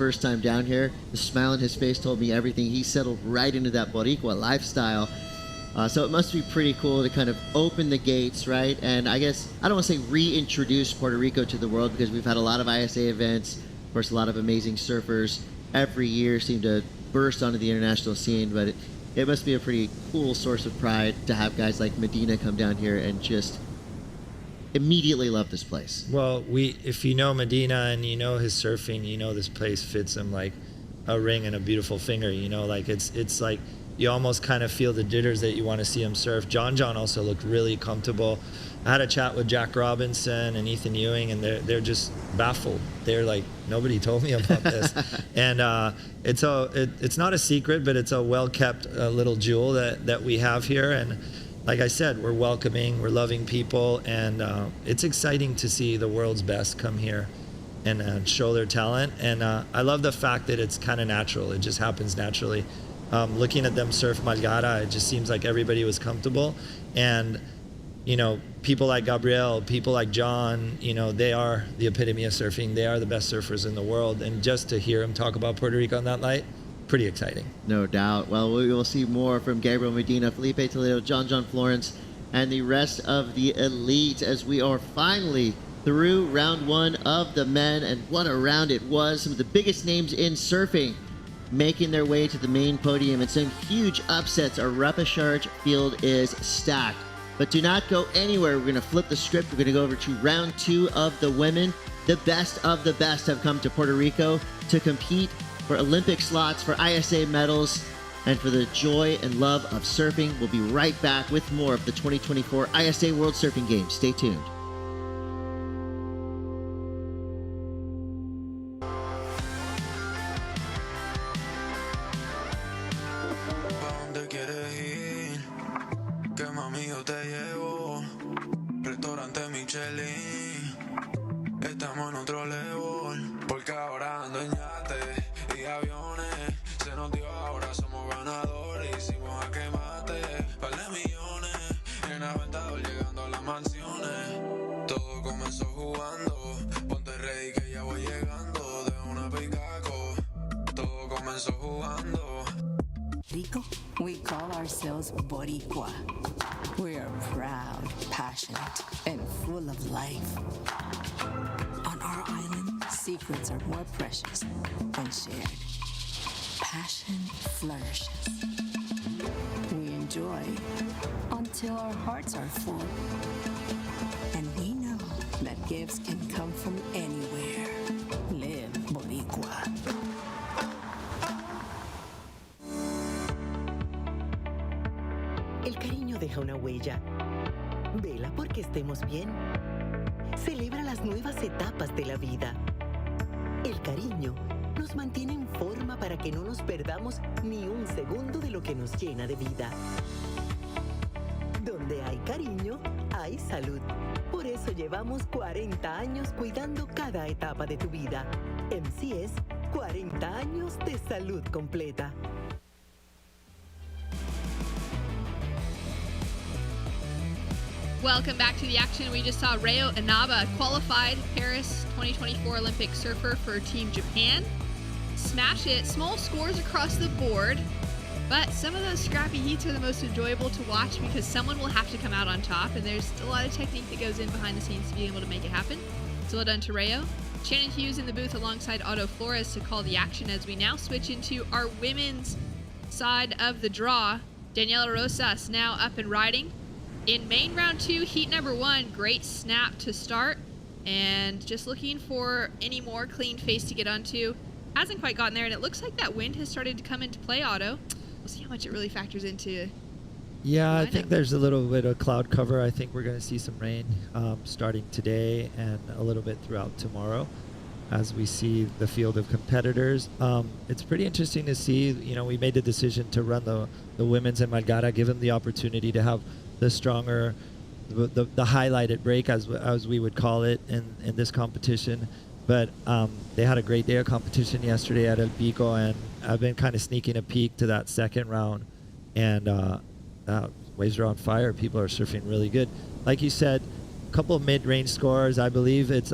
first time down here. The smile on his face told me everything. He settled right into that boricua lifestyle. So it must be pretty cool to kind of open the gates, right? And I guess, I don't want to say reintroduce Puerto Rico to the world, because we've had a lot of ISA events. Of course, a lot of amazing surfers every year seem to burst onto the international scene, but it must be a pretty cool source of pride to have guys like Medina come down here and just immediately love this place. Well, if you know Medina and you know his surfing, you know this place fits him like a ring and a beautiful finger. You know, like it's like you almost kind of feel the jitters that you want to see him surf. John also looked really comfortable. I had a chat with Jack Robinson and Ethan Ewing, and they're just baffled. They're like, nobody told me about this. And it's not a secret, but it's a well-kept little jewel that we have here. And like I said, we're welcoming, we're loving people, and it's exciting to see the world's best come here and show their talent. And I love the fact that it's kind of natural. It just happens naturally. Looking at them surf Malgara, it just seems like everybody was comfortable. And, you know, people like Gabriel, people like John, you know, they are the epitome of surfing. They are the best surfers in the world. And just to hear him talk about Puerto Rico on that night, pretty exciting. No doubt. Well, we will see more from Gabriel Medina, Felipe Toledo, John Florence, and the rest of the elite as we are finally through round one of the men. And what a round it was. Some of the biggest names in surfing making their way to the main podium, and some huge upsets. Our repechaje field is stacked. But do not go anywhere. We're going to flip the script. We're going to go over to round two of the women. The best of the best have come to Puerto Rico to compete for Olympic slots, for ISA medals, and for the joy and love of surfing. We'll be right back with more of the 2024 ISA World Surfing Games. Stay tuned. Estamos en otro level, porque ahora ando en yate y aviones. Se nos dio, ahora somos ganadores. Hicimos a quemate, par de millones. En Aventador llegando a las mansiones. Todo comenzó jugando, ponte ready que ya voy llegando. De una picaco, todo comenzó jugando. Rico, we call ourselves boricua. We are proud, passionate, and full of life. On our island, secrets are more precious than shared. Passion flourishes. We enjoy until our hearts are full. And we know that gifts can come from anywhere. Live boricua. El cariño deja una huella. Vela porque estemos bien. Celebra las nuevas etapas de la vida. El cariño nos mantiene en forma para que no nos perdamos ni un segundo de lo que nos llena de vida. Donde hay cariño, hay salud. Por eso llevamos 40 años cuidando cada etapa de tu vida. MCS, 40 años de salud completa. Welcome back to the action. We just saw Reo Inaba, qualified Paris 2024 Olympic surfer for Team Japan. Smash it. Small scores across the board, but some of those scrappy heats are the most enjoyable to watch because someone will have to come out on top, and there's a lot of technique that goes in behind the scenes to be able to make it happen. So well done to Reo. Shannon Hughes in the booth alongside Otto Flores to call the action as we now switch into our women's side of the draw. Daniela Rosas now up and riding. In main round two, heat number one, great snap to start. And just looking for any more clean face to get onto. Hasn't quite gotten there, and it looks like that wind has started to come into play, Otto. We'll see how much it really factors into. Yeah, I think there's a little bit of cloud cover. I think we're going to see some rain starting today and a little bit throughout tomorrow as we see the field of competitors. It's pretty interesting to see. You know, we made the decision to run the women's in Margara, give them the opportunity to have the stronger, the highlighted break, as we would call it in this competition. But they had a great day of competition yesterday at El Pico, and I've been kind of sneaking a peek to that second round, and waves are on fire. People are surfing really good. Like you said, a couple of mid-range scores. I believe it's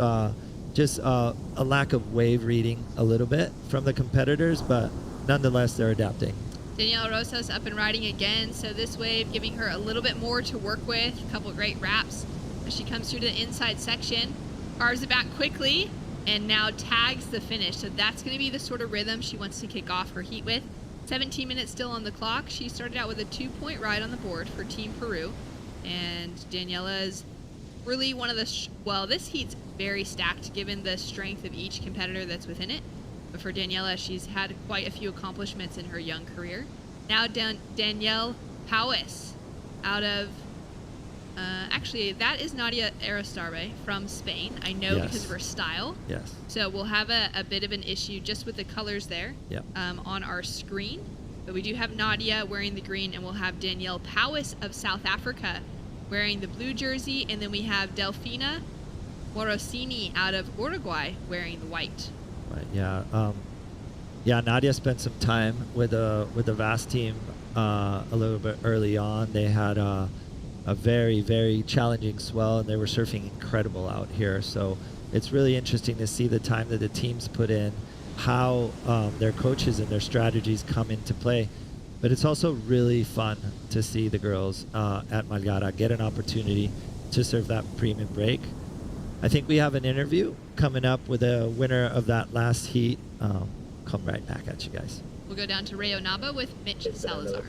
just a lack of wave reading a little bit from the competitors, but nonetheless, they're adapting. Daniela Rosas up and riding again, so this wave giving her a little bit more to work with. A couple great wraps as she comes through to the inside section. Carves it back quickly and now tags the finish. So that's going to be the sort of rhythm she wants to kick off her heat with. 17 minutes still on the clock. She started out with a 2-point ride on the board for Team Peru. And Daniela is really one of the, well, this heat's very stacked given the strength of each competitor that's within it. But for Daniela, she's had quite a few accomplishments in her young career. Now Danielle Powis out of, actually, that is Nadia Arostarbe from Spain. I know Yes. because of her style. Yes. So we'll have a bit of an issue just with the colors there on our screen. But we do have Nadia wearing the green, and we'll have Danielle Powis of South Africa wearing the blue jersey. And then we have Delfina Morosini out of Uruguay wearing the white. Right, yeah. Nadia spent some time with the VAS team a little bit early on. They had a very, very challenging swell, and they were surfing incredible out here. So it's really interesting to see the time that the teams put in, how their coaches and their strategies come into play. But it's also really fun to see the girls at Malgara get an opportunity to surf that premium break. I think we have an interview coming up with a winner of that last heat. Come right back at you guys. We'll go down to Rayo Nava with Mitch Salazar.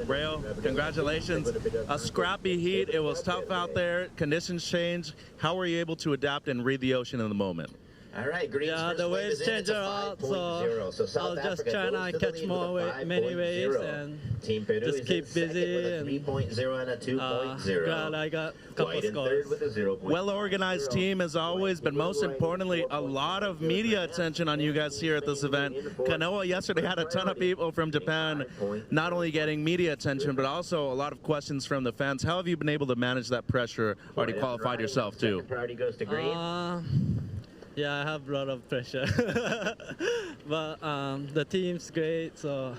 Rayo, congratulations. A scrappy heat. It was tough out there. Conditions changed. How were you able to adapt and read the ocean in the moment? All right, Green's Yeah, first the wave waves is in. change It's a lot, so So South I'll just Africa try goes and to the catch lead more with a many waves 5.0. and Team Peru just is keep in second busy with a and 3.0 and a 2.0. glad I got a couple Dwight in scores. third with a 0.0. Well-organized team as always, but most importantly, a lot of media attention on you guys here at this event. Kanoa yesterday had a ton of people from Japan not only getting media attention, but also a lot of questions from the fans. How have you been able to manage that pressure? Already qualified yourself, too. Second priority goes to Green. Yeah, I have a lot of pressure, but the team's great, so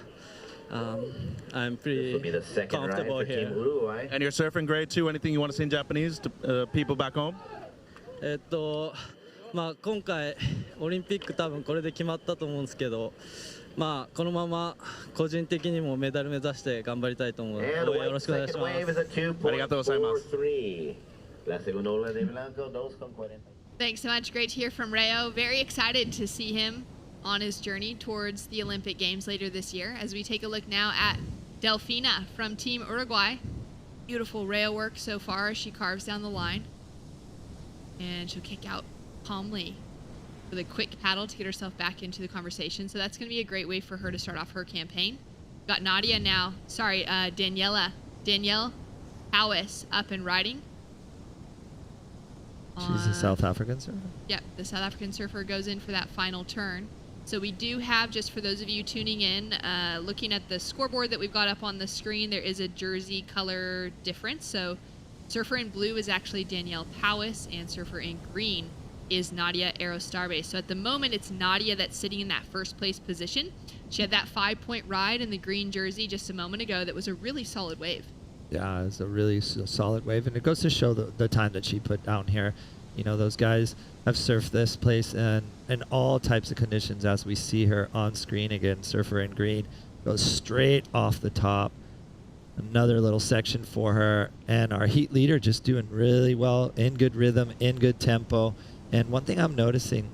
I'm This will be pretty the second ride comfortable for Team here. Uruguay. And you're surfing great, too. Anything you want to say in Japanese to people back home? まあ今回オリンピック多分これで決まったと思うんですけど、まあこのまま個人的にもメダル目指して頑張りたいと思うので And 応援よろ Dwight's しくお願いし second ま wave す。 is a 2.43. La segunda ola de Blanco, 2.40. Thanks so much. Great to hear from Rayo. Very excited to see him on his journey towards the Olympic Games later this year. As we take a look now at Delfina from Team Uruguay. Beautiful rail work so far as she carves down the line. And she'll kick out calmly with a quick paddle to get herself back into the conversation. So that's going to be a great way for her to start off her campaign. Got Nadia now. Sorry, Danielle Powis up and riding. She's a South African surfer. Yep, the South African surfer goes in for that final turn. So we do have, just for those of you tuning in, looking at the scoreboard that we've got up on the screen, there is a jersey color difference. So surfer in blue is actually Danielle Powis, and surfer in green is Nadia Arostarbe. So at the moment, it's Nadia that's sitting in that first place position. She had that 5-point ride in the green jersey just a moment ago. That was a really solid wave. Yeah, it's a really solid wave, and it goes to show the time that she put down here. You know, those guys have surfed this place in all types of conditions, as we see her on screen again. Surfer in green goes straight off the top. Another little section for her, and our heat leader just doing really well, in good rhythm, in good tempo. And one thing I'm noticing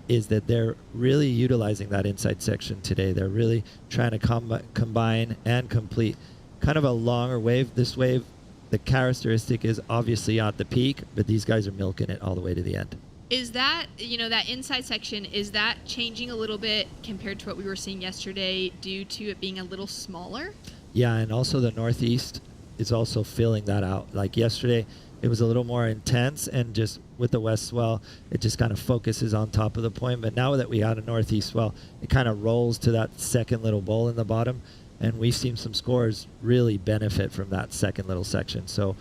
is that they're really utilizing that inside section today. They're really trying to combine and complete kind of a longer wave. This wave, the characteristic is obviously at the peak, but these guys are milking it all the way to the end. Is that, that inside section, is that changing a little bit compared to what we were seeing yesterday due to it being a little smaller? Yeah, and also the Northeast is also filling that out. Like yesterday, it was a little more intense, and just with the west swell, it just kind of focuses on top of the point. But now that we got a Northeast swell, it kind of rolls to that second little bowl in the bottom. And we've seen some scores really benefit from that second little section. So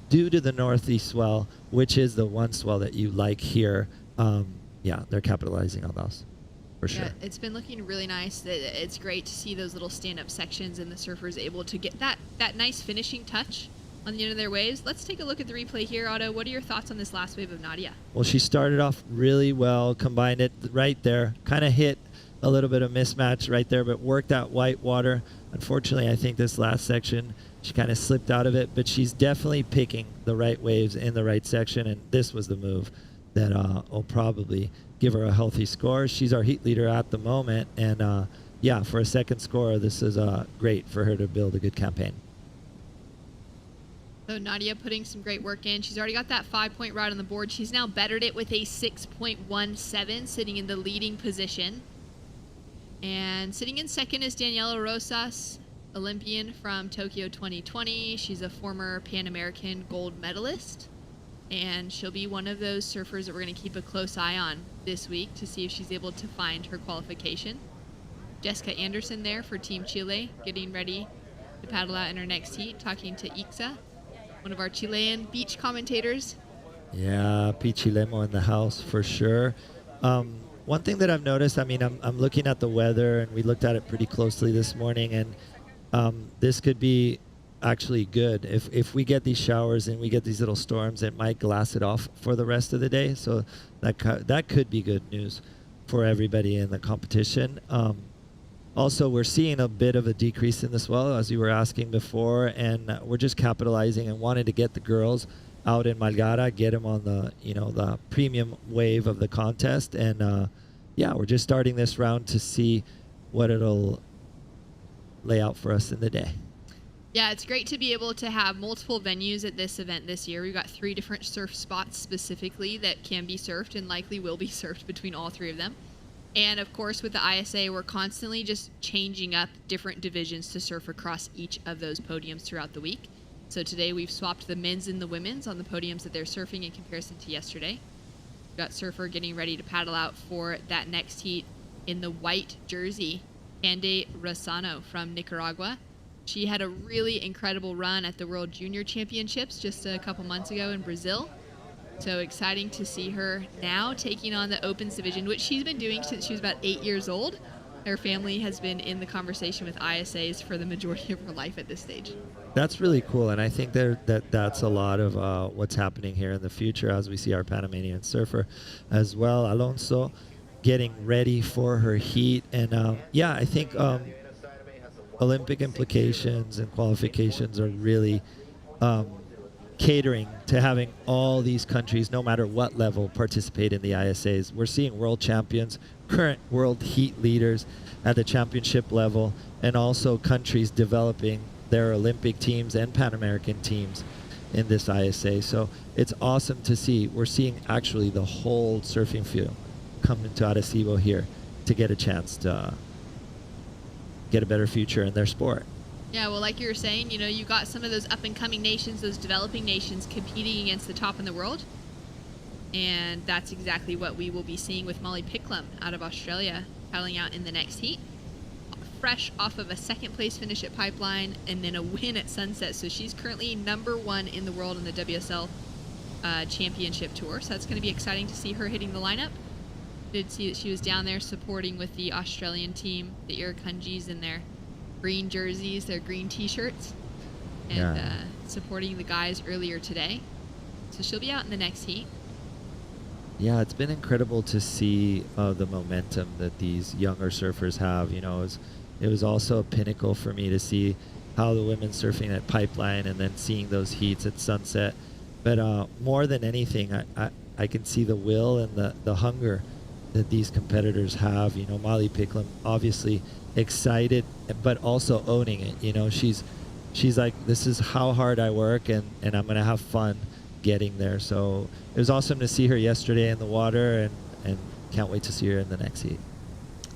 due to the Northeast swell, which is the one swell that you like here, they're capitalizing on those for sure. Yeah, it's been looking really nice. It's great to see those little stand-up sections and the surfers able to get that nice finishing touch on the end of their waves. Let's take a look at the replay here. Otto, what are your thoughts on this last wave of Nadia? Well, she started off really well, combined it right there, kind of hit a little bit of mismatch right there, but worked out white water. Unfortunately, I think this last section, she kind of slipped out of it, but she's definitely picking the right waves in the right section, and this was the move that will probably give her a healthy score. She's our heat leader at the moment, and yeah, for a second score, this is great for her to build a good campaign. So Nadia putting some great work in. She's already got that 5-point ride on the board. She's now bettered it with a 6.17, sitting in the leading position. And sitting in second is Daniela Rosas, Olympian from Tokyo 2020. She's a former Pan American gold medalist. And she'll be one of those surfers that we're going to keep a close eye on this week to see if she's able to find her qualification. Jessica Anderson there for Team Chile, getting ready to paddle out in her next heat, talking to Ixa, one of our Chilean beach commentators. Yeah, Pichilemo in the house for sure. One thing that I've noticed, I mean, I'm looking at the weather, and we looked at it pretty closely this morning, and this could be actually good. If we get these showers and we get these little storms, it might glass it off for the rest of the day. So that could be good news for everybody in the competition. Also, we're seeing a bit of a decrease in the swell, as you were asking before, and we're just capitalizing and wanting to get the girls out in Malgara, get them on the, the premium wave of the contest. And yeah, we're just starting this round to see what it'll lay out for us in the day. Yeah, it's great to be able to have multiple venues at this event this year. We've got 3 different surf spots specifically that can be surfed and likely will be surfed between all 3 of them. And of course, with the ISA, we're constantly just changing up different divisions to surf across each of those podiums throughout the week. So today we've swapped the men's and the women's on the podiums that they're surfing in comparison to yesterday. We've got surfer getting ready to paddle out for that next heat in the white jersey, Ande Rosano from Nicaragua. She had a really incredible run at the World Junior Championships just a couple months ago in Brazil. So exciting to see her now taking on the Opens division, which she's been doing since she was about 8 years old. Her family has been in the conversation with ISAs for the majority of her life at this stage. That's really cool, and I think that's a lot of what's happening here in the future as we see our Panamanian surfer as well. Alonso getting ready for her heat, and yeah, I think Olympic implications and qualifications are really catering to having all these countries, no matter what level, participate in the ISAs. We're seeing world champions, current world heat leaders at the championship level, and also countries developing their Olympic teams and Pan American teams in this ISA. So it's awesome to see. We're seeing actually the whole surfing field come into Arecibo here to get a chance to get a better future in their sport. Yeah, well, like you were saying, you got some of those up-and-coming nations, those developing nations competing against the top in the world. And that's exactly what we will be seeing with Molly Picklum out of Australia paddling out in the next heat. Fresh off of a second-place finish at Pipeline and then a win at Sunset. So she's currently #1 in the world in the WSL Championship Tour. So that's going to be exciting to see her hitting the lineup. Did see that she was down there supporting with the Australian team, the Irukandjis in their green jerseys, their green t-shirts, and supporting the guys earlier today. So she'll be out in the next heat. Yeah, it's been incredible to see the momentum that these younger surfers have. It was also a pinnacle for me to see how the women surfing at Pipeline and then seeing those heats at Sunset. But more than anything, I can see the will and the hunger that these competitors have. Molly Picklum obviously excited, but also owning it. She's like, this is how hard I work, and I'm gonna have fun getting there. So it was awesome to see her yesterday in the water, and can't wait to see her in the next heat.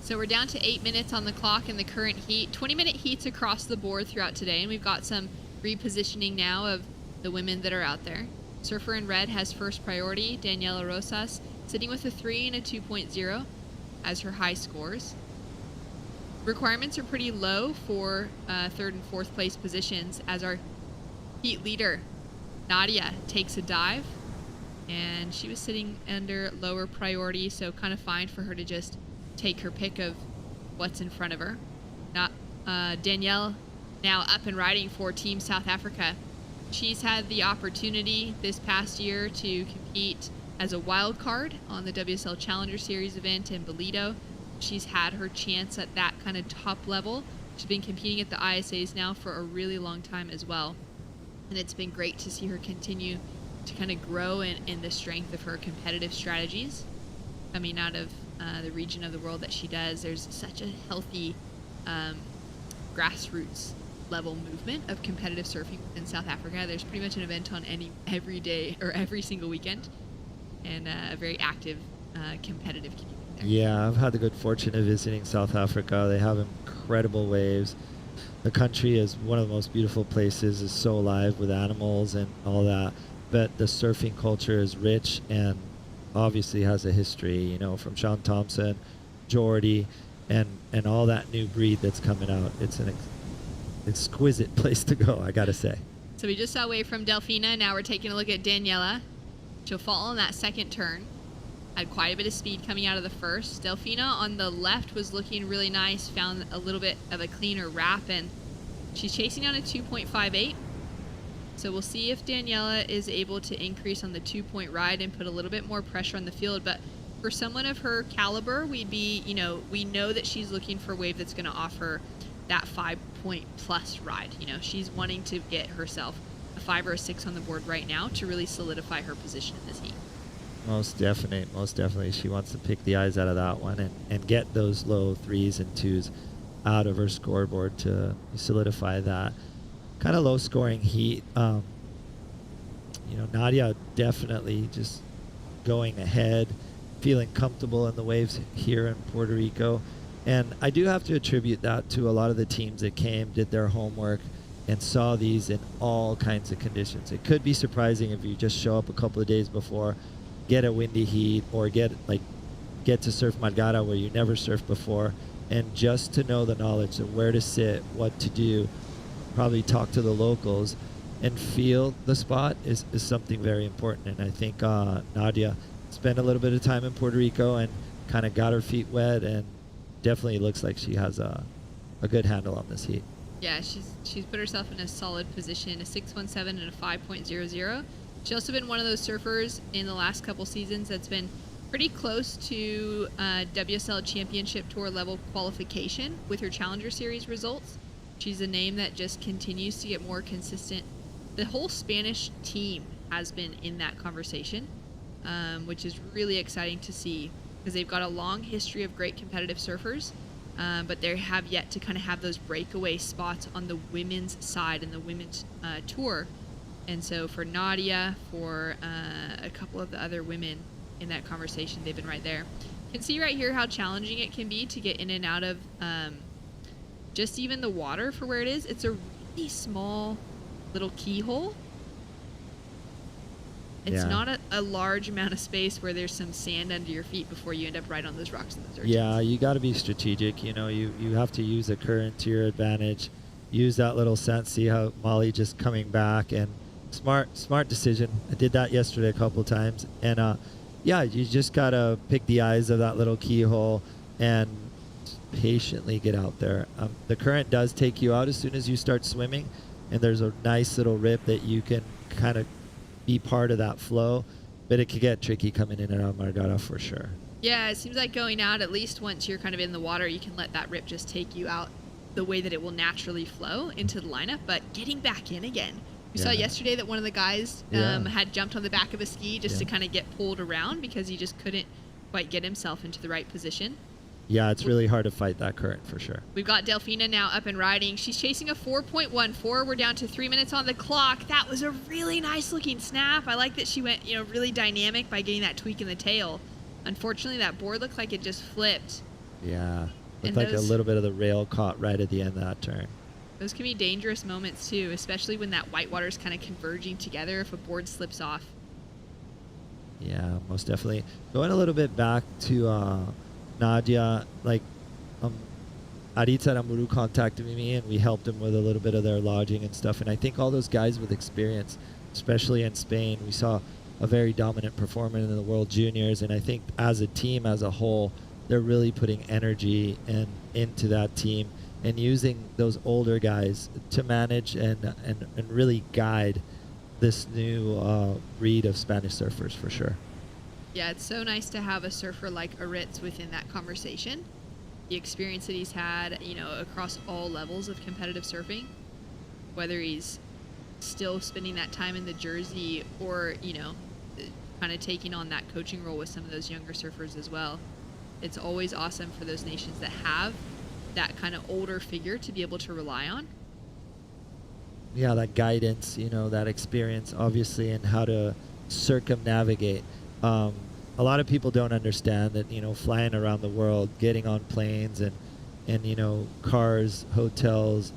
So we're down to 8 minutes on the clock in the current heat. 20-minute heats across the board throughout today, and we've got some repositioning now of the women that are out there. Surfer in red has first priority, Daniela Rosas, sitting with a 3 and a 2.0 as her high scores. Requirements are pretty low for 3rd and 4th place positions as our heat leader, Nadia, takes a dive. And she was sitting under lower priority, so kind of fine for her to just take her pick of what's in front of her. Danielle now up and riding for Team South Africa. She's had the opportunity this past year to compete as a wild card on the WSL Challenger Series event in Bolito. She's had her chance at that kind of top level. She's been competing at the ISAs now for a really long time as well. And it's been great to see her continue to kind of grow in the strength of her competitive strategies coming out of the region of the world that she does. There's such a healthy grassroots level movement of competitive surfing in South Africa. There's pretty much an event on every day or every single weekend, and a very active competitive community there. Yeah, I've had the good fortune of visiting South Africa. They have incredible waves. The country is one of the most beautiful places. It's so alive with animals and all that. But the surfing culture is rich and obviously has a history, you know, from Sean Thompson, Jordy, and all that new breed that's coming out. It's an exquisite place to go, I gotta say. So we just saw a wave from Delfina. Now we're taking a look at Daniela. She'll fall on that second turn. Had quite a bit of speed coming out of the first. Delfina on the left was looking really nice, found a little bit of a cleaner wrap, and she's chasing down a 2.58. So we'll see if Daniela is able to increase on the 2-point ride and put a little bit more pressure on the field. But for someone of her caliber, we know that she's looking for a wave that's going to offer that 5-point plus ride. You know, she's wanting to get herself a 5 or a 6 on the board right now to really solidify her position in this heat. Most definitely. She wants to pick the eyes out of that one and get those low 3s and 2s out of her scoreboard to solidify that. Kind of low scoring heat. Nadia definitely just going ahead, feeling comfortable in the waves here in Puerto Rico. And I do have to attribute that to a lot of the teams that came, did their homework, and saw these in all kinds of conditions. It could be surprising if you just show up a couple of days before, get a windy heat, or get to surf Margara where you never surfed before, and just to know the knowledge of where to sit, what to do, probably talk to the locals, and feel the spot is something very important. And I think Nadia spent a little bit of time in Puerto Rico and kind of got her feet wet, and definitely looks like she has a good handle on this heat. Yeah, she's put herself in a solid position, a 6.17 and a 5.00. She's also been one of those surfers in the last couple seasons that's been pretty close to WSL Championship Tour level qualification with her Challenger Series results. She's a name that just continues to get more consistent. The whole Spanish team has been in that conversation, which is really exciting to see because they've got a long history of great competitive surfers, but they have yet to kind of have those breakaway spots on the women's side and the women's tour. And so for Nadia, for a couple of the other women in that conversation, they've been right there. You can see right here how challenging it can be to get in and out of just even the water for where it is. It's a really small little keyhole. It's not a large amount of space where there's some sand under your feet before you end up right on those rocks and those urchins. Yeah, you got to be strategic. You know, you have to use the current to your advantage. Use that little sense. See how Molly just coming back, and smart decision. I did that yesterday a couple times, and you just gotta pick the eyes of that little keyhole and patiently get out there. The current does take you out as soon as you start swimming, and there's a nice little rip that you can kind of be part of that flow, but it could get tricky coming in and out of Margara for sure. Yeah, it seems like going out, at least once you're kind of in the water, you can let that rip just take you out the way that it will naturally flow into the lineup, but getting back in again. We saw yesterday that one of the guys had jumped on the back of a ski just to kind of get pulled around because he just couldn't quite get himself into the right position. Yeah, it's really hard to fight that current for sure. We've got Delfina now up and riding. She's chasing a 4.14. We're down to 3 minutes on the clock. That was a really nice looking snap. I like that she went, really dynamic by getting that tweak in the tail. Unfortunately, that board looked like it just flipped. Yeah, looked like a little bit of the rail caught right at the end of that turn. Those can be dangerous moments too, especially when that whitewater is kind of converging together if a board slips off. Yeah, most definitely. Going a little bit back to Nadia, Aritza Ramuru contacted me and we helped them with a little bit of their lodging and stuff. And I think all those guys with experience, especially in Spain, we saw a very dominant performance in the World Juniors. And I think as a team, as a whole, they're really putting energy into that team and using those older guys to manage and really guide this new breed of Spanish surfers for sure. Yeah, it's so nice to have a surfer like Aritz within that conversation. The experience that he's had, you know, across all levels of competitive surfing, whether he's still spending that time in the jersey or, you know, kind of taking on that coaching role with some of those younger surfers as well. It's always awesome for those nations that have that kind of older figure to be able to rely on. Yeah, that guidance, you know, that experience, obviously, and how to circumnavigate. A lot of people don't understand that, you know, flying around the world, getting on planes and you know, cars, hotels,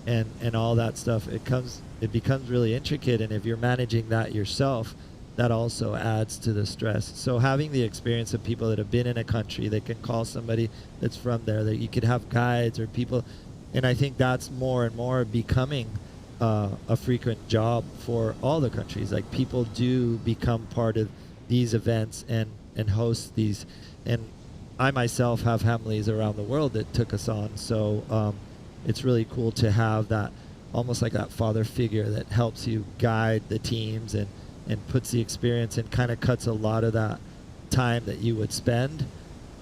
and all that stuff, it becomes really intricate. And if you're managing that yourself, that also adds to the stress. So having the experience of people that have been in a country, that can call somebody that's from there, that you could have guides or people, and I think that's more and more becoming a frequent job for all the countries. Like, people do become part of these events and host these, and I myself have families around the world that took us on, so it's really cool to have that, almost like that father figure that helps you guide the teams and puts the experience and kind of cuts a lot of that time that you would spend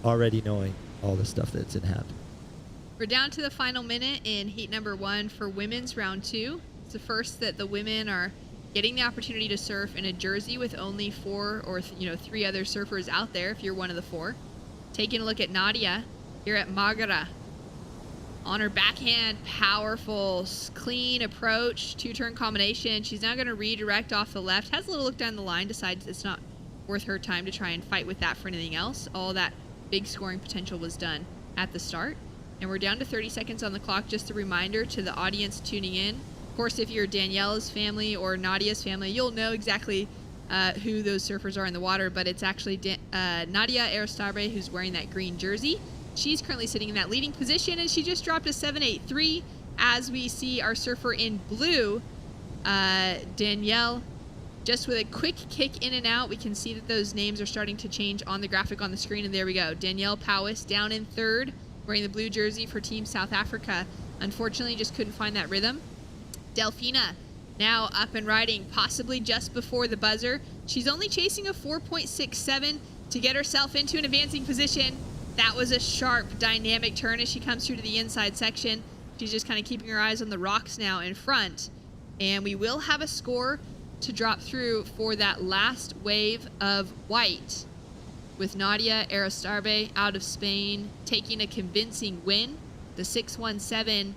already knowing all the stuff that's in hand. We're down to the final minute in heat number 1 for women's round 2. It's the first that the women are getting the opportunity to surf in a jersey with only 4 or 3 other surfers out there if you're one of the 4. Taking a look at Nadia here at Magara. On her backhand, powerful, clean approach, 2-turn combination. She's now going to redirect off the left. Has a little look down the line, decides it's not worth her time to try and fight with that for anything else. All that big scoring potential was done at the start. And we're down to 30 seconds on the clock. Just a reminder to the audience tuning in. Of course, if you're Danielle's family or Nadia's family, you'll know exactly who those surfers are in the water, but it's actually Nadia Arecibo who's wearing that green jersey. She's currently sitting in that leading position, and she just dropped a 7.83 as we see our surfer in blue, Danielle, just with a quick kick in and out. We can see that those names are starting to change on the graphic on the screen, and there we go. Danielle Powys down in third, wearing the blue jersey for Team South Africa. Unfortunately, just couldn't find that rhythm. Delfina now up and riding, possibly just before the buzzer. She's only chasing a 4.67 to get herself into an advancing position. That was a sharp, dynamic turn as she comes through to the inside section. She's just kind of keeping her eyes on the rocks now in front. And we will have a score to drop through for that last wave of white, with Nadia Arecibo out of Spain taking a convincing win. The 6.17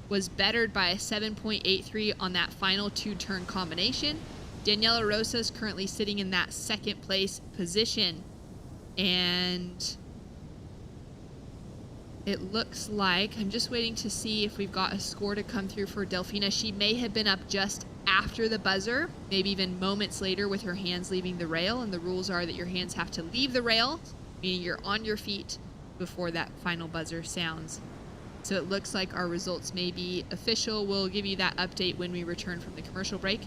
was bettered by a 7.83 on that final 2-turn combination. Daniela Rosa is currently sitting in that second place position. And it looks like, I'm just waiting to see if we've got a score to come through for Delfina. She may have been up just after the buzzer, maybe even moments later with her hands leaving the rail. And the rules are that your hands have to leave the rail, meaning you're on your feet before that final buzzer sounds. So it looks like our results may be official. We'll give you that update when we return from the commercial break.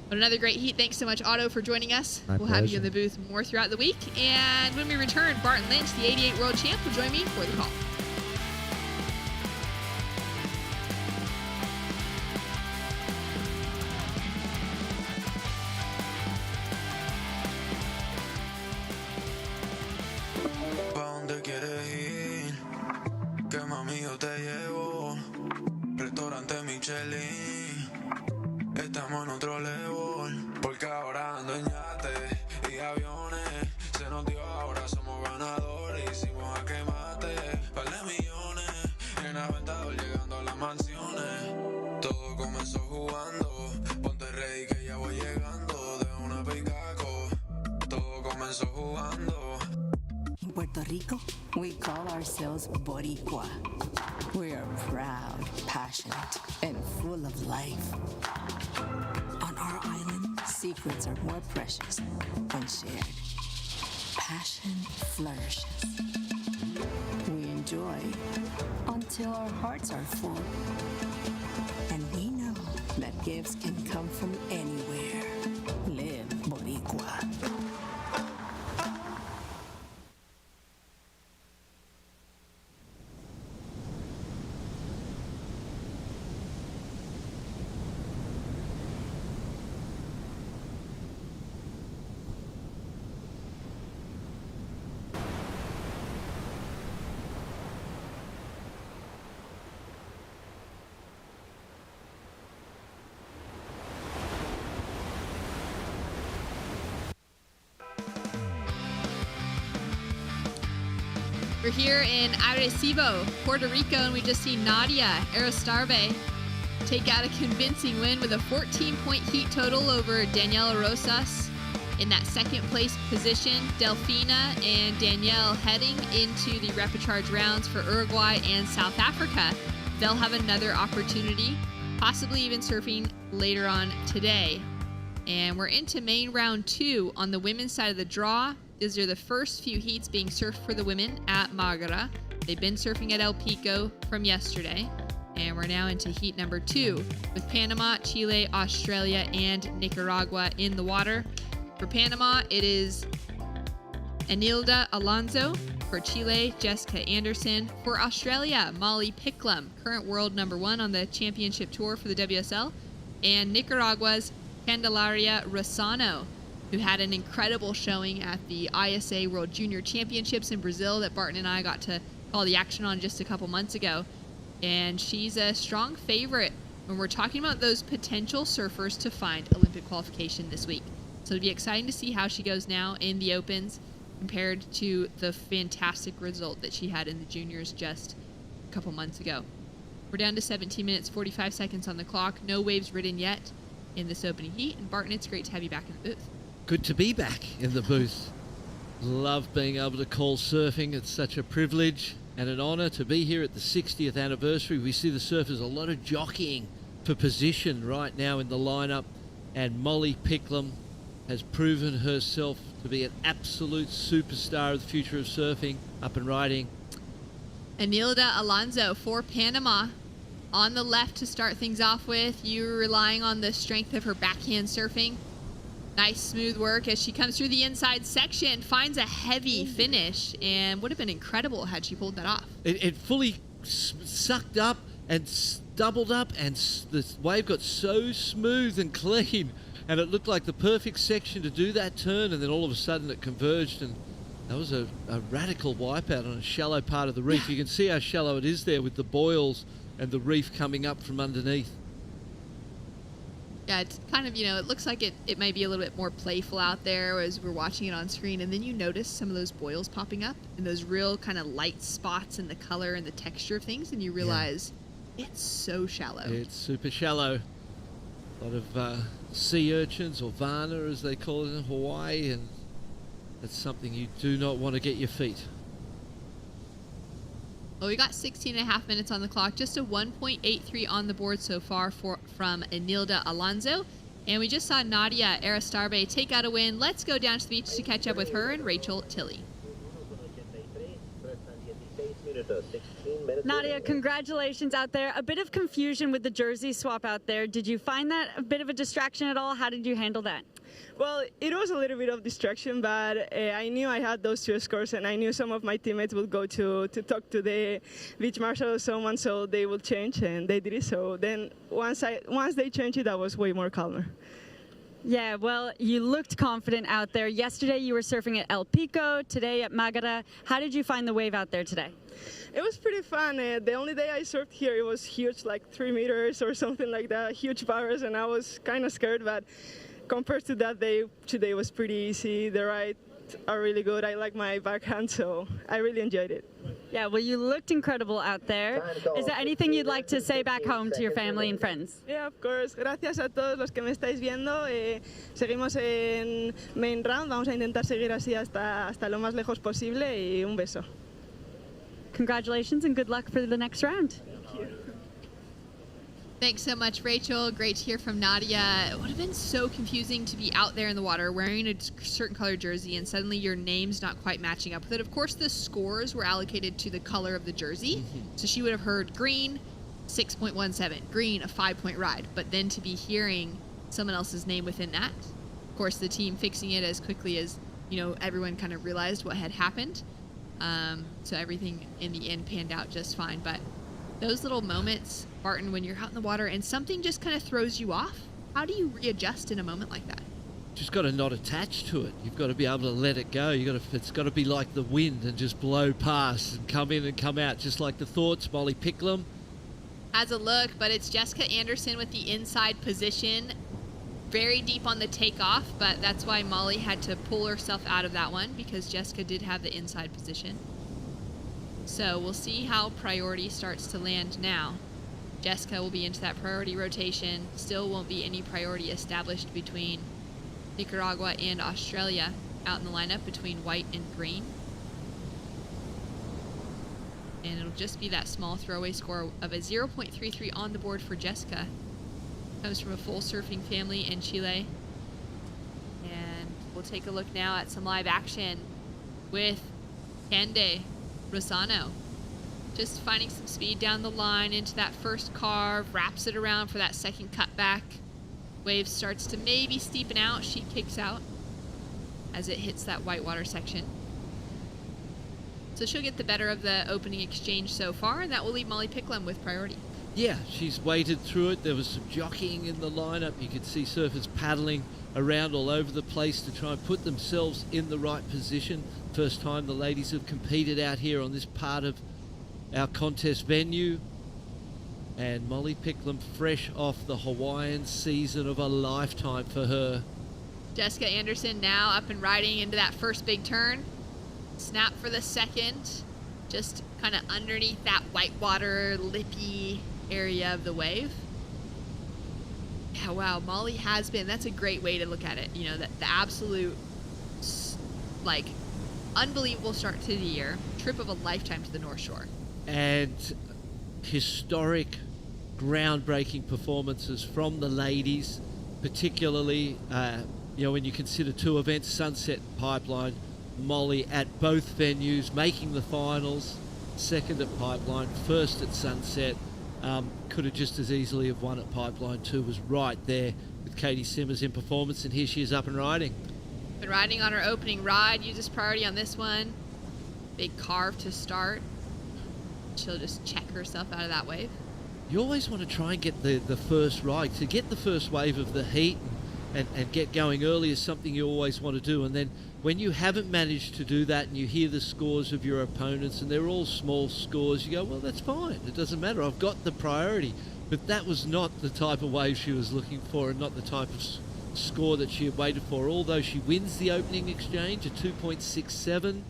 But another great heat. Thanks so much, Otto, for joining us. My we'll pleasure. have you in the booth more throughout the week. And when we return, Barton Lynch, the 88 world champ, will join me for the call. ¿Pa' dónde quieres ir? Que mami yo te llevo. Restaurante Michelin. Estamos en otro level. Porque ahora ando en yate y aviones. Se nos dio, ahora somos ganadores. Hicimos a quemate. Par de millones. En Aventador llegando a las mansiones. Todo comenzó jugando. Ponte ready que ya voy llegando. De una picaco. Todo comenzó jugando. In Puerto Rico, we call ourselves boricua. We are proud, passionate, and full of life. On our island, secrets are more precious when shared. Passion flourishes. We enjoy until our hearts are full. And we know that gifts can come from anywhere. Live boricua. We're here in Arecibo, Puerto Rico, and we just see Nadia Aristarbe take out a convincing win with a 14-point heat total over Daniela Rosas. In that second place position, Delfina and Danielle heading into the repechage rounds for Uruguay and South Africa. They'll have another opportunity, possibly even surfing later on today. And we're into main round 2 on the women's side of the draw. These are the first few heats being surfed for the women at Mágara. They've been surfing at El Pico from yesterday. And we're now into heat number 2 with Panama, Chile, Australia, and Nicaragua in the water. For Panama, it is Enilda Alonso. For Chile, Jessica Anderson. For Australia, Molly Picklum, current world number 1 on the championship tour for the WSL. And Nicaragua's Candelaria Rosano, who had an incredible showing at the ISA World Junior Championships in Brazil that Barton and I got to call the action on just a couple months ago. And she's a strong favorite when we're talking about those potential surfers to find Olympic qualification this week. So it'll be exciting to see how she goes now in the Opens compared to the fantastic result that she had in the juniors just a couple months ago. We're down to 17 minutes, 45 seconds on the clock. No waves ridden yet in this opening heat. And Barton, it's great to have you back in the booth. Good to be back in the booth. Love being able to call surfing. It's such a privilege and an honour to be here at the 60th anniversary. We see the surfers, a lot of jockeying for position right now in the lineup. And Molly Picklum has proven herself to be an absolute superstar of the future of surfing, up and riding. Enilda Alonso for Panama on the left to start things off with. You're relying on the strength of her backhand surfing. Nice smooth work as she comes through the inside section, finds a heavy finish, and would have been incredible had she pulled that off. It fully sucked up and doubled up, and the wave got so smooth and clean, and it looked like the perfect section to do that turn, and then all of a sudden it converged, and that was a radical wipeout on a shallow part of the reef. You can see how shallow it is there with the boils and the reef coming up from underneath. Yeah, it's kind of, it looks like it might be a little bit more playful out there as we're watching it on screen, and then you notice some of those boils popping up and those real kind of light spots in the color and the texture of things, and you realize it's so shallow. It's super shallow. A lot of sea urchins, or vana as they call it in Hawaii, and that's something you do not want to get your feet. Well, we got 16 and a half minutes on the clock, just a 1.83 on the board so far from Enilda Alonso. And we just saw Nadia Aristarbe take out a win. Let's go down to the beach to catch up with her and Rachel Tilley. Nadia, congratulations out there. A bit of confusion with the jersey swap out there. Did you find that a bit of a distraction at all? How did you handle that? Well, it was a little bit of distraction, but I knew I had those 2 scores, and I knew some of my teammates would go to talk to the beach marshal or someone, so they would change, and they did it. So then once they changed it, I was way more calmer. Yeah, well, you looked confident out there. Yesterday you were surfing at El Pico, today at Mágara. How did you find the wave out there today? It was pretty fun. The only day I surfed here, it was huge, like 3 meters or something like that, huge bars, and I was kind of scared, but compared to that day, today was pretty easy. The rides are really good. I like my backhand, so I really enjoyed it. Yeah, well, you looked incredible out there. Is there anything you'd like to say back home to your family and friends? Yeah, of course. Gracias a todos los que me estáis viendo. Seguimos en main round. Vamos a intentar seguir así hasta lo más lejos posible, y un beso. Congratulations and good luck for the next round. Thank you. Thanks so much, Rachel. Great to hear from Nadia. It would have been so confusing to be out there in the water wearing a certain color jersey and suddenly your name's not quite matching up with it. Of course, the scores were allocated to the color of the jersey. So she would have heard green, 6.17, green, a 5-point ride. But then to be hearing someone else's name within that, of course, the team fixing it as quickly as, everyone kind of realized what had happened. So everything in the end panned out just fine. But those little moments, Barton, when you're out in the water and something just kind of throws you off, how do you readjust in a moment like that? Just got to not attach to it. You've got to be able to let it go. It's got to be like the wind and just blow past and come in and come out, just like the thoughts. Molly Picklum has a look, but it's Jessica Anderson with the inside position. Very deep on the takeoff, but that's why Molly had to pull herself out of that one, because Jessica did have the inside position. So we'll see how priority starts to land now. Jessica will be into that priority rotation. Still won't be any priority established between Nicaragua and Australia out in the lineup between white and green. And it'll just be that small throwaway score of a 0.33 on the board for Jessica. Comes from a full surfing family in Chile. And we'll take a look now at some live action with Cande Rosano. Just finding some speed down the line into that first carve, wraps it around for that second cutback. Wave starts to maybe steepen out. She kicks out as it hits that whitewater section. So she'll get the better of the opening exchange so far, and that will leave Molly Picklum with priority. Yeah, she's waded through it. There was some jockeying in the lineup. You could see surfers paddling around all over the place to try and put themselves in the right position. First time the ladies have competed out here on this part of our contest venue. And Molly Picklum fresh off the Hawaiian season of a lifetime for her. Jessica Anderson now up and riding into that first big turn. Snap for the second. Just kind of underneath that whitewater, lippy area of the wave. Yeah, wow, Molly has been, that's a great way to look at it. You know, that the absolute, like, unbelievable start to the year. Trip of a lifetime to the North Shore. And historic, groundbreaking performances from the ladies, particularly, you know, when you consider two events, Sunset and Pipeline. Molly at both venues, making the finals, second at Pipeline, first at Sunset. Could have just as easily have won at Pipeline too, was right there with Katie Simmers in performance, and here she is up and riding. Been riding on her opening ride, uses priority on this one. Big carve to start. She'll just check herself out of that wave. You always want to try and get the first ride. To get the first wave of the heat and get going early is something you always want to do. And then when you haven't managed to do that and you hear the scores of your opponents and they're all small scores, you go, well, that's fine. It doesn't matter. I've got the priority. But that was not the type of wave she was looking for and not the type of score that she had waited for. Although she wins the opening exchange at 2.67.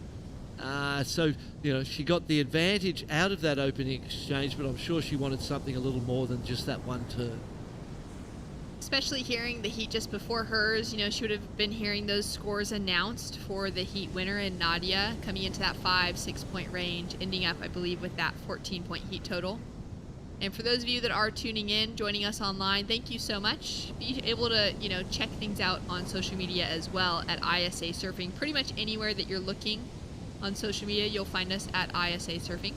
So, you know, she got the advantage out of that opening exchange, but I'm sure she wanted something a little more than just that one turn. Especially hearing the heat just before hers, you know, she would have been hearing those scores announced for the heat winner and Nadia coming into that 5-6 point range, ending up, I believe, with that 14-point heat total. And for those of you that are tuning in, joining us online, thank you so much. Be able to, you know, check things out on social media as well at ISA Surfing. Pretty much anywhere that you're looking on social media, you'll find us at ISA Surfing,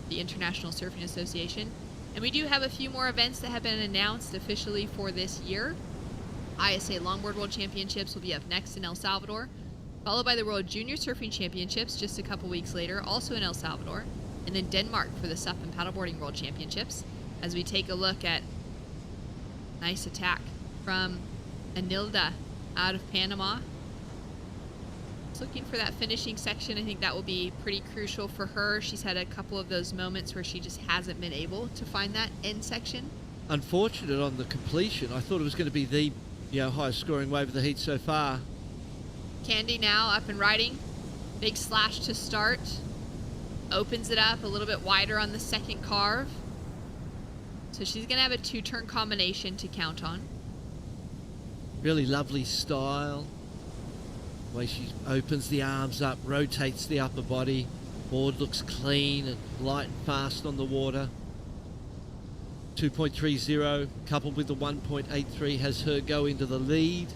the International Surfing Association. And we do have a few more events that have been announced officially for this year. ISA Longboard World Championships will be up next in El Salvador, followed by the World Junior Surfing Championships just a couple weeks later, also in El Salvador, and then Denmark for the SUP and Paddleboarding World Championships, as we take a look at nice attack from Anilda out of Panama. Looking for that finishing section. I think that will be pretty crucial for her. She's had a couple of those moments where she just hasn't been able to find that end section. Unfortunate on the completion. I thought it was going to be the, you know, highest scoring wave of the heat so far. Candy now up and riding. Big slash to start. Opens it up a little bit wider on the second carve. So she's going to have a 2-turn combination to count on. Really lovely style. The way she opens the arms up, rotates the upper body. Board looks clean and light and fast on the water. 2.30 coupled with the 1.83 has her go into the lead.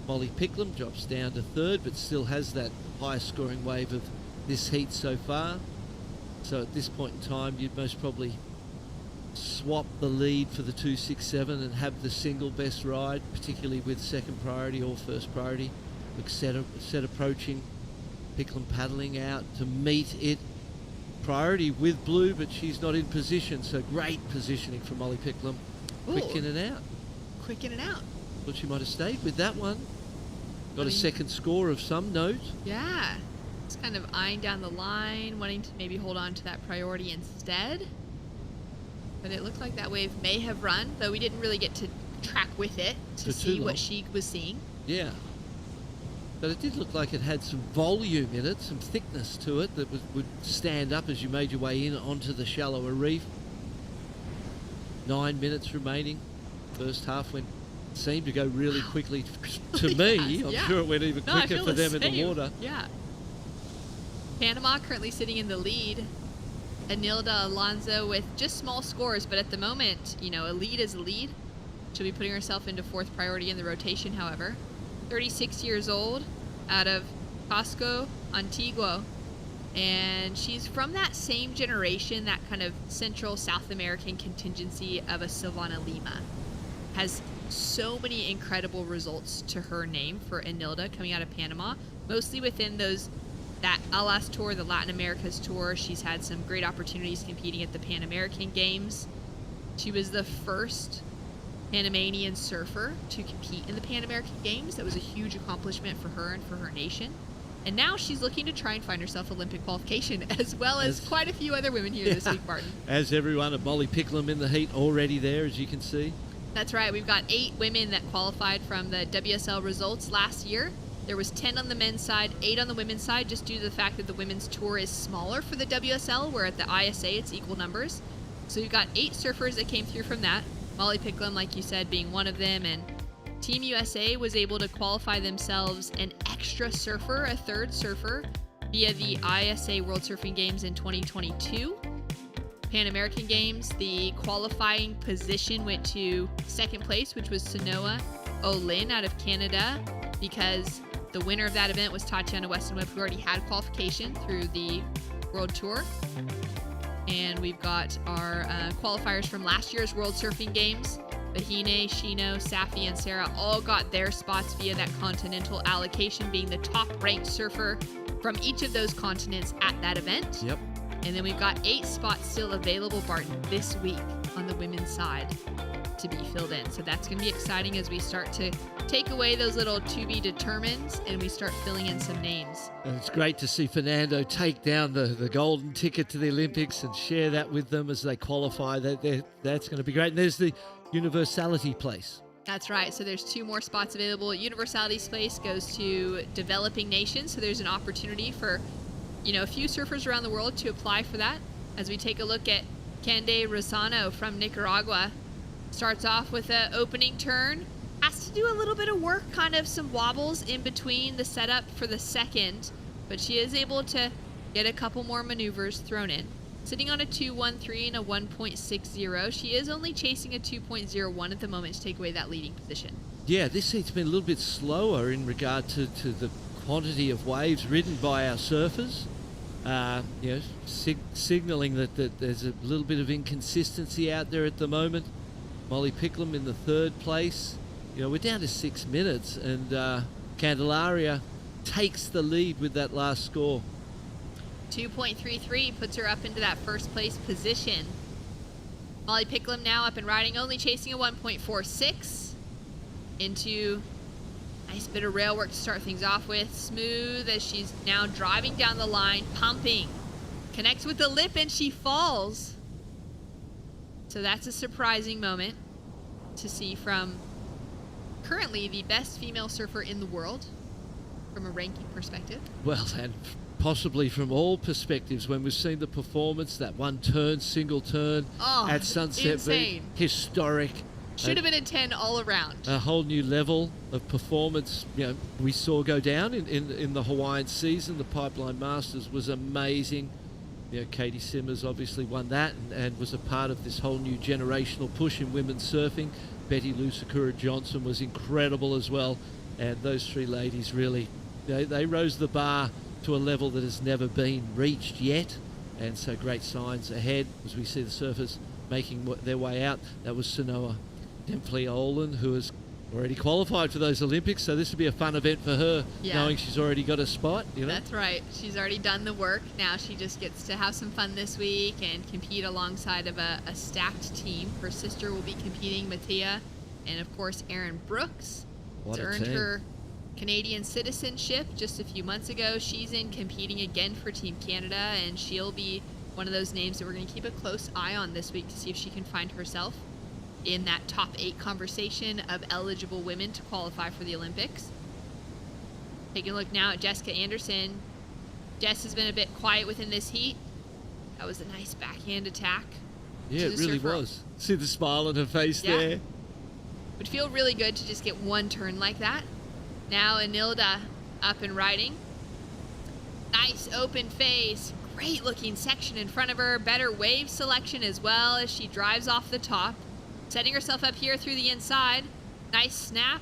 Molly Picklum drops down to third, but still has that highest scoring wave of this heat so far. So at this point in time, you'd most probably swap the lead for the 2.67 and have the single best ride, particularly with second priority or first priority. Looks set approaching. Picklum paddling out to meet it. Priority with blue, but she's not in position, so great positioning from Molly Picklum. Quick in and out. Quick in and out. Thought she might have stayed with that one. Got a second score of some note. Yeah. Just kind of eyeing down the line, wanting to maybe hold on to that priority instead. But it looked like that wave may have run, though we didn't really get to track with it to see what she was seeing. Yeah. but it did look like it had some volume in it, some thickness to it that would stand up as you made your way in onto the shallower reef. 9 minutes remaining. First half went seemed to go really quickly to me. I'm sure it went even quicker for them in the water. Yeah. Panama currently sitting in the lead. Anilda Alonso with just small scores, but at the moment, you know, a lead is a lead. She'll be putting herself into 4th priority in the rotation, however. 36 years old, out of Pasco, Antigua. And she's from that same generation, that kind of Central South American contingency of a Silvana Lima. Has so many incredible results to her name for Anilda coming out of Panama, mostly within that Alas Tour, the Latin Americas Tour. She's had some great opportunities competing at the Pan American Games. She was the first Panamanian surfer to compete in the Pan American Games. That was a huge accomplishment for her and for her nation. And now she's looking to try and find herself Olympic qualification, as well as quite a few other women here this week, Barton. As everyone at Molly Picklum in the heat already there, as you can see. That's right. We've got 8 women that qualified from the WSL results last year. There was 10 on the men's side, 8 on the women's side, just due to the fact that the women's tour is smaller for the WSL, where at the ISA it's equal numbers. So you've got 8 surfers that came through from that. Molly Picklum, like you said, being one of them, and Team USA was able to qualify themselves an extra surfer, a 3rd surfer, via the ISA World Surfing Games in 2022. Pan American Games, the qualifying position went to 2nd place, which was Sanoa Olin out of Canada, because the winner of that event was Tatiana Weston Webb, who already had qualification through the World Tour. And we've got our qualifiers from last year's World Surfing Games. Bahine, Shino, Safi, and Sarah all got their spots via that continental allocation, being the top-ranked surfer from each of those continents at that event. Yep. And then we've got 8 spots still available, Barton, this week on the women's side to be filled in. So that's going to be exciting as we start to take away those little to be determined and we start filling in some names. And it's great to see Fernando take down the golden ticket to the Olympics and share that with them as they qualify. That's going to be great. And there's the universality place. That's right. So there's 2 more spots available. Universality's place goes to developing nations. So there's an opportunity for, you know, a few surfers around the world to apply for that. As we take a look at Cande Rosano from Nicaragua, starts off with an opening turn, has to do a little bit of work, kind of some wobbles in between the setup for the 2nd, but she is able to get a couple more maneuvers thrown in. Sitting on a 2.13 and a 1.60. She is only chasing a 2.01 at the moment to take away that leading position. Yeah, this heat's been a little bit slower in regard to the quantity of waves ridden by our surfers. You know, signalling that there's a little bit of inconsistency out there at the moment. Molly Picklum in the 3rd place. You know, we're down to 6 minutes, and Candelaria takes the lead with that last score. 2.33 puts her up into that 1st place position. Molly Picklum now up and riding, only chasing a 1.46 into nice bit of rail work to start things off with. Smooth as she's now driving down the line, pumping. Connects with the lip and she falls. So that's a surprising moment to see from currently the best female surfer in the world from a ranking perspective. Well, and possibly from all perspectives, when we've seen the performance, that one turn, single turn at Sunset insane. Beach, historic. Should have been a 10 all around. A whole new level of performance, you know, we saw go down in the Hawaiian season. The Pipeline Masters was amazing. You know, Katie Simmers obviously won that and was a part of this whole new generational push in women's surfing. Betty Lou Sakura Johnson was incredible as well. And those 3 ladies really, they rose the bar to a level that has never been reached yet. And so great signs ahead as we see the surfers making their way out. That was Sanoa Demphley-Olin, who has already qualified for those Olympics, so this would be a fun event for her, knowing she's already got a spot. You know? That's right. She's already done the work. Now she just gets to have some fun this week and compete alongside of a stacked team. Her sister will be competing, Mattia, and of course Erin Brooks. What a earned team. her Canadian citizenship just a few months ago. She's in competing again for Team Canada, and she'll be one of those names that we're going to keep a close eye on this week to see if she can find herself in that top 8 conversation of eligible women to qualify for the Olympics. Taking a look now at Jessica Anderson. Jess has been a bit quiet within this heat. That was a nice backhand attack. Yeah, it really was. See the smile on her face there. Would feel really good to just get one turn like that. Now Enilda up and riding. Nice open face. Great looking section in front of her. Better wave selection as well as she drives off the top. Setting herself up here through the inside. Nice snap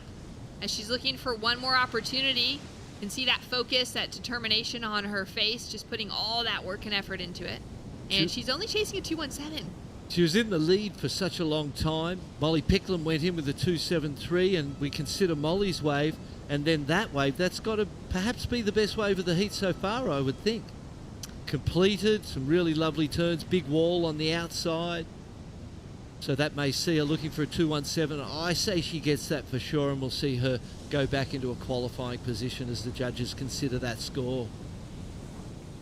as she's looking for one more opportunity. You can see that focus, that determination on her face, just putting all that work and effort into it. And she's only chasing a 217. She was in the lead for such a long time. Molly Picklum went in with a 273, and we consider Molly's wave, and then that wave, that's got to perhaps be the best wave of the heat so far, I would think. Completed, some really lovely turns, big wall on the outside. So that may see her looking for a 217. I say she gets that for sure, and we'll see her go back into a qualifying position as the judges consider that score.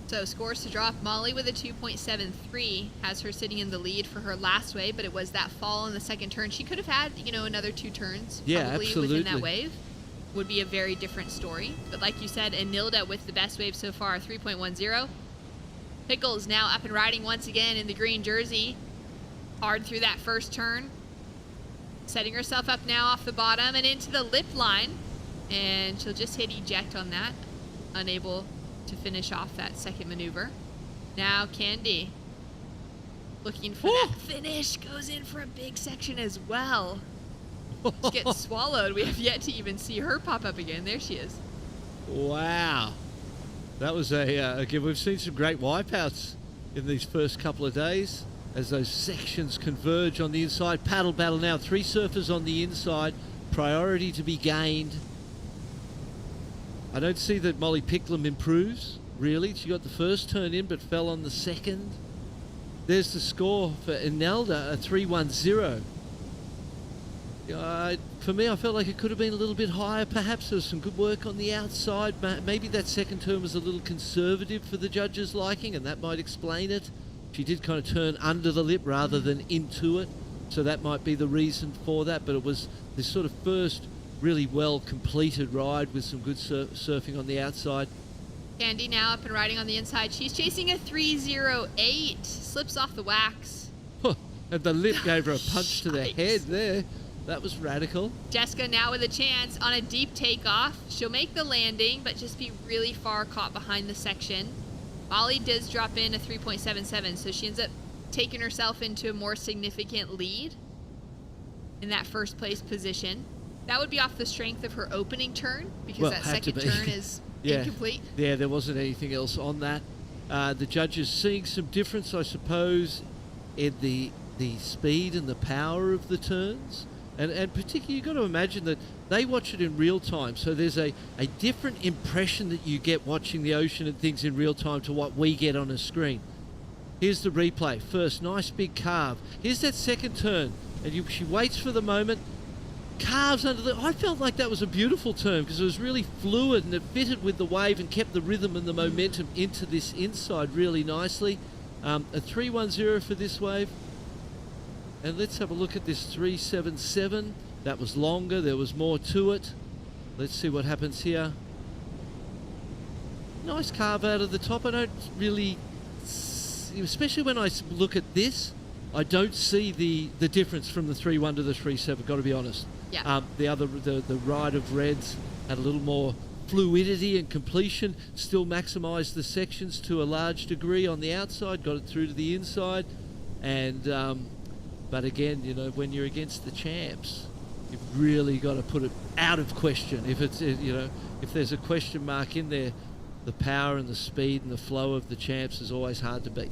So scores to drop. Molly with a 2.73 has her sitting in the lead for her last wave, but it was that fall in the second turn. She could have had, another 2 turns probably within that wave. Would be a very different story. But like you said, Enilda with the best wave so far, 3.10. Pickles now up and riding once again in the green jersey. Hard through that first turn. Setting herself up now off the bottom and into the lip line. And she'll just hit eject on that. Unable to finish off that second maneuver. Now Candy looking for that finish. Goes in for a big section as well. She gets swallowed. We have yet to even see her pop up again. There she is. Wow. That was again, we've seen some great wipeouts in these first couple of days as those sections converge on the inside. Paddle battle now. 3 surfers on the inside. Priority to be gained. I don't see that Molly Picklum improves, really. She got the first turn in but fell on the second. There's the score for Enilda, a 3.10. For me, I felt like it could have been a little bit higher. Perhaps there was some good work on the outside. Maybe that second turn was a little conservative for the judges' liking, and that might explain it. She did kind of turn under the lip rather than into it, so that might be the reason for that. But it was this sort of first really well completed ride with some good surfing on the outside. Candy now up and riding on the inside. She's chasing a 3.08. Slips off the wax. And the lip gave her a punch to the head there. That was radical. Jessica now with a chance on a deep takeoff. She'll make the landing, but just be really far caught behind the section. Molly does drop in a 3.77, so she ends up taking herself into a more significant lead in that first place position. That would be off the strength of her opening turn, because that second turn is incomplete. Yeah, there wasn't anything else on that. The judges seeing some difference, I suppose, in the speed and the power of the turns. And particularly, you've got to imagine that they watch it in real time. So there's a different impression that you get watching the ocean and things in real time to what we get on a screen. Here's the replay. First, nice big carve. Here's that second turn. And she waits for the moment. Carves under the... I felt like that was a beautiful turn because it was really fluid and it fitted with the wave and kept the rhythm and the momentum into this inside really nicely. A 3.10 for this wave. And let's have a look at this 3.77. That was longer. There was more to it. Let's see what happens here. Nice carve out of the top. I don't really... Especially when I look at this, I don't see the difference from the 3.1 to the 3.7, got to be honest. Yeah. The ride of reds had a little more fluidity and completion, still maximised the sections to a large degree on the outside, got it through to the inside. And... But again, when you're against the champs, you've really got to put it out of question. If it's, if there's a question mark in there, the power and the speed and the flow of the champs is always hard to beat.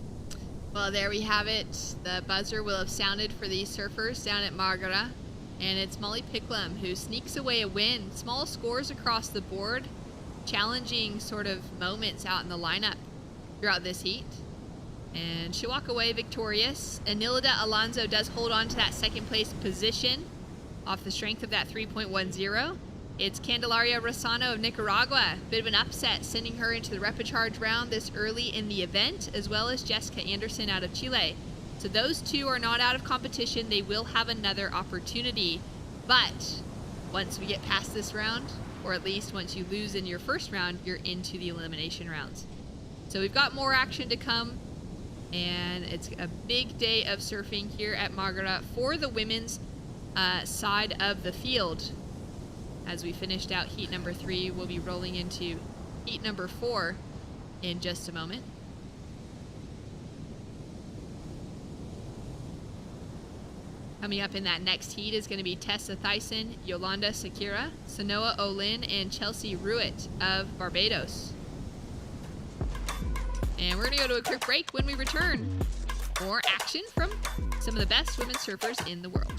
Well, there we have it. The buzzer will have sounded for these surfers down at Margara. And it's Molly Picklum who sneaks away a win. Small scores across the board. Challenging sort of moments out in the lineup throughout this heat. And she'll walk away victorious. Enilda Alonso does hold on to that second place position off the strength of that 3.10. It's Candelaria Rosano of Nicaragua. Bit of an upset, sending her into the repechage round this early in the event, as well as Jessica Anderson out of Chile. So those two are not out of competition. They will have another opportunity. But once we get past this round, or at least once you lose in your first round, you're into the elimination rounds. So we've got more action to come, and it's a big day of surfing here at Margarita for the women's side of the field. As we finished out heat number 3, we'll be rolling into heat number 4 in just a moment. Coming up in that next heat is going to be Tessa Thyssen, Yolanda Sakira, Sanoa Olin, and Chelsea Ruitt of Barbados. And we're going to go to a quick break. When we return, more action from some of the best women surfers in the world.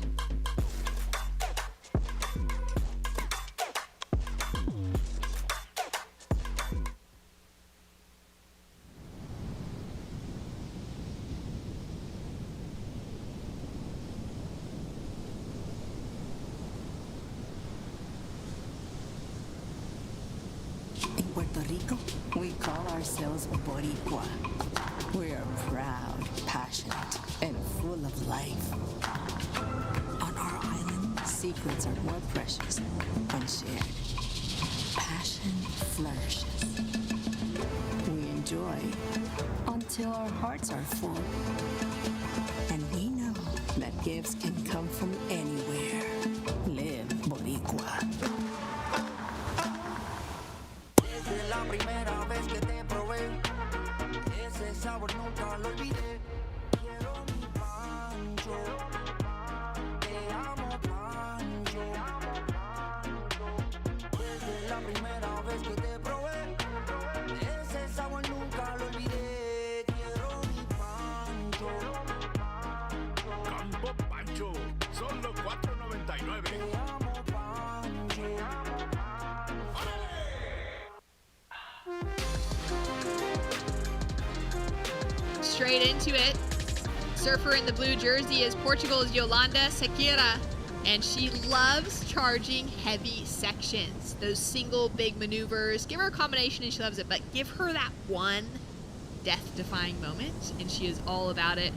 In Puerto Rico, we call ourselves boricua. We are proud, passionate, and full of life. On our island, secrets are more precious when shared. Passion flourishes. We enjoy until our hearts are full. And we know that gifts can come from anywhere. Live boricua. Desde la primera vez que te probé, ese sabor nunca lo olvidé. Quiero mi pancho, te amo pancho. Desde la primera vez que te probé, ese sabor nunca lo olvidé. Quiero mi pancho. Campo Pancho, solo $4.99. Te amo pancho. Straight into it. Surfer in the blue jersey is Portugal's Yolanda Sakira, and she loves charging heavy sections. Those single big maneuvers. Give her a combination and she loves it, but give her that one death-defying moment, and she is all about it.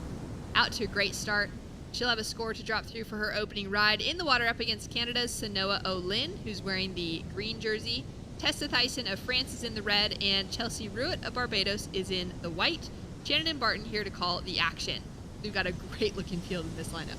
Out to a great start. She'll have a score to drop through for her opening ride in the water up against Canada's Sanoa Olin, who's wearing the green jersey. Tessa Thyssen of France is in the red, and Chelsea Ruitt of Barbados is in the white. Shannon and Barton here to call the action. We've got a great looking field in this lineup.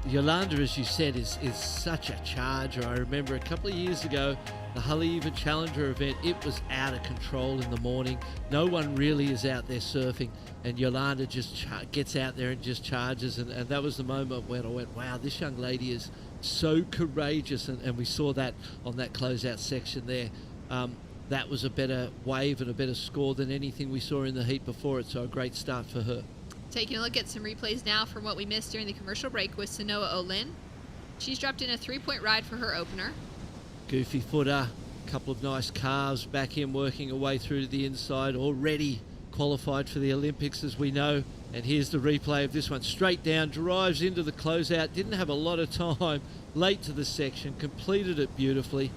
Yolanda, as you said, is such a charger. I remember a couple of years ago, the Haleiwa Challenger event, it was out of control in the morning. No one really is out there surfing, and Yolanda just gets out there and just charges, and that was the moment when I went, wow, this young lady is so courageous, and we saw that on that closeout section there. That was a better wave and a better score than anything we saw in the heat before it, so a great start for her. Taking a look at some replays now from what we missed during the commercial break with Sanoa Olin. She's dropped in a 3-point ride for her opener. Goofy footer, a couple of nice carves back in, working her way through to the inside, already qualified for the Olympics as we know. And here's the replay of this one, straight down, drives into the closeout, didn't have a lot of time, late to the section, completed it beautifully.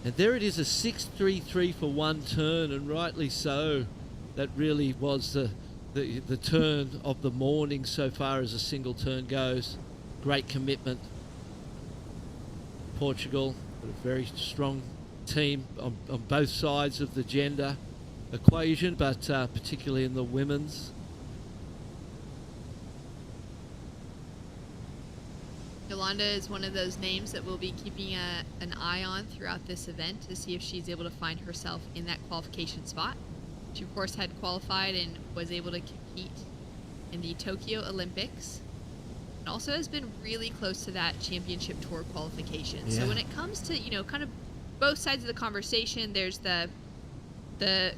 And there it is, a 6.33 for one turn, and rightly so. That really was the turn of the morning so far as a single turn goes. Great commitment. Portugal, a very strong team on both sides of the gender equation, but particularly in the women's. Yolanda is one of those names that we'll be keeping an eye on throughout this event to see if she's able to find herself in that qualification spot. She, of course, had qualified and was able to compete in the Tokyo Olympics, and also has been really close to that championship tour qualification. Yeah. So when it comes to, kind of both sides of the conversation, there's the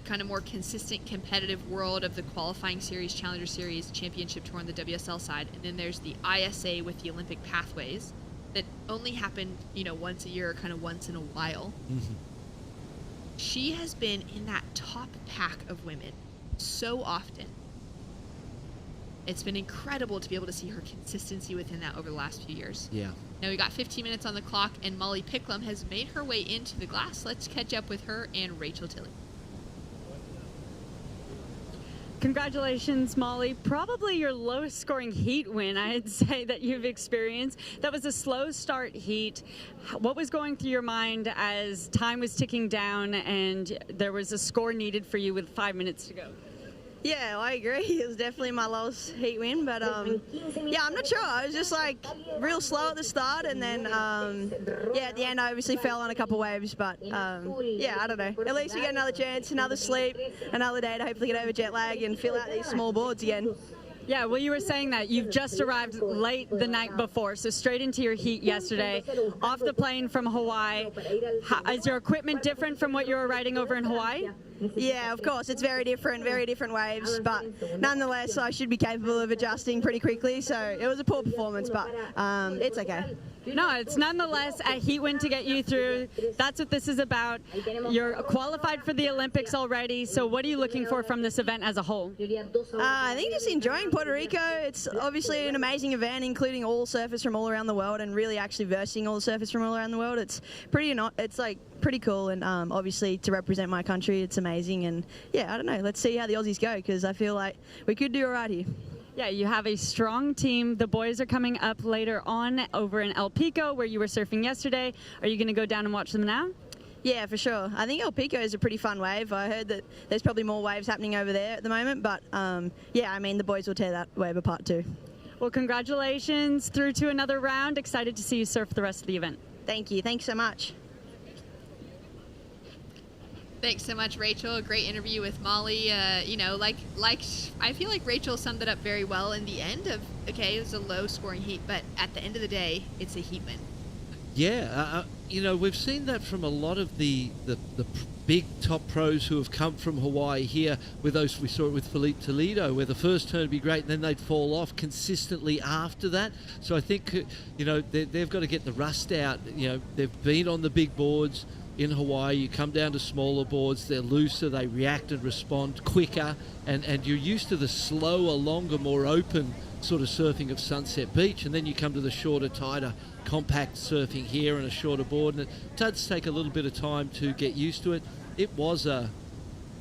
kind of more consistent competitive world of the qualifying series, Challenger Series, Championship Tour on the WSL side, and then there's the ISA with the Olympic pathways that only happen, once a year, kind of once in a while. Mm-hmm. She has been in that top pack of women so often. It's been incredible to be able to see her consistency within that over the last few years. Yeah. Now we got 15 minutes on the clock, and Molly Picklum has made her way into the glass. Let's catch up with her and Rachel Tilley. Congratulations, Molly. Probably your lowest scoring heat win, I'd say, that you've experienced. That was a slow start heat. What was going through your mind as time was ticking down and there was a score needed for you with 5 minutes to go? Yeah, I agree. It was definitely my lowest heat win, but yeah, I'm not sure. I was just like real slow at the start, and then yeah, at the end I obviously fell on a couple waves, but yeah, I don't know. At least we get another chance, another sleep, another day to hopefully get over jet lag and fill out these small boards again. Yeah, well, you were saying that you've just arrived late the night before, so straight into your heat yesterday, off the plane from Hawaii. Is your equipment different from what you were riding over in Hawaii? Yeah, of course, it's very different waves, but nonetheless, I should be capable of adjusting pretty quickly, so it was a poor performance, but it's okay. No, it's nonetheless a heat win to get you through. That's what this is about. You're qualified for the Olympics already, so what are you looking for from this event as a whole? I think just enjoying Puerto Rico. It's obviously an amazing event, including all surfers from all around the world, and really actually versing all the surfers from all around the world. It's pretty cool, and obviously to represent my country, it's amazing. And yeah, I don't know, let's see how the Aussies go, because I feel like we could do all right here. Yeah, you have a strong team. The boys are coming up later on over in El Pico, where you were surfing yesterday. Are you going to go down and watch them now? Yeah, for sure. I think El Pico is a pretty fun wave. I heard that there's probably more waves happening over there at the moment, but yeah, I mean, the boys will tear that wave apart too. Well, congratulations through to another round. Excited to see you surf the rest of the event. Thank you. Thanks so much. Thanks so much, Rachel. A great interview with Molly. You know, like I feel like Rachel summed it up very well in the end of, okay, it was a low scoring heat, but at the end of the day, it's a heat win. Yeah, you know, we've seen that from a lot of the big top pros who have come from Hawaii here. With those, we saw it with Felipe Toledo, where the first turn would be great and then they'd fall off consistently after that. So I think, you know, they've got to get the rust out. You know, they've been on the big boards in Hawaii. You come down to smaller boards, they're looser, they react and respond quicker, and you're used to the slower, longer, more open sort of surfing of Sunset Beach, and then you come to the shorter, tighter, compact surfing here and a shorter board, and it does take a little bit of time to get used to it. It was a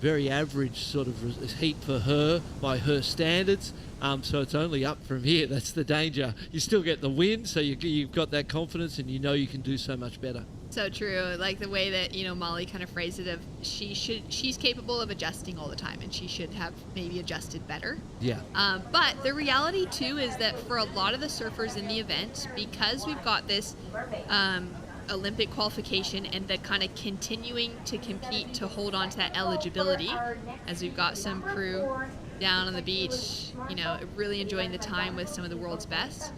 very average sort of heat for her by her standards, so it's only up from here. That's the danger. You still get the win, so you've got that confidence and you know you can do so much better. So true. Like the way that, you know, Molly kind of phrased it, of she's capable of adjusting all the time, and she should have maybe adjusted better. Yeah. But the reality too is that for a lot of the surfers in the event, because we've got this Olympic qualification and the kind of continuing to compete to hold on to that eligibility, as we've got some crew down on the beach, you know, really enjoying the time with some of the world's best.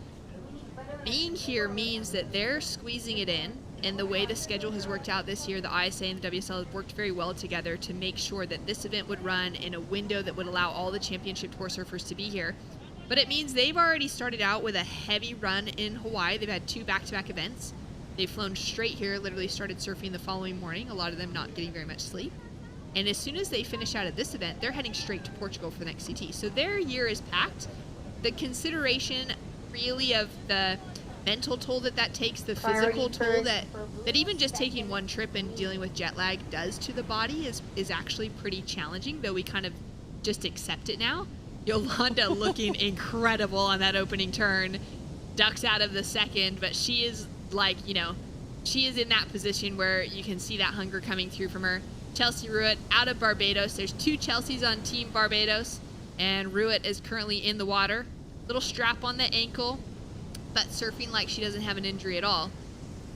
Being here means that they're squeezing it in. And the way the schedule has worked out this year, the ISA and the WSL have worked very well together to make sure that this event would run in a window that would allow all the championship tour surfers to be here. But it means they've already started out with a heavy run in Hawaii. They've had 2 back-to-back events. They've flown straight here, literally started surfing the following morning, a lot of them not getting very much sleep. And as soon as they finish out of this event, they're heading straight to Portugal for the next CT. So their year is packed. The consideration really of the mental toll that takes, the physical toll that even just taking one trip and dealing with jet lag does to the body is actually pretty challenging, though we kind of just accept it now. Yolanda looking incredible on that opening turn, ducks out of the second, but she is like, you know, she is in that position where you can see that hunger coming through from her. Chelsea Ruett out of Barbados. There's 2 Chelseas on Team Barbados, and Ruett is currently in the water. Little strap on the ankle, but surfing like she doesn't have an injury at all.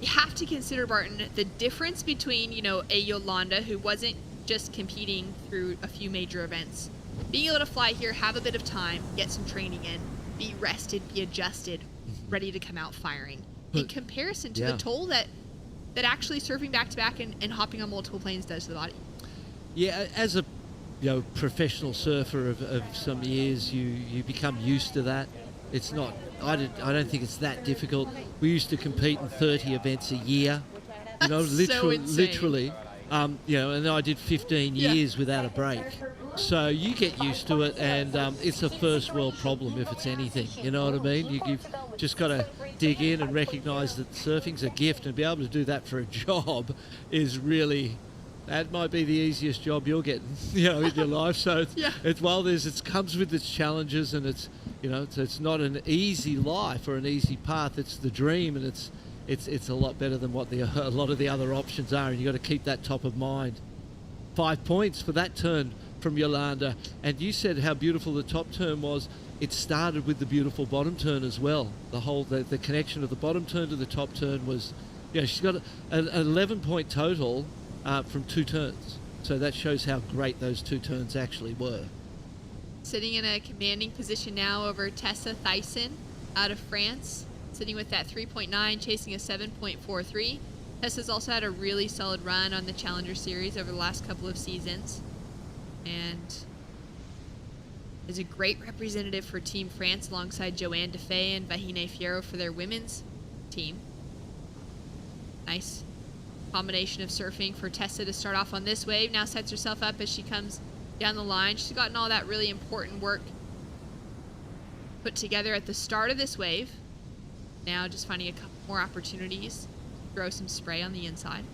You have to consider, Barton, the difference between, you know, a Yolanda who wasn't just competing through a few major events, being able to fly here, have a bit of time, get some training in, be rested, be adjusted, ready to come out firing, in comparison to the toll that actually surfing back-to-back and hopping on multiple planes does to the body. Yeah, as a professional surfer of some years, you become used to that. It's not, I don't think it's that difficult. We used to compete in 30 events a year, you know, literally, you know, and I did 15 years without a break. So you get used to it, and it's a first world problem if it's anything, you know what I mean? You've just got to dig in and recognise that surfing's a gift, and be able to do that for a job is really that might be the easiest job you're getting, in your life. So it comes with its challenges, and it's not an easy life or an easy path. It's the dream, and it's a lot better than what a lot of the other options are, and you got to keep that top of mind. 5 points for that turn from Yolanda, and you said how beautiful the top turn was. It started with the beautiful bottom turn as well. The connection of the bottom turn to the top turn was, she's got an 11-point total from 2 turns. So that shows how great those 2 turns actually were. Sitting in a commanding position now over Tessa Thyssen out of France, sitting with that 3.9, chasing a 7.43. Tessa's also had a really solid run on the Challenger Series over the last couple of seasons, and is a great representative for Team France alongside Joanne Defay and Vahine Fierro for their women's team. Nice combination of surfing for Tessa to start off on this wave. Now sets herself up as she comes down the line. She's gotten all that really important work put together at the start of this wave. Now just finding a couple more opportunities to throw some spray on the inside.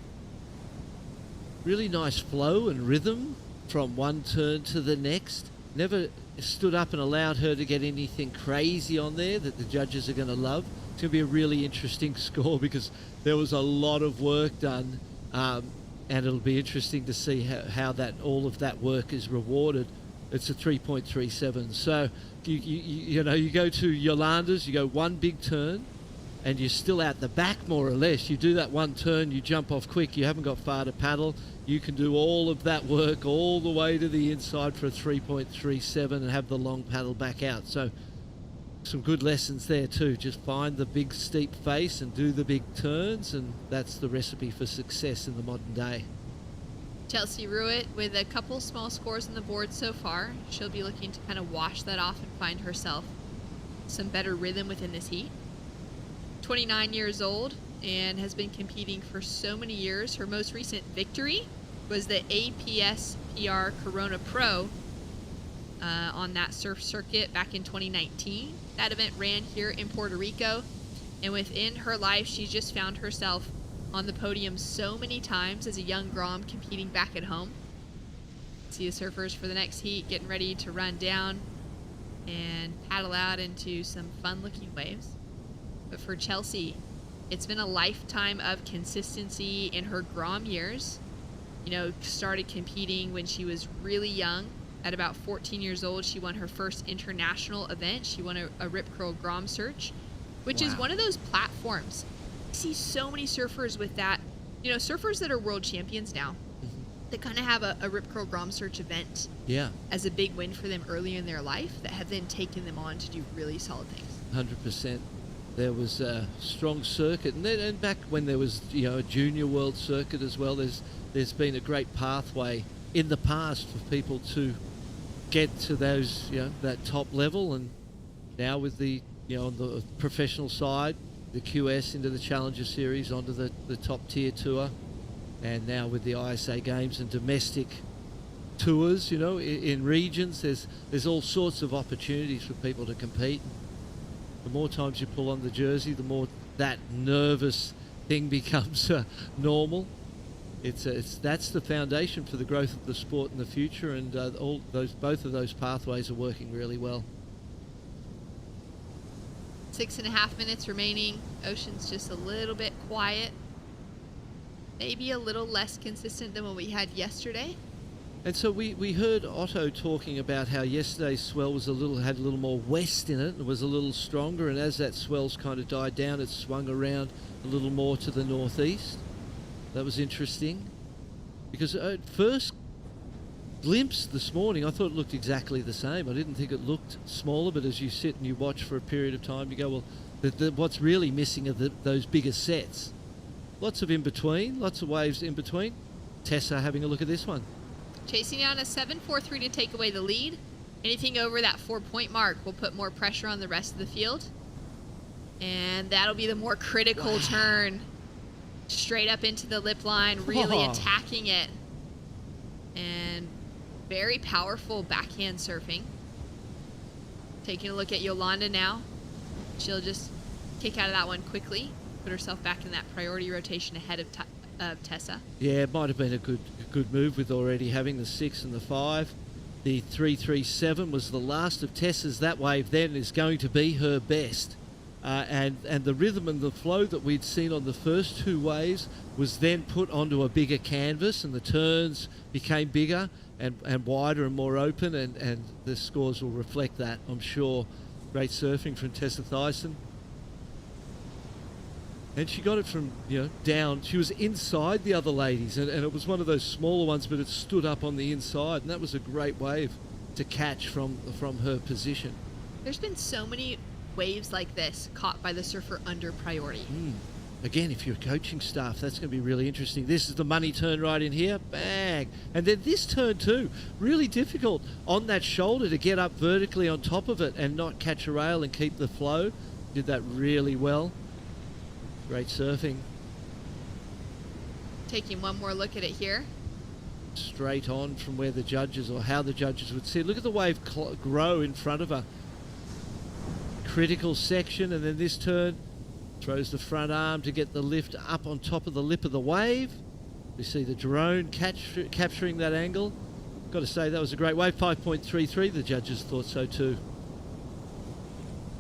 Really nice flow and rhythm from one turn to the next. Never stood up and allowed her to get anything crazy on there that the judges are going to love. It's going to be a really interesting score because there was a lot of work done, and it'll be interesting to see how that all of that work is rewarded. It's a 3.37. So you go to Yolanda's, you go one big turn, and you're still out the back more or less. You do that one turn, you jump off quick, you haven't got far to paddle. You can do all of that work all the way to the inside for a 3.37 and have the long paddle back out. So some good lessons there too. Just find the big steep face and do the big turns, and that's the recipe for success in the modern day. Chelsea Ruitt with a couple small scores on the board so far. She'll be looking to kind of wash that off and find herself some better rhythm within this heat. 29 years old and has been competing for so many years. Her most recent victory was the APS PR Corona Pro on that surf circuit back in 2019. That event ran here in Puerto Rico, and within her life, she's just found herself on the podium so many times as a young Grom competing back at home. See the surfers for the next heat getting ready to run down and paddle out into some fun-looking waves. But for Chelsea, it's been a lifetime of consistency in her Grom years. Started competing when she was really young. At about 14 years old, she won her first international event. She won a Rip Curl Grom Search, which is one of those platforms. I see so many surfers with that. Surfers that are world champions now, that kind of have a Rip Curl Grom Search event as a big win for them early in their life that have then taken them on to do really solid things. 100%. There was a strong circuit, and back when there was a junior world circuit as well, there's been a great pathway in the past for people to get to those that top level, and now with the on the professional side, the QS into the Challenger Series onto the top tier tour, and now with the ISA Games and domestic tours, in regions, there's all sorts of opportunities for people to compete. The more times you pull on the jersey, the more that nervous thing becomes normal. That's the foundation for the growth of the sport in the future, and both of those pathways are working really well. 6.5 minutes remaining. Ocean's just a little bit quiet. Maybe a little less consistent than what we had yesterday. And so we heard Otto talking about how yesterday's swell had a little more west in it. It was a little stronger, and as that swell's kind of died down, it swung around a little more to the northeast. That was interesting, because at first glimpse this morning, I thought it looked exactly the same. I didn't think it looked smaller, but as you sit and you watch for a period of time, you go, well, what's really missing are those bigger sets. Lots of in-between, lots of waves in between. Tessa having a look at this one. Chasing down a 7.43 to take away the lead. Anything over that 4-point mark will put more pressure on the rest of the field. And that'll be the more critical turn. Straight up into the lip line, really attacking it. And very powerful backhand surfing. Taking a look at Yolanda now. She'll just kick out of that one quickly. Put herself back in that priority rotation ahead of of Tessa. Yeah, it might have been a good move with already having the 6 and the 5. The 3-3-7 was the last of Tessa's. That wave then is going to be her best. And the rhythm and the flow that we'd seen on the first 2 waves was then put onto a bigger canvas, and the turns became bigger and wider and more open, and the scores will reflect that, I'm sure. Great surfing from Tessa Thyssen. And she got it from, down. She was inside the other ladies, and it was one of those smaller ones, but it stood up on the inside, and that was a great wave to catch from her position. There's been so many waves like this caught by the surfer under priority. Again, if you're coaching staff, that's going to be really interesting. This is the money turn right in here. Bang. And then this turn too. Really difficult on that shoulder to get up vertically on top of it and not catch a rail and keep the flow. Did that really well. Great surfing. Taking one more look at it here. Straight on from where the judges, or how the judges would see it. Look at the wave grow in front of her. Critical section, and then this turn throws the front arm to get the lift up on top of the lip of the wave. We see the drone capturing that angle. Got to say, that was a great wave. 5.33. The judges thought so too.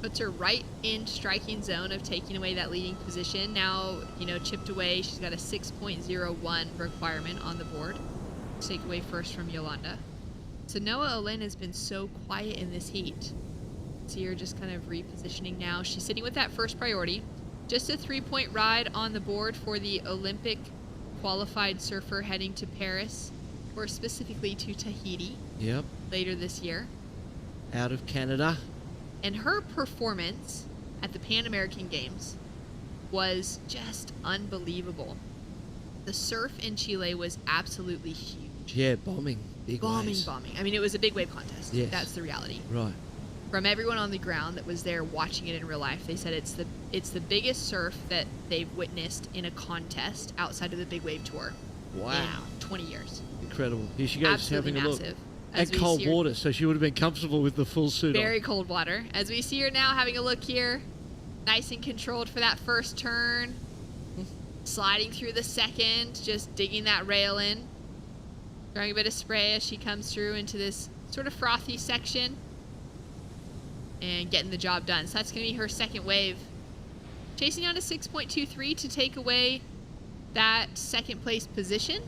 Puts her right in striking zone of taking away that leading position. Now, chipped away. She's got a 6.01 requirement on the board. Take away first from Yolanda. So Noah Olin has been so quiet in this heat. See her just kind of repositioning now. She's sitting with that first priority. Just a 3-point ride on the board for the Olympic qualified surfer heading to Paris, or specifically to Tahiti. Yep. Later this year. Out of Canada. And her performance at the Pan American Games was just unbelievable. The surf in Chile was absolutely huge. Yeah, bombing. Big waves. Bombing. I mean, it was a big wave contest. Yes. That's the reality. Right. From everyone on the ground that was there watching it in real life, they said it's the biggest surf that they've witnessed in a contest outside of the Big Wave Tour. Wow. In 20 years. Incredible. Here she goes. Absolutely having a massive. look. As And we cold see her- water, so she would have been comfortable with the full suit Very on. cold water. As we see her now having a look here, nice and controlled for that first turn. Sliding through the second, just digging that rail in. Throwing a bit of spray as she comes through into this sort of frothy section. And getting the job done. So that's going to be her second wave. Chasing down to 6.23 to take away that second place position.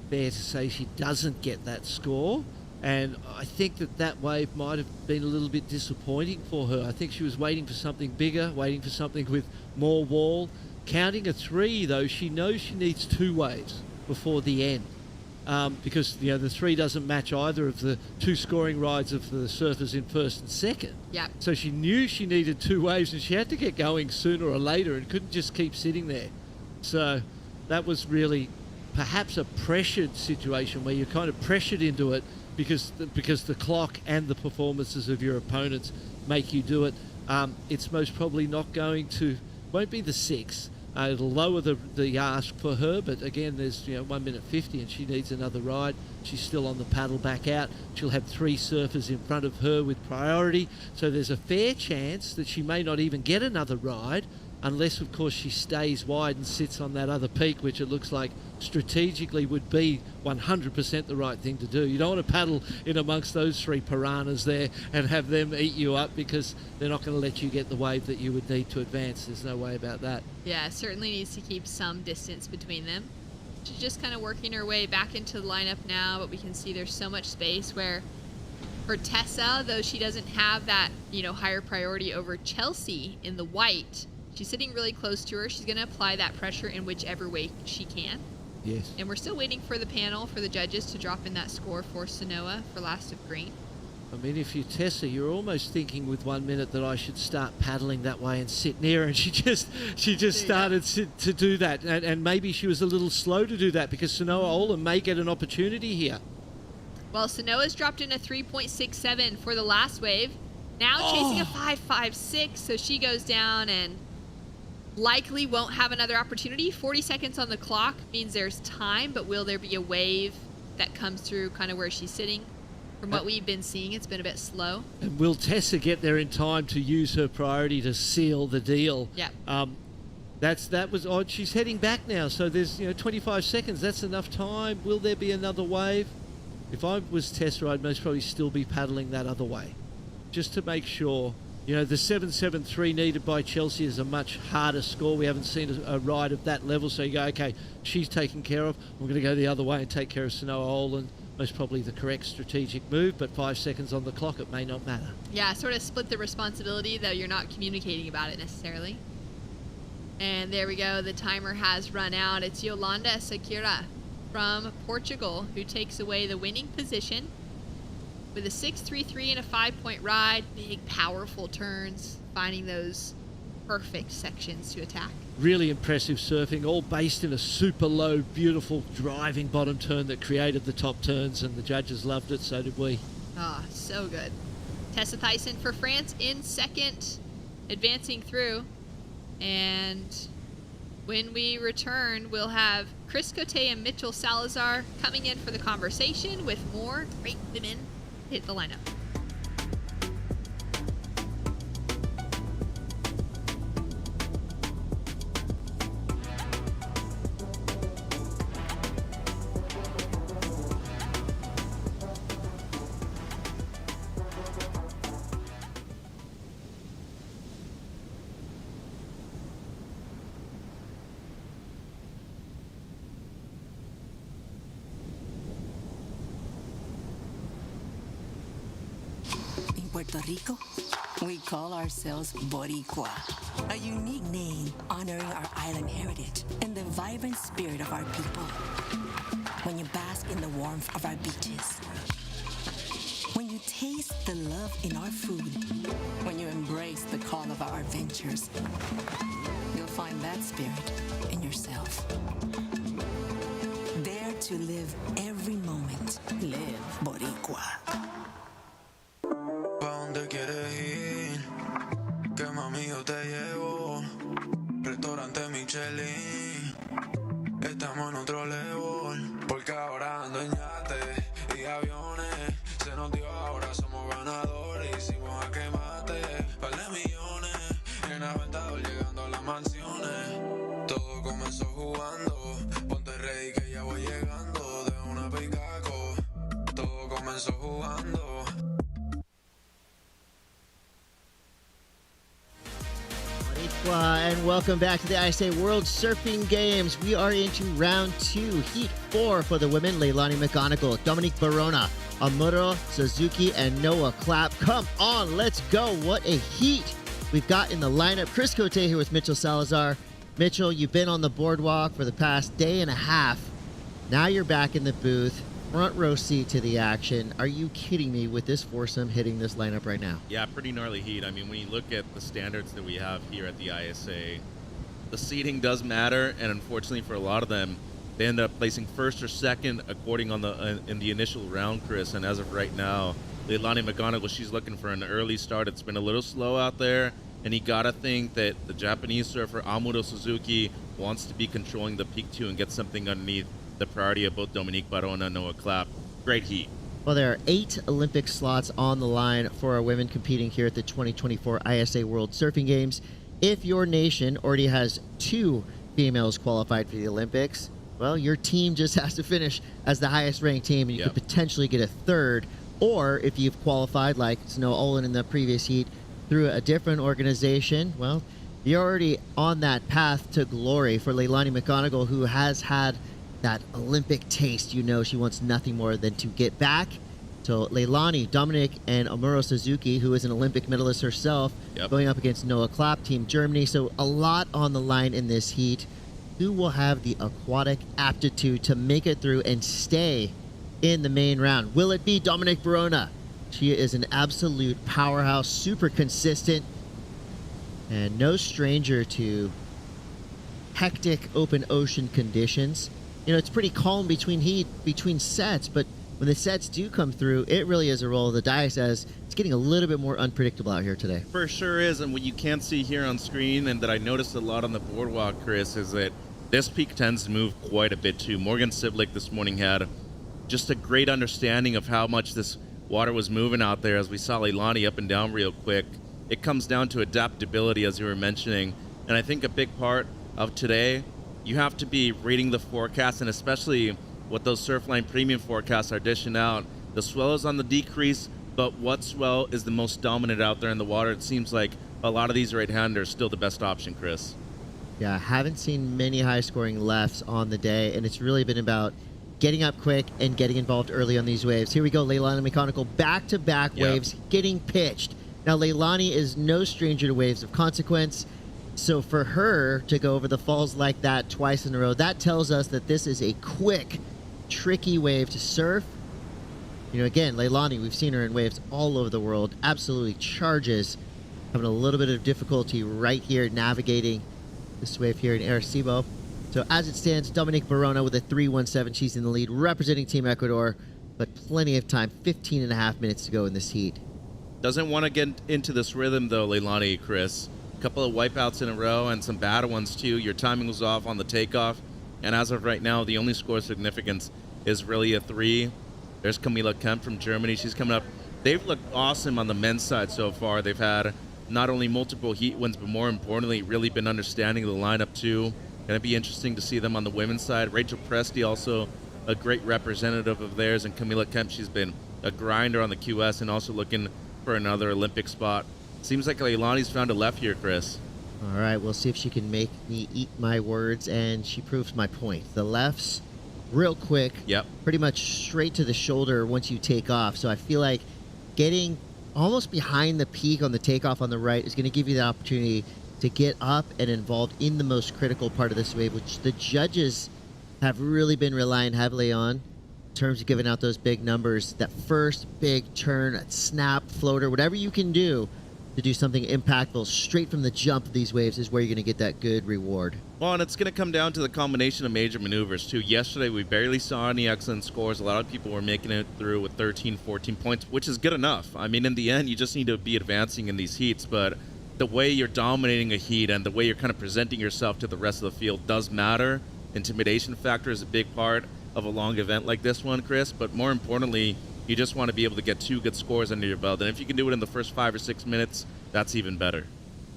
Fair to say she doesn't get that score, and I think that wave might have been a little bit disappointing for her. I think she was waiting for something bigger, waiting for something with more wall. Counting a 3, though, she knows she needs 2 waves before the end, because the 3 doesn't match either of the 2 scoring rides of the surfers in first and second. Yeah. So she knew she needed 2 waves, and she had to get going sooner or later and couldn't just keep sitting there. So that was really perhaps a pressured situation where you're kind of pressured into it because the clock and the performances of your opponents make you do it. It's most probably won't be the 6. It'll lower the ask for her, but again, there's 1 minute 50 and she needs another ride. She's still on the paddle back out. She'll have 3 surfers in front of her with priority, so there's a fair chance that she may not even get another ride, unless of course she stays wide and sits on that other peak, which it looks like strategically would be 100% the right thing to do. You don't want to paddle in amongst those 3 piranhas there and have them eat you up, because they're not going to let you get the wave that you would need to advance. There's no way about that. Yeah, certainly needs to keep some distance between them. She's just kind of working her way back into the lineup now, but we can see there's so much space where for Tessa, though she doesn't have that, higher priority over Chelsea in the white, she's sitting really close to her. She's going to apply that pressure in whichever way she can. Yes. And we're still waiting for the panel, for the judges to drop in that score for Sanoa for last of green. I mean, if you're Tessa, you're almost thinking with 1 minute that I should start paddling that way and sit near, and she just started to do that, and maybe she was a little slow to do that, because Sanoa Ola may get an opportunity here. Well, Sanoa's dropped in a 3.67 for the last wave. Now chasing a 5.56, so she goes down and likely won't have another opportunity. 40 seconds on the clock means there's time, but will there be a wave that comes through kind of where she's sitting? From what we've been seeing, it's been a bit slow. And will Tessa get there in time to use her priority to seal the deal? Yeah. That was odd. She's heading back now, so there's 25 seconds. That's enough time. Will there be another wave? If I was Tessa, I'd most probably still be paddling that other way, just to make sure. The 7.73 needed by Chelsea is a much harder score. We haven't seen a ride of that level, so you go, okay, she's taken care of. We're going to go the other way and take care of Sanoa Olin. Most probably the correct strategic move, but 5 seconds on the clock, it may not matter. Yeah, sort of split the responsibility, though you're not communicating about it necessarily. And there we go. The timer has run out. It's Yolanda Sakura from Portugal who takes away the winning position with a 6.33 and a 5-point ride. Big, powerful turns, finding those perfect sections to attack. Really impressive surfing, all based in a super low, beautiful driving bottom turn that created the top turns, and the judges loved it, so did we. Ah, so good. Tessa Thyssen for France in second, advancing through. And when we return, we'll have Chris Cote and Mitchell Salazar coming in for the conversation with more great women hit the lineup. Puerto Rico, we call ourselves boricua, a unique name honoring our island heritage and the vibrant spirit of our people. When you bask in the warmth of our beaches, when you taste the love in our food, when you embrace the call of our adventures, you'll find that spirit in yourself. Dare to live every moment. Live boricua. ¿Dónde quieres ir? Que mami yo te llevo. Restaurante Michelin. Estamos en otro level. Porque ahora ando en yate y aviones. Se nos dio ahora somos ganadores. Hicimos a quemate. Par de millones. En Aventador llegando a las mansiones. Todo comenzó jugando. Ponte ready que ya voy llegando. De una picaco. Todo comenzó jugando. And welcome back to the ISA World Surfing Games. We are into round 2, heat 4 for the women. Leilani McGonigal, Dominique Barona, Amuro Suzuki, and Noah Clapp. Come on, let's go. What a heat we've got in the lineup. Chris Cote here with Mitchell Salazar. Mitchell, you've been on the boardwalk for the past day and a half. Now you're back in the booth. Front row seat to the action. Are you kidding me with this foursome hitting this lineup right now? Yeah, pretty gnarly heat. I mean, when you look at the standards that we have here at the ISA, the seating does matter, and unfortunately for a lot of them, they end up placing first or second according on in the initial round, Chris. And as of right now, Leilani McGonigal, she's looking for an early start. It's been a little slow out there, and you gotta think that the Japanese surfer Amuro Suzuki wants to be controlling the peak 2 and get something underneath the priority of both Dominique Barona and Noah Clapp. Great heat. Well, there are 8 Olympic slots on the line for our women competing here at the 2024 ISA World Surfing Games. If your nation already has 2 females qualified for the Olympics, well, your team just has to finish as the highest ranked team, and you could potentially get a third. Or if you've qualified, like Snow Olin in the previous heat, through a different organization, well, you're already on that path to glory. For Leilani McGonigal, who has had that Olympic taste, she wants nothing more than to get back. So Leilani, Dominic, and Amuro Suzuki, who is an Olympic medalist herself, going up against Noah Clapp, Team Germany. So a lot on the line in this heat. Who will have the aquatic aptitude to make it through and stay in the main round? Will it be Dominique Barona? She is an absolute powerhouse, super consistent, and no stranger to hectic open ocean conditions. It's pretty calm between sets, but when the sets do come through, it really is a roll of the dice, as it's getting a little bit more unpredictable out here today. For sure is, and what you can't see here on screen, and that I noticed a lot on the boardwalk, Chris, is that this peak tends to move quite a bit too. Morgan Siblick this morning had just a great understanding of how much this water was moving out there, as we saw Leilani up and down real quick. It comes down to adaptability, as you were mentioning, and I think a big part of today, you have to be reading the forecast, and especially what those Surfline Premium forecasts are dishing out. The swell is on the decrease, but what swell is the most dominant out there in the water? It seems like a lot of these right-handers are still the best option, Chris. Yeah, I haven't seen many high-scoring lefts on the day, and it's really been about getting up quick and getting involved early on these waves. Here we go, Leilani Mechanical, back-to-back waves getting pitched. Now, Leilani is no stranger to waves of consequence, so for her to go over the falls like that twice in a row, that tells us that this is a quick, tricky wave to surf. You know, again, Leilani, we've seen her in waves all over the world, absolutely charges, having a little bit of difficulty right here navigating this wave here in Arecibo. So as it stands, Dominique Barona with a 3.17. She's in the lead, representing Team Ecuador, but plenty of time, 15 and a half minutes to go in this heat. Doesn't want to get into this rhythm, though, Leilani, Chris. A couple of wipeouts in a row and some bad ones, too. Your timing was off on the takeoff. And as of right now, the only score of significance is really a 3. There's Camila Kemp from Germany. She's coming up. They've looked awesome on the men's side so far. They've had not only multiple heat wins, but more importantly, really been understanding the lineup, too. Going to be interesting to see them on the women's side. Rachel Presti, also a great representative of theirs. And Camila Kemp, she's been a grinder on the QS and also looking for another Olympic spot. Seems like Leilani's found a left here, Chris. All right, we'll see if she can make me eat my words, and she proves my point. The lefts, real quick, pretty much straight to the shoulder once you take off. So I feel like getting almost behind the peak on the takeoff on the right is going to give you the opportunity to get up and involved in the most critical part of this wave, which the judges have really been relying heavily on in terms of giving out those big numbers. That first big turn, a snap, floater, whatever you can do to do something impactful straight from the jump of these waves is where you're going to get that good reward. Well, and it's going to come down to the combination of major maneuvers, too. Yesterday, we barely saw any excellent scores. A lot of people were making it through with 13, 14 points, which is good enough. I mean, in the end, you just need to be advancing in these heats, but the way you're dominating a heat and the way you're kind of presenting yourself to the rest of the field does matter. Intimidation factor is a big part of a long event like this one, Chris, but more importantly, you just want to be able to get 2 good scores under your belt. And if you can do it in the first 5 or 6 minutes, that's even better.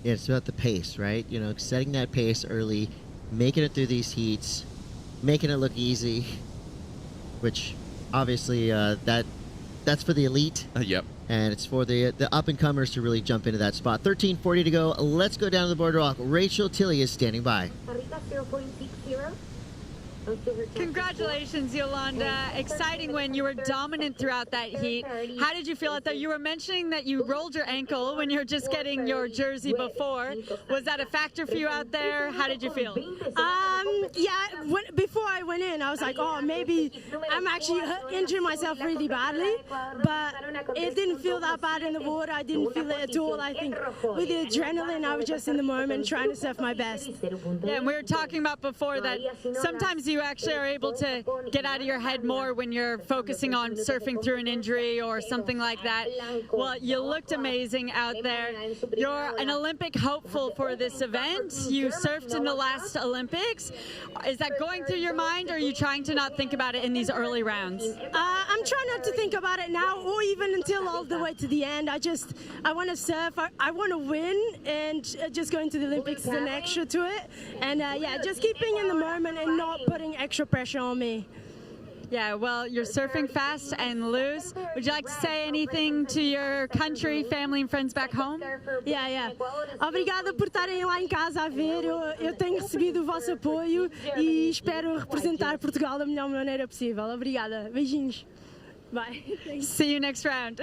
Yeah, it's about the pace, right? You know, setting that pace early, making it through these heats, making it look easy, which obviously that's for the elite. Yep. And it's for the up-and-comers to really jump into that spot. 13:40 to go. Let's go down to the boardwalk. Rachel Tilley is standing by. Congratulations, Yolanda. Exciting win. You were dominant throughout that heat. How did you feel out there? You were mentioning that you rolled your ankle when you were just getting your jersey before. Was that a factor for you out there? How did you feel? Yeah, before I went in, I was like, oh, maybe I'm actually injuring myself really badly, but it didn't feel that bad in the water. I didn't feel it at all. I think with the adrenaline, I was just in the moment trying to surf my best. Yeah, and we were talking about before that sometimes you actually are able to get out of your head more when you're focusing on surfing through an injury or something like that. Well, you looked amazing out there. You're an Olympic hopeful for this event. You surfed in the last Olympics. Is that going through your mind, or are you trying to not think about it in these early rounds? I'm trying not to think about it now, or even until all the way to the end. I want to surf. I want to win, and just going to the Olympics is an extra to it. And yeah, just keeping in the moment and not putting extra pressure on me. Yeah, well, you're surfing fast and loose. Would you like to say anything to your country, family, and friends back home? Yeah. Obrigada por estarem lá em casa a ver. Eu tenho recebido o vosso apoio e espero representar Portugal da melhor maneira possível. Obrigada. Beijinhos. Bye. See you next round.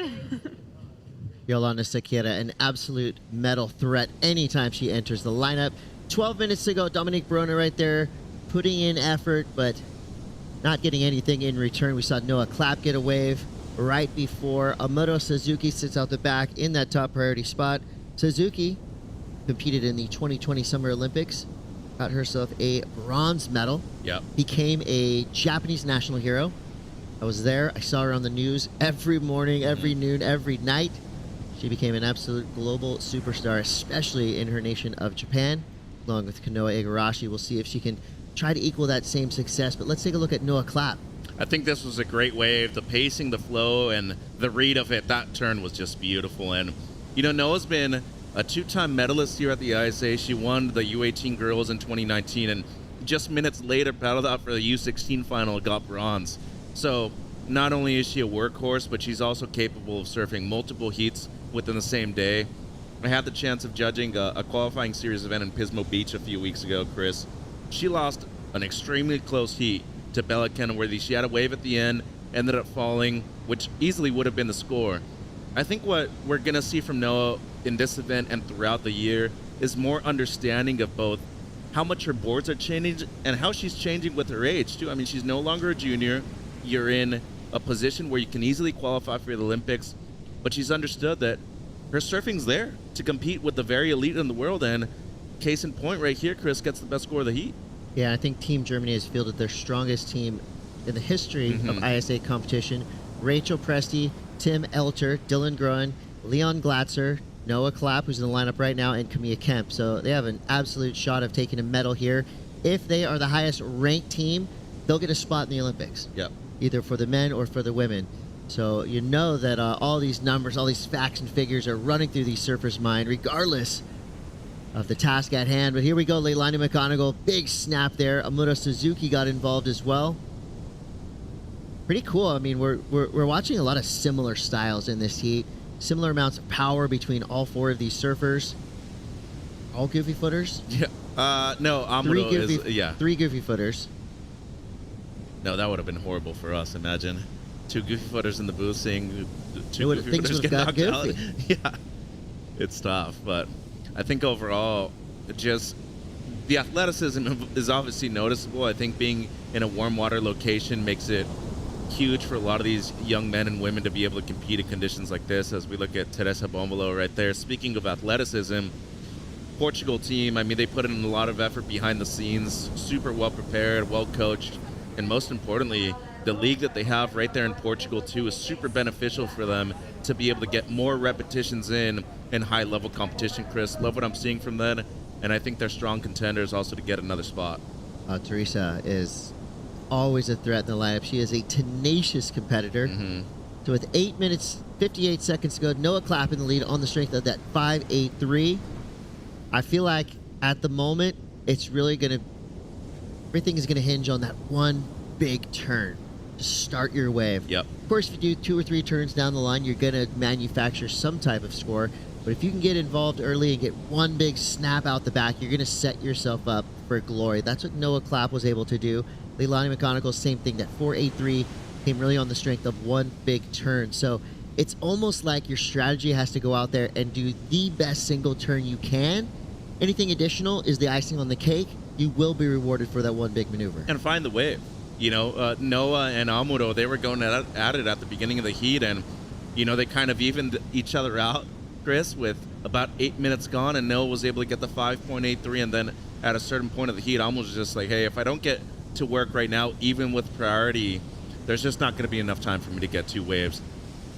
Yolanda Sequeira, an absolute medal threat anytime she enters the lineup. 12 minutes to go. Dominique Barona right there, putting in effort, but not getting anything in return. We saw Noah Clapp get a wave right before. Amuro Suzuki sits out the back in that top priority spot. Suzuki competed in the 2020 Summer Olympics, got herself a bronze medal. Yep. Became a Japanese national hero. I was there. I saw her on the news every morning, every noon, every night. She became an absolute global superstar, especially in her nation of Japan, along with Kanoa Igarashi. We'll see if she can try to equal that same success, but let's take a look at Noah Clapp. I think this was a great wave. The pacing, the flow, and the read of it, that turn was just beautiful. And, you know, Noah's been a two-time medalist here at the ISA. She won the U18 girls in 2019, and just minutes later battled out for the U16 final and got bronze. So not only is she a workhorse, but she's also capable of surfing multiple heats within the same day. I had the chance of judging a qualifying series event in Pismo Beach a few weeks ago, Chris. She lost an extremely close heat to Bella Kenworthy. She had a wave at the end, ended up falling, which easily would have been the score. I think what we're going to see from Noah in this event and throughout the year is more understanding of both how much her boards are changing and how she's changing with her age, too. I mean, she's no longer a junior. You're in a position where you can easily qualify for the Olympics, but she's understood that her surfing's there to compete with the very elite in the world, and case in point right here, Chris gets the best score of the heat. Yeah, I think Team Germany has fielded their strongest team in the history of ISA competition. Rachel Presti, Tim Elter, Dylan Groen, Leon Glatzer, Noah Clapp, who's in the lineup right now, and Camilla Kemp. So they have an absolute shot of taking a medal here. If they are the highest ranked team, they'll get a spot in the Olympics. Yep. Either for the men or for the women. So you know that all these numbers, all these facts and figures are running through these surfers' mind, regardless of the task at hand. But here we go, Leilani McGonigal, big snap there. Amuro Suzuki got involved as well. Pretty cool. I mean, we're watching a lot of similar styles in this heat. Similar amounts of power between all four of these surfers. All goofy footers? Yeah. No, Amuro is, yeah. 3 goofy footers. No, that would have been horrible for us, imagine. 2 goofy footers in the booth seeing 2 goofy things footers would get have knocked got out. Yeah. It's tough, but I think overall, just the athleticism is obviously noticeable. I think being in a warm water location makes it huge for a lot of these young men and women to be able to compete in conditions like this, as we look at Teresa Bombolo right there. Speaking of athleticism, Portugal team, I mean, they put in a lot of effort behind the scenes, super well prepared, well coached, and most importantly, the league that they have right there in Portugal too is super beneficial for them to be able to get more repetitions in high level competition. Chris, love what I'm seeing from them, and I think they're strong contenders also to get another spot. Teresa is always a threat in the lineup. She is a tenacious competitor. So with 8 minutes 58 seconds to go, Noah Clapp in the lead on the strength of that 5.83. I feel like at the moment it's really everything is gonna hinge on that one big turn to start your wave. Yep. Of course, if you do 2 or 3 turns down the line, you're gonna manufacture some type of score. But if you can get involved early and get one big snap out the back, you're gonna set yourself up for glory. That's what Noah Clapp was able to do. Leilani McGonigal, same thing. That 4.83 came really on the strength of one big turn. So it's almost like your strategy has to go out there and do the best single turn you can. Anything additional is the icing on the cake. You will be rewarded for that one big maneuver. And find the wave. You know, Noah and Amuro, they were going at it at the beginning of the heat, and, you know, they kind of evened each other out, Chris, with about 8 minutes gone, and Noah was able to get the 5.83, and then at a certain point of the heat, Amuro was just like, hey, if I don't get to work right now, even with priority, there's just not going to be enough time for me to get 2 waves.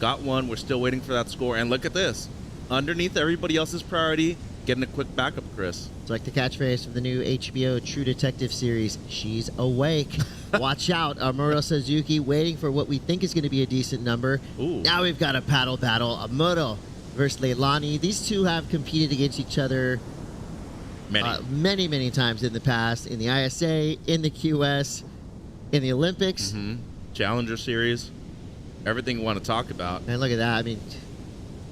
Got one, we're still waiting for that score, and look at this. Underneath everybody else's priority, getting a quick backup, Chris. It's like the catchphrase of the new HBO True Detective series, she's awake. Watch out, Amuro Suzuki waiting for what we think is going to be a decent number. Ooh. Now we've got a paddle battle, Amuro versus Leilani. These two have competed against each other many times in the past, in the ISA, in the QS, in the Olympics. Challenger Series, everything you want to talk about. And look at that. I mean,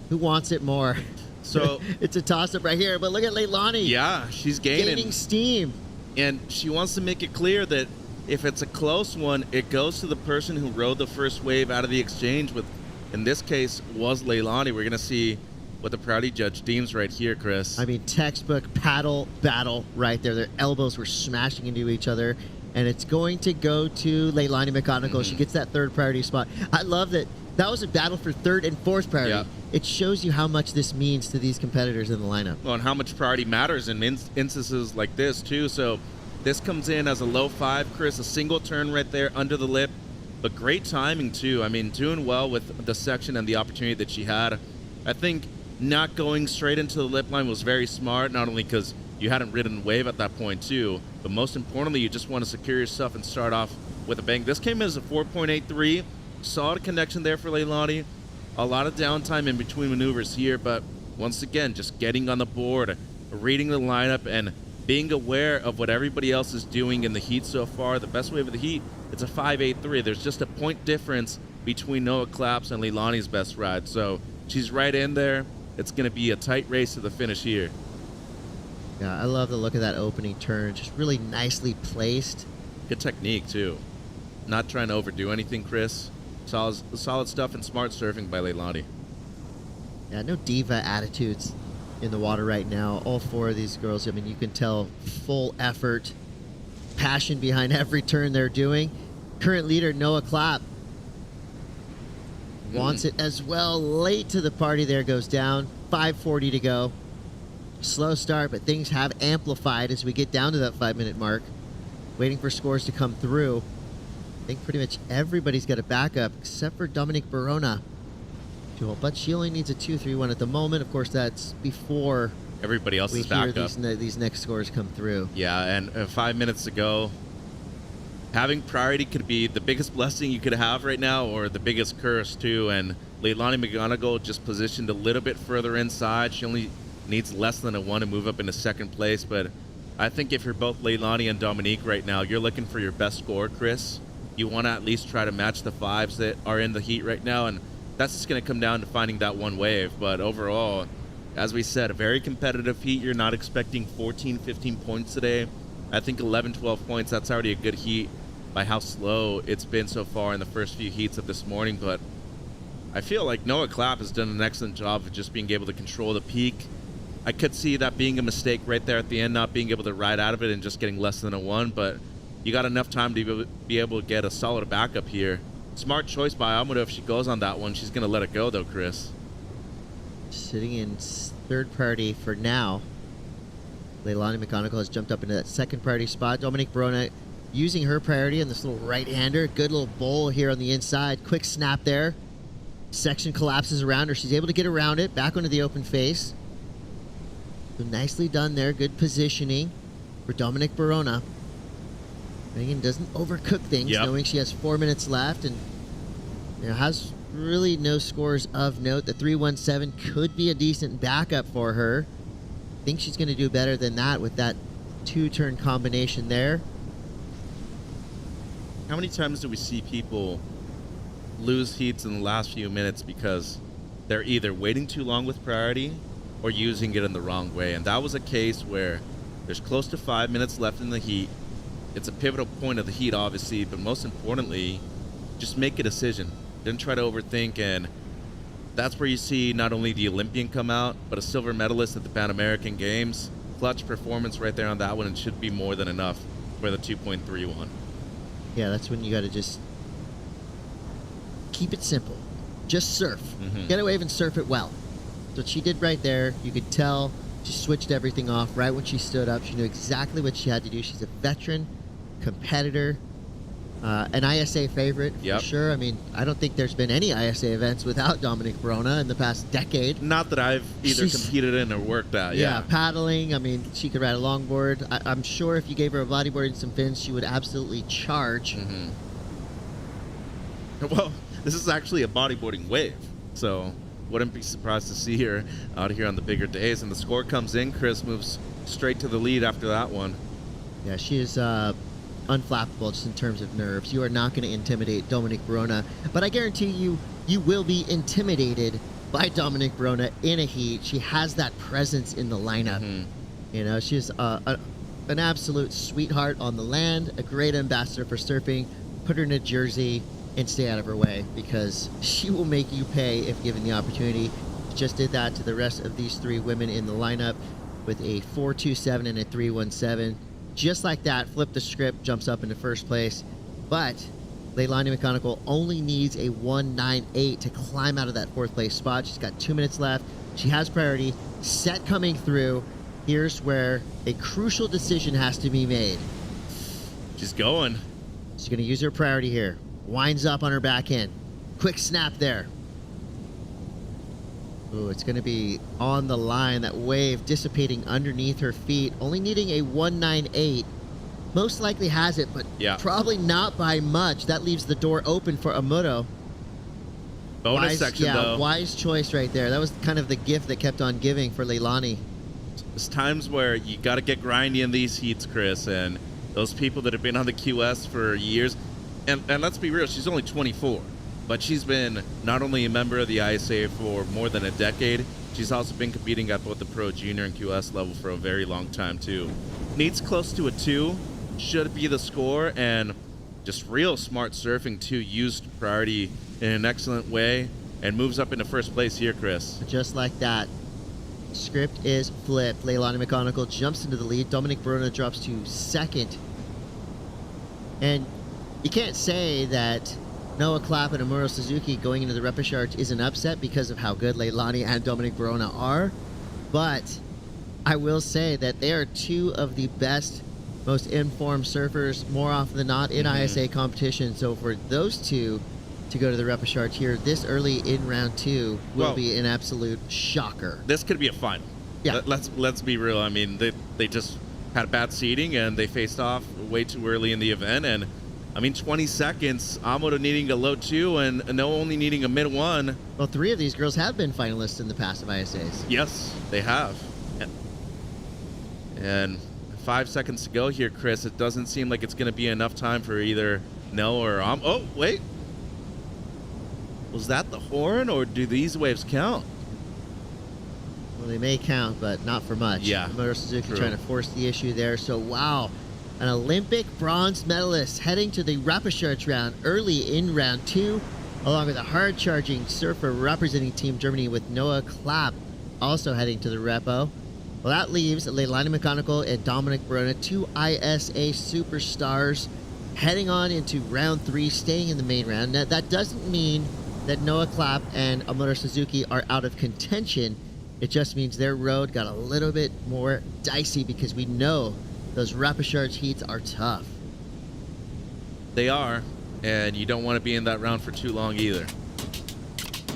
who wants it more? So it's a toss-up right here, but look at Leilani. Yeah, she's gaining steam. And she wants to make it clear that if it's a close one, it goes to the person who rode the first wave out of the exchange, with, in this case, was Leilani. We're going to see what the priority judge deems right here, Chris. I mean, textbook paddle battle right there. Their elbows were smashing into each other, and it's going to go to Leilani McGonigal. She gets that third priority spot. I love that. That was a battle for third and fourth priority. Yeah. It shows you how much this means to these competitors in the lineup. Well, and how much priority matters in instances like this, too. So this comes in as a low 5, Chris, a single turn right there under the lip. But great timing, too. I mean, doing well with the section and the opportunity that she had. I think not going straight into the lip line was very smart, not only because you hadn't ridden a wave at that point, too, but most importantly, you just want to secure yourself and start off with a bang. This came in as a 4.83. Solid connection there for Leilani. A lot of downtime in between maneuvers here, but once again, just getting on the board, reading the lineup, and being aware of what everybody else is doing in the heat so far. The best wave of the heat, it's a 5.83. There's just a point difference between Noah Claps and Leilani's best ride. So she's right in there. It's going to be a tight race to the finish here. Yeah, I love the look of that opening turn. Just really nicely placed. Good technique, too. Not trying to overdo anything, Chris. Solid stuff and smart surfing by Leilani. Yeah, no diva attitudes in the water right now. All four of these girls, I mean, you can tell full effort, passion behind every turn they're doing. Current leader, Noah Clapp, wants it as well. Late to the party there, goes down. 5:40 to go. Slow start, but things have amplified as we get down to that 5-minute mark. Waiting for scores to come through. I think pretty much everybody's got a backup except for Dominique Barona. But she only needs a 2-3-1 at the moment. Of course, that's before everybody else is back up. These next scores come through. Yeah, and 5 minutes to go. Having priority could be the biggest blessing you could have right now, or the biggest curse too. And Leilani McGonigal just positioned a little bit further inside. She only needs less than a 1 to move up into second place. But I think if you're both Leilani and Dominique right now, you're looking for your best score, Chris. You want to at least try to match the 5s that are in the heat right now, and that's just going to come down to finding that one wave. But overall, as we said, a very competitive heat. You're not expecting 14, 15 points today. I think 11, 12 points, that's already a good heat by how slow it's been so far in the first few heats of this morning. But I feel like Noah Clapp has done an excellent job of just being able to control the peak. I could see that being a mistake right there at the end, not being able to ride out of it and just getting less than a 1, but you got enough time to be able to get a solid backup here. Smart choice by Amudo. If she goes on that one, she's going to let it go, though, Chris. Sitting in third party for now. Leilani McGonigal has jumped up into that second party spot. Dominique Barona using her priority on this little right-hander. Good little bowl here on the inside. Quick snap there. Section collapses around her. She's able to get around it. Back onto the open face. So nicely done there. Good positioning for Dominique Barona. Megan doesn't overcook things, knowing she has 4 minutes left and has really no scores of note. The 317 could be a decent backup for her. I think she's going to do better than that with that 2-turn combination there. How many times do we see people lose heats in the last few minutes because they're either waiting too long with priority or using it in the wrong way? And that was a case where there's close to 5 minutes left in the heat. It's a pivotal point of the heat, obviously, but most importantly, just make a decision. Don't try to overthink, and that's where you see not only the Olympian come out, but a silver medalist at the Pan American Games. Clutch performance right there on that one, and should be more than enough for the 2.31. Yeah, that's when you got to just keep it simple. Just surf. Get a wave and surf it well. That's what she did right there. You could tell she switched everything off right when she stood up. She knew exactly what she had to do. She's a veteran competitor, an ISA favorite for sure. I mean, I don't think there's been any ISA events without Dominique Barona in the past decade. Not that I've either competed in or worked at. Yeah, paddling. I mean, she could ride a longboard. I'm sure if you gave her a bodyboard and some fins, she would absolutely charge. Well, this is actually a bodyboarding wave, so wouldn't be surprised to see her out here on the bigger days. And the score comes in. Chris moves straight to the lead after that one. Yeah, she is unflappable just in terms of nerves. You are not going to intimidate Dominique Barona, but I guarantee you will be intimidated by Dominique Barona in a heat. She has that presence in the lineup. You know, she's an absolute sweetheart on the land, a great ambassador for surfing. Put her in a jersey and stay out of her way, because she will make you pay if given the opportunity. Just did that to the rest of these 3 women in the lineup with a 4.27 and a 3.17. Just like that, flip the script, jumps up into first place. But Leilani McGonigal only needs a 1.98 to climb out of that 4th place spot. She's got 2 minutes left. She has priority. Set coming through. Here's where a crucial decision has to be made. She's going. She's going to use her priority here. Winds up on her back end. Quick snap there. Ooh, it's going to be on the line. That wave dissipating underneath her feet. Only needing a 1.98. Most likely has it, but probably not by much. That leaves the door open for Amudo. Bonus section, though. Wise choice right there. That was kind of the gift that kept on giving for Leilani. There's times where you got to get grindy in these heats, Chris, and those people that have been on the QS for years, and let's be real, she's only 24, but she's been not only a member of the ISA for more than a decade, she's also been competing at both the pro, junior, and QS level for a very long time, too. Needs close to a 2, should be the score, and just real smart surfing, too. Used priority in an excellent way, and moves up into first place here, Chris. Just like that. Script is flipped. Leilani McGonigal jumps into the lead. Dominic Verona drops to second. And you can't say that Noah Clapp and Amuro Suzuki going into the repechage is an upset because of how good Leilani and Dominic Verona are. But I will say that they are two of the best, most informed surfers more often than not in ISA competition. So for those two to go to the repechage here this early in round 2 will be an absolute shocker. This could be a final. Yeah. Let's be real. I mean, they just had bad seating and they faced off way too early in the event. And I mean, 20 seconds, Amuro needing a low 2 and Noah only needing a mid 1. Well, 3 of these girls have been finalists in the past of ISAs. Yes, they have. And 5 seconds to go here, Chris. It doesn't seem like it's going to be enough time for either Noah or Oh, wait. Was that the horn, or do these waves count? Well, they may count, but not for much. Yeah. Amuro Suzuki trying to force the issue there. So, wow. An Olympic bronze medalist heading to the repechage round early in round 2, along with a hard-charging surfer representing Team Germany with Noah Clapp also heading to the repo. Well, that leaves Leilani McGonigal and Dominic Verona, 2 ISA superstars, heading on into round 3, staying in the main round. Now, that doesn't mean that Noah Clapp and Amuro Suzuki are out of contention. It just means their road got a little bit more dicey because we know those repechage heats are tough. They are, and you don't want to be in that round for too long either.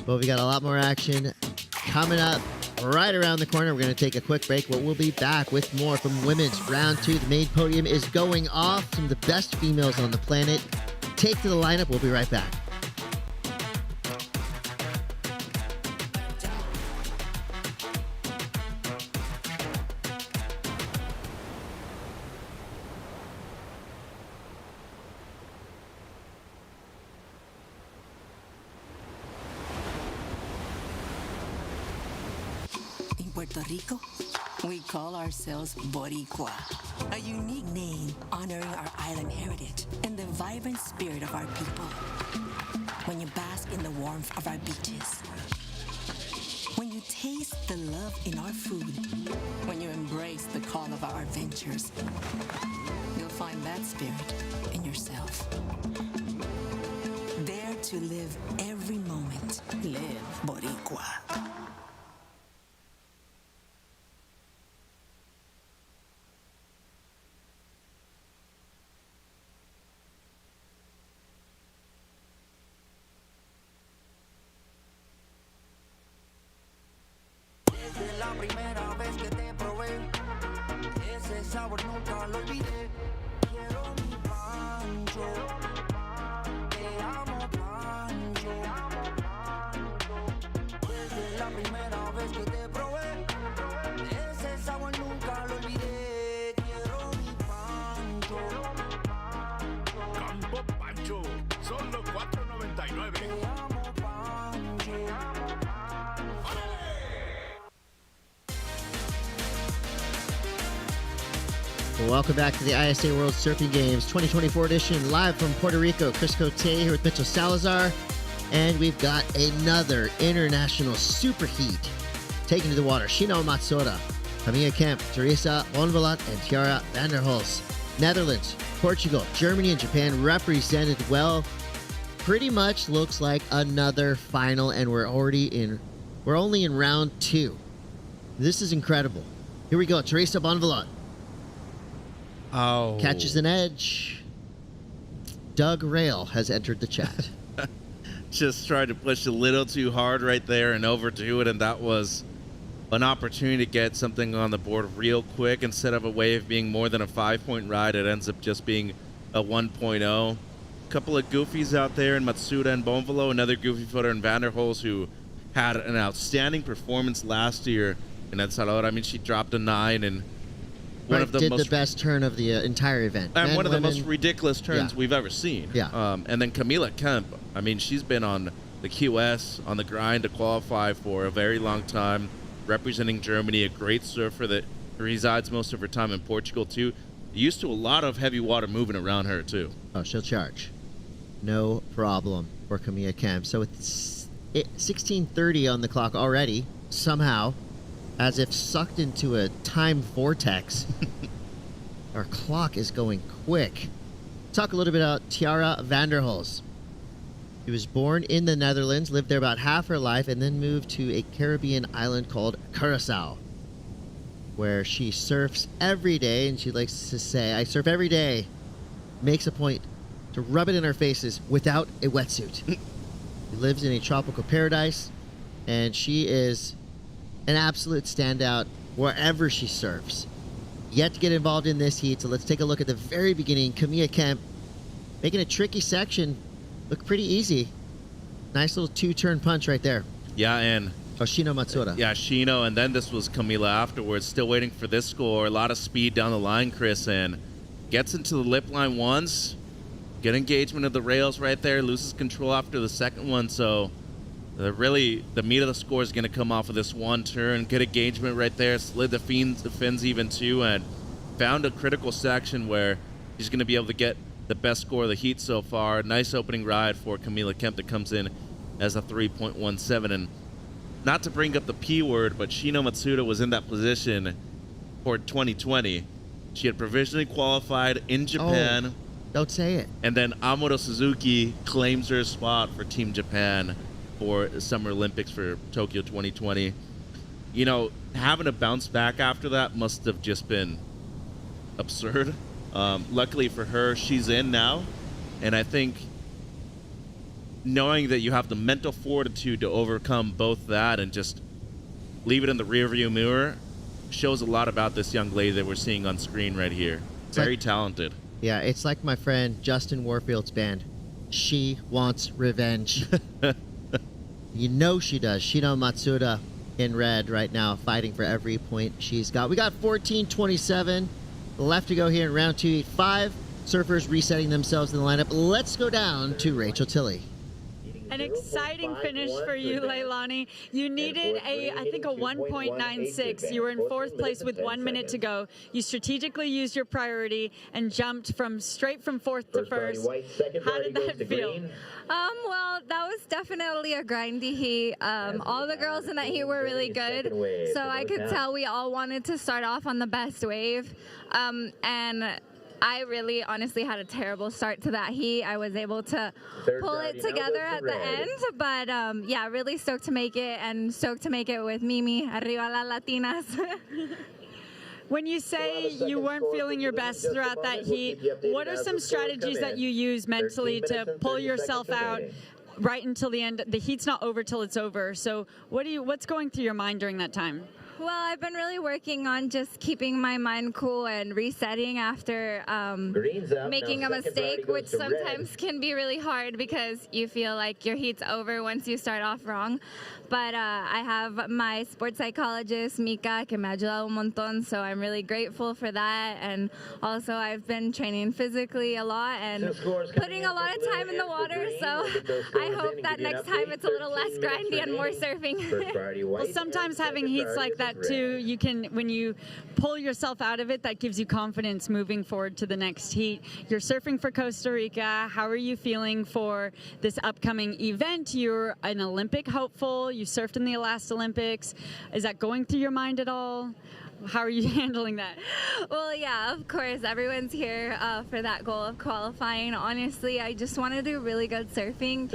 Well, we got a lot more action coming up right around the corner. We're going to take a quick break, but we'll be back with more from women's round 2. The main podium is going off. Some of the best females on the planet take to the lineup. We'll be right back. Puerto Rico, we call ourselves Boricua, a unique name honoring our island heritage and the vibrant spirit of our people. When you bask in the warmth of our beaches, when you taste the love in our food, when you embrace the call of our adventures, you'll find that spirit in yourself. Dare to live every moment. Live Boricua. Primera vez que te probé, ese sabor nunca lo olvidé. Quiero mi pancho, te amo pancho. Desde la primera vez que te probé, ese sabor nunca lo olvidé. Quiero mi pancho. Campo Pancho, solo $4.99. Te amo pancho. Well, welcome back to the ISA World Surfing Games 2024 edition, live from Puerto Rico. Chris Cote here with Mitchell Salazar, and we've got another international superheat taken to the water. Shino Matsuda, Camilla Kemp, Teresa Bonvalat, and Tiara Vanderhulst. Netherlands, Portugal, Germany, and Japan represented well. Pretty much looks like another final, and we're only in round 2. This is incredible. Here we go, Teresa Bonvalat. Oh. Catches an edge. Doug Rail has entered the chat. Just tried to push a little too hard right there and overdo it, and that was an opportunity to get something on the board real quick. Instead of a wave being more than a 5-point ride, it ends up just being a 1.0. couple of goofies out there in Matsuda and Bonvolo, another goofy footer in Vanderhols who had an outstanding performance last year in El Salvador. I mean, she dropped a 9 and one of the did most the best turn of the entire event. and one of the women. most ridiculous turns we've ever seen. Yeah. And then Camila Kemp, I mean, she's been on the QS, on the grind to qualify for a very long time, representing Germany, a great surfer that resides most of her time in Portugal, too. Used to a lot of heavy water moving around her, too. Oh, she'll charge. No problem for Camila Kemp. So it's 16:30 on the clock already, somehow, as if sucked into a time vortex. Our clock is going quick. Talk a little bit about Tiara Vanderhols. She was born in the Netherlands, lived there about half her life, and then moved to a Caribbean island called Curacao, where she surfs every day, and she likes to say, I surf every day, makes a point to rub it in our faces without a wetsuit. She lives in a tropical paradise, and she is an absolute standout wherever she surfs. Yet to get involved in this heat, so let's take a look at the very beginning. Camila Kemp making a tricky section look pretty easy. Nice little two-turn punch right there. Yeah, and Shino Matsuda. Yeah, Shino, and then this was Camila afterwards, still waiting for this score. A lot of speed down the line, Chris, and gets into the lip line once. Good engagement of the rails right there. Loses control after the second one, so really the meat of the score is going to come off of this one turn. Good engagement right there. Slid the fins even too, and found a critical section where he's going to be able to get the best score of the heat so far. Nice opening ride for Camila Kemp that comes in as a 3.17. And not to bring up the P word, but Shino Matsuda was in that position for 2020. She had provisionally qualified in Japan. Oh, don't say it. And then Amuro Suzuki claims her spot for Team Japan for the Summer Olympics for Tokyo 2020. You know, having to bounce back after that must have just been absurd. Luckily for her, she's in now. And I think knowing that you have the mental fortitude to overcome both that and just leave it in the rearview mirror shows a lot about this young lady that we're seeing on screen right here. Very talented. Yeah, it's like my friend Justin Warfield's band. She wants revenge. You know she does. Shino Matsuda in red right now, fighting for every point she's got. We got 14:27 left to go here in round 2. 5 surfers resetting themselves in the lineup. Let's go down to Rachel Tilley. An exciting finish for you, Leilani. You needed I think a 1.96. You were in 4th place with 1 minute to go. You strategically used your priority and jumped straight from 4th to 1st. How did that feel? Well, that was definitely a grindy heat. All the girls in that heat were really good, so I could tell we all wanted to start off on the best wave. And I really honestly had a terrible start to that heat. I was able to pull it together at the end, but yeah, really stoked to make it, and stoked to make it with Mimi. Arriba las Latinas. When you say you weren't feeling your best throughout that heat, what are some strategies that you use mentally to pull yourself out right until the end? The heat's not over till it's over. So what's going through your mind during that time? Well, I've been really working on just keeping my mind cool and resetting after making a mistake, which sometimes can be really hard because you feel like your heat's over once you start off wrong. But I have my sports psychologist, Mika, que me ha ayudado un montón, so I'm really grateful for that. And also I've been training physically a lot and putting a lot of time in the water, so I hope that next time it's a little less grindy and more surfing. Well, sometimes having heats like that too, you can, when you pull yourself out of it, that gives you confidence moving forward to the next heat. You're surfing for Costa Rica. How are you feeling for this upcoming event? You're an Olympic hopeful. You surfed in the last Olympics. Is that going through your mind at all? How are you handling that? Well, yeah, of course. Everyone's here for that goal of qualifying. Honestly, I just want to do really good surfing.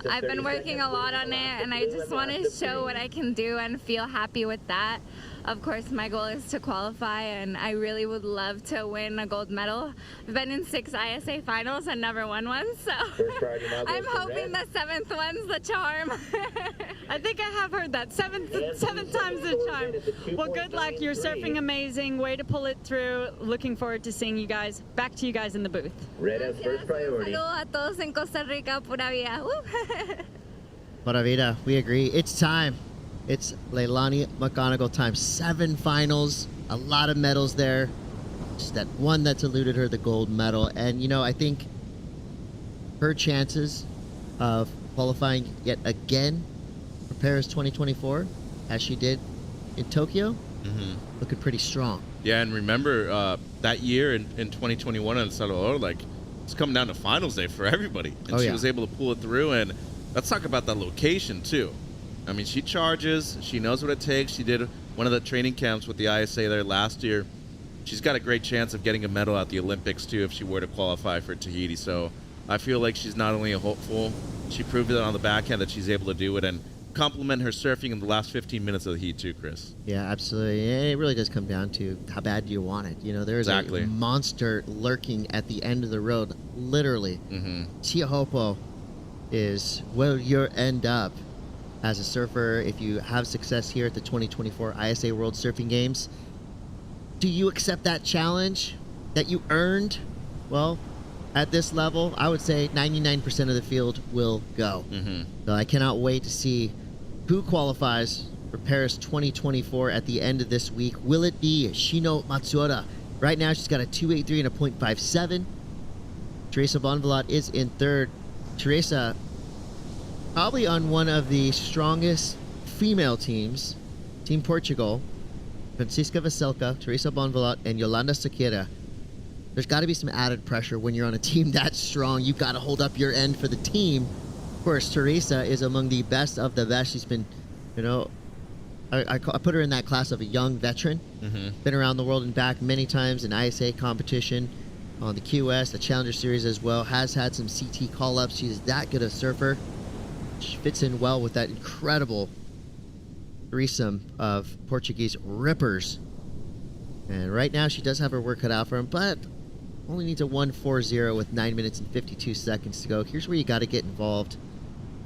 I've been working a lot on it, and I just want to show what I can do and feel happy with that. of course, my goal is to qualify, and I really would love to win a gold medal. I've been in 6 ISA finals and never won one, so I'm hoping the 7th one's the charm. I think I have heard that. Seventh time's the charm. Well, good luck. You're surfing amazing. Way to pull it through. Looking forward to seeing you guys. Back to you guys in the booth. Red as first priority. Saludos a todos en Costa Rica, pura vida. Pura vida, we agree. It's time. It's Leilani McGonigal time. 7 finals, a lot of medals there. Just that one that's eluded her, the gold medal. And, you know, I think her chances of qualifying yet again for Paris 2024, as she did in Tokyo, looking pretty strong. Yeah, and remember that year in 2021 in Salvador, like, it's coming down to finals day for everybody. And she was able to pull it through. And let's talk about that location, too. I mean, she charges. She knows what it takes. She did one of the training camps with the ISA there last year. She's got a great chance of getting a medal at the Olympics, too, if she were to qualify for Tahiti. So I feel like she's not only a hopeful, she proved it on the backhand that she's able to do it, and compliment her surfing in the last 15 minutes of the heat, too, Chris. Yeah, absolutely. It really does come down to how bad do you want it. You know, there's a monster lurking at the end of the road, literally. Tia Hopo is where you'll end up as a surfer if you have success here at the 2024 ISA World Surfing Games. Do you accept that challenge that you earned? Well, at this level, I would say 99% of the field will go. So I cannot wait to see who qualifies for Paris 2024 at the end of this week. Will it be Shino Matsuoda? Right now, she's got a 2.83 and a 0.57. Teresa Bonvalot is in third. Teresa probably on one of the strongest female teams, Team Portugal, Francisca Veselka, Teresa Bonvalot, and Yolanda Sequeira. There's got to be some added pressure when you're on a team that strong. You've got to hold up your end for the team. Of course, Teresa is among the best of the best. She's been, you know, I put her in that class of a young veteran. Been around the world and back many times in ISA competition, on the QS, the Challenger Series as well. Has had some CT call-ups. She's that good a surfer. She fits in well with that incredible threesome of Portuguese rippers. And right now she does have her work cut out for him, but only needs a 1.40 with 9 minutes and 52 seconds to go. Here's where you got to get involved.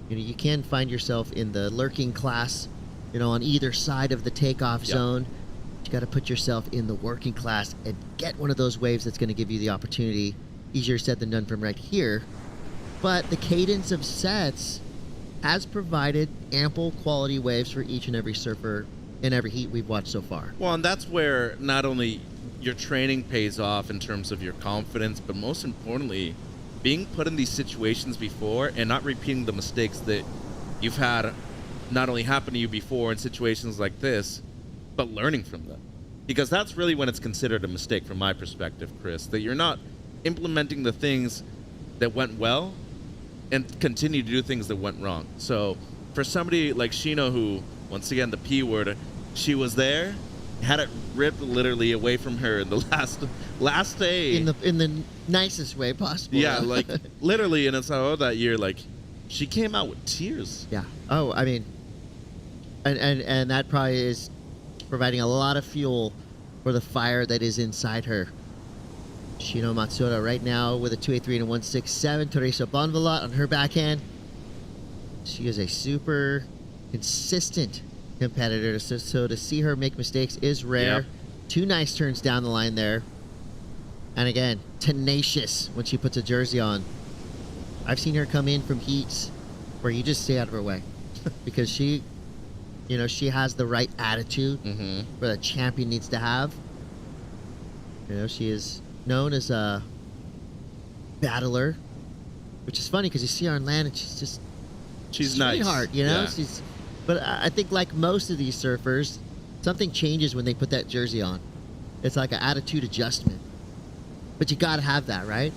You know, you can find yourself in the lurking class, you know, on either side of the takeoff zone. You got to put yourself in the working class and get one of those waves that's going to give you the opportunity. Easier said than done from right here. But the cadence of sets has provided ample quality waves for each and every surfer in every heat we've watched so far. Well, and that's where not only your training pays off in terms of your confidence, but most importantly, being put in these situations before and not repeating the mistakes that you've had not only happen to you before in situations like this, but learning from them. Because that's really when it's considered a mistake from my perspective, Chris, that you're not implementing the things that went well and continue to do things that went wrong. So for somebody like Shino, who, once again, the P word, she was there, had it ripped literally away from her in the last day. In the nicest way possible. Yeah, like literally in El Salvador that year, like she came out with tears. Yeah. Oh, I mean, and that probably is providing a lot of fuel for the fire that is inside her. Shino Matsuda right now with a 2.83 and a 1.67. Teresa Bonvalot on her backhand. She is a super consistent competitor, so to see her make mistakes is rare. Yep. 2 nice turns down the line there. And again, tenacious when she puts a jersey on. I've seen her come in from heats where you just stay out of her way because she, you know, she has the right attitude where the champion needs to have. You know, she is known as a battler, which is funny because you see her on land and she's nice, sweetheart, you know. Yeah. But I think like most of these surfers, something changes when they put that jersey on. It's like an attitude adjustment. But you got to have that, right?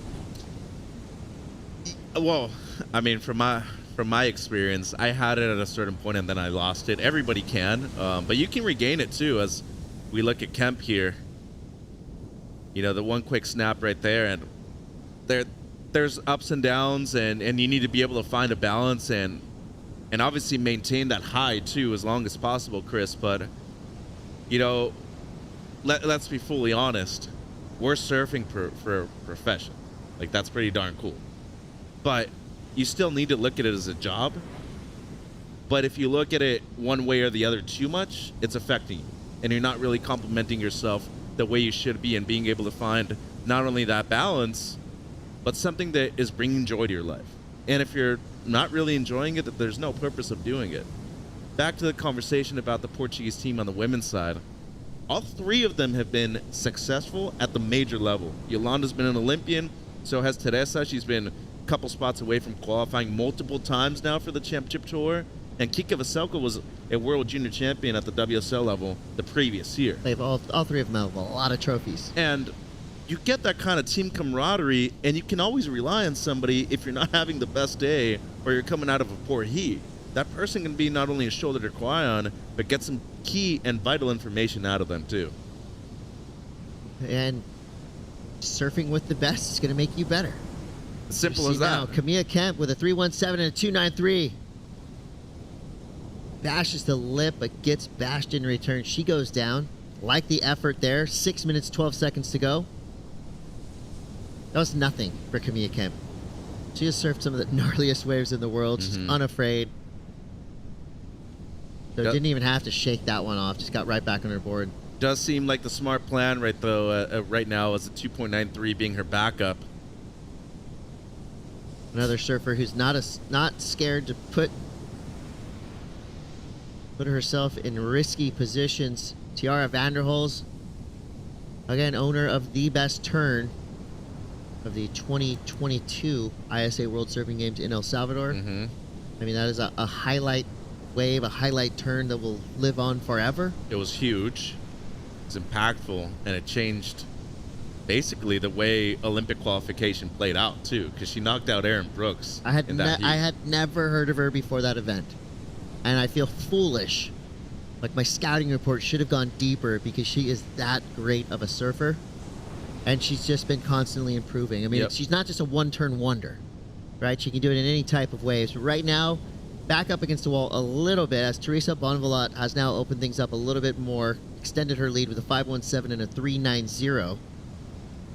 Well, I mean, from my experience, I had it at a certain point and then I lost it. Everybody can, but you can regain it too. As we look at Kemp here, you know, the one quick snap right there, and there's ups and downs, and you need to be able to find a balance and obviously maintain that high too as long as possible, Chris. But you know, let's be fully honest. We're surfing for a profession. Like, that's pretty darn cool. But you still need to look at it as a job. But if you look at it one way or the other too much, it's affecting you. And you're not really complimenting yourself the way you should be and being able to find not only that balance, but something that is bringing joy to your life. And if you're not really enjoying it, there's no purpose of doing it. Back to the conversation about the Portuguese team on the women's side. All three of them have been successful at the major level. Yolanda's been an Olympian, so has Teresa. She's been a couple spots away from qualifying multiple times now for the championship tour. And Kika Veselka was a world junior champion at the WSL level the previous year. They've all three of them have a lot of trophies. And you get that kind of team camaraderie, and you can always rely on somebody if you're not having the best day or you're coming out of a poor heat. That person can be not only a shoulder to cry on, but get some key and vital information out of them too. And surfing with the best is going to make you better. Simple as that. Now, Camilla Kemp with a 3.17 and a 2.93. Bashes the lip, but gets bashed in return. She goes down. Like the effort there. 6 minutes, 12 seconds to go. That was nothing for Camilla Kemp. She has surfed some of the gnarliest waves in the world. She's unafraid. So didn't even have to shake that one off. Just got right back on her board. Does seem like the smart plan right now is a 2.93 being her backup. Another surfer who's not scared to put herself in risky positions. Tiara Vanderhols, again, owner of the best turn of the 2022 ISA World Surfing Games in El Salvador. I mean, that is a highlight wave, a highlight turn that will live on forever. It was huge. It's impactful, and it changed basically the way Olympic qualification played out too, because she knocked out Erin Brooks. I had never heard of her before that event, and I feel foolish. Like, my scouting report should have gone deeper because she is that great of a surfer, and she's just been constantly improving. I mean, she's not just a one-turn wonder, right? She can do it in any type of waves. But right now, back up against the wall a little bit as Teresa Bonvalot has now opened things up a little bit more, extended her lead with a 5.17 and a 3.90.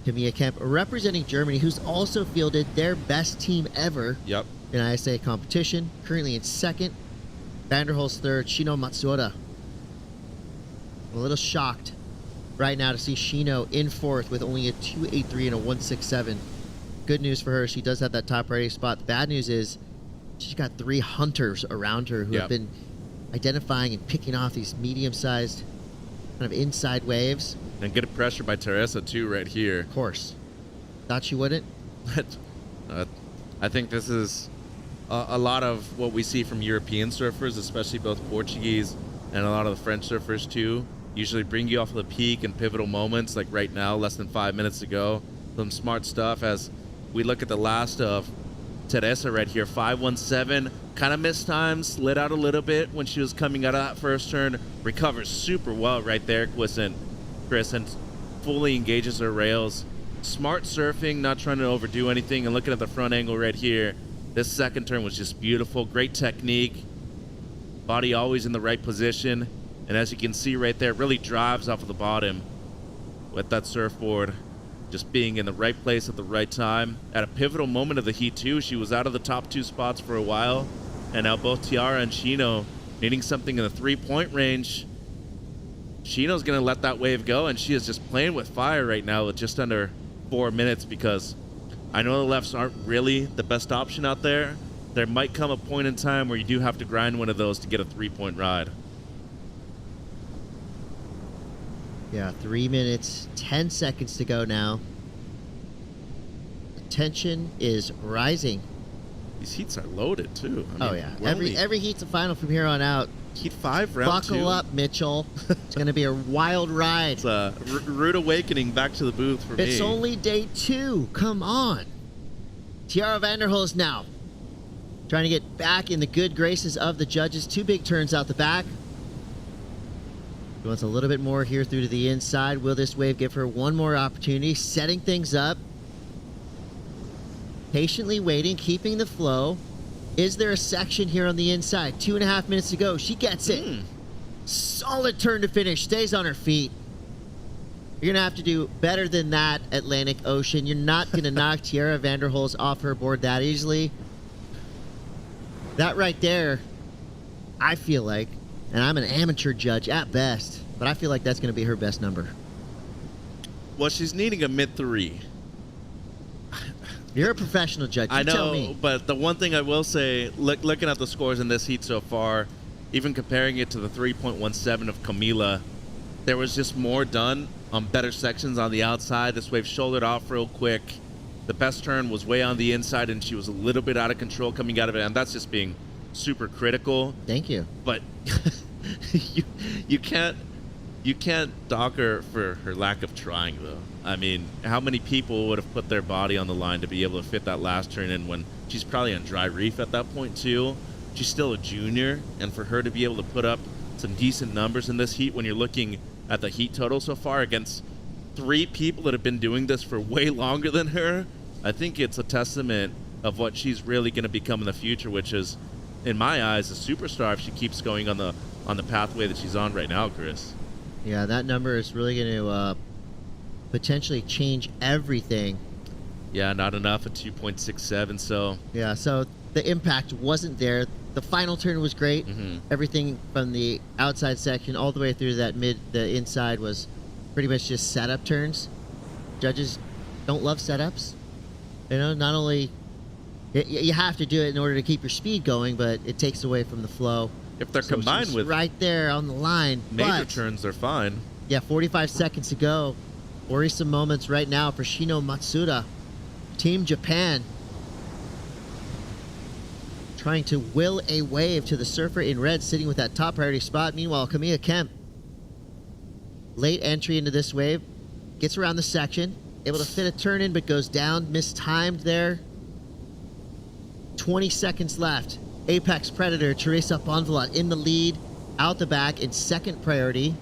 Camilla Kemp representing Germany, who's also fielded their best team ever in ISA competition, currently in second. Vanderhol's third, Shino Matsuoda. A little shocked right now to see Shino in fourth with only a 2.83 and a 1.67. Good news for her, she does have that top rating spot. The bad news is she's got three hunters around her who have been identifying and picking off these medium-sized kind of inside waves. And good pressure by Teresa too right here. Of course. Thought she wouldn't? I think this is a lot of what we see from European surfers, especially both Portuguese and a lot of the French surfers too. Usually bring you off of the peak and pivotal moments, like right now, less than 5 minutes ago. Some smart stuff as we look at the last of Teresa right here, 5.17, kind of missed time, slid out a little bit when she was coming out of that first turn, recovers super well right there, Chris, and fully engages her rails. Smart surfing, not trying to overdo anything, and looking at the front angle right here, this second turn was just beautiful, great technique, body always in the right position, and as you can see right there, really drives off of the bottom with that surfboard. Just being in the right place at the right time. At a pivotal moment of the heat too, she was out of the top two spots for a while, and now both Tiara and Shino needing something in the 3-point range. Shino's gonna let that wave go, and she is just playing with fire right now with just under 4 minutes, because I know the lefts aren't really the best option out there. There might come a point in time where you do have to grind one of those to get a 3-point ride. Yeah, 3 minutes, 10 seconds to go now. The tension is rising. These heats are loaded too. I mean, Every heat's a final from here on out. Heat 5, round 2. Buckle up, Mitchell. It's going to be a wild ride. It's a rude awakening back to the booth for me. It's only day 2. Come on. Tiara Vanderhols now trying to get back in the good graces of the judges. 2 big turns out the back. She wants a little bit more here through to the inside. Will this wave give her one more opportunity? Setting things up. Patiently waiting, keeping the flow. Is there a section here on the inside? 2.5 minutes to go. She gets it. solid turn to finish, stays on her feet. You're going to have to do better than that, Atlantic Ocean. You're not going to knock Tiara Vanderholz off her board that easily. That right there, I feel like, and I'm an amateur judge at best, but I feel like that's going to be her best number. Well, she's needing a mid-3. You're a professional judge. You I know, tell me. but the one thing I will say, looking at the scores in this heat so far, even comparing it to the 3.17 of Camila, there was just more done on better sections on the outside. This wave shouldered off real quick. The best turn was way on the inside, and she was a little bit out of control coming out of it, and that's just being super critical. Thank you. But you can't dock her for her lack of trying, though. I mean, how many people would have put their body on the line to be able to fit that last turn in when she's probably on dry reef at that point, too? She's still a junior, and for her to be able to put up some decent numbers in this heat when you're looking at the heat total so far against 3 people that have been doing this for way longer than her, I think it's a testament of what she's really going to become in the future, which is, in my eyes, a superstar if she keeps going on the pathway that she's on right now, Chris. Yeah, that number is really going to potentially change everything. Yeah, not enough at 2.67, so... Yeah, so the impact wasn't there. The final turn was great. Mm-hmm. Everything from the outside section all the way through that the inside was pretty much just setup turns. Judges don't love setups. You know, not only... You have to do it in order to keep your speed going, but it takes away from the flow. If they're So combined she's with right there on the line. major But, turns, they're fine. yeah, 45 seconds to go. Worrisome moments right now for Shino Matsuda. Team Japan trying to will a wave to the surfer in red, sitting with that top priority spot. Meanwhile, Kamiya Kemp, late entry into this wave, gets around the section, able to fit a turn in, but goes down, mistimed there. 20 seconds left. Apex Predator, Teresa Bonvalot in the lead, out the back in second priority.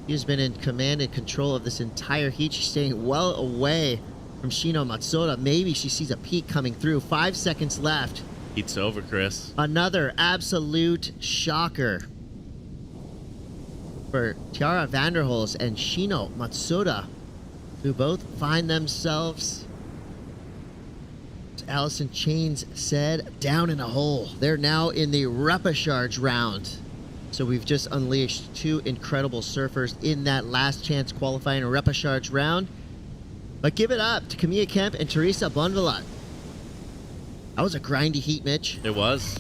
She has been in command and control of this entire heat. She's staying well away from Shino Matsuda. Maybe she sees a peak coming through. 5 seconds left. Heat's over, Chris. Another absolute shocker for Tiara Vanderholz and Shino Matsuda, who both find themselves, as Allison Chains said, down in a hole. They're now in the repechage round. So we've just unleashed 2 incredible surfers in that last chance qualifying repechage round. But give it up to Kamiya Kemp and Teresa Bonvalot. That was a grindy heat, Mitch. It was.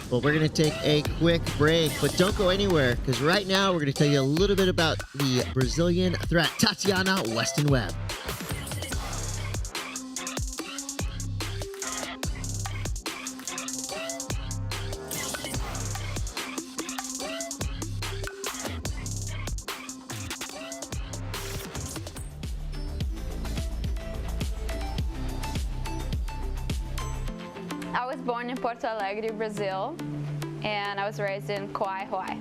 Well, we're going to take a quick break, but don't go anywhere, because right now we're going to tell you a little bit about the Brazilian threat, Tatiana Weston Webb. I was born in Porto Alegre, Brazil, and I was raised in Kauai, Hawaii.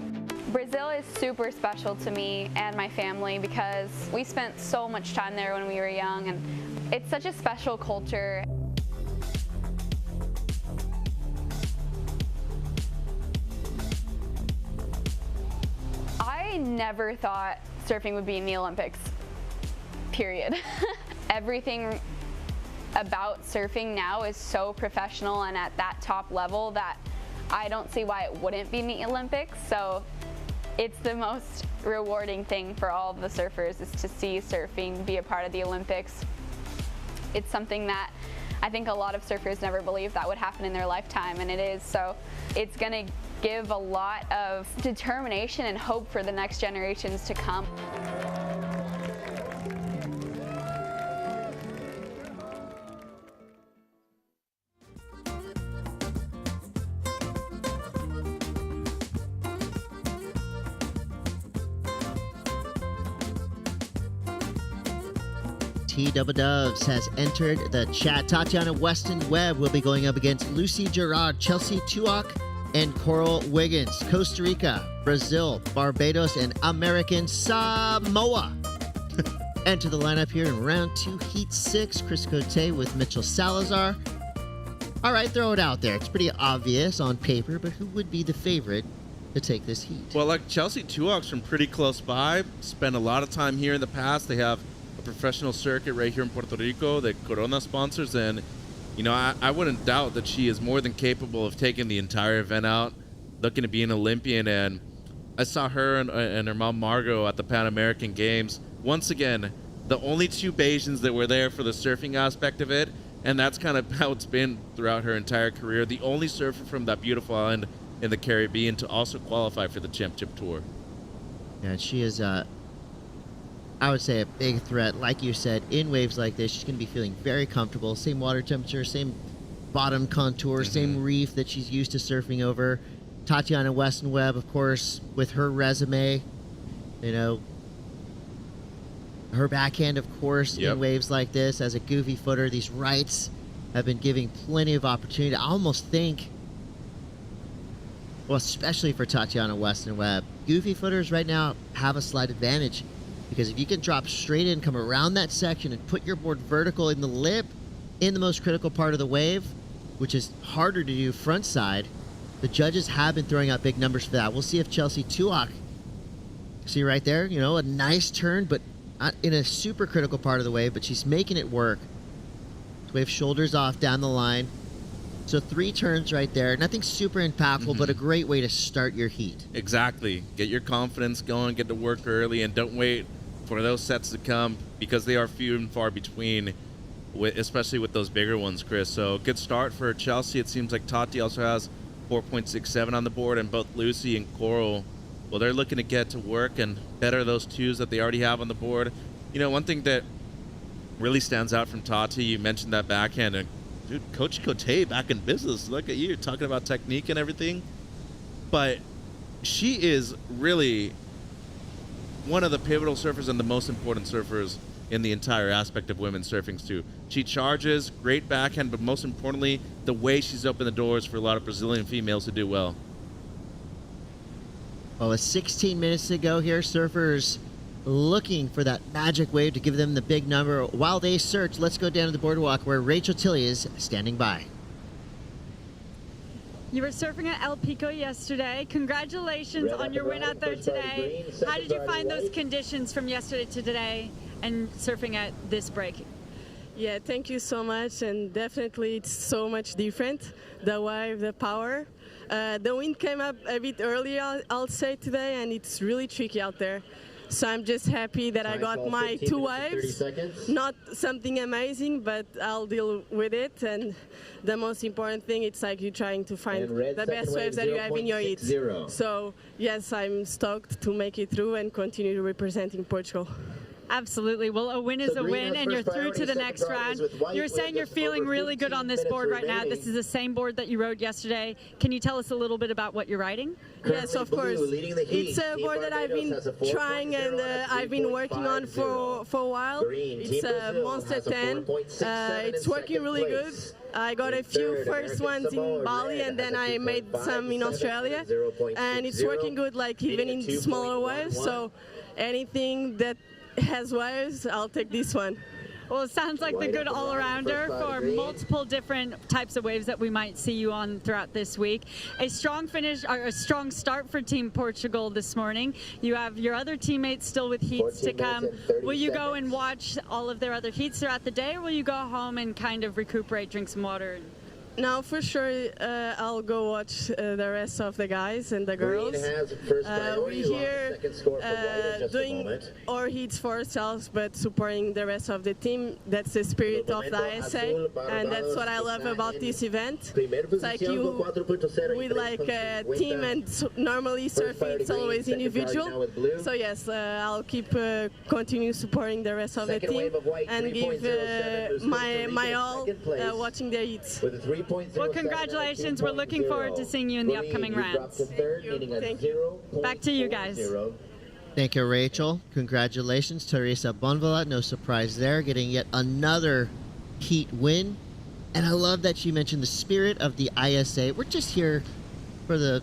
Brazil is super special to me and my family because we spent so much time there when we were young, and it's such a special culture. I never thought surfing would be in the Olympics, period. Everything about surfing now is so professional and at that top level that I don't see why it wouldn't be in the Olympics. So it's the most rewarding thing for all of the surfers is to see surfing be a part of the Olympics. It's something that I think a lot of surfers never believed that would happen in their lifetime, and it is. So it's gonna give a lot of determination and hope for the next generations to come. T-Dubba-Dubs has entered the chat. Tatiana Weston Webb will be going up against Lucy Gerard, Chelsea Tuak, and Coral Wiggins. Costa Rica, Brazil, Barbados, and American Samoa enter the lineup here in round 2, heat 6. Chris Cote with Mitchell Salazar. All right, throw it out there. It's pretty obvious on paper, but who would be the favorite to take this heat? Well, like Chelsea Tuoch's from pretty close by. Spent a lot of time here in the past. They have a professional circuit right here in Puerto Rico that Corona sponsors, and I wouldn't doubt that she is more than capable of taking the entire event out, looking to be an Olympian. And I saw her and her mom Margot at the Pan American Games. Once again, the only two Bajans that were there for the surfing aspect of it, and that's kind of how it's been throughout her entire career. The only surfer from that beautiful island in the Caribbean to also qualify for the Championship Tour. Yeah, she is, I would say, a big threat. Like you said, in waves like this, she's going to be feeling very comfortable. Same water temperature, same bottom contour, same reef that she's used to surfing over. Tatiana Weston Webb, of course, with her resume, her backhand, of course, in waves like this as a goofy footer. These rights have been giving plenty of opportunity. I almost think, well, especially for Tatiana Weston Webb, goofy footers right now have a slight advantage, because if you can drop straight in, come around that section, and put your board vertical in the lip in the most critical part of the wave, which is harder to do front side, the judges have been throwing out big numbers for that. We'll see if Chelsea Tuoch, see right there, a nice turn, but not in a super critical part of the wave, but she's making it work. Wave shoulders off down the line. So 3 turns right there. Nothing super impactful, but a great way to start your heat. Exactly. Get your confidence going, get to work early, and don't wait for those sets to come, because they are few and far between, especially with those bigger ones, Chris. So good start for Chelsea. It seems like Tati also has 4.67 on the board, and both Lucy and Coral, well, they're looking to get to work and better those 2s that they already have on the board. One thing that really stands out from Tati, you mentioned that backhand, and dude, Coach Cote back in business. Look at you talking about technique and everything. But she is really one of the pivotal surfers and the most important surfers in the entire aspect of women's surfing too. She charges, great backhand, but most importantly, the way she's opened the doors for a lot of Brazilian females to do well. Well, with 16 minutes to go here, surfers looking for that magic wave to give them the big number. While they search, let's go down to the boardwalk where Rachel Tilley is standing by. You were surfing at El Pico yesterday. Congratulations on your win out there today. How did you find those conditions from yesterday to today and surfing at this break? Yeah, thank you so much, and definitely it's so much different, the wave, the power. The wind came up a bit earlier, I'll say, today, and it's really tricky out there. So I'm just happy that I got my 2 waves. Not something amazing, but I'll deal with it. And the most important thing, it's like you trying to find the best waves that you have in your heat. So yes, I'm stoked to make it through and continue representing Portugal. Absolutely. Well, a win is a win, and you're through to the next round. You're saying you're feeling really good on this board right now. This is the same board that you rode yesterday. Can you tell us a little bit about what you're riding? Yes, of course. It's a board that I've been trying and I've been working on for a while. It's a Monster 10. It's working really good. I got a few first ones in Bali, and then I made some in Australia. And it's working good, like even in smaller waves. So anything that has waves, I'll take this one. Well, it sounds like the good all-arounder for multiple different types of waves that we might see you on throughout this week. A strong finish, or a strong start for Team Portugal this morning. You have your other teammates still with heats to come. Will you go and watch all of their other heats throughout the day, or will you go home and kind of recuperate, drink some water? Now, for sure, I'll go watch the rest of the guys and the girls. We're here doing our heats for ourselves, but supporting the rest of the team. That's the spirit of the ISA, and that's what I love about this event. It's like you, with like a team, and normally surfing, it's always individual. So yes, I'll keep continue supporting the rest of the team and give my all watching their heats. Well, congratulations. We're looking forward to seeing you in the upcoming rounds. Thank you. Back to you guys. Thank you, Rachel. Congratulations, Teresa Bonvilla. No surprise there, getting yet another heat win. And I love that she mentioned the spirit of the ISA. We're just here for the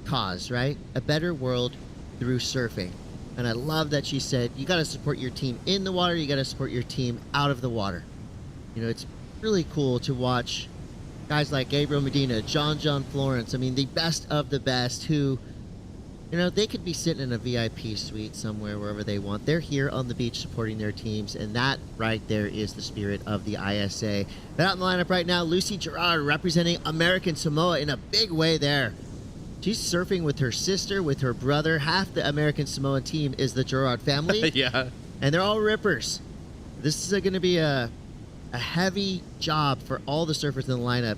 cause, right? A better world through surfing. And I love that she said, you got to support your team in the water, you got to support your team out of the water. It's really cool to watch guys like Gabriel Medina, John Florence, I mean, the best of the best who, you know, they could be sitting in a VIP suite somewhere, wherever they want. They're here on the beach supporting their teams, and that right there is the spirit of the ISA. But out in the lineup right now, Lucy Gerard representing American Samoa in a big way there. She's surfing with her sister, with her brother. Half the American Samoa team is the Gerard family. Yeah. And they're all rippers. This is going to be a heavy job for all the surfers in the lineup.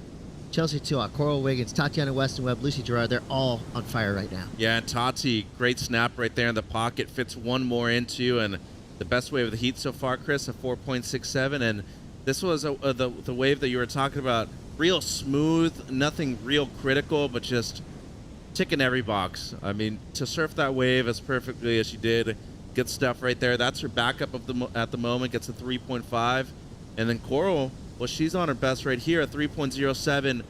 Chelsea Tuak, Coral Wiggins, Tatiana Weston Webb, Lucy Gerard, they're all on fire right now. Yeah, and Tati, great snap right there in the pocket, fits one more into, and the best wave of the heat so far, Chris, a 4.67, and this was the wave that you were talking about, real smooth, nothing real critical, but just ticking every box. I mean, to surf that wave as perfectly as she did, good stuff right there. That's her backup at the moment, gets a 3.5, and then Coral, well, she's on her best right here at 3.07.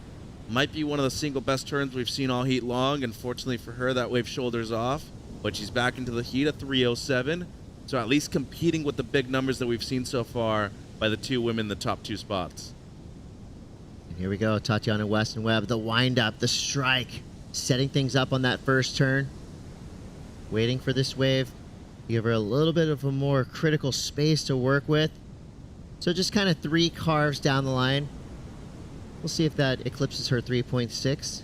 Might be one of the single best turns we've seen all heat long. Unfortunately for her, that wave shoulders off, but she's back into the heat at 3.07. So at least competing with the big numbers that we've seen so far by the two women in the top two spots. And here we go, Tatiana Weston Webb, the wind-up, the strike, setting things up on that first turn. Waiting for this wave. Give her a little bit of a more critical space to work with. So just kind of 3 carves down the line. We'll see if that eclipses her 3.6.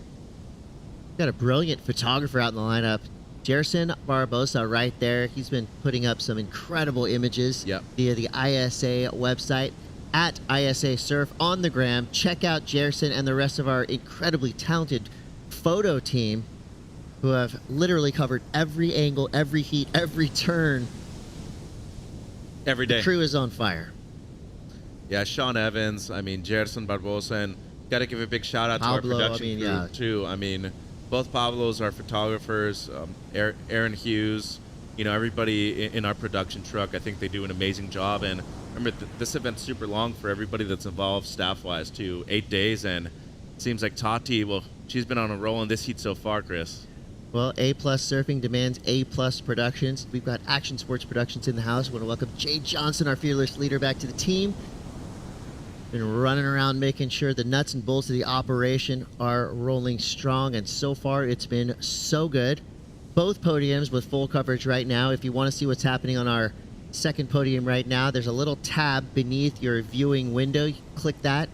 Got a brilliant photographer out in the lineup. Jerson Barbosa right there. He's been putting up some incredible images via the ISA website at ISA Surf on the gram. Check out Jerson and the rest of our incredibly talented photo team who have literally covered every angle, every heat, every turn. Every day. The crew is on fire. Yeah, Sean Evans, I mean, Jerson Barbosa, and got to give a big shout out to Pablo, our production crew, too. I mean, both Pablos are photographers, Aaron Hughes, you know, everybody in our production truck. I think they do an amazing job. And remember, this event's super long for everybody that's involved staff-wise, too. 8 days, and it seems like Tati, well, she's been on a roll in this heat so far, Chris. Well, A-plus Surfing demands A-plus Productions. We've got Action Sports Productions in the house. I want to welcome Jay Johnson, our fearless leader, back to the team. Been running around making sure the nuts and bolts of the operation are rolling strong, and so far it's been so good. Both podiums with full coverage right now. If you want to see what's happening on our second podium right now, there's a little tab beneath your viewing window. You click that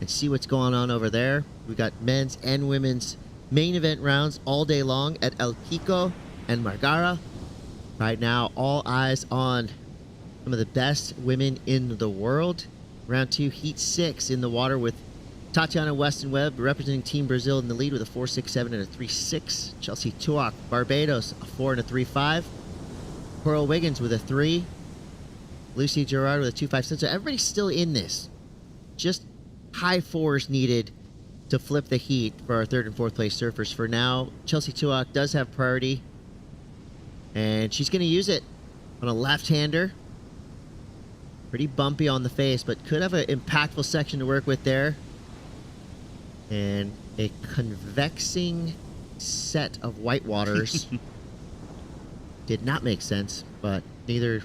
and see what's going on over there. We've got men's and women's main event rounds all day long at El Pico and Margara. Right now, all eyes on some of the best women in the world. Round 2, Heat 6 in the water with Tatiana Weston Webb representing Team Brazil in the lead with a 4.67 and a 3.6. Chelsea Tuak, Barbados, a 4 and a 3.5. Coral Wiggins with a 3. Lucy Gerard with a 2.5. So everybody's still in this. Just high 4s needed to flip the heat for our 3rd and 4th place surfers. For now, Chelsea Tuak does have priority, and she's going to use it on a left-hander. Pretty bumpy on the face, but could have an impactful section to work with there. And a convexing set of white waters. Did not make sense, but neither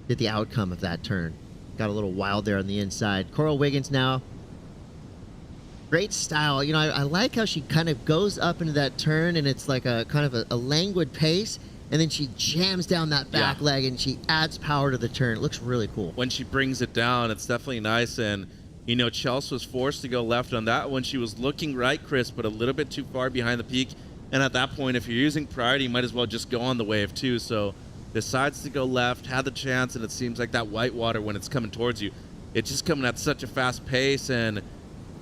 did the outcome of that turn. Got a little wild there on the inside. Coral Wiggins now. Great style. You know, I like how she kind of goes up into that turn, and it's like a kind of a languid pace. And then she jams down that back leg and she adds power to the turn. It looks really cool. When she brings it down, it's definitely nice. And, you know, Chelsea was forced to go left on that one. She was looking right, Chris, but a little bit too far behind the peak. And at that point, if you're using priority, you might as well just go on the wave too. So decides to go left, had the chance, and it seems like that white water, when it's coming towards you, it's just coming at such a fast pace, and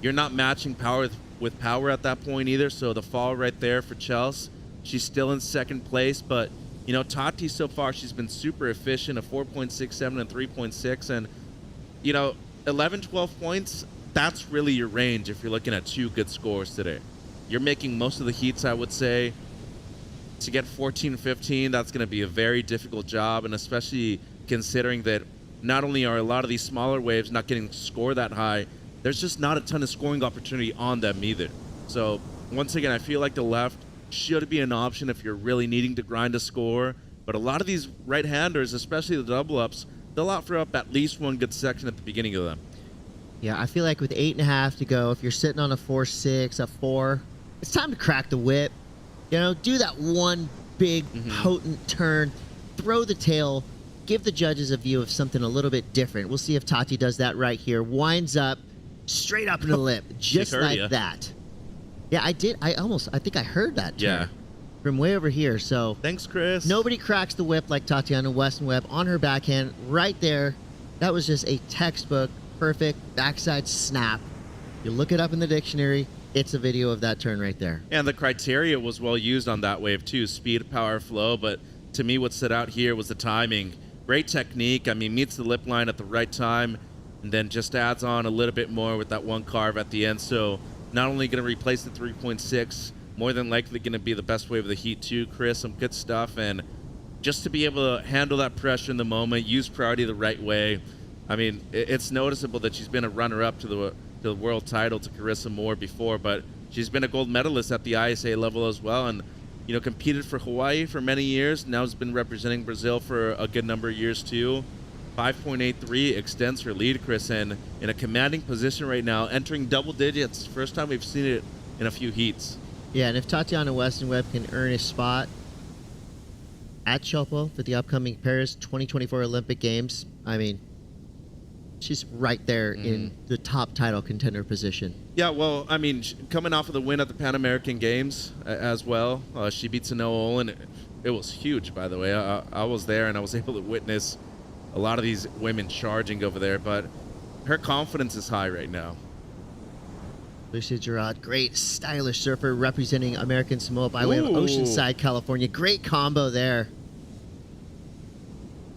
you're not matching power with power at that point either. So the fall right there for Chelsea. She's still in second place, but, you know, Tati so far, she's been super efficient, a 4.67 and 3.6. And, you know, 11, 12 points, that's really your range if you're looking at 2 good scores today. You're making most of the heats, I would say. To get 14, 15, that's going to be a very difficult job, and especially considering that not only are a lot of these smaller waves not getting score that high, there's just not a ton of scoring opportunity on them either. So, once again, I feel like the left should be an option if you're really needing to grind a score. But a lot of these right-handers, especially the double-ups, they'll offer up at least one good section at the beginning of them. Yeah, I feel like with 8.5 to go, if you're sitting on a 4.6, a 4, it's time to crack the whip. You know, do that one big, potent turn, throw the tail, give the judges a view of something a little bit different. We'll see if Tati does that right here. Winds up, straight up in the lip, just like that. Yeah, I did. I think I heard that turn from way over here. So thanks, Chris. Nobody cracks the whip like Tatiana Weston-Webb on her backhand right there. That was just a textbook, perfect backside snap. You look it up in the dictionary, it's a video of that turn right there. And the criteria was well used on that wave too, speed, power, flow. But to me, what stood out here was the timing. Great technique. I mean, meets the lip line at the right time, and then just adds on a little bit more with that one carve at the end. So not only going to replace the 3.6, more than likely going to be the best wave of the heat too, Chris. Some good stuff. And just to be able to handle that pressure in the moment, use priority the right way. I mean, it's noticeable that she's been a runner-up to the world title to Carissa Moore before, but she's been a gold medalist at the ISA level as well, and you know, competed for Hawaii for many years. Now has been representing Brazil for a good number of years too. 5.83 extends her lead, Chris, and in a commanding position right now, entering double digits. First time we've seen it in a few heats. Yeah, and if Tatiana Weston-Webb can earn a spot at Chopo for the upcoming Paris 2024 Olympic Games, I mean, she's right there in the top title contender position. Yeah, well, I mean, coming off of the win at the Pan American Games as well, she beat Sanoa Olin. It was huge, by the way. I was there, and I was able to witness a lot of these women charging over there, but her confidence is high right now. Lucia Gerard, great stylish surfer representing American Samoa by way of Oceanside, California. Great combo there.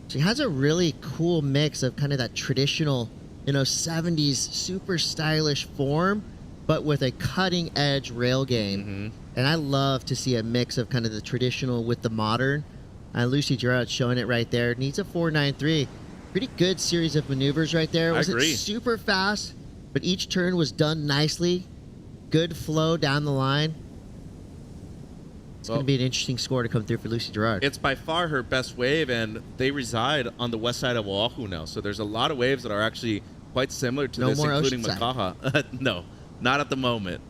She has a really cool mix of kind of that traditional, you know, 70s super stylish form, but with a cutting edge rail game. And I love to see a mix of kind of the traditional with the modern. Lucy Gerard showing it right there. Needs a 4.93. Pretty good series of maneuvers right there. I agree. Wasn't super fast, but each turn was done nicely. Good flow down the line. It's going to be an interesting score to come through for Lucy Gerard. It's by far her best wave, and they reside on the west side of Oahu now. So there's a lot of waves that are actually quite similar to this, including Makaha. No, not at the moment.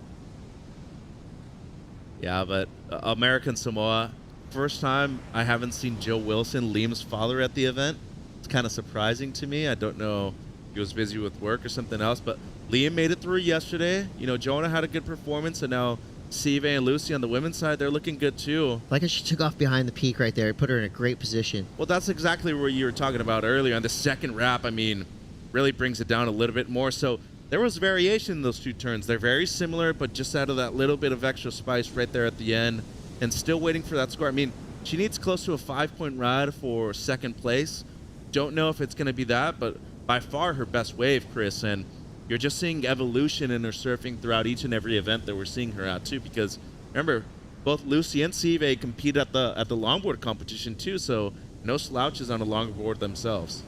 Yeah, but American Samoa, first time I haven't seen Joe Wilson, Liam's father, at the event. It's kind of surprising to me. I don't know if he was busy with work or something else, but Liam made it through yesterday. You know, Jonah had a good performance, and now Sive and Lucy on the women's side, they're looking good too. Like she took off behind the peak right there. It put her in a great position. Well, that's exactly what you were talking about earlier. On the second wrap, I mean, really brings it down a little bit more. So there was variation in those two turns. They're very similar, but just out of that little bit of extra spice right there at the end, and still waiting for that score. I mean, she needs close to a 5-point ride for second place. Don't know if it's going to be that, but by far her best wave, Chris. And you're just seeing evolution in her surfing throughout each and every event that we're seeing her at too. Because remember, both Lucy and Sive compete at the longboard competition too, so no slouches on a longboard themselves.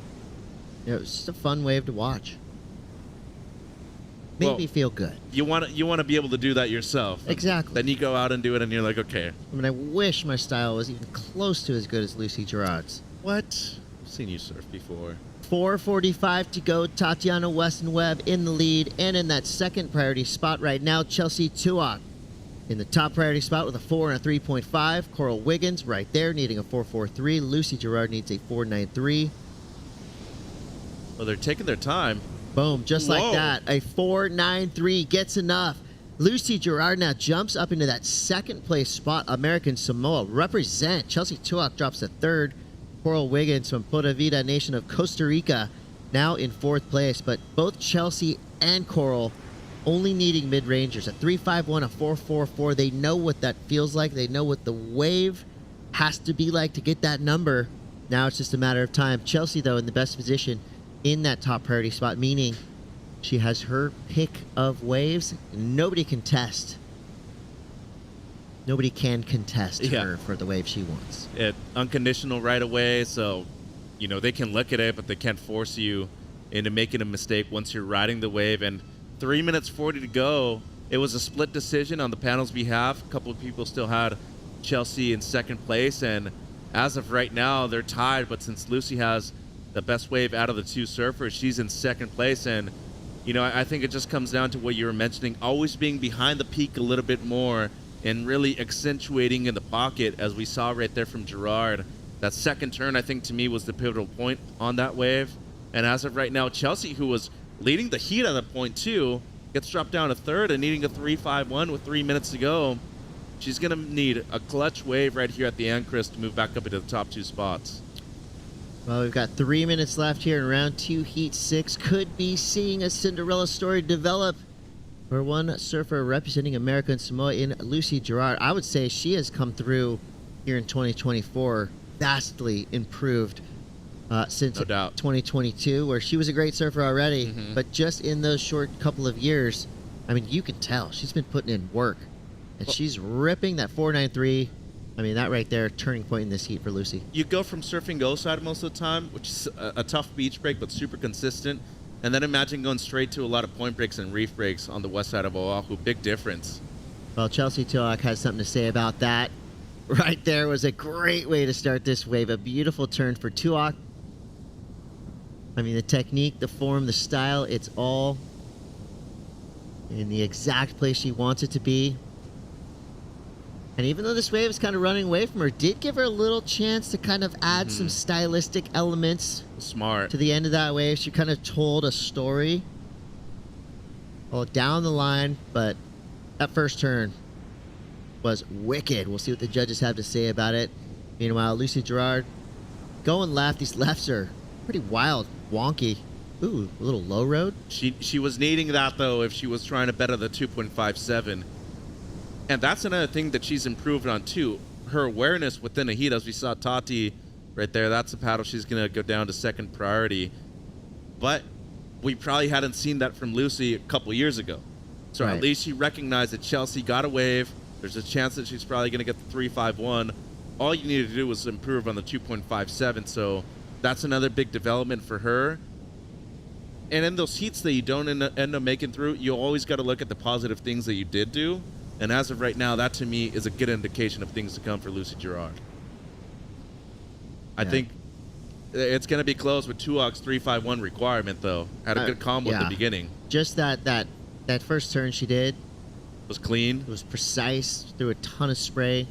Yeah, it was just a fun wave to watch. Made me feel good. You want to be able to do that yourself. Exactly. Then you go out and do it, and you're like, okay. I mean, I wish my style was even close to as good as Lucy Gerard's. What? I've seen you surf before. 4:45 to go. Tatiana Weston-Webb in the lead, and in that second priority spot right now, Chelsea Tuak in the top priority spot with a 4 and a 3.5. Coral Wiggins right there needing a 4.43. Lucy Gerard needs a 4.93. Well, they're taking their time. Boom, just like that. A 4.93 gets enough. Lucy Gerard now jumps up into that second place spot. American Samoa represent. Chelsea Tuak drops to third. Coral Wiggins from Pura Vida Nation of Costa Rica now in fourth place. But both Chelsea and Coral only needing mid-rangers. A 3.51, a 4.44. They know what that feels like. They know what the wave has to be like to get that number. Now it's just a matter of time. Chelsea, though, in the best position in that top priority spot, meaning she has her pick of waves. Nobody can contest. Nobody can contest her for the wave she wants. Unconditional right away, so you know they can look at it, but they can't force you into making a mistake once you're riding the wave. And 3 minutes 40 to go. It was a split decision on the panel's behalf. A couple of people still had Chelsea in second place, and as of right now, they're tied. But since Lucy has the best wave out of the two surfers, she's in second place, and You know, I think it just comes down to what you were mentioning, always being behind the peak a little bit more and really accentuating in the pocket, as we saw right there from Gerard. That second turn, I think, to me, was the pivotal point on that wave. And as of right now, Chelsea, who was leading the heat at that point too, gets dropped down to third and needing a 3.51 with 3 minutes to go. She's going to need a clutch wave right here at the end, Chris, to move back up into the top 2 spots. Well, we've got 3 minutes left here in round 2, heat 6. Could be seeing a Cinderella story develop for one surfer representing America and Samoa in Lucy Gerard. I would say she has come through here in 2024, vastly improved since 2022, where she was a great surfer already. But just in those short couple of years, I mean, you can tell she's been putting in work. And she's ripping that 4.93. I mean, that right there, turning point in this heat for Lucy. You go from surfing go side most of the time, which is a tough beach break, but super consistent. And then imagine going straight to a lot of point breaks and reef breaks on the west side of Oahu. Big difference. Well, Chelsea Tuak has something to say about that. Right there was a great way to start this wave. A beautiful turn for Tuak. I mean, the technique, the form, the style, it's all in the exact place she wants it to be. And even though this wave is kind of running away from her, did give her a little chance to kind of add some stylistic elements. Smart. To the end of that wave. She kind of told a story. Well, down the line, but that first turn was wicked. We'll see what the judges have to say about it. Meanwhile, Lucy Gerard going left. These lefts are pretty wild, wonky. Ooh, a little low road. She was needing that, though, if she was trying to better the 2.57. And that's another thing that she's improved on, too. Her awareness within a heat, as we saw Tati right there, that's a paddle she's going to go down to second priority. But we probably hadn't seen that from Lucy a couple years ago. So at least she recognized that Chelsea got a wave. There's a chance that she's probably going to get the 3.51. All you needed to do was improve on the 2.57. So that's another big development for her. And in those heats that you don't end up making through, you always got to look at the positive things that you did do. And as of right now, that to me is a good indication of things to come for Lucy Gerard. I think it's going to be close with Tuak's 3.51 requirement, though. Had a good combo at the beginning. Just that first turn she did was clean. It was precise. Threw a ton of spray.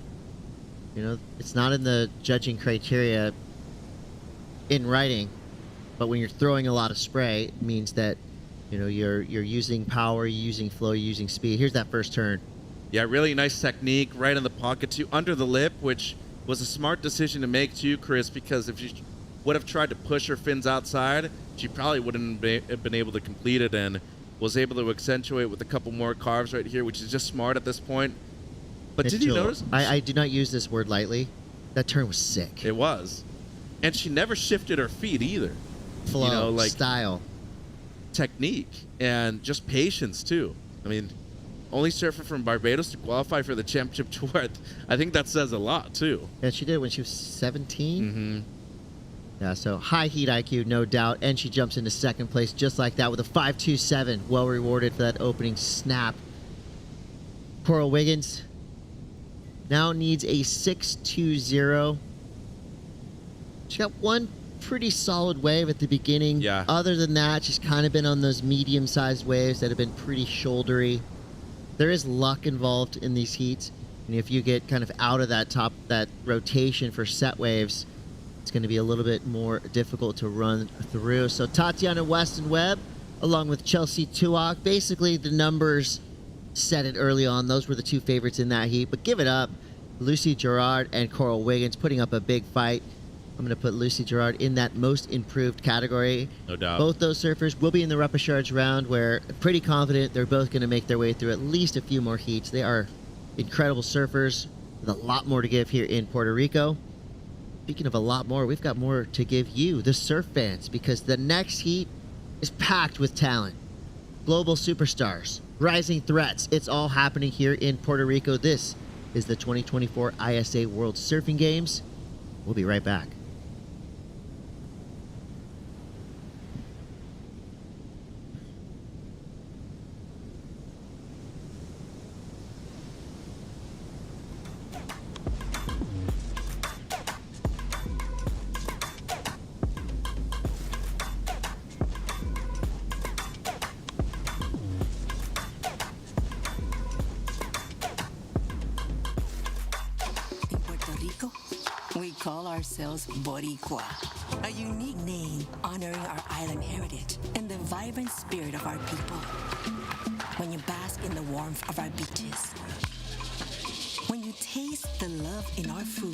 You know, it's not in the judging criteria in writing, but when you're throwing a lot of spray, it means that, you know, you're using power, you're using flow, you're using speed. Here's that first turn. Yeah, really nice technique, right in the pocket too, under the lip, which was a smart decision to make too, Chris, because if she would have tried to push her fins outside, she probably wouldn't have been able to complete it, and was able to accentuate with a couple more carves right here, which is just smart at this point. But did you notice? I do not use this word lightly. That turn was sick. It was. And she never shifted her feet either. Flow, you know, like style. Technique, and just patience too. I mean, only surfer from Barbados to qualify for the championship tour. I think that says a lot, too. Yeah, she did it when she was 17. Yeah, so high heat IQ, no doubt. And she jumps into second place just like that with a 5.27. Well rewarded for that opening snap. Coral Wiggins now needs a 6.20. She got one pretty solid wave at the beginning. Yeah. Other than that, she's kind of been on those medium-sized waves that have been pretty shouldery. There is luck involved in these heats, and if you get kind of out of that rotation for set waves, it's going to be a little bit more difficult to run through. So Tatiana Weston Webb, along with Chelsea Tuak, basically the numbers said it early on. Those were the two favorites in that heat, but give it up. Lucy Gerard and Coral Wiggins putting up a big fight. I'm going to put Lucy Gerard in that most improved category. No doubt. Both those surfers will be in the repechage round, where I'm pretty confident they're both going to make their way through at least a few more heats. They are incredible surfers with a lot more to give here in Puerto Rico. Speaking of a lot more, we've got more to give you, the surf fans, because the next heat is packed with talent. Global superstars, rising threats. It's all happening here in Puerto Rico. This is the 2024 ISA World Surfing Games. We'll be right back. call ourselves boricua, a unique name honoring our island heritage and the vibrant spirit of our people. When you bask in the warmth of our beaches, when you taste the love in our food,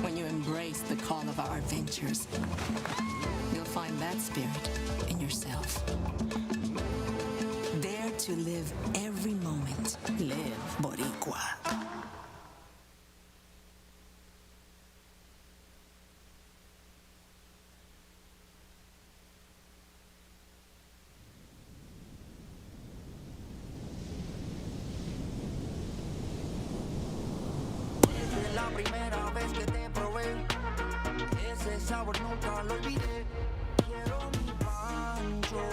when you embrace the call of our adventures, you'll find that spirit in yourself. Dare to live every moment. Live boricua. La primera vez que te probé, ese sabor nunca lo olvidé. Quiero mi pancho,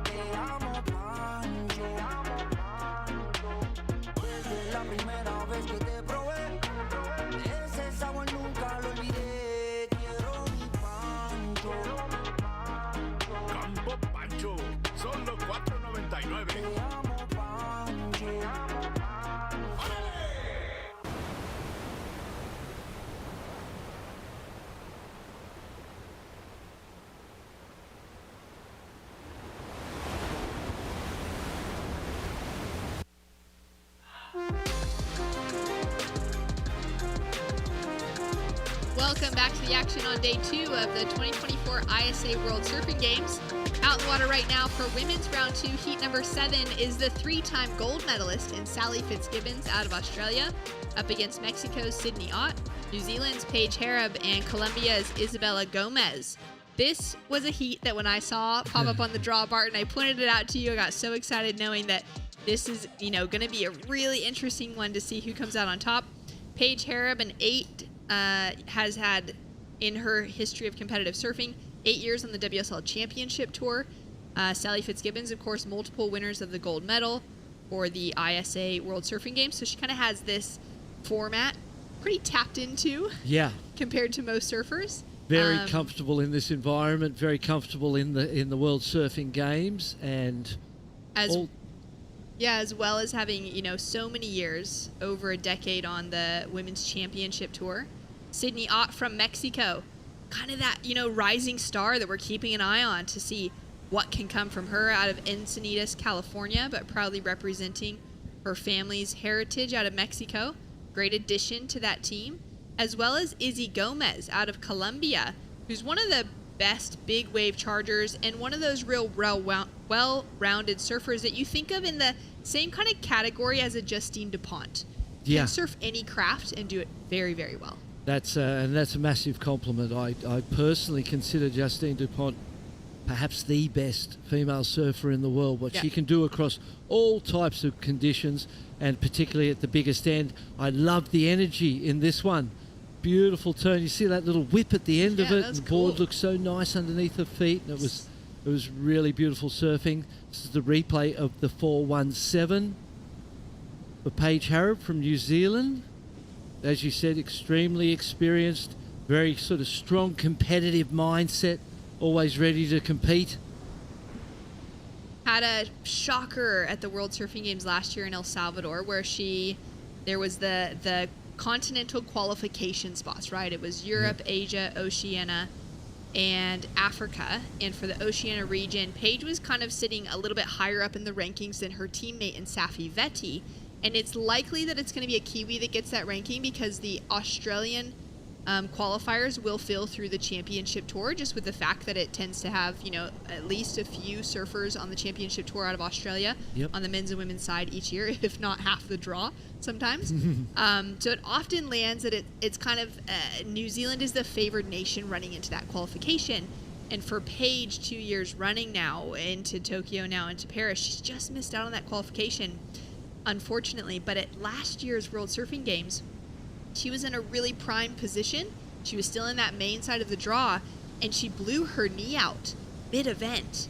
te amo pancho. Desde la primera vez que te probé, ese sabor nunca lo olvidé. Quiero mi pancho. Campo Pancho, solo $4.99. Te amo pancho. Welcome back to the action on day 2 of the 2024 ISA World Surfing Games. Out in the water right now for women's round 2, heat number 7 is the 3-time gold medalist in Sally Fitzgibbons out of Australia, up against Mexico's Sydney Ott, New Zealand's Paige Hareb, and Colombia's Isabella Gomez. This was a heat that when I saw pop up on the draw, Barton, I pointed it out to you. I got so excited knowing that this is, going to be a really interesting one to see who comes out on top. Paige Hareb, an 8, has had in her history of competitive surfing 8 years on the WSL Championship Tour. Sally Fitzgibbons, of course, multiple winners of the gold medal for the ISA World Surfing Games. So she kind of has this format pretty tapped into. Yeah. Compared to most surfers. Very comfortable in this environment. Very comfortable in the World Surfing Games, and as well as having so many years, over a decade on the Women's Championship Tour. Sydney Ott from Mexico, kind of that rising star that we're keeping an eye on to see what can come from her out of Encinitas, California, but proudly representing her family's heritage out of Mexico. Great addition to that team. As well as Izzy Gomez out of Colombia, who's one of the best big wave chargers and one of those real well-rounded surfers that you think of in the same kind of category as a Justine Dupont. Can surf any craft and do it very, very well. That's a massive compliment. I personally consider Justine Dupont perhaps the best female surfer in the world. What she can do across all types of conditions, and particularly at the biggest end. I love the energy in this one. Beautiful turn. You see that little whip at the end of it. The board looks so nice underneath her feet. And it was really beautiful surfing. This is the replay of the 417 for Paige Hareb from New Zealand. As you said, extremely experienced, very sort of strong competitive mindset, always ready to compete. Had a shocker at the World Surfing Games last year in El Salvador, where there was the continental qualification spots, right? It was Europe, Asia, Oceania, and Africa. And for the Oceania region, Paige was kind of sitting a little bit higher up in the rankings than her teammate in Safi Vetti. And it's likely that it's going to be a Kiwi that gets that ranking because the Australian qualifiers will fill through the championship tour, just with the fact that it tends to have, at least a few surfers on the championship tour out of Australia on the men's and women's side each year, if not half the draw sometimes. So it often lands that it's kind of New Zealand is the favored nation running into that qualification. And for Paige, 2 years running now into Tokyo, now into Paris, she's just missed out on that qualification, unfortunately. But at last year's World Surfing Games, she was in a really prime position. She was still in that main side of the draw, and she blew her knee out mid-event.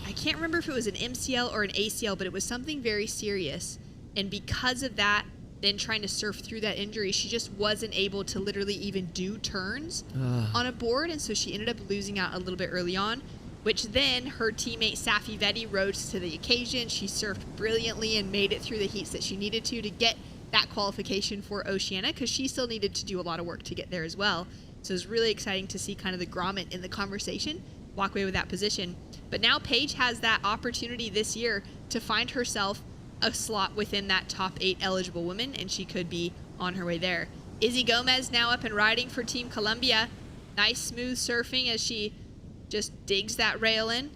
I can't remember if it was an MCL or an ACL, but it was something very serious. And because of that, then trying to surf through that injury, she just wasn't able to literally even do turns on a board, and so she ended up losing out a little bit early on, which then her teammate Safi Vetti rose to the occasion. She surfed brilliantly and made it through the heats that she needed to get that qualification for Oceania, because she still needed to do a lot of work to get there as well. So it's really exciting to see kind of the grommet in the conversation walk away with that position. But now Paige has that opportunity this year to find herself a slot within that top 8 eligible women, and she could be on her way there. Izzy Gomez now up and riding for Team Colombia. Nice smooth surfing as she just digs that rail in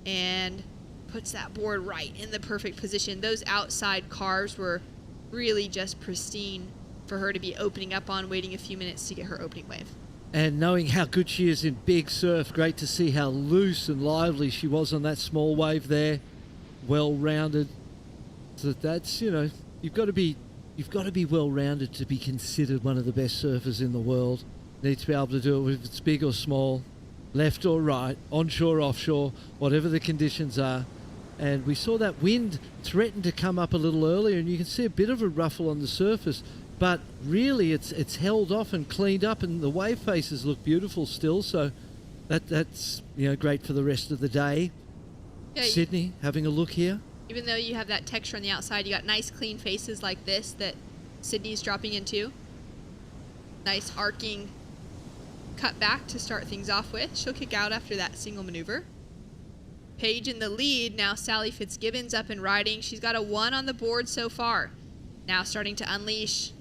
and puts that board right in the perfect position. Those outside cars were really just pristine for her to be opening up on, waiting a few minutes to get her opening wave. And knowing how good she is in big surf, great to see how loose and lively she was on that small wave there. Well-rounded. So that's, you know, you've got to be well-rounded to be considered one of the best surfers in the world. Need to be able to do it if it's big or small, left or right, onshore, offshore, whatever the conditions are. And we saw that wind threaten to come up a little earlier, and you can see a bit of a ruffle on the surface. But really, it's held off and cleaned up, and the wave faces look beautiful still. So that's great for the rest of the day. Yeah, Sydney, having a look here. Even though you have that texture on the outside, you got nice clean faces like this that Sydney's dropping into. Nice arcing cut back to start things off with. She'll kick out after that single maneuver. Paige in the lead. Now Sally Fitzgibbons up and riding. She's got a 1 on the board so far. Now starting to unleash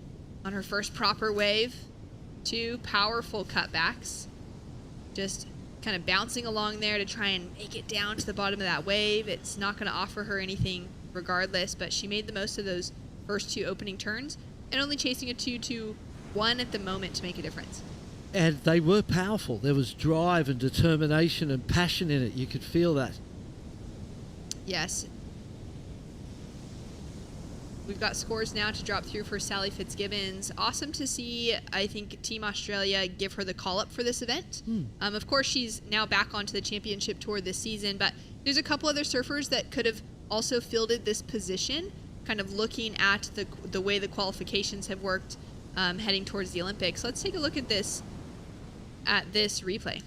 on her first proper wave. 2 powerful cutbacks. Just kind of bouncing along there to try and make it down to the bottom of that wave. It's not going to offer her anything regardless, but she made the most of those first 2 opening turns and only chasing a 2-2-1 at the moment to make a difference. And they were powerful. There was drive and determination and passion in it. You could feel that. Yes. We've got scores now to drop through for Sally Fitzgibbons. Awesome to see, I think, Team Australia give her the call-up for this event. Of course, she's now back onto the championship tour this season, but there's a couple other surfers that could have also fielded this position, kind of looking at the way the qualifications have worked heading towards the Olympics. Let's take a look at this replay.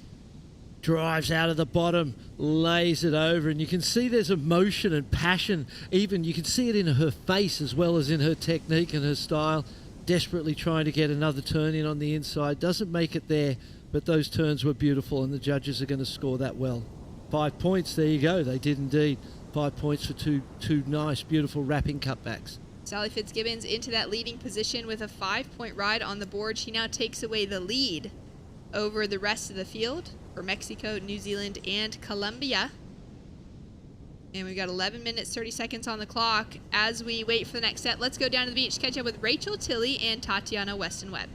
Drives out of the bottom, lays it over, and you can see there's emotion and passion. Even you can see it in her face as well as in her technique and her style. Desperately trying to get another turn in on the inside. Doesn't make it there, but those turns were beautiful, and the judges are going to score that well. 5 points, there you go. They did indeed. 5 points for two nice, beautiful wrapping cutbacks. Sally Fitzgibbons into that leading position with a 5-point ride on the board. She now takes away the lead over the rest of the field for Mexico, New Zealand, and Colombia. And we've got 11 minutes, 30 seconds on the clock. As we wait for the next set, let's go down to the beach, catch up with Rachel Tilley and Tatiana Weston-Webb.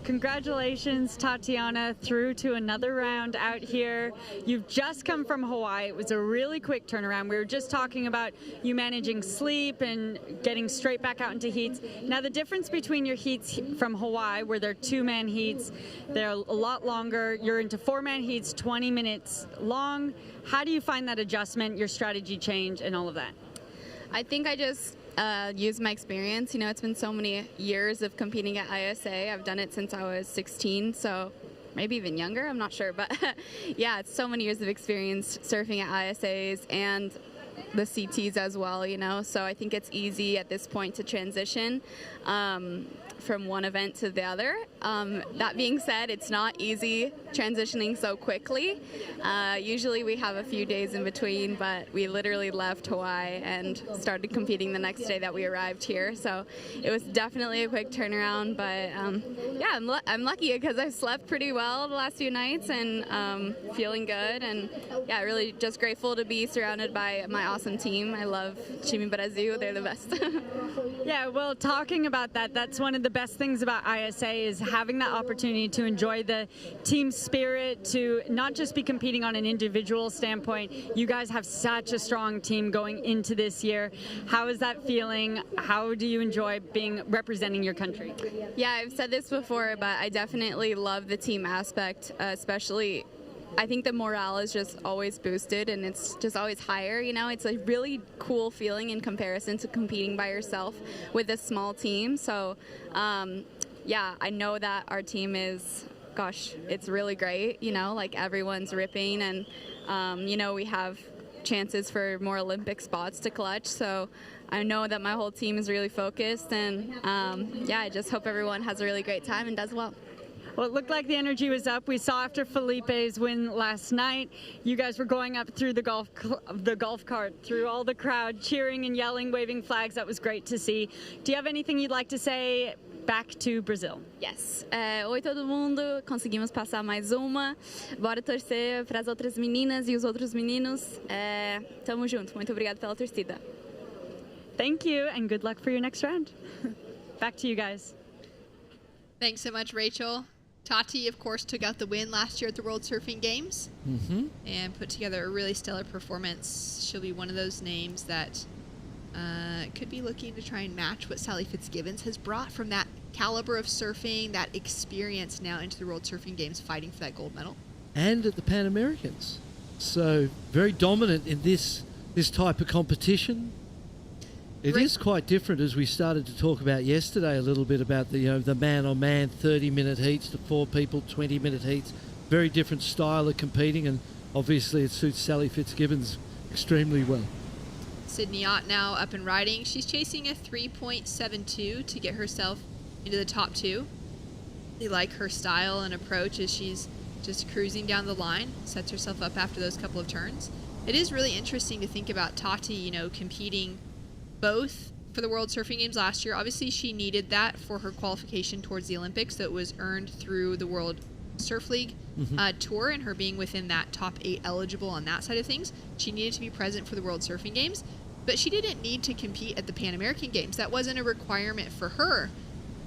Congratulations, Tatiana, through to another round out here. You've just come from Hawaii. It was a really quick turnaround. We were just talking about you managing sleep and getting straight back out into heats. Now, the difference between your heats from Hawaii, where they're 2-man heats, they're a lot longer. You're into 4-man heats, 20 minutes long. How do you find that adjustment, your strategy change, and all of that? I think I just use my experience. You know, it's been so many years of competing at ISA. I've done it since I was 16, so maybe even younger, I'm not sure. But yeah, it's so many years of experience surfing at ISAs and the CTs as well, you know. So I think it's easy at this point to transition from one event to the other. That being said, it's not easy transitioning so quickly. Usually we have a few days in between, but we literally left Hawaii and started competing the next day that we arrived here. So it was definitely a quick turnaround, but yeah, I'm lucky because I've slept pretty well the last few nights and feeling good. And yeah, really just grateful to be surrounded by my awesome team. I love Chimi Brazil. They're the best. Yeah, well, talking about that, that's one of the best things about ISA is having that opportunity to enjoy the team spirit, to not just be competing on an individual standpoint. You guys have such a strong team going into this year. How is that feeling? How do you enjoy representing your country? Yeah, I've said this before, but I definitely love the team aspect, especially I think the morale is just always boosted and it's just always higher, you know. It's a really cool feeling in comparison to competing by yourself with a small team. So yeah, I know that our team is, gosh, it's really great, you know, like everyone's ripping and you know, we have chances for more Olympic spots to clutch. So I know that my whole team is really focused, and yeah, I just hope everyone has a really great time and does well. Well, it looked like the energy was up. We saw after Felipe's win last night, you guys were going up through the golf cart, through all the crowd, cheering and yelling, waving flags. That was great to see. Do you have anything you'd like to say back to Brazil? Yes. Oi todo mundo, conseguimos passar mais uma. Bora torcer para as outras meninas e os outros meninos. Tamo junto. Muito obrigada pela torcida. Thank you, and good luck for your next round. Back to you guys. Thanks so much, Rachel. Tati, of course, took out the win last year at the World Surfing Games and put together a really stellar performance. She'll be one of those names that could be looking to try and match what Sally Fitzgibbons has brought from that caliber of surfing, that experience now into the World Surfing Games, fighting for that gold medal. And at the Pan Americans. So very dominant in this type of competition. It is quite different, as we started to talk about yesterday a little bit about the man-on-man 30-minute heats to 4 people, 20-minute heats. Very different style of competing, and obviously it suits Sally Fitzgibbons extremely well. Sydney Ott now up and riding. She's chasing a 3.72 to get herself into the top 2. They like her style and approach as she's just cruising down the line, sets herself up after those couple of turns. It is really interesting to think about Tati, competing both for the World Surfing Games last year. Obviously, she needed that for her qualification towards the Olympics that was earned through the World Surf League tour, and her being within that top 8 eligible on that side of things. She needed to be present for the World Surfing Games, but she didn't need to compete at the Pan American Games. That wasn't a requirement for her.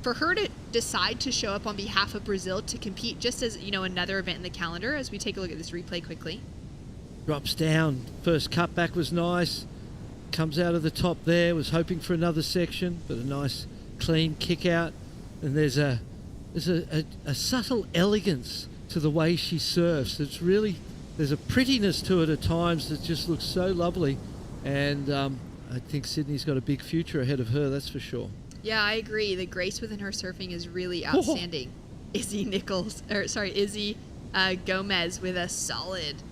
For her to decide to show up on behalf of Brazil to compete just as, another event in the calendar, as we take a look at this replay quickly. Drops down. First cutback was nice. Comes out of the top there, was hoping for another section, but a nice clean kick out. And there's a subtle elegance to the way she surfs. There's a prettiness to it at times that just looks so lovely. And I think Sydney's got a big future ahead of her, that's for sure. Yeah, I agree. The grace within her surfing is really outstanding. Izzy Gomez with a solid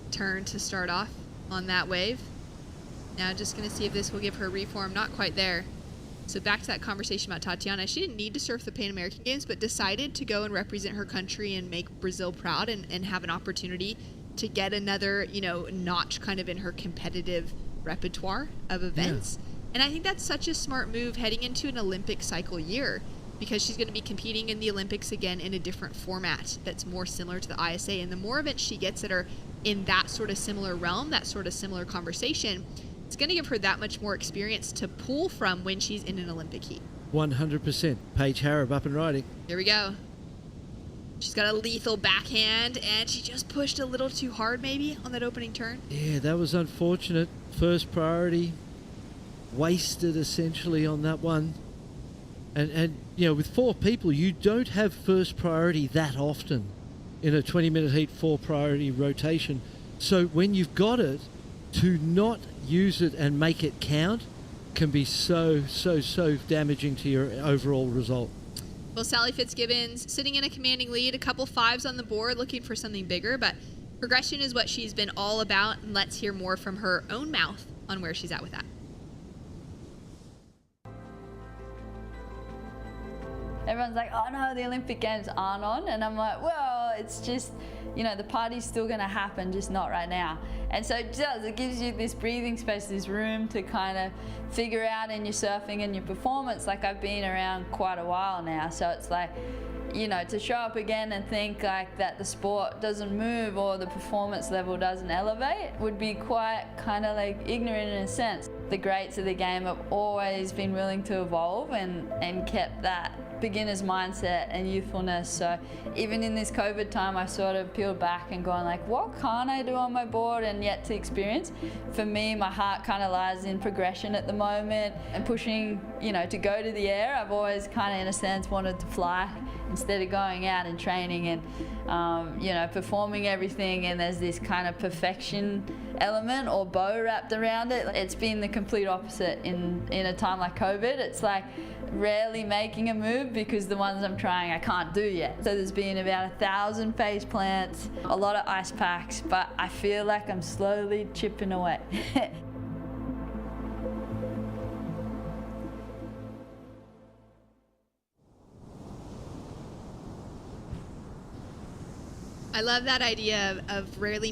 turn to start off on that wave. Now just going to see if this will give her reform. Not quite there. So back to that conversation about Tatiana. She didn't need to surf the Pan American Games, but decided to go and represent her country and make Brazil proud and have an opportunity to get another, notch kind of in her competitive repertoire of events. Yeah. And I think that's such a smart move heading into an Olympic cycle year, because she's going to be competing in the Olympics again in a different format that's more similar to the ISA. And the more events she gets that are in that sort of similar realm, that sort of similar conversation, it's going to give her that much more experience to pull from when she's in an Olympic heat. 100%. Paige Harrop up and riding. Here we go. She's got a lethal backhand, and she just pushed a little too hard maybe on that opening turn. Yeah, that was unfortunate. First priority wasted essentially on that one. And with 4 people, you don't have first priority that often in a 20-minute heat 4 priority rotation. So when you've got it, to not use it and make it count can be so damaging to your overall result. Well, Sally Fitzgibbons sitting in a commanding lead, a couple 5s on the board, looking for something bigger, but progression is what she's been all about, and let's hear more from her own mouth on where she's at with that. Everyone's like, oh no, the Olympic Games aren't on. And I'm like, well, it's just, the party's still going to happen, just not right now. And so it does. It gives you this breathing space, this room to kind of figure out in your surfing and your performance. Like, I've been around quite a while now. So it's like, to show up again and think like that the sport doesn't move or the performance level doesn't elevate would be quite kind of like ignorant in a sense. The greats of the game have always been willing to evolve and kept that beginner's mindset and youthfulness. So even in this COVID time, I sort of peeled back and gone like, what can't I do on my board and yet to experience? For me, my heart kind of lies in progression at the moment and pushing, to go to the air. I've always kind of, in a sense, wanted to fly instead of going out and training and, performing everything. And there's this kind of perfection element or bow wrapped around it. It's been the complete opposite in a time like COVID. It's like rarely making a move because the ones I'm trying I can't do yet. So there's been about 1,000 face plants, a lot of ice packs, but I feel like I'm slowly chipping away. I love that idea of rarely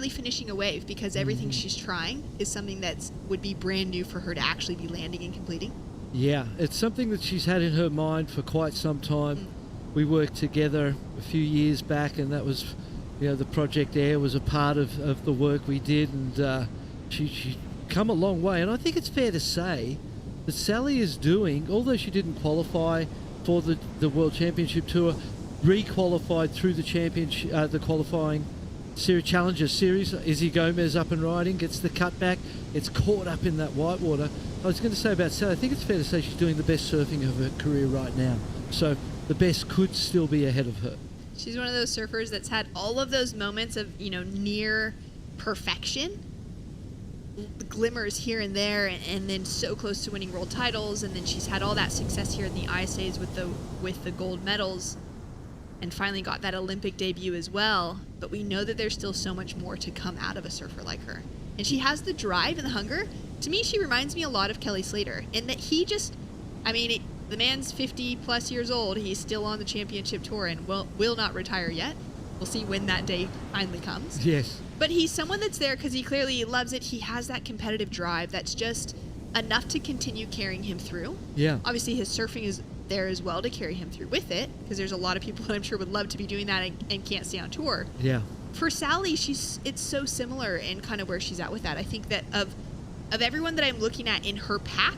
finishing a wave, because everything she's trying is something that would be brand new for her to actually be landing and completing. Yeah, it's something that she's had in her mind for quite some time. We worked together a few years back, and that was, the Project Air was a part of the work we did, and she come a long way. And I think it's fair to say that Sally is doing, although she didn't qualify for the World Championship Tour, re-qualified through the championship, the qualifying Challenger Series. Izzy Gomez up and riding, gets the cutback. It's caught up in that whitewater. I was going to say about Sally, I think it's fair to say she's doing the best surfing of her career right now. So the best could still be ahead of her. She's one of those surfers that's had all of those moments of, near perfection, glimmers here and there, and then so close to winning world titles. And then she's had all that success here in the ISAs with the gold medals, and finally got that Olympic debut as well. But we know that there's still so much more to come out of a surfer like her. And she has the drive and the hunger. To me, she reminds me a lot of Kelly Slater in that the man's 50 plus years old. He's still on the championship tour and will not retire yet. We'll see when that day finally comes. Yes. But he's someone that's there because he clearly loves it. He has that competitive drive that's just enough to continue carrying him through. Yeah. Obviously, his surfing is there as well to carry him through with it, because there's a lot of people that I'm sure would love to be doing that and can't stay on tour. Yeah. For Sally, it's so similar in kind of where she's at with that. I think that of everyone that I'm looking at in her pack,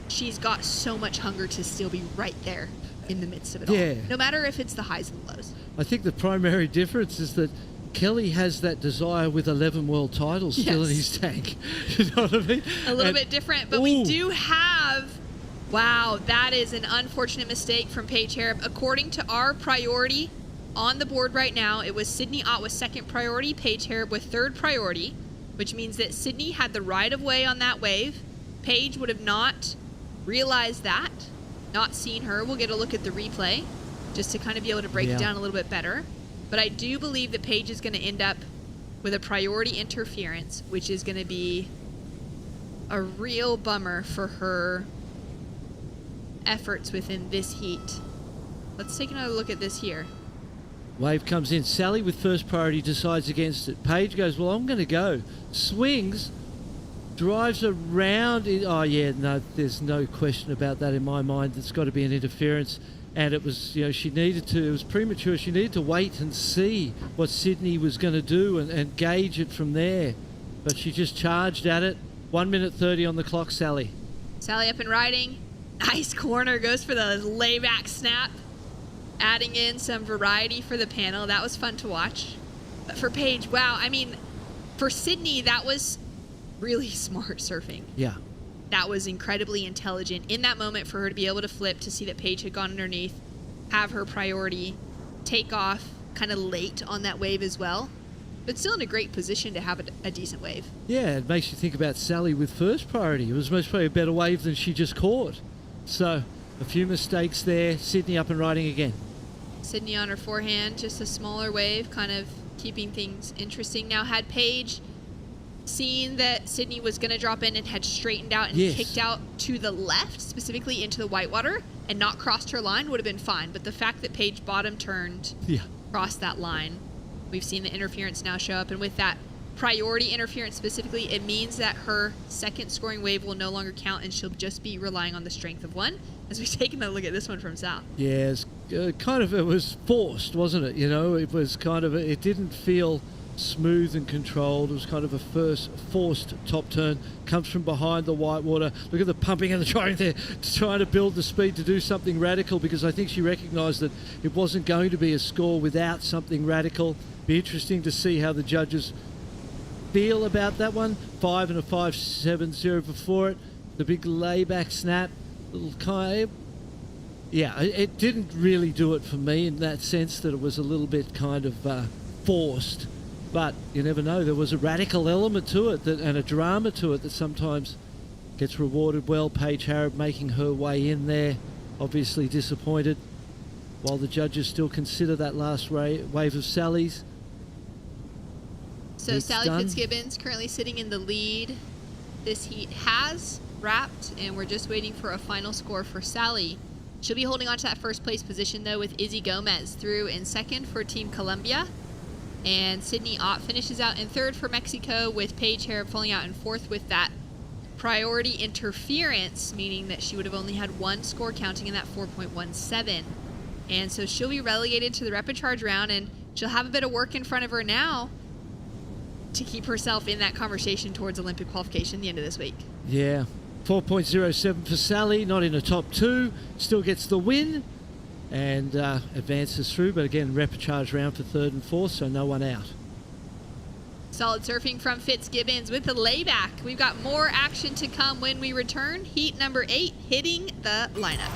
she's got so much hunger to still be right there in the midst of it all. No matter if it's the highs and the lows. I think the primary difference is that Kelly has that desire with 11 world titles still in his tank. You know what I mean? A little bit different, but we do have... Wow, that is an unfortunate mistake from Paige Harrop. According to our priority on the board right now, it was Sydney Ott with second priority, Paige Harrop with third priority, which means that Sydney had the right of way on that wave. Paige would have not realized that, not seen her. We'll get a look at the replay just to kind of be able to break it down a little bit better. But I do believe that Paige is going to end up with a priority interference, which is going to be a real bummer for her efforts within this heat. Let's take another look at this here. Wave comes in. Sally with first priority decides against it. Paige goes, well, I'm going to go. Swings, drives around. Oh, yeah, no, there's no question about that in my mind. There's got to be an interference. And it was, she needed to, it was premature. She needed to wait and see what Sydney was going to do and gauge it from there. But she just charged at it. 1 minute 30 on the clock, Sally. Sally up and riding. Nice corner, goes for the layback snap, adding in some variety for the panel. That was fun to watch. But for Paige, wow, for Sydney, that was really smart surfing. Yeah. That was incredibly intelligent in that moment for her to be able to flip, to see that Paige had gone underneath, have her priority, take off kind of late on that wave as well, but still in a great position to have a decent wave. Yeah, it makes you think about Sally with first priority. It was most probably a better wave than she just caught. So, a few mistakes there. Sydney up and riding again. Sydney on her forehand, just a smaller wave, kind of keeping things interesting. Now, had Paige seen that Sydney was going to drop in and had straightened out and kicked out to the left, specifically into the whitewater, and not crossed her line, would have been fine. But the fact that Paige bottom turned, crossed that line, we've seen the interference now show up. And with that priority interference specifically, it means that her second scoring wave will no longer count, and she'll just be relying on the strength of one, as we've taken a look at this one from Sal. Yeah, it was forced, wasn't it? It was it didn't feel smooth and controlled. It was kind of a forced top turn. Comes from behind the whitewater. Look at the pumping and the trying there, trying to build the speed to do something radical, because I think she recognised that it wasn't going to be a score without something radical. Be interesting to see how the judges feel about that one. 5 and a 5.70 before it. The big layback snap. It didn't really do it for me in that sense that it was a little bit kind of forced. But you never know. There was a radical element to it and a drama to it that sometimes gets rewarded well. Paige Harrod making her way in there, obviously disappointed, while the judges still consider that last wave of Sally's. So Sally Fitzgibbons currently sitting in the lead. This heat has wrapped, and we're just waiting for a final score for Sally. She'll be holding on to that first place position, though, with Izzy Gomez through in second for Team Colombia. And Sydney Ott finishes out in third for Mexico, with Paige Harrod falling out in fourth with that priority interference, meaning that she would have only had one score counting in that 4.17. And so she'll be relegated to the repechaje round, and she'll have a bit of work in front of her now to keep herself in that conversation towards Olympic qualification at the end of this week. Yeah, 4.07 for Sally, not in the top two, still gets the win and advances through, but again, repechaje round for third and fourth, so no one out. Solid surfing from Fitzgibbons with the layback. We've got more action to come when we return. Heat number 8 hitting the lineup.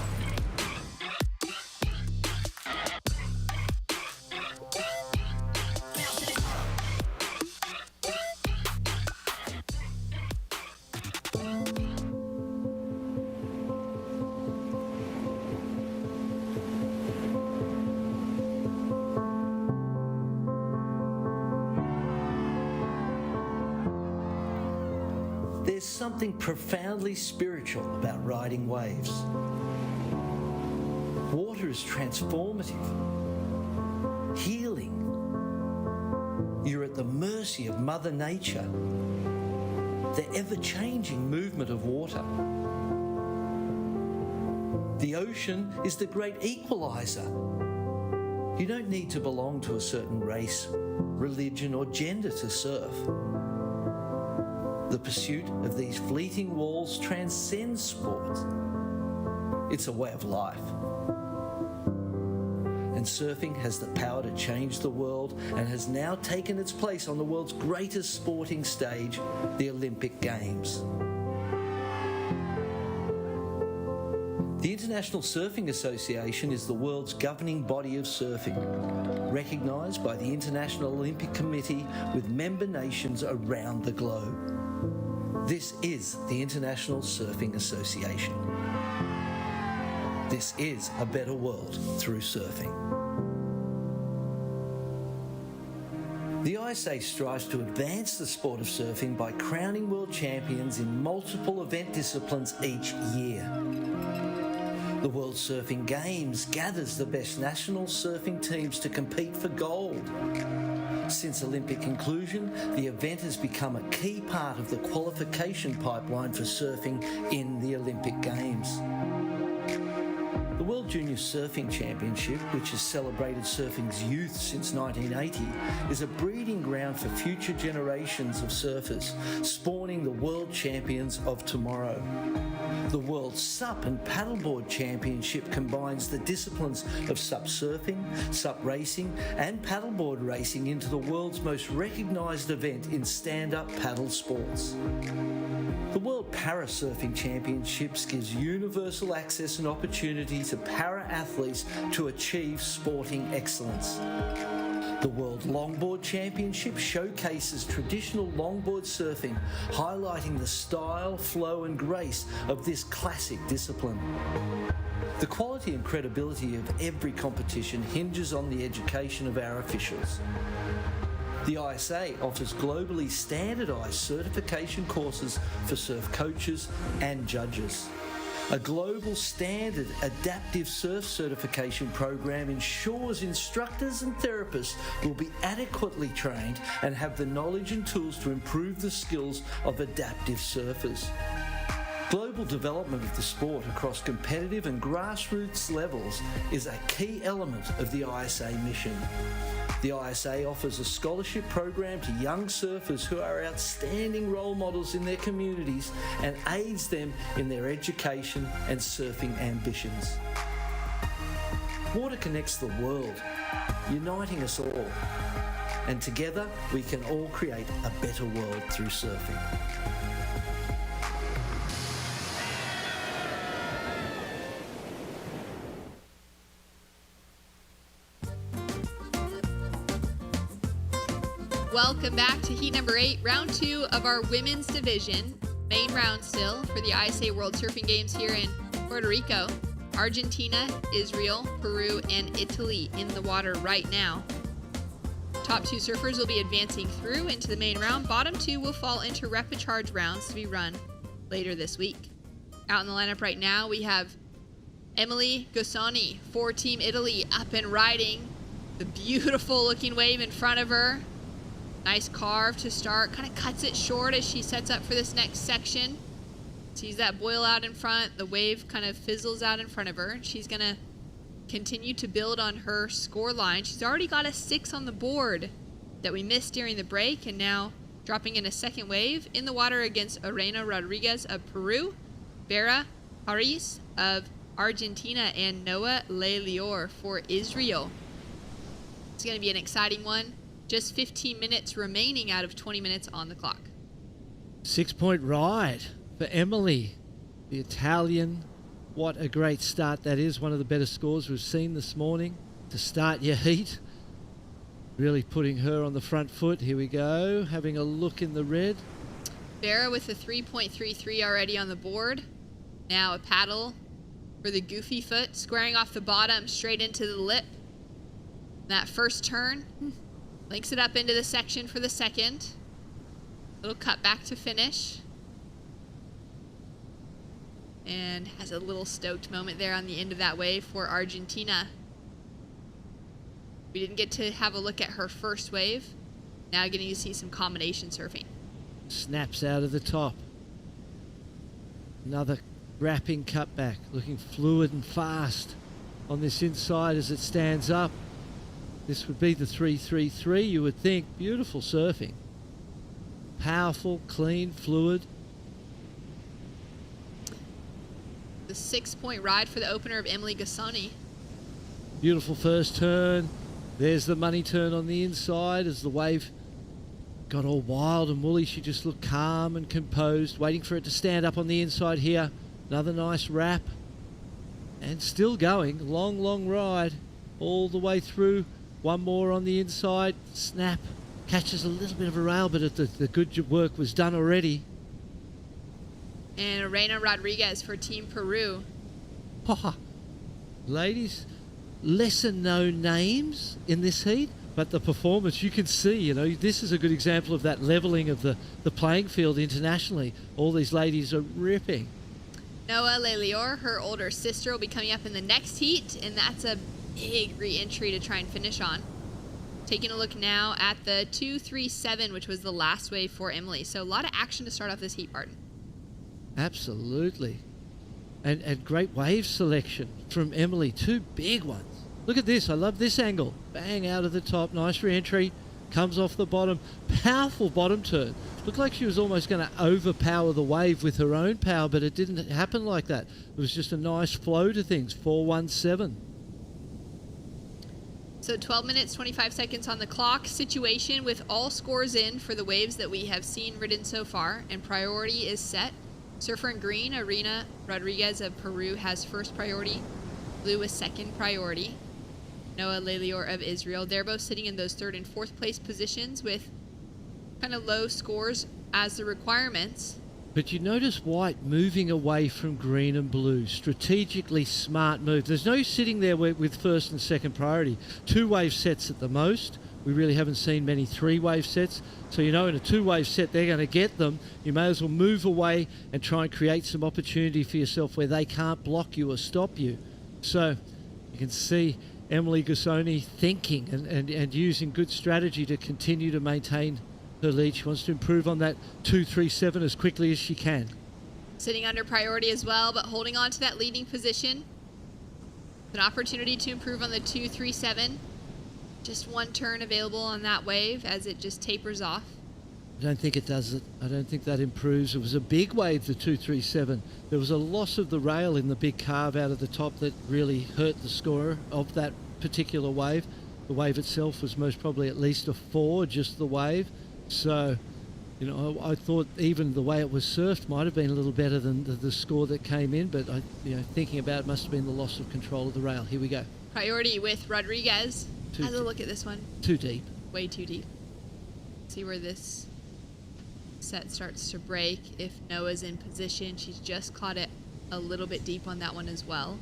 There's something profoundly spiritual about riding waves. Water is transformative, healing. You're at the mercy of Mother Nature, the ever-changing movement of water. The ocean is the great equalizer. You don't need to belong to a certain race, religion, or gender to surf. The pursuit of these fleeting walls transcends sport. It's a way of life. And surfing has the power to change the world and has now taken its place on the world's greatest sporting stage, the Olympic Games. The International Surfing Association is the world's governing body of surfing, recognised by the International Olympic Committee with member nations around the globe. This is the International Surfing Association. This is a better world through surfing. The ISA strives to advance the sport of surfing by crowning world champions in multiple event disciplines each year. The World Surfing Games gathers the best national surfing teams to compete for gold. Since Olympic inclusion, the event has become a key part of the qualification pipeline for surfing in the Olympic Games. The World Junior Surfing Championship, which has celebrated surfing's youth since 1980, is a breeding ground for future generations of surfers, spawning the world champions of tomorrow. The World SUP and Paddleboard Championship combines the disciplines of SUP surfing, SUP racing and paddleboard racing into the world's most recognised event in stand-up paddle sports. The World Para-Surfing Championships gives universal access and opportunity to para-athletes to achieve sporting excellence. The World Longboard Championship showcases traditional longboard surfing, highlighting the style, flow and grace of this classic discipline. The quality and credibility of every competition hinges on the education of our officials. The ISA offers globally standardised certification courses for surf coaches and judges. A global standard adaptive surf certification program ensures instructors and therapists will be adequately trained and have the knowledge and tools to improve the skills of adaptive surfers. Global development of the sport across competitive and grassroots levels is a key element of the ISA mission. The ISA offers a scholarship program to young surfers who are outstanding role models in their communities and aids them in their education and surfing ambitions. Water connects the world, uniting us all. And together we can all create a better world through surfing. Welcome back to heat number 8, round 2 of our women's division. Main round still for the ISA World Surfing Games here in Puerto Rico. Argentina, Israel, Peru, and Italy in the water right now. Top 2 surfers will be advancing through into the main round. Bottom 2 will fall into repechaje rounds to be run later this week. Out in the lineup right now, we have Emily Gossoni for Team Italy up and riding. The beautiful looking wave in front of her. Nice carve to start. Kind of cuts it short as she sets up for this next section. Sees that boil out in front. The wave kind of fizzles out in front of her. She's going to continue to build on her score line. She's already got a 6 on the board that we missed during the break, and now dropping in a second wave in the water against Arena Rodriguez of Peru, Vera Haris of Argentina, and Noah Lelior for Israel. It's going to be an exciting one. Just 15 minutes remaining out of 20 minutes on the clock. 6-point ride for Emily, the Italian. What a great start that is. One of the better scores we've seen this morning to start your heat. Really putting her on the front foot. Here we go. Having a look in the red. Vera with a 3.33 already on the board. Now a paddle for the goofy foot, squaring off the bottom straight into the lip. That first turn links it up into the section for the second. Little cut back to finish. And has a little stoked moment there on the end of that wave for Argentina. We didn't get to have a look at her first wave. Now getting to see some combination surfing. Snaps out of the top. Another wrapping cutback, looking fluid and fast on this inside as it stands up. This would be the 3-3-3, you would think. Beautiful surfing. Powerful, clean, fluid. The 6-point ride for the opener of Emily Gossoni. Beautiful first turn. There's the money turn on the inside as the wave got all wild and woolly. She just looked calm and composed, waiting for it to stand up on the inside here. Another nice wrap. And still going. Long, long ride all the way through. One more on the inside. Snap. Catches a little bit of a rail, but the good work was done already. And Arena Rodriguez for Team Peru. Ladies, lesser known names in this heat, but the performance you can see, you know, this is a good example of that leveling of the playing field internationally. All these ladies are ripping. Noah Lelior, her older sister, will be coming up in the next heat, and that's a big re-entry to try and finish on. Taking a look now at the 2-3-7, which was the last wave for Emily. So a lot of action to start off this heat, Barton. Absolutely. And great wave selection from Emily. 2 big ones. Look at this. I love this angle. Bang out of the top. Nice re-entry. Comes off the bottom. Powerful bottom turn. Looked like she was almost going to overpower the wave with her own power, but it didn't happen like that. It was just a nice flow to things. 4-1-7. So 12 minutes, 25 seconds on the clock. Situation with all scores in for the waves that we have seen ridden so far, and priority is set. Surfer in green, Arena Rodriguez of Peru has first priority. Blue is second priority. Noah Lelior of Israel. They're both sitting in those 3rd and 4th place positions with kind of low scores as the requirements. But you notice white moving away from green and blue. Strategically smart move. There's no sitting there with first and second priority. 2 wave sets at the most. We really haven't seen many 3 wave sets. So you know in a 2 wave set they're going to get them. You may as well move away and try and create some opportunity for yourself where they can't block you or stop you. So you can see Emily Gossoni thinking and using good strategy to continue to maintain her lead. She wants to improve on that 2-3-7 as quickly as she can. Sitting under priority as well, but holding on to that leading position. An opportunity to improve on the 2-3-7. Just 1 turn available on that wave as it just tapers off. I don't think it does it. I don't think that improves. It was a big wave, the 2-3-7. There was a loss of the rail in the big carve out of the top that really hurt the scorer of that particular wave. The wave itself was most probably at least a 4, just the wave. So, you know, I thought even the way it was surfed might have been a little better than the score that came in, but thinking about it, must have been the loss of control of the rail. Here we go. Priority with Rodriguez. Has a look at this one. Too deep. Way too deep. See where this set starts to break. If Noah's in position, she's just caught it a little bit deep on that one as well.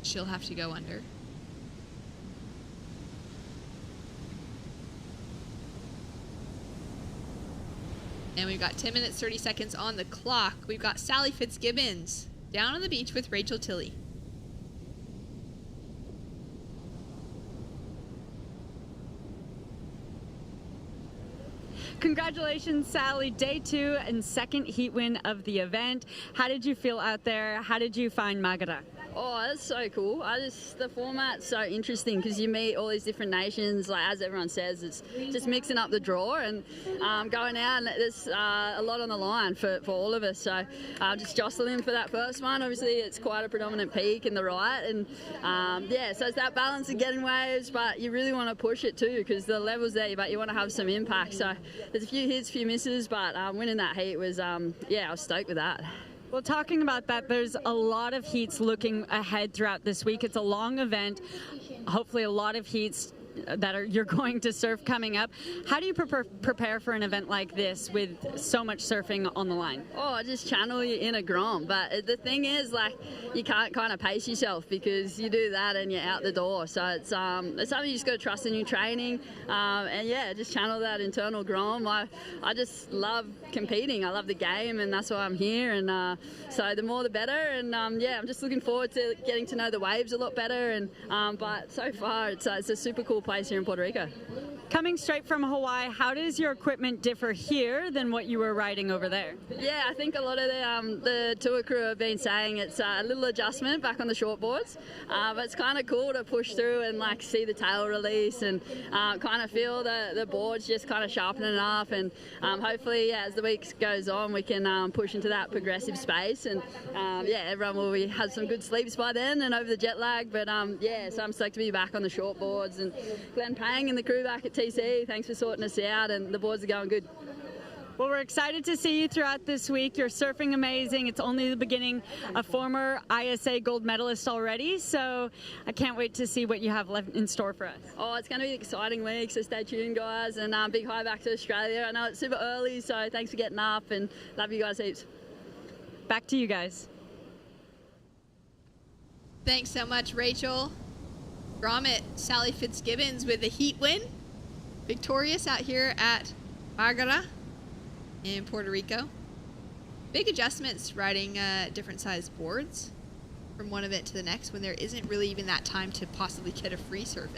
She'll have to go under. And we've got 10 minutes, 30 seconds on the clock. We've got Sally Fitzgibbons down on the beach with Rachel Tilley. Congratulations, Sally. Day 2 and second heat win of the event. How did you feel out there? How did you find Margara? Oh, that's so cool. The format's so interesting because you meet all these different nations. Like, as everyone says, it's just mixing up the draw and going out, and there's a lot on the line for all of us. So just jostling for that first one. Obviously, it's quite a predominant peak in the right, and yeah, so it's that balance of getting waves, but you really want to push it too because the level's there, but you want to have some impact. So there's a few hits, few misses, but winning that heat was, yeah, I was stoked with that. Well, talking about that, there's a lot of heats looking ahead throughout this week. It's a long event. Hopefully a lot of heats that you're going to surf coming up. How do you prepare for an event like this with so much surfing on the line? Oh, I just channel your inner Grom. But the thing is, like, you can't kind of pace yourself because you do that and you're out the door. So it's something you just got to trust in your training. And yeah, just channel that internal Grom. I just love competing. I love the game, and that's why I'm here. And so the more the better. And yeah, I'm just looking forward to getting to know the waves a lot better. And but so far, it's a super cool place here in Puerto Rico. Coming straight from Hawaii, how does your equipment differ here than what you were riding over there? Yeah, I think a lot of the tour crew have been saying it's a little adjustment back on the shortboards, but it's kind of cool to push through and like see the tail release and kind of feel the boards just kind of sharpening up, and hopefully, yeah, as the week goes on, we can push into that progressive space, and yeah, everyone will have some good sleeps by then and over the jet lag. But yeah, so I'm stoked to be back on the shortboards, and Glenn Pang and the crew back at TC, thanks for sorting us out, and the boards are going good. Well, we're excited to see you throughout this week. You're surfing amazing. It's only the beginning. A former ISA gold medalist already, so I can't wait to see what you have left in store for us. Oh, it's going to be an exciting week, so stay tuned, guys, and big hi back to Australia. I know it's super early, so thanks for getting up, and love you guys heaps. Back to you guys. Thanks so much, Rachel. Gromit, Sally Fitzgibbons with a heat win. Victorious out here at Margara in Puerto Rico. Big adjustments riding different sized boards from one event to the next when there isn't really even that time to possibly get a free surf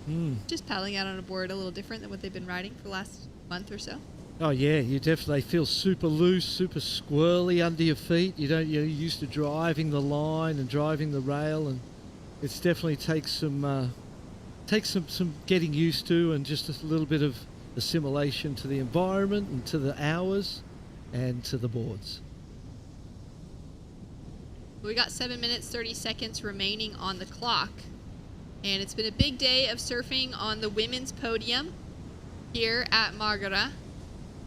in. Just paddling out on a board a little different than what they've been riding for the last month or so. Oh yeah, you definitely feel super loose, super squirrely under your feet. You're used to driving the line and driving the rail, and it's definitely takes some getting used to, and just a little bit of assimilation to the environment and to the hours and to the boards. We got 7 minutes, 30 seconds remaining on the clock. And it's been a big day of surfing on the women's podium here at Margara.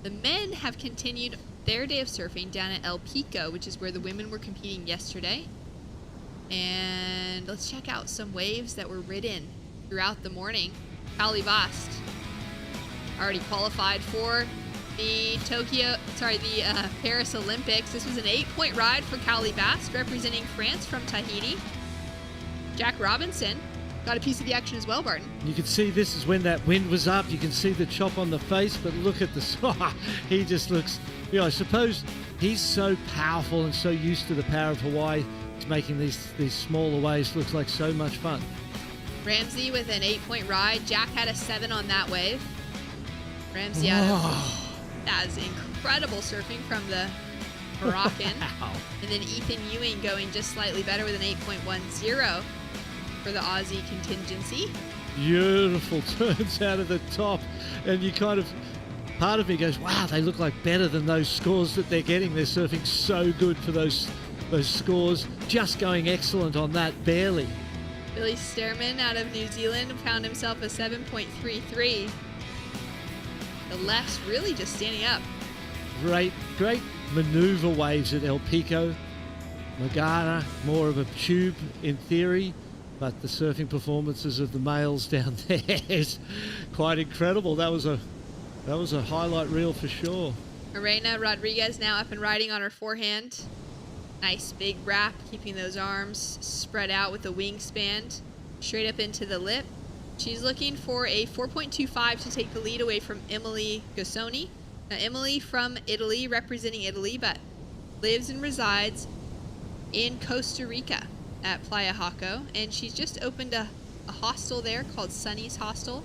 The men have continued their day of surfing down at El Pico, which is where the women were competing yesterday. And let's check out some waves that were ridden throughout the morning. Callie Bast already qualified for the Paris Olympics. This was an 8-point ride for Callie Bast, representing France from Tahiti. Jack Robinson got a piece of the action as well, Barton. You can see this is when that wind was up. You can see the chop on the face, but look at the... he just looks... I suppose he's so powerful and so used to the power of Hawaii. It's making these smaller waves look like so much fun. Ramsey with an 8-point ride. Jack had a 7 on that wave. Ramsey that is incredible surfing from the Moroccan. And then Ethan Ewing going just slightly better with an 8.10 for the Aussie contingency. Beautiful turns out of the top, and you kind of, part of me goes, wow, they look like better than those scores that they're getting. They're surfing so good for those scores. Just going excellent on that, barely. Billy Stearman out of New Zealand found himself a 7.33. The left's really just standing up. Great maneuver waves at El Pico. Margara, more of a tube in theory, but the surfing performances of the males down there is quite incredible. That was a That was a highlight reel for sure. Morena Rodriguez now up and riding on her forehand. Nice big wrap, keeping those arms spread out with the wingspan straight up into the lip. She's looking for a 4.25 to take the lead away from Emily Gassoni. Now, Emily from Italy, representing Italy, but lives and resides in Costa Rica at Playa Jaco. And she's just opened a hostel there called Sunny's Hostel.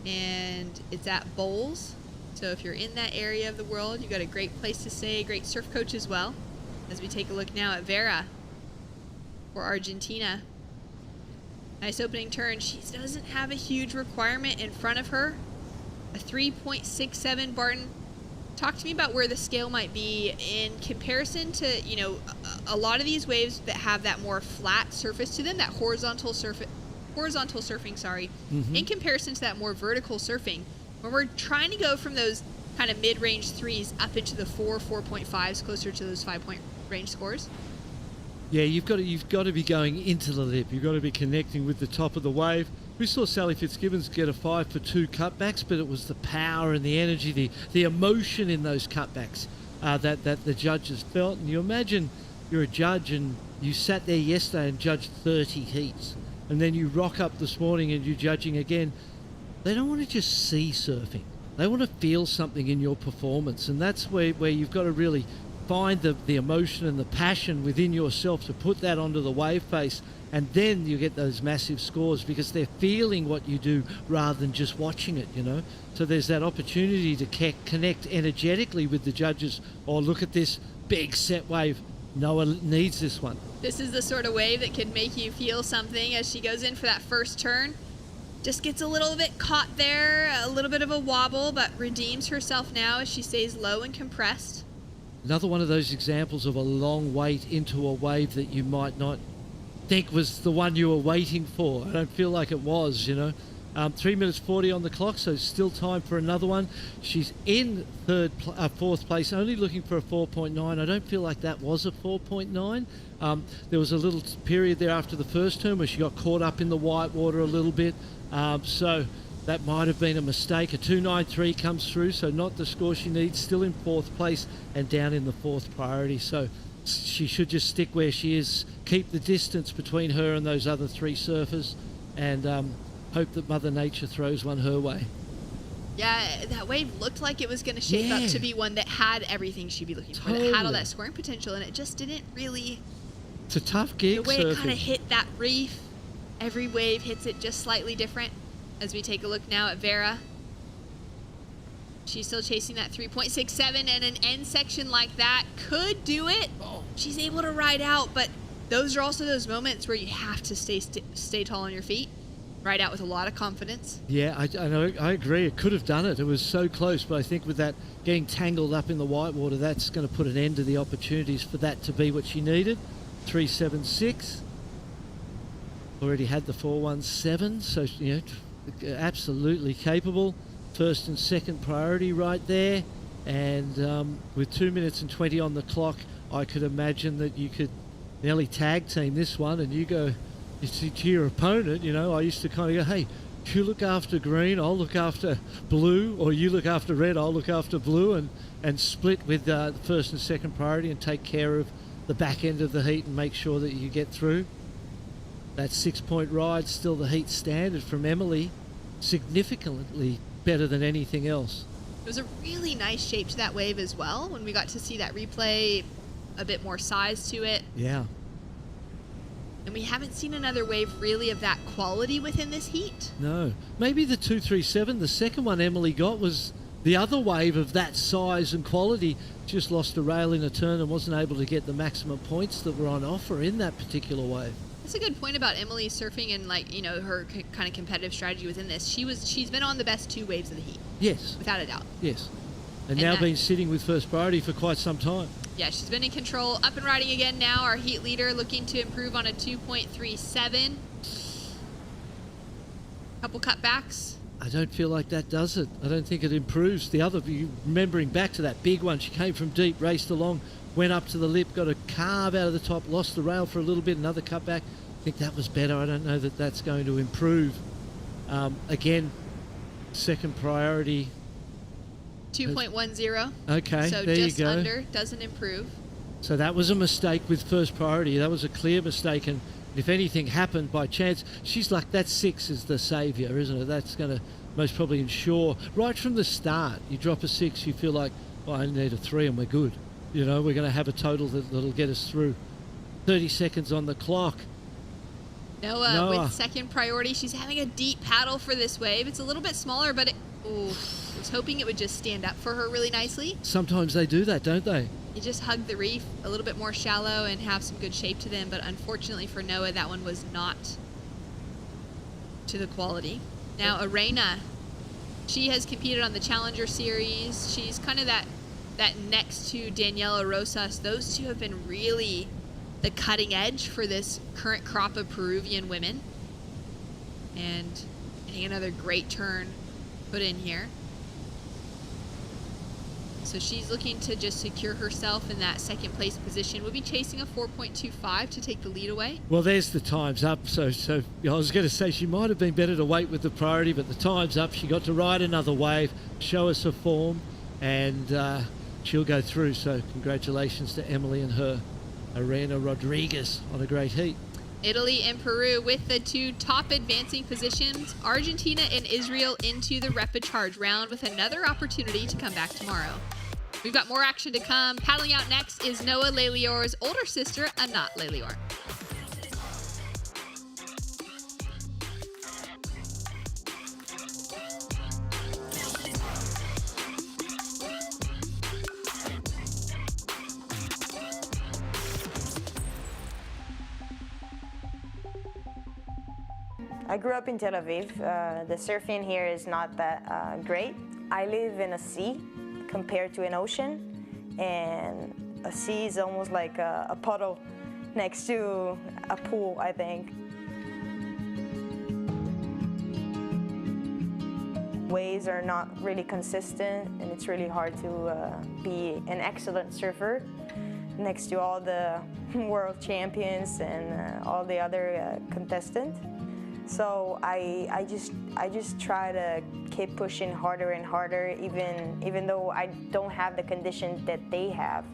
And it's at Bowles. So if you're in that area of the world, you've got a great place to stay, a great surf coach as well. As we take a look now at Vera for Argentina. Nice opening turn. She doesn't have a huge requirement in front of her. A 3.67. Barton, talk to me about where the scale might be in comparison to, you know, a lot of these waves that have that more flat surface to them, that horizontal surfing, in comparison to that more vertical surfing. When we're trying to go from those kind of mid-range 3s up into the 4.5s, closer to those 5-point range scores. Yeah, you've got to be going into the lip. You've got to be connecting with the top of the wave. We saw Sally Fitzgibbons get a 5 for 2 cutbacks, but it was the power and the energy, the emotion in those cutbacks that the judges felt. And you imagine you're a judge and you sat there yesterday and judged 30 heats, and then you rock up this morning and you're judging again. They don't want to just see surfing. They want to feel something in your performance, and that's where you've got to really find the emotion and the passion within yourself to put that onto the wave face, and then you get those massive scores because they're feeling what you do rather than just watching it, you know. So there's that opportunity to connect energetically with the judges. Oh, look at this big set wave. Noah needs this one. This is the sort of wave that can make you feel something as she goes in for that first turn. Just gets a little bit caught there, a little bit of a wobble, but redeems herself now as she stays low and compressed. Another one of those examples of a long wait into a wave that you might not think was the one you were waiting for. I don't feel like it was, you know. 3 minutes 40 on the clock, so still time for another one. She's in fourth place, only looking for a 4.9. I don't feel like that was a 4.9. There was a little period there after the first turn where she got caught up in the white water a little bit. So that might have been a mistake. A 2.93 comes through, so not the score she needs. Still in fourth place and down in the fourth priority. So she should just stick where she is, keep the distance between her and those other 3 surfers, and hope that Mother Nature throws one her way. Yeah, that wave looked like it was going to shape up to be one that had everything she'd be looking for, that had all that scoring potential, and it just didn't really. It's a tough gig. The way it kind of hit that reef, every wave hits it just slightly different. As we take a look now at Vera, she's still chasing that 3.67, and an end section like that could do it. She's able to ride out, but those are also those moments where you have to stay tall on your feet, ride out with a lot of confidence. Yeah, I know. I agree. It could have done it. It was so close, but I think with that getting tangled up in the white water, that's going to put an end to the opportunities for that to be what she needed. 3.76. Already had the 4.17, so you know. Absolutely capable. First and second priority right there, and with 2 minutes and 20 on the clock, I could imagine that you could nearly tag team this one, and you go to your opponent. You know, I used to kind of go, hey, you look after green, I'll look after blue, or you look after red, I'll look after blue, and split with the first and second priority and take care of the back end of the heat and make sure that you get through. That 6-point ride, still the heat standard from Emily, significantly better than anything else. It was a really nice shape to that wave as well when we got to see that replay, a bit more size to it. Yeah. And we haven't seen another wave really of that quality within this heat. No. Maybe the 2.37, the second one Emily got, was the other wave of that size and quality. Just lost a rail in a turn and wasn't able to get the maximum points that were on offer in that particular wave. That's a good point about Emily surfing and, like, you know, her kind of competitive strategy within this. She's been on the best 2 waves of the heat. Yes. Without a doubt. Yes. And now been sitting with first priority for quite some time. Yeah, she's been in control. Up and riding again now. Our heat leader looking to improve on a 2.37. Couple cutbacks. I don't feel like that does it. I don't think it improves. The other, remembering back to that big one, she came from deep, raced along, went up to the lip, got a carve out of the top, lost the rail for a little bit, another cutback. I think that was better. I don't know that that's going to improve. Again, second priority 2.10. Okay, so there you just go. under, doesn't improve. So that was a mistake with first priority. That was a clear mistake, and if anything happened by chance, she's like, that 6 is the saviour, isn't it? That's going to most probably ensure, right from the start, you drop a 6, you feel like, oh, I need a 3 and we're good. You know, we're going to have a total that'll get us through. 30 seconds on the clock. Noah with second priority. She's having a deep paddle for this wave. It's a little bit smaller, but I was hoping it would just stand up for her really nicely. Sometimes they do that, don't they? You just hug the reef a little bit more shallow and have some good shape to them, but unfortunately for Noah, that one was not to the quality. Now, Arena, she has competed on the Challenger Series. She's kind of that next to Daniela Rosas. Those two have been really the cutting edge for this current crop of Peruvian women. And I think another great turn put in here. So she's looking to just secure herself in that second place position. We'll be chasing a 4.25 to take the lead away. Well, there's the time's up. So I was going to say she might have been better to wait with the priority, but the time's up. She got to ride another wave, show us her form, and she'll go through. So congratulations to Emily and her. Arena Rodriguez on a great heat. Italy and Peru with the 2 top advancing positions. Argentina and Israel into the repechaje round with another opportunity to come back tomorrow. We've got more action to come. Paddling out next is Noah Lelior's older sister, Anat Lelior. I grew up in Tel Aviv. The surfing here is not that great. I live in a sea compared to an ocean, and a sea is almost like a puddle next to a pool, I think. Waves are not really consistent, and it's really hard to be an excellent surfer next to all the world champions and all the other contestants. So I just try to keep pushing harder and harder, even though I don't have the conditions that they have.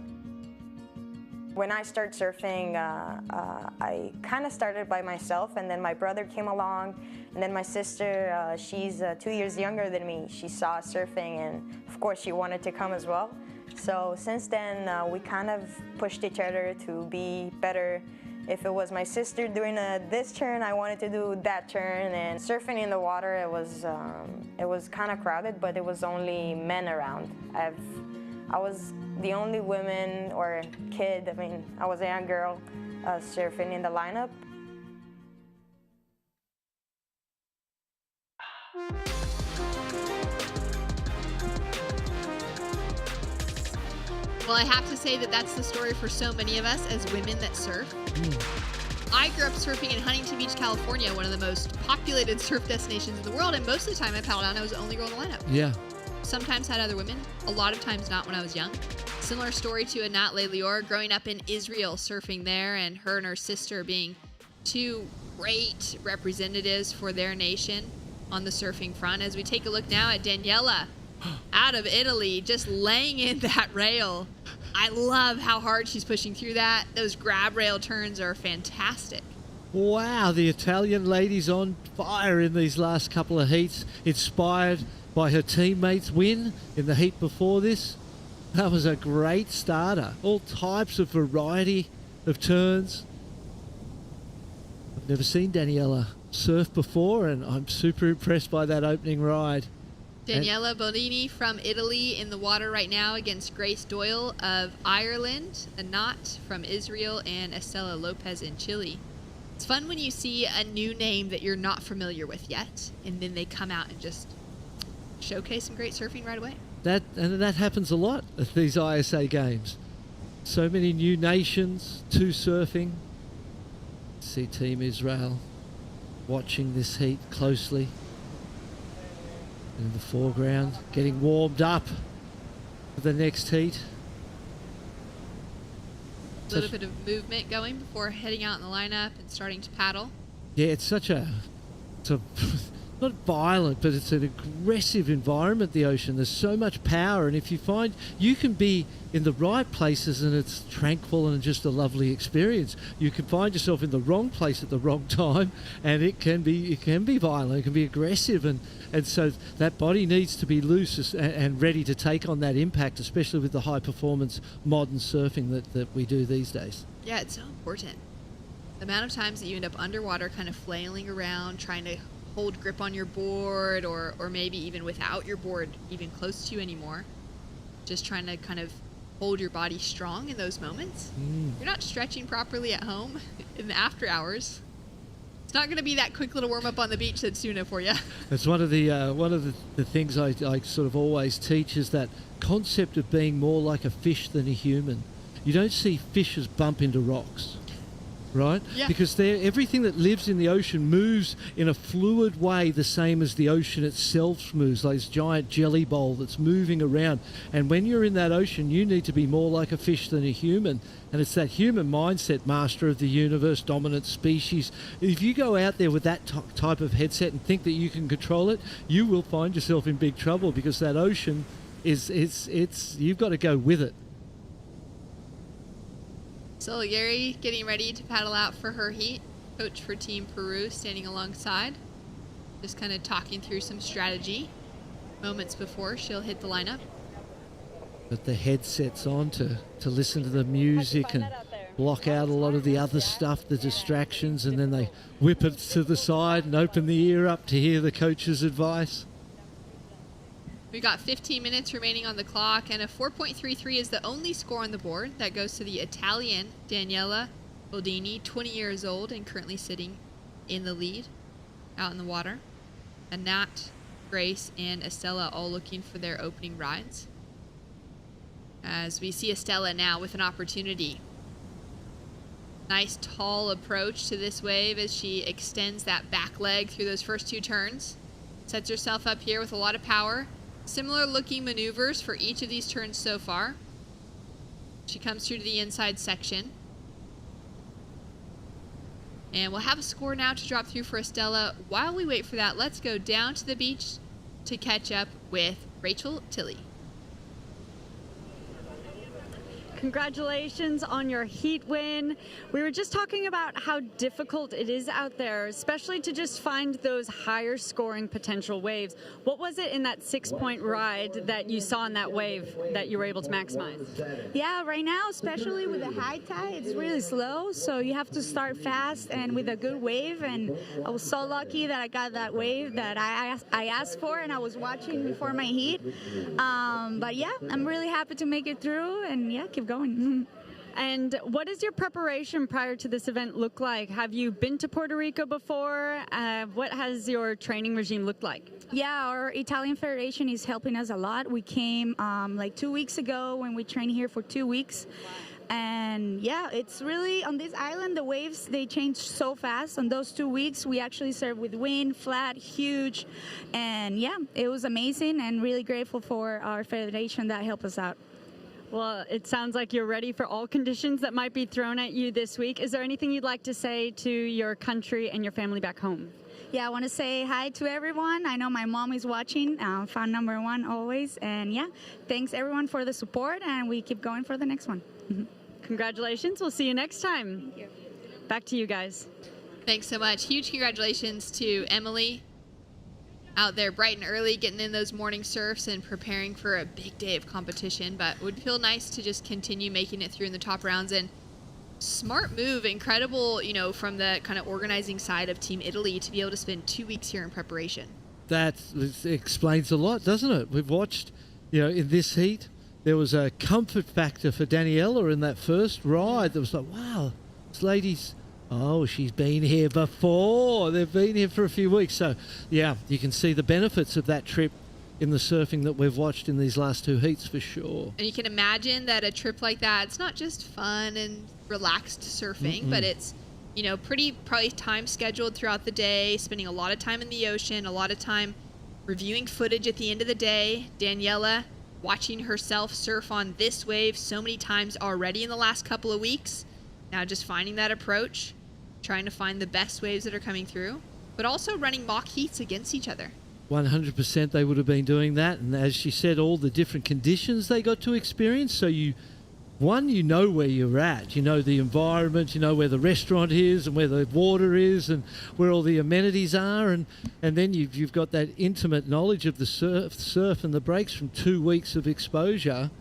When I started surfing, I kind of started by myself, and then my brother came along, and then my sister, she's 2 years younger than me. She saw surfing, and of course she wanted to come as well. So since then, we kind of pushed each other to be better. If it was my sister doing this turn, I wanted to do that turn. And surfing in the water, it was kind of crowded, but it was only men around. I was the only woman or kid. I mean, I was a young girl surfing in the lineup. Well, I have to say that that's the story for so many of us as women that surf. I grew up surfing in Huntington Beach, California, one of the most populated surf destinations in the world, and most of the time I paddled out, I was the only girl in the lineup. Yeah. Sometimes had other women, a lot of times not when I was young. Similar story to Anat Lelior, growing up in Israel, surfing there, and her sister being 2 great representatives for their nation on the surfing front. As we take a look now at Daniela out of Italy, just laying in that rail. I love how hard she's pushing through that. Those grab rail turns are fantastic. Wow, the Italian lady's on fire in these last couple of heats, inspired by her teammates' win in the heat before this. That was a great starter. All types of variety of turns. I've never seen Daniela surf before, and I'm super impressed by that opening ride. Daniela Bonini from Italy in the water right now against Grace Doyle of Ireland, Anat from Israel, and Estela Lopez in Chile. It's fun when you see a new name that you're not familiar with yet, and then they come out and just showcase some great surfing right away. That happens a lot at these ISA games. So many new nations to surfing. See Team Israel watching this heat closely. In the foreground, getting warmed up for the next heat. A little bit of movement going before heading out in the lineup and starting to paddle. Yeah, it's not violent, but it's an aggressive environment, the ocean. There's so much power, and if you find you can be in the right places and it's tranquil and just a lovely experience, you can find yourself in the wrong place at the wrong time, and it can be violent, it can be aggressive, and so that body needs to be loose and ready to take on that impact, especially with the high performance modern surfing that we do these days. Yeah, it's so important. The amount of times that you end up underwater kind of flailing around, trying to hold grip on your board, or maybe even without your board even close to you anymore, just trying to kind of hold your body strong in those moments. You're not stretching properly at home in the after hours. It's not going to be that quick little warm up on the beach that's tuna for you. It's one of the things I sort of always teach is that concept of being more like a fish than a human. You don't see fishes bump into rocks, right? Yeah. Because everything that lives in the ocean moves in a fluid way, the same as the ocean itself moves, like this giant jelly bowl that's moving around. And when you're in that ocean, you need to be more like a fish than a human. And it's that human mindset, master of the universe, dominant species. If you go out there with that type of headset and think that you can control it, you will find yourself in big trouble, because that ocean you've got to go with it. So Jolari getting ready to paddle out for her heat. Coach for Team Peru standing alongside, just kind of talking through some strategy moments before she'll hit the lineup. But the headset's on to listen to the music and block out a lot of the other stuff, the distractions, and then they whip it to the side and open the ear up to hear the coach's advice. We've got 15 minutes remaining on the clock, and a 4.33 is the only score on the board. That goes to the Italian Daniela Boldini, 20 years old and currently sitting in the lead out in the water. And Nat, Grace, and Estella all looking for their opening rides. As we see Estella now with an opportunity. Nice tall approach to this wave as she extends that back leg through those first two turns. Sets herself up here with a lot of power. Similar looking maneuvers for each of these turns so far. She comes through to the inside section. And we'll have a score now to drop through for Estella. While we wait for that, let's go down to the beach to catch up with Rachel Tilley. Congratulations on your heat win. We were just talking about how difficult it is out there, especially to just find those higher scoring potential waves. What was it in that 6-point ride that you saw in that wave that you were able to maximize? Yeah, right now, especially with the high tide, it's really slow, so you have to start fast and with a good wave, and I was so lucky that I got that wave that I asked for and I was watching before my heat. But yeah, I'm really happy to make it through, and yeah, keep going. And what does your preparation prior to this event look like? Have you been to Puerto Rico before? What has your training regime looked like? Yeah, our Italian Federation is helping us a lot. We came like 2 weeks ago when we trained here for 2 weeks. And yeah, it's really, on this island, the waves, they change so fast. On those 2 weeks, we actually served with wind, flat, huge. And yeah, it was amazing, and really grateful for our federation that helped us out. Well, it sounds like you're ready for all conditions that might be thrown at you this week. Is there anything you'd like to say to your country and your family back home? Yeah, I want to say hi to everyone. I know my mom is watching, fan number 1 always. And yeah, thanks everyone for the support, and we keep going for the next one. Congratulations. We'll see you next time. Thank you. Back to you guys. Thanks so much. Huge congratulations to Emily out there bright and early, getting in those morning surfs and preparing for a big day of competition. But it would feel nice to just continue making it through in the top rounds. And smart move, incredible, you know, from the kind of organizing side of Team Italy to be able to spend 2 weeks here in preparation. That explains a lot, doesn't it? We've watched, you know, in this heat, there was a comfort factor for Daniela in that first ride. That was like, wow, this lady's, oh, she's been here before. They've been here for a few weeks. So, yeah, you can see the benefits of that trip in the surfing that we've watched in these last 2 heats for sure. And you can imagine that a trip like that, it's not just fun and relaxed surfing, but it's, you know, probably time scheduled throughout the day, spending a lot of time in the ocean, a lot of time reviewing footage at the end of the day. Daniela watching herself surf on this wave so many times already in the last couple of weeks. Now just finding that approach, trying to find the best waves that are coming through. but also running mock heats against each other. 100% they would have been doing that. And as she said, all the different conditions they got to experience. So you know where you're at. You know the environment, you know where the restaurant is and where the water is and where all the amenities are. And then you've got that intimate knowledge of the surf and the breaks from 2 weeks of exposure.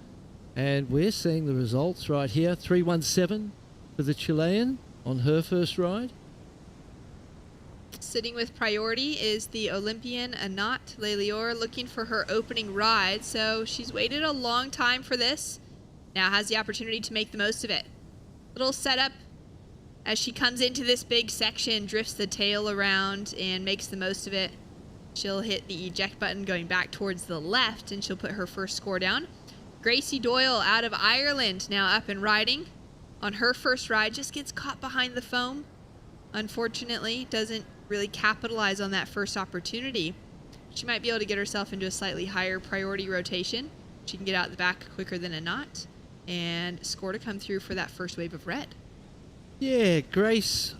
And we're seeing the results right here. 317 for the Chilean on her first ride. Sitting with priority is the Olympian Anat Lelior, looking for her opening ride. So she's waited a long time for this. Now has the opportunity to make the most of it. Little setup as she comes into this big section, drifts the tail around and makes the most of it. She'll hit the eject button going back towards the left, and she'll put her first score down. Gracie Doyle out of Ireland now up and riding. On her first ride, just gets caught behind the foam. Unfortunately, doesn't really capitalize on that first opportunity. She might be able to get herself into a slightly higher priority rotation. She can get out the back quicker than a knot and score to come through for that first wave of red. Yeah, Grace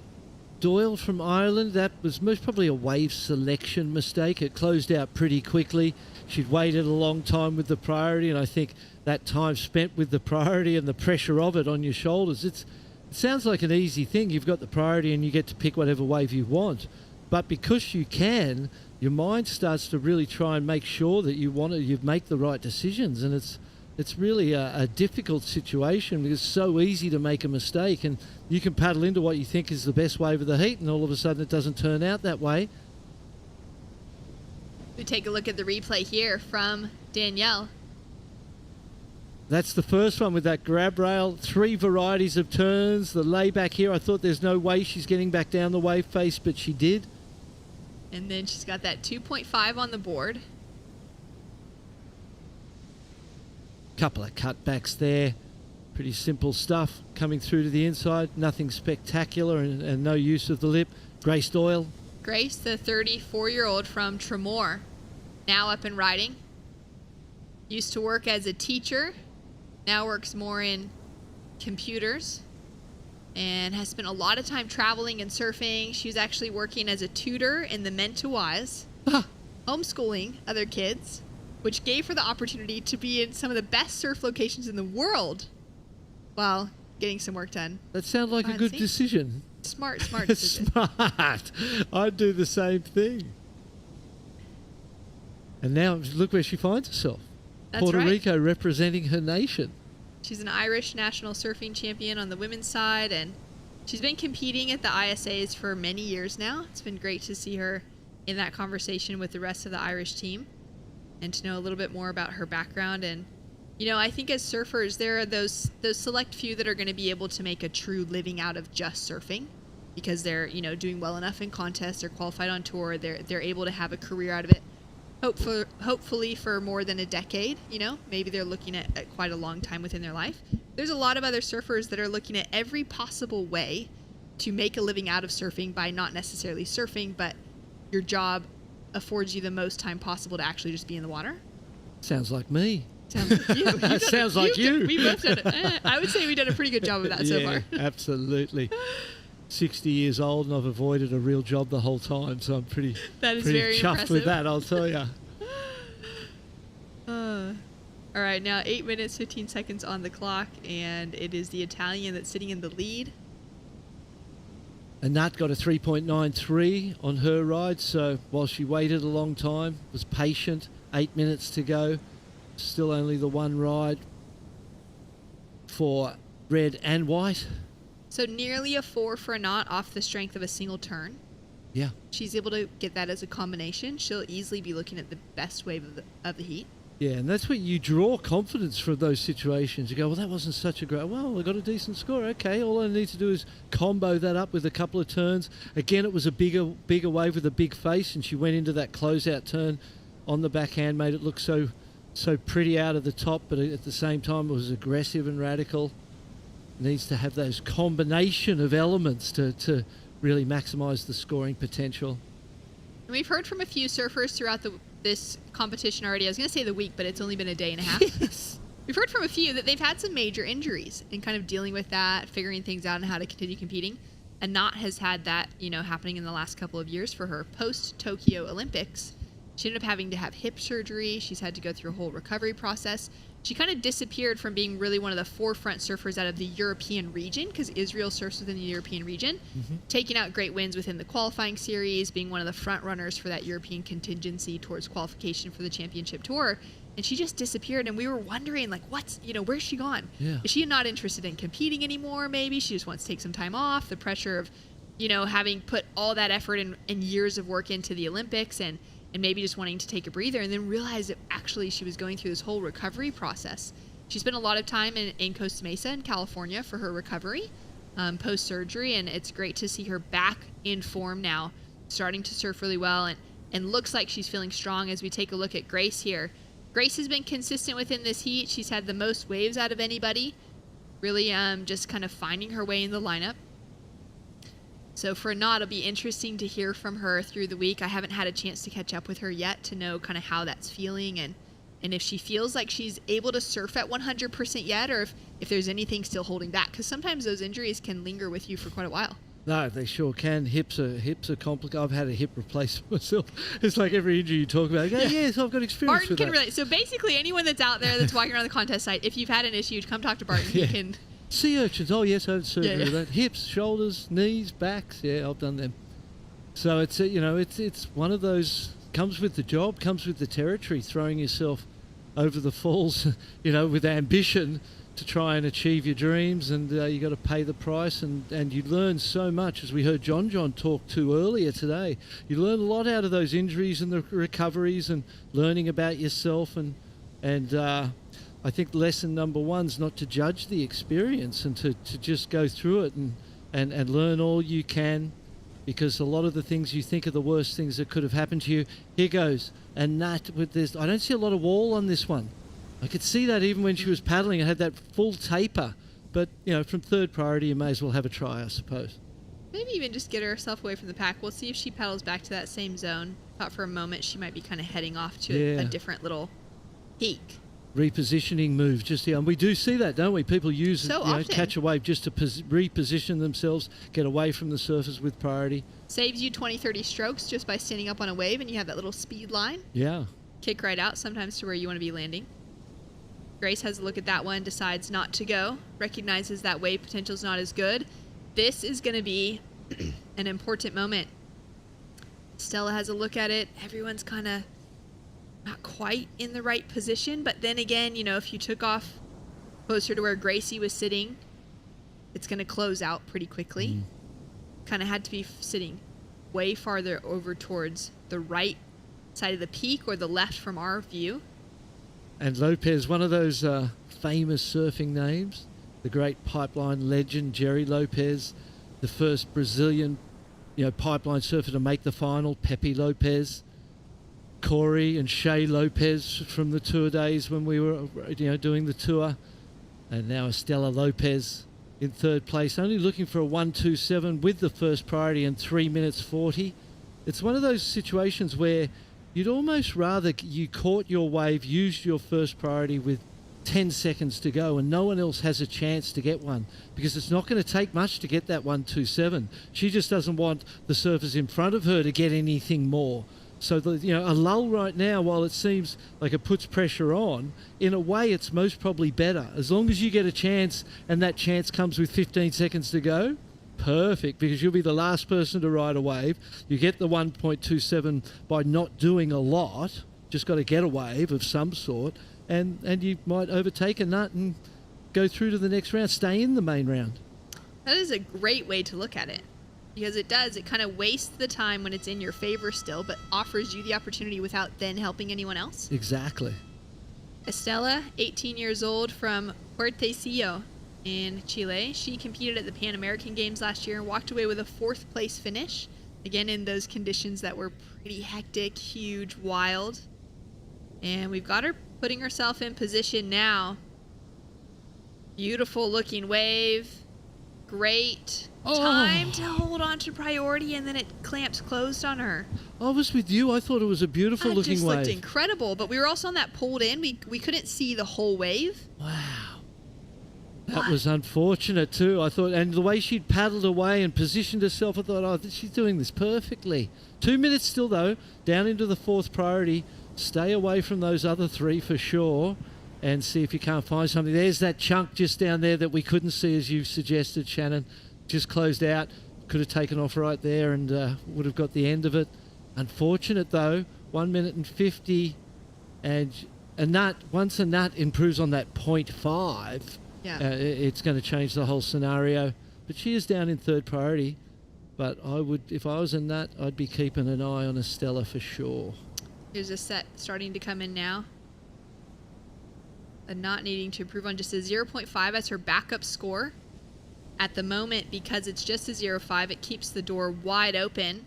Doyle from Ireland. That was most probably a wave selection mistake. It closed out pretty quickly. She'd waited a long time with the priority, and I think that time spent with the priority and the pressure of it on your shoulders, it sounds like an easy thing. You've got the priority and you get to pick whatever wave you want. But because you can, your mind starts to really try and make sure that you make the right decisions. And it's really a difficult situation because it's so easy to make a mistake, and you can paddle into what you think is the best wave of the heat, and all of a sudden it doesn't turn out that way. We take a look at the replay here from Danielle. That's the first one with that grab rail. 3 varieties of turns. The layback here, I thought there's no way she's getting back down the wave face, but she did. And then she's got that 2.5 on the board. Couple of cutbacks there. Pretty simple stuff coming through to the inside. Nothing spectacular and no use of the lip. Grace Doyle. Grace, the 34-year-old from Tremor, now up and riding. Used to work as a teacher. Now works more in computers and has spent a lot of time traveling and surfing. She was actually working as a tutor in the Men to Wise, homeschooling other kids, which gave her the opportunity to be in some of the best surf locations in the world while getting some work done. That sounds like a good decision. Smart decision. Smart. I'd do the same thing. And now look where she finds herself. That's Puerto right. Rico representing her nation. She's an Irish national surfing champion on the women's side, and she's been competing at the ISAs for many years now. It's been great to see her in that conversation with the rest of the Irish team and to know a little bit more about her background. And, you know, I think as surfers, there are those select few that are going to be able to make a true living out of just surfing because they're, you know, doing well enough in contests, they're qualified on tour, they're able to have a career out of it. Hopefully for more than a decade, you know, maybe they're looking at quite a long time within their life. There's a lot of other surfers that are looking at every possible way to make a living out of surfing by not necessarily surfing, but your job affords you the most time possible to actually just be in the water. Sounds like me. Sounds like you. Sounds like you. We both done it. I would say we've done a pretty good job of that so far. Absolutely. 60 years old and I've avoided a real job the whole time, so I'm pretty very chuffed impressive. with that, I'll tell you. All right, now 8 minutes, 15 seconds on the clock, and it is the Italian that's sitting in the lead. And Nat got a 3.93 on her ride, so while she waited a long time, was patient, 8 minutes to go, still only the one ride for red and white. So nearly a 4 for a knot off the strength of a single turn. Yeah. She's able to get that as a combination. She'll easily be looking at the best wave of the heat. Yeah, and that's where you draw confidence from those situations. You go, well, that wasn't such a great... Well, I got a decent score. Okay, all I need to do is combo that up with a couple of turns. Again, it was a bigger wave with a big face, and she went into that closeout turn on the backhand, made it look so pretty out of the top, but at the same time, it was aggressive and radical. Needs to have those combination of elements to really maximise the scoring potential. And we've heard from a few surfers throughout this competition already. I was going to say the week, but it's only been a day and a half. Yes. We've heard from a few that they've had some major injuries and kind of dealing with that, figuring things out and how to continue competing. Anat has had that, happening in the last couple of years for her. Post-Tokyo Olympics, she ended up having to have hip surgery. She's had to go through a whole recovery process. She kind of disappeared from being really one of the forefront surfers out of the European region, because Israel surfs within the European region, taking out great wins within the qualifying series, being one of the front runners for that European contingency towards qualification for the championship tour. And she just disappeared, and we were wondering, like, where's she gone? Yeah. Is she not interested in competing anymore, maybe? She just wants to take some time off. The pressure of, having put all that effort and years of work into the Olympics and maybe just wanting to take a breather, and then realize that actually she was going through this whole recovery process. She spent a lot of time in Costa Mesa in California for her recovery post-surgery, and it's great to see her back in form now, starting to surf really well, and looks like she's feeling strong as we take a look at Grace here. Grace has been consistent within this heat. She's had the most waves out of anybody, really just kind of finding her way in the lineup. So for Anat, it'll be interesting to hear from her through the week. I haven't had a chance to catch up with her yet to know kind of how that's feeling and if she feels like she's able to surf at 100% yet, or if there's anything still holding back, because sometimes those injuries can linger with you for quite a while. No, they sure can. Hips are complicated. I've had a hip replacement myself. It's like every injury you talk about. Yes, I've got experience Barton with can that. relate. So basically, anyone that's out there that's walking around the contest site, if you've had an issue, come talk to Barton. Yeah. He can. Sea urchins. Oh yes, I had surgery Yeah. with that. Hips, shoulders, knees, backs. Yeah, I've done them. So it's it's one of those, comes with the job, comes with the territory. Throwing yourself over the falls, with ambition to try and achieve your dreams, and you got to pay the price, and you learn so much, as we heard John talk to earlier today. You learn a lot out of those injuries and the recoveries, and learning about yourself, and I think lesson number one's not to judge the experience, and to just go through it and learn all you can, because a lot of the things you think are the worst things that could have happened to you, here goes. And that with this, I don't see a lot of wall on this one. I could see that even when she was paddling, it had that full taper. But, from third priority, you may as well have a try, I suppose. Maybe even just get herself away from the pack. We'll see if she paddles back to that same zone. Thought for a moment she might be kind of heading off to a different little peak. Repositioning move just here. And we do see that, don't we? People use So often. catch a wave just to reposition themselves, get away from the surfers with priority. Saves you 20, 30 strokes just by standing up on a wave, and you have that little speed line. Yeah. Kick right out, sometimes to where you want to be landing. Grace has a look at that one, decides not to go, recognizes that wave potential is not as good. This is going to be an important moment. Stella has a look at it. Everyone's kind of not quite in the right position, but then again, if you took off closer to where Gracie was sitting, it's going to close out pretty quickly. Kind of had to be sitting way farther over towards the right side of the peak, or the left from our view. And Lopez, one of those famous surfing names, the great pipeline legend Jerry Lopez, the first Brazilian, pipeline surfer to make the final, Pepe Lopez, Corey and Shay Lopez from the tour days when we were, doing the tour, and now Estella Lopez in third place, only looking for a 1:27 with the first priority in 3 minutes 40. It's one of those situations where you'd almost rather you caught your wave, used your first priority with 10 seconds to go, and no one else has a chance to get one, because it's not going to take much to get that 1:27. She just doesn't want the surfers in front of her to get anything more. So, a lull right now, while it seems like it puts pressure on, in a way it's most probably better. As long as you get a chance, and that chance comes with 15 seconds to go, perfect, because you'll be the last person to ride a wave. You get the 1.27 by not doing a lot, just got to get a wave of some sort, and you might overtake a nut and go through to the next round, stay in the main round. That is a great way to look at it, because it kind of wastes the time when it's in your favor still, but offers you the opportunity without then helping anyone else. Exactly. Estella, 18 years old, from Puertecillo in Chile. She competed at the Pan American Games last year and walked away with a 4th place finish. Again, in those conditions that were pretty hectic, huge, wild. And we've got her putting herself in position now. Beautiful looking wave. Great time to hold on to priority, and then it clamps closed on her. I was with you. I thought it was a beautiful looking wave. It just looked incredible, but we were also on that pulled in. We couldn't see the whole wave. Wow. That was unfortunate too, I thought. And the way she'd paddled away and positioned herself, I thought, oh, she's doing this perfectly. 2 minutes still, though, down into the fourth priority. Stay away from those other three for sure and see if you can't find something. There's that chunk just down there that we couldn't see, as you suggested, Shannon. Just closed out. Could have taken off right there and would have got the end of it. Unfortunate, though. 1 minute and 50. And once a nut improves on that 0.5... Yeah. It's going to change the whole scenario. But she is down in third priority. But I would, if I was in that, I'd be keeping an eye on Estella for sure. Here's a set starting to come in now. A not needing to improve on just a 0.5 as her backup score. At the moment, because it's just a 0.5, it keeps the door wide open.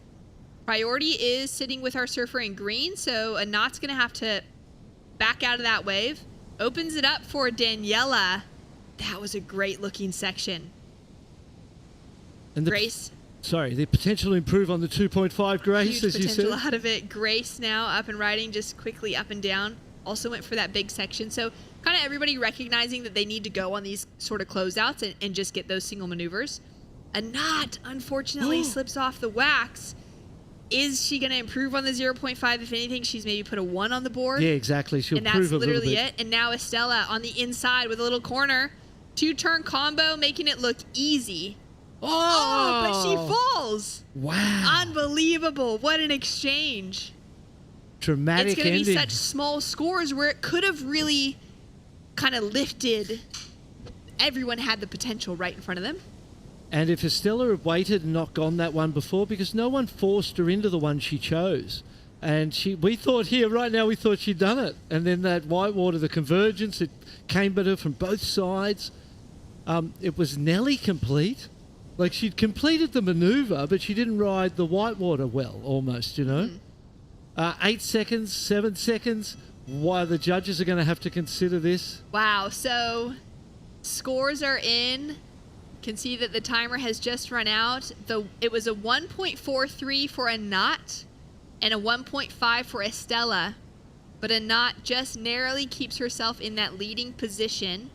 Priority is sitting with our surfer in green, so a knot's going to have to back out of that wave. Opens it up for Daniela. That was a great looking section. And Grace. The potential to improve on the 2.5, Grace, Huge as you said. potential out of it. Grace now up and riding just quickly up and down. Also went for that big section. So kind of everybody recognizing that they need to go on these sort of closeouts and just get those single maneuvers. A knot, unfortunately, slips off the wax. Is she going to improve on the 0.5? If anything, she's maybe put a 1 on the board. Yeah, exactly. She'll improve a little bit. And that's literally it. And now Estella on the inside with a little corner. 2-turn combo, making it look easy. Oh, but she falls. Wow. Unbelievable. What an exchange. Dramatic ending. It's going to be such small scores where it could have really kind of lifted. Everyone had the potential right in front of them. And if Estella had waited and not gone that one before, because no one forced her into the one she chose. And we thought she'd done it. And then that whitewater, the convergence, it came at her from both sides. It was nearly complete. Like, she'd completed the maneuver, but she didn't ride the whitewater well, almost, 8 seconds, 7 seconds. Why the judges are going to have to consider this. Wow. So scores are in. Can see that the timer has just run out. It was a 1.43 for a knot and a 1.5 for Estella. But a knot just narrowly keeps herself in that leading position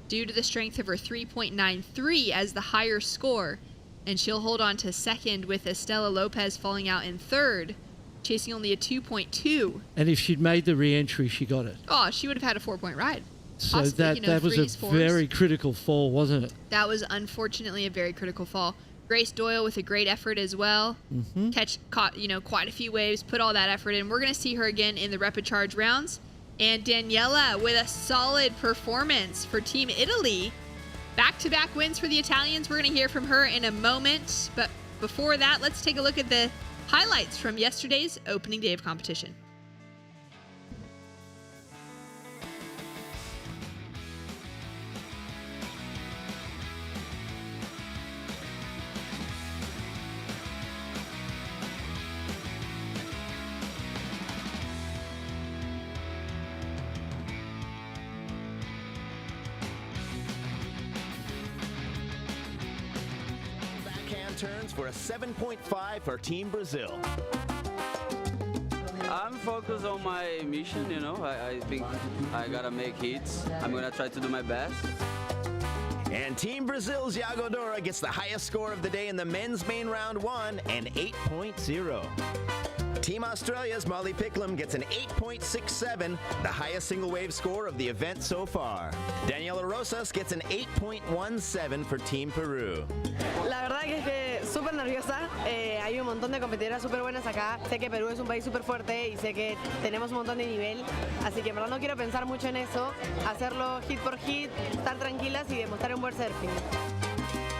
due to the strength of her 3.93 as the higher score. And she'll hold on to second with Estella Lopez falling out in third, chasing only a 2.2. And if she'd made the re-entry, she got it. Oh, she would have had a 4-point ride. So Possibly, that was a very critical fall, wasn't it? That was unfortunately a very critical fall. Grace Doyle with a great effort as well. Caught quite a few waves, put all that effort in. We're going to see her again in the repecharge rounds. And Daniela with a solid performance for Team Italy. Back-to-back wins for the Italians. We're going to hear from her in a moment. But before that, let's take a look at the highlights from yesterday's opening day of competition. Turns for a 7.5 for Team Brazil. I'm focused on my mission, I think I gotta make hits. I'm gonna try to do my best. And Team Brazil's Iago Dora gets the highest score of the day in the men's main round 1, an 8.0. Team Australia's Molly Picklum gets an 8.67, the highest single wave score of the event so far. Daniela Rosas gets an 8.17 for Team Peru. La verdad que es que súper nerviosa, hay un montón de competidoras súper buenas acá, sé que Perú es un país súper fuerte y sé que tenemos un montón de nivel, así que en verdad no quiero pensar mucho en eso, hacerlo hit por hit, estar tranquilas y demostrar un buen surfing.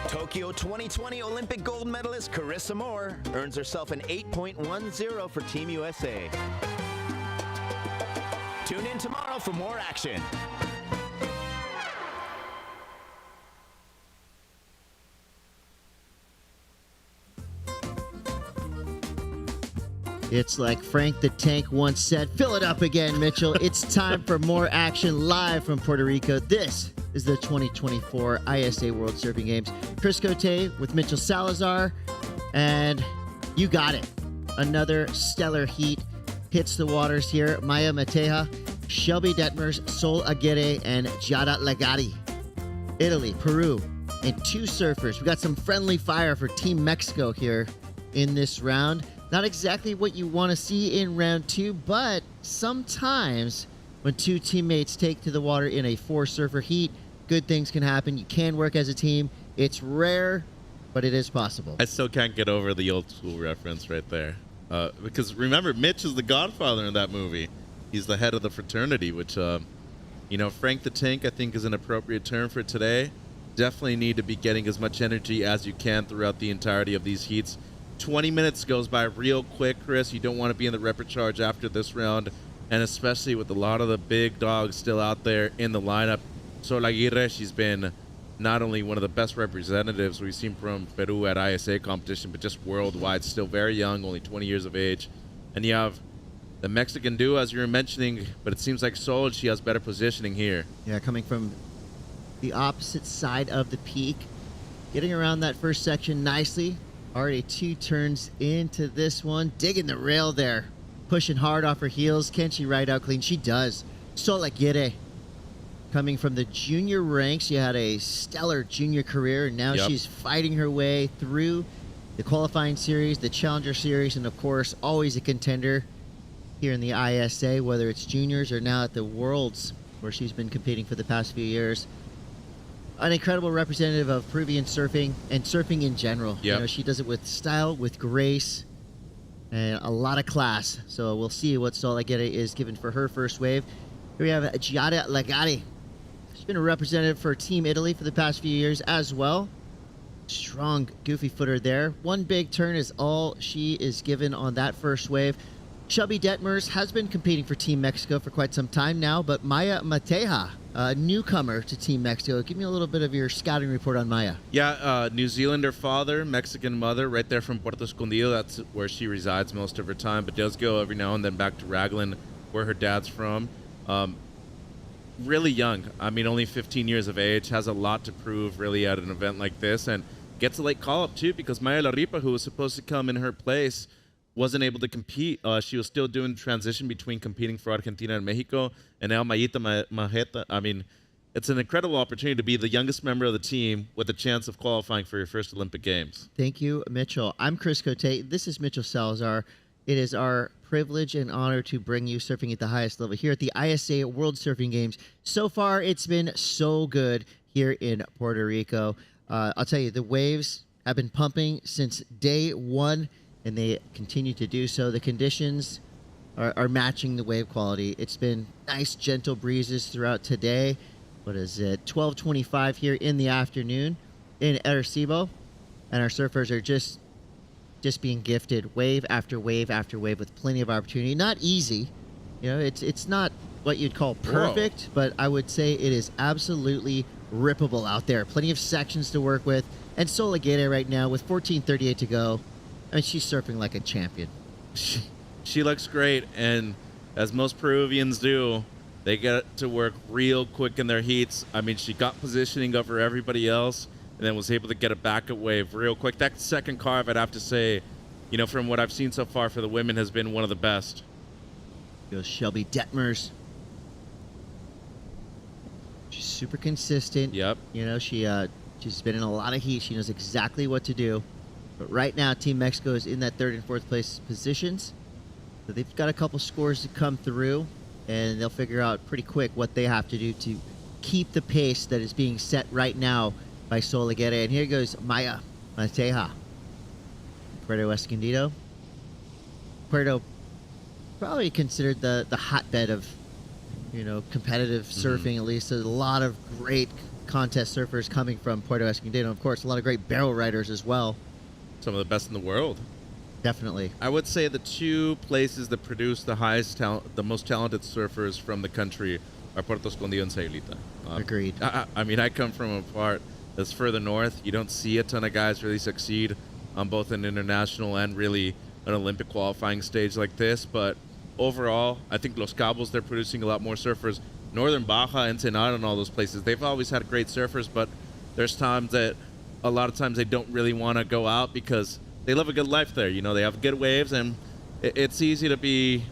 Tokyo 2020 Olympic gold medalist Carissa Moore earns herself an 8.10 for Team USA. Tune in tomorrow for more action. It's like Frank the Tank once said, fill it up again, Mitchell. It's time for more action live from Puerto Rico. This is the 2024 ISA World Surfing Games. Chris Cote with Mitchell Salazar, and you got it. Another stellar heat hits the waters here. Maya Mateja, Shelby Detmers, Sol Aguirre, and Jada Lagari. Italy, Peru, and 2 surfers. We got some friendly fire for Team Mexico here in this round. Not exactly what you want to see in round 2, but sometimes when 2 teammates take to the water in a 4-surfer heat, good things can happen. You can work as a team. It's rare, but it is possible. I still can't get over the old school reference right there. Because remember, Mitch is the godfather in that movie. He's the head of the fraternity, which, Frank the Tank, I think, is an appropriate term for today. Definitely need to be getting as much energy as you can throughout the entirety of these heats. 20 minutes goes by real quick, Chris. You don't want to be in the repechaje after this round, and especially with a lot of the big dogs still out there in the lineup. Sol Aguirre, she's been not only one of the best representatives we've seen from Peru at ISA competition, but just worldwide, still very young, only 20 years of age. And you have the Mexican duo, as you were mentioning, but it seems like Sol, she has better positioning here. Yeah, coming from the opposite side of the peak, getting around that first section nicely. Already 2 turns into this one, digging the rail there, pushing hard off her heels. Can she ride out clean? She does. Sol Aguirre, coming from the junior ranks. She had a stellar junior career, and now she's fighting her way through the qualifying series, the challenger series, and of course, always a contender here in the ISA, whether it's juniors or now at the Worlds, where she's been competing for the past few years. An incredible representative of Peruvian surfing and surfing in general. Yep. She does it with style, with grace, and a lot of class. So we'll see what Sol Aguirre is given for her first wave. Here we have Giada Lagari. She's been a representative for Team Italy for the past few years as well. Strong, goofy footer there. 1 big turn is all she is given on that first wave. Shelby Detmers has been competing for Team Mexico for quite some time now, but Maya Mateja, a newcomer to Team Mexico. Give me a little bit of your scouting report on Maya. Yeah, New Zealander father, Mexican mother, right there from Puerto Escondido. That's where she resides most of her time, but does go every now and then back to Raglan, where her dad's from. Really young. I mean, only 15 years of age. Has a lot to prove, really, at an event like this, and gets a late call-up, too, because Maya Laripa, who was supposed to come in her place, wasn't able to compete. She was still doing the transition between competing for Argentina and Mexico, and now Mayita Majeta. I mean, it's an incredible opportunity to be the youngest member of the team with a chance of qualifying for your first Olympic Games. Thank you, Mitchell. I'm Chris Cote. This is Mitchell Salazar. It is our privilege and honor to bring you surfing at the highest level here at the ISA World Surfing Games. So far, it's been so good here in Puerto Rico. I'll tell you, the waves have been pumping since day 1, and they continue to do so. The conditions are matching the wave quality. It's been nice, gentle breezes throughout today. What is it? 12:25 here in the afternoon in Arecibo, and our surfers are just being gifted wave after wave after wave with plenty of opportunity. Not easy, it's not what you'd call perfect, but I would say it is absolutely rippable out there. Plenty of sections to work with, and Sol Aguirre right now with 14:38 to go. I mean, she's surfing like a champion. She looks great, and as most Peruvians do, they get to work real quick in their heats. I mean, she got positioning over everybody else, and then was able to get a backup wave real quick. That second carve, I'd have to say, from what I've seen so far for the women, has been one of the best. Goes Shelby Detmers. She's super consistent. Yep. She's been in a lot of heat. She knows exactly what to do. But right now, Team Mexico is in that 3rd and 4th place positions. So they've got a couple scores to come through, and they'll figure out pretty quick what they have to do to keep the pace that is being set right now by Sol Aguirre. And here goes Maya Mateja. Puerto Escondido. Puerto, probably considered the hotbed of, competitive surfing, at least. There's a lot of great contest surfers coming from Puerto Escondido. Of course, a lot of great barrel riders as well. Some of the best in the world. Definitely. I would say the 2 places that produce the most talented surfers from the country are Puerto Escondido and Sayulita. Agreed. I mean, I come from a part that's further north. You don't see a ton of guys really succeed on both an international and really an Olympic qualifying stage like this. But overall, I think Los Cabos, they're producing a lot more surfers. Northern Baja, Ensenada, and all those places, they've always had great surfers, but there's a lot of times they don't really want to go out because they live a good life there. They have good waves, and it's easy to be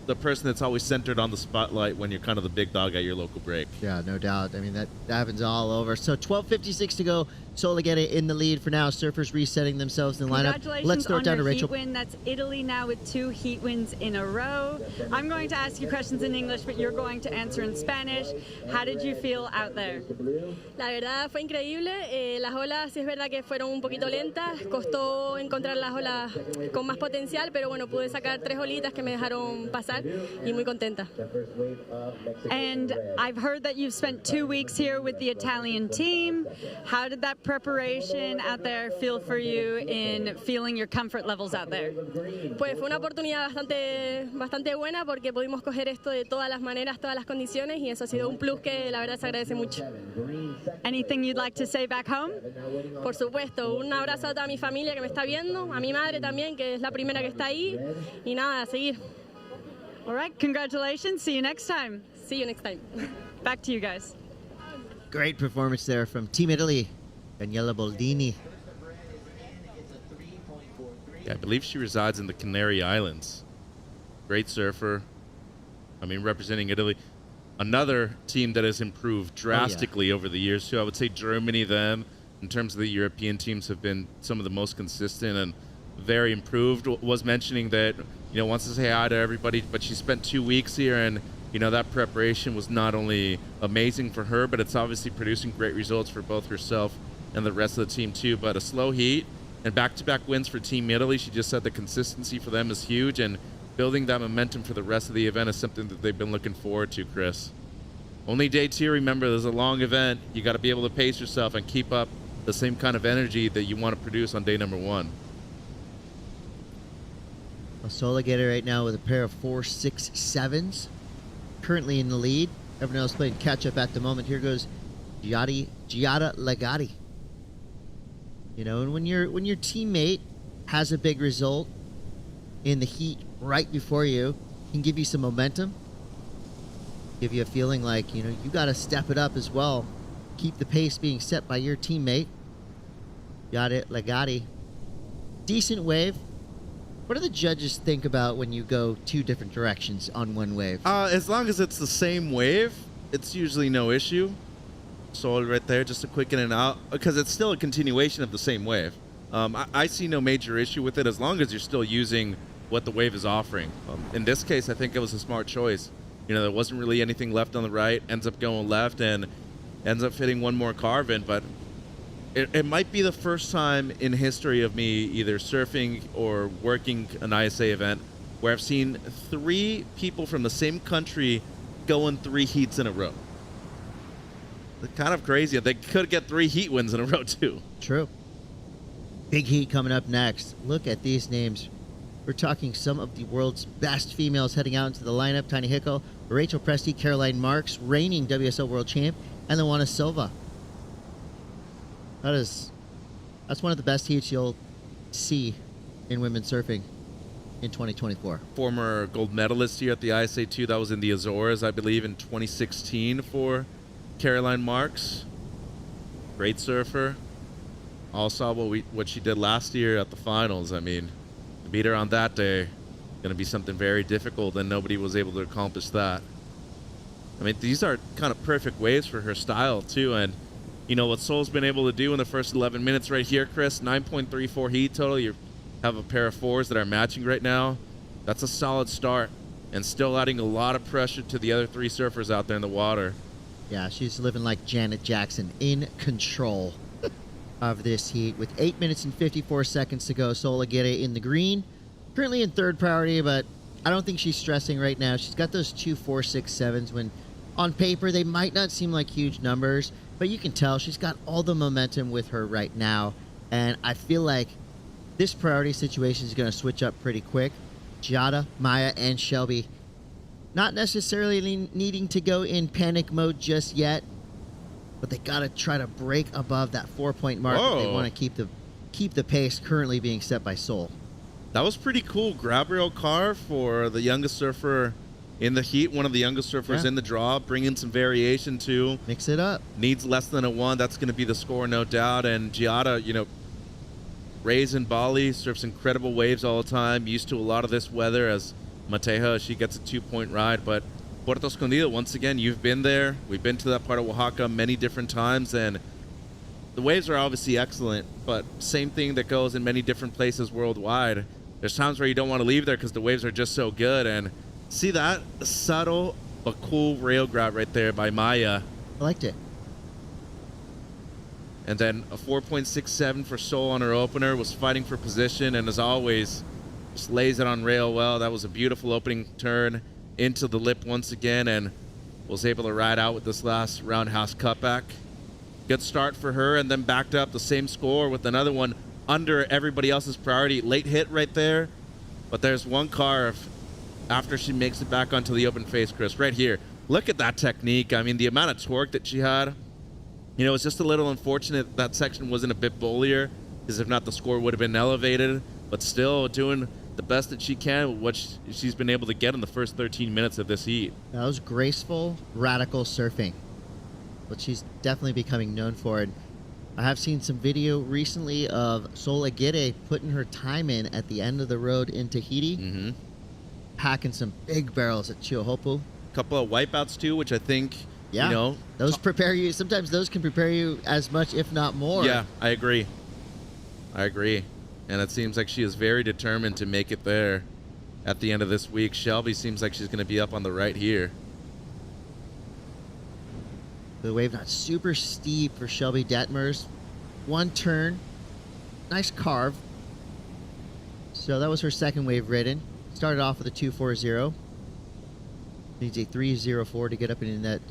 the person that's always centered on the spotlight when you're kind of the big dog at your local break. Yeah, no doubt. I mean, that happens all over. So 12:56 to go. Solageta in the lead for now. Surfers resetting themselves in the lineup. Congratulations Let's throw it on down to your Rachel. heat win. That's Italy now with 2 heat wins in a row. I'm going to ask you questions in English, but you're going to answer in Spanish. How did you feel out there? La verdad fue increíble. Las olas sí es verdad que fueron un poquito lentas. Costó encontrar las olas con más potencial, pero bueno, pude sacar 3 olitas que me dejaron pasar y muy contenta. And I've heard that you've spent 2 weeks here with the Italian team. How did that preparation out there feel for you in feeling your comfort levels out there? Pues fue una oportunidad bastante buena porque pudimos coger esto de todas las maneras, todas las condiciones y eso ha sido un plus que la verdad se agradece mucho. Anything you'd like to say back home? Por supuesto, un abrazo a toda mi familia que me está viendo, a mi madre también que es la primera que está ahí y nada, a seguir. All right, congratulations. See you next time. See you next time. Back to you guys. Great performance there from Team Italy. Daniela Boldini. Yeah, I believe she resides in the Canary Islands. Great surfer. I mean, representing Italy. Another team that has improved drastically over the years, too. I would say Germany, them, in terms of the European teams, have been some of the most consistent and very improved. Was mentioning that, wants to say hi to everybody, but she spent 2 weeks here, and, that preparation was not only amazing for her, but it's obviously producing great results for both herself and the rest of the team, too. But a slow heat and back-to-back wins for Team Italy. She just said the consistency for them is huge, and building that momentum for the rest of the event is something that they've been looking forward to, Chris. Only day 2, remember, there's a long event. You got to be able to pace yourself and keep up the same kind of energy that you want to produce on day number 1. Solageta right now with a pair of 4, 6, 7s. Currently in the lead. Everyone else playing catch-up at the moment. Here goes Giada Legati. And when your teammate has a big result in the heat right before you, can give you some momentum, give you a feeling like, you got to step it up as well. Keep the pace being set by your teammate. Giada Legati. Decent wave. What do the judges think about when you go 2 different directions on one wave? As long as it's the same wave, it's usually no issue. Sol right there, just a quick in and out, because it's still a continuation of the same wave. I see no major issue with it as long as you're still using what the wave is offering. In this case, I think it was a smart choice. There wasn't really anything left on the right, ends up going left and ends up fitting one more carve in, but it might be the first time in history of me either surfing or working an ISA event where I've seen 3 people from the same country go in 3 heats in a row. It's kind of crazy. They could get 3 heat wins in a row, too. True. Big heat coming up next. Look at these names. We're talking some of the world's best females heading out into the lineup. Tiny Hickel, Rachel Presti, Caroline Marks, reigning WSL World Champ, and Luana Silva. That's one of the best heats you'll see in women's surfing in 2024. Former gold medalist here at the ISA 2. That was in the Azores, I believe, in 2016 for Caroline Marks. Great surfer. All saw what she did last year at the finals. I mean, to beat her on that day, going to be something very difficult, and nobody was able to accomplish that. I mean, these are kind of perfect waves for her style, too, and what Sol's been able to do in the first 11 minutes right here, Chris, 9.34 heat total. You have a pair of 4s that are matching right now. That's a solid start and still adding a lot of pressure to the other 3 surfers out there in the water. Yeah, she's living like Janet Jackson, in control of this heat with 8 minutes and 54 seconds to go. Solageta in the green, currently in 3rd priority, but I don't think she's stressing right now. She's got those 2, 4, 6, 7s when on paper they might not seem like huge numbers, but you can tell she's got all the momentum with her right now, and I feel like this priority situation is going to switch up pretty quick. Giada, Maya, and Shelby not necessarily needing to go in panic mode just yet, but they got to try to break above that 4-point mark if they want to keep the pace currently being set by Sol. That was pretty cool. Grab rail carve for the youngest surfer in the heat, one of the youngest surfers in the draw. Bring in some variation, too. Mix it up. Needs less than a 1. That's going to be the score, no doubt. And Giada, raised in Bali, surfs incredible waves all the time, used to a lot of this weather, as Mateja, she gets a 2-point ride. But Puerto Escondido, once again, you've been there. We've been to that part of Oaxaca many different times, and the waves are obviously excellent, but same thing that goes in many different places worldwide. There's times where you don't want to leave there because the waves are just so good. And see that subtle but cool rail grab right there by Maya. I liked it. And then a 4.67 for Sol on her opener, was fighting for position, and as always, just lays it on rail well. That was a beautiful opening turn into the lip once again, and was able to ride out with this last roundhouse cutback. Good start for her, and then backed up the same score with another one under everybody else's priority. Late hit right there, but there's one carve after she makes it back onto the open face, Chris, right here. Look at that technique. I mean, the amount of torque that she had. You know, it's just a little unfortunate that section wasn't a bit bullier, because if not, the score would have been elevated. But still doing the best that she can with what she's been able to get in the first 13 minutes of this heat. That was graceful, radical surfing, what she's definitely becoming known for. And I have seen some video recently of Sol Aguirre putting her time in at the end of the road in Tahiti, packing some big barrels at Chihopu. A couple of wipeouts too, which I think, yeah, you know, those prepare you. Sometimes those can prepare you as much, if not more. Yeah, I agree. And it seems like she is very determined to make it there at the end of this week. Shelby seems like she's going to be up on the right here. The wave not super steep for Shelby Detmers. One turn, nice carve. So that was her second wave ridden. Started off with a 2.40. Needs a 3.04 to get up in that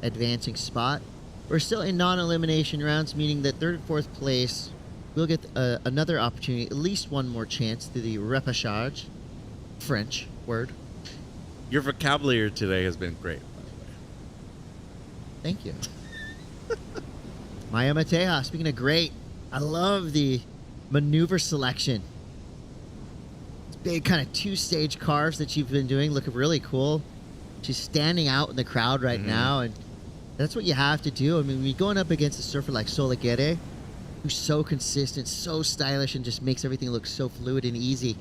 advancing spot. We're still in non-elimination rounds, meaning that third and fourth place we'll get another opportunity, at least one more chance through the repechaje. French word. Your vocabulary today has been great, by the way. Thank you. Maya Mateja, speaking of great, I love the maneuver selection. It's big kind of two-stage carves that she's been doing, look really cool. She's standing out in the crowd right now, and that's what you have to do. I mean, when you're going up against a surfer like Sol Aguirre, who's so consistent, so stylish, and just makes everything look so fluid and easy,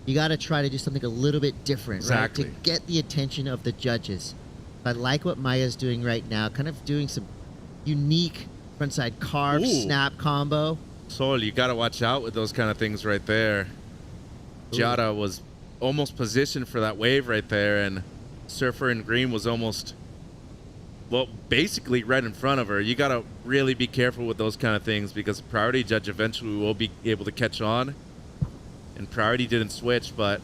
you got to try to do something a little bit different, exactly, right? To get the attention of the judges. I like what Maya's doing right now, kind of doing some unique frontside carve, snap combo. Sol, you got to watch out with those kind of things right there. Giada was almost positioned for that wave right there, and surfer in green was almost, well, basically right in front of her. You got to really be careful with those kind of things, because the priority judge eventually will be able to catch on. And priority didn't switch, but,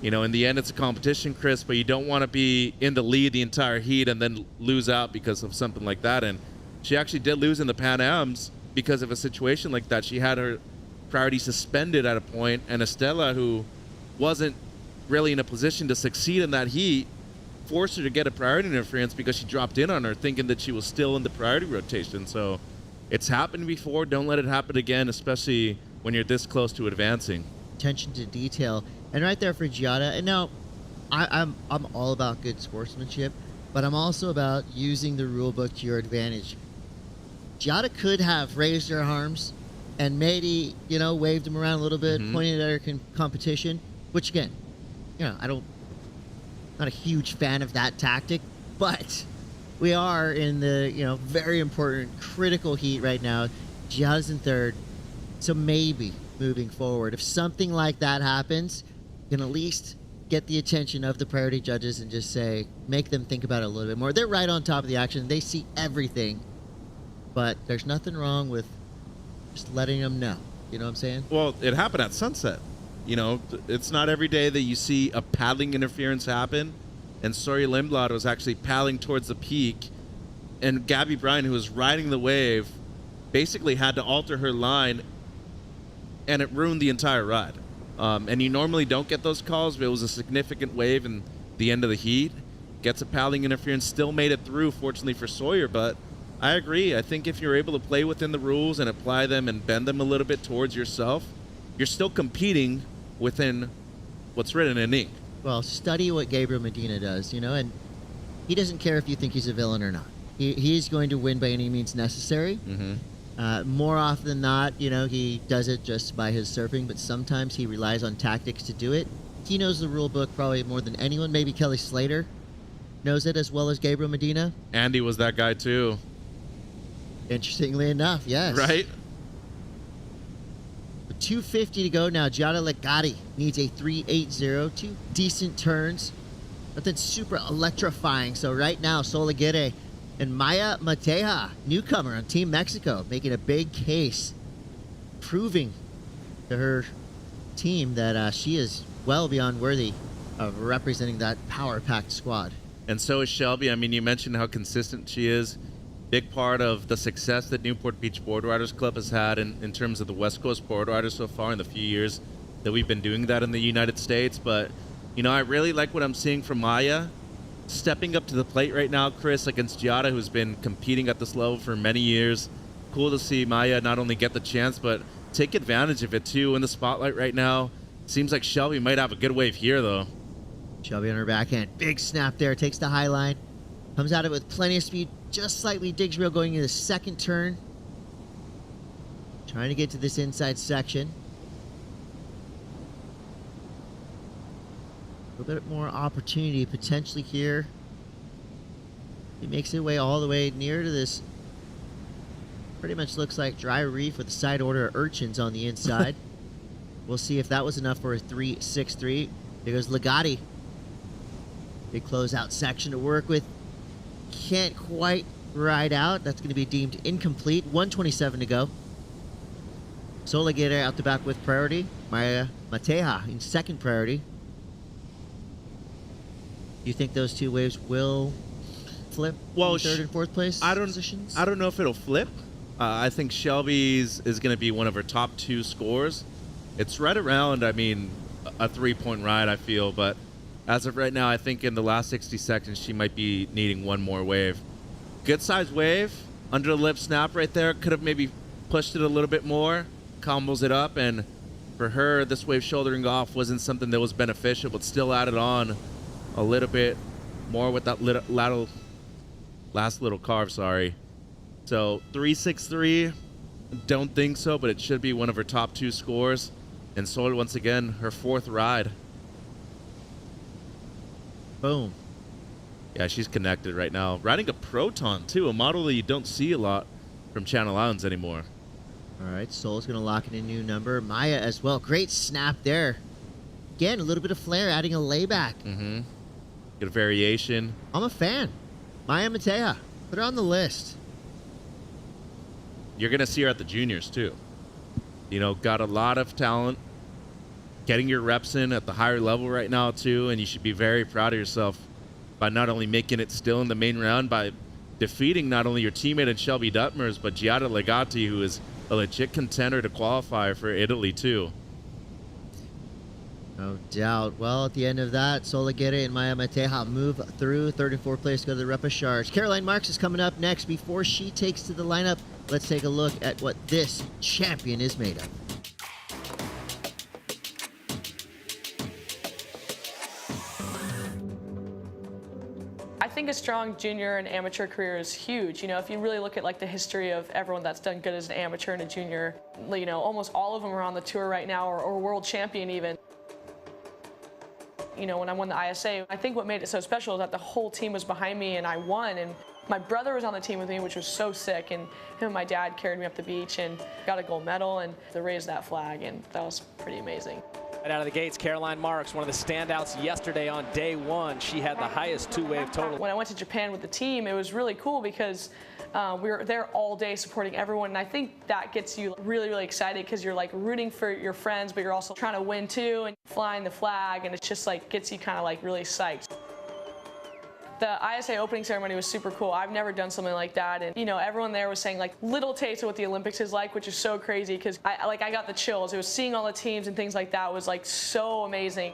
you know, in the end, it's a competition, Chris, but you don't want to be in the lead the entire heat and then lose out because of something like that. And she actually did lose in the Pan Ams because of a situation like that. She had her priority suspended at a point, and Estela, who wasn't really in a position to succeed in that heat, forced her to get a priority interference because she dropped in on her thinking that she was still in the priority rotation. So it's happened before. Don't let it happen again, especially when you're this close to advancing. Attention to detail. And right there for Giada, and now I'm all about good sportsmanship, but I'm also about using the rule book to your advantage. Giada could have raised her arms and maybe, you know, waved them around a little bit, pointed at her competition, which again, you know, not a huge fan of that tactic, but we are in the, you know, very important critical heat right now. Giada's in third, so maybe moving forward, if something like that happens, you can at least get the attention of the priority judges and just say, make them think about it a little bit more. They're right on top of the action. They see everything, but there's nothing wrong with just letting them know. You know what I'm saying? Well, it happened at sunset. You know, it's not every day that you see a paddling interference happen. And Sori Lindblad was actually paddling towards the peak. And Gabby Bryan, who was riding the wave, basically had to alter her line. And it ruined the entire ride. And you normally don't get those calls, but it was a significant wave in the end of the heat. Gets a paddling interference, still made it through, fortunately for Sawyer. But I agree. I think if you're able to play within the rules and apply them and bend them a little bit towards yourself, you're still competing within what's written in ink. Well, study what Gabriel Medina does, you know, and he doesn't care if you think he's a villain or not. He's going to win by any means necessary. More often than not, you know, he does it just by his surfing, but sometimes he relies on tactics to do it. He knows the rule book probably more than anyone. Maybe Kelly Slater knows it as well as Gabriel Medina. Andy was that guy too. Interestingly enough, yes. Right? With 2:50 to go now, Giada Legati needs a 3.80. 2 decent turns. Nothing super electrifying. So right now, Sol Aguirre and Maya Mateja, newcomer on Team Mexico, making a big case, proving to her team that she is well beyond worthy of representing that power-packed squad. And so is Shelby. I mean, you mentioned how consistent she is. Big part of the success that Newport Beach Board Riders Club has had in terms of the West Coast Board Riders so far in the few years that we've been doing that in the United States. But, you know, I really like what I'm seeing from Maya. Stepping up to the plate right now, Chris, against Giada, who's been competing at this level for many years. Cool to see Maya not only get the chance, but take advantage of it, too, in the spotlight right now. Seems like Shelby might have a good wave here, though. Shelby on her backhand. Big snap there. Takes the high line. Comes at it with plenty of speed. Just slightly digs real going into the second turn. Trying to get to this inside section. A little bit more opportunity potentially here. He makes his way all the way near to this. Pretty much looks like dry reef with a side order of urchins on the inside. We'll see if that was enough for a 3.63. There goes Legati. Big closeout section to work with. Can't quite ride out. That's going to be deemed incomplete. 1:27 to go. Sol Aguirre out the back with priority. Maya Mateja in second priority. Do you think those two waves will flip? Well, third and fourth place positions? I don't know if it'll flip. I think Shelby's is going to be one of her top 2 scores. It's right around, I mean, a 3-point ride, I feel. But as of right now, I think in the last 60 seconds, she might be needing one more wave. Good size wave. Under the lip snap right there. Could have maybe pushed it a little bit more. Combos it up. And for her, this wave shouldering off wasn't something that was beneficial, but still added on a little bit more with that last little carve, sorry. So 3.63, don't think so, but it should be one of her top 2 scores. And Sol, once again, her 4th ride. Boom. Yeah, she's connected right now. Riding a Proton, too, a model that you don't see a lot from Channel Islands anymore. All right, Sol's going to lock in a new number. Maya as well. Great snap there. Again, a little bit of flair, adding a layback. Mm-hmm. Get a variation. I'm a fan. Maya Mateja. Put her on the list. You're going to see her at the juniors, too. You know, got a lot of talent. Getting your reps in at the higher level right now, too, and you should be very proud of yourself by not only making it still in the main round, by defeating not only your teammate in Shelby Duttmers, but Giada Legati, who is a legit contender to qualify for Italy, too. No doubt. Well, at the end of that, Sol Aguirre and Maya Mateja move through. Third and fourth place go to the repechage. Caroline Marks is coming up next. Before she takes to the lineup, let's take a look at what this champion is made of. I think a strong junior and amateur career is huge. You know, if you really look at like the history of everyone that's done good as an amateur and a junior, you know, almost all of them are on the tour right now or world champion even. You know, when I won the ISA, I think what made it so special is that the whole team was behind me and I won. And my brother was on the team with me, which was so sick. And him and my dad carried me up the beach and got a gold medal and they raised that flag. And that was pretty amazing. Right out of the gates, Caroline Marks, one of the standouts yesterday on day 1. She had the highest 2-wave total. When I went to Japan with the team, it was really cool because we were there all day supporting everyone. And I think that gets you really, really excited because you're like rooting for your friends, but you're also trying to win too and flying the flag. And it just like gets you kind of like really psyched. The ISA opening ceremony was super cool. I've never done something like that. And, you know, everyone there was saying, like, little taste of what the Olympics is like, which is so crazy because I got the chills. It was seeing all the teams and things like that was, like, so amazing.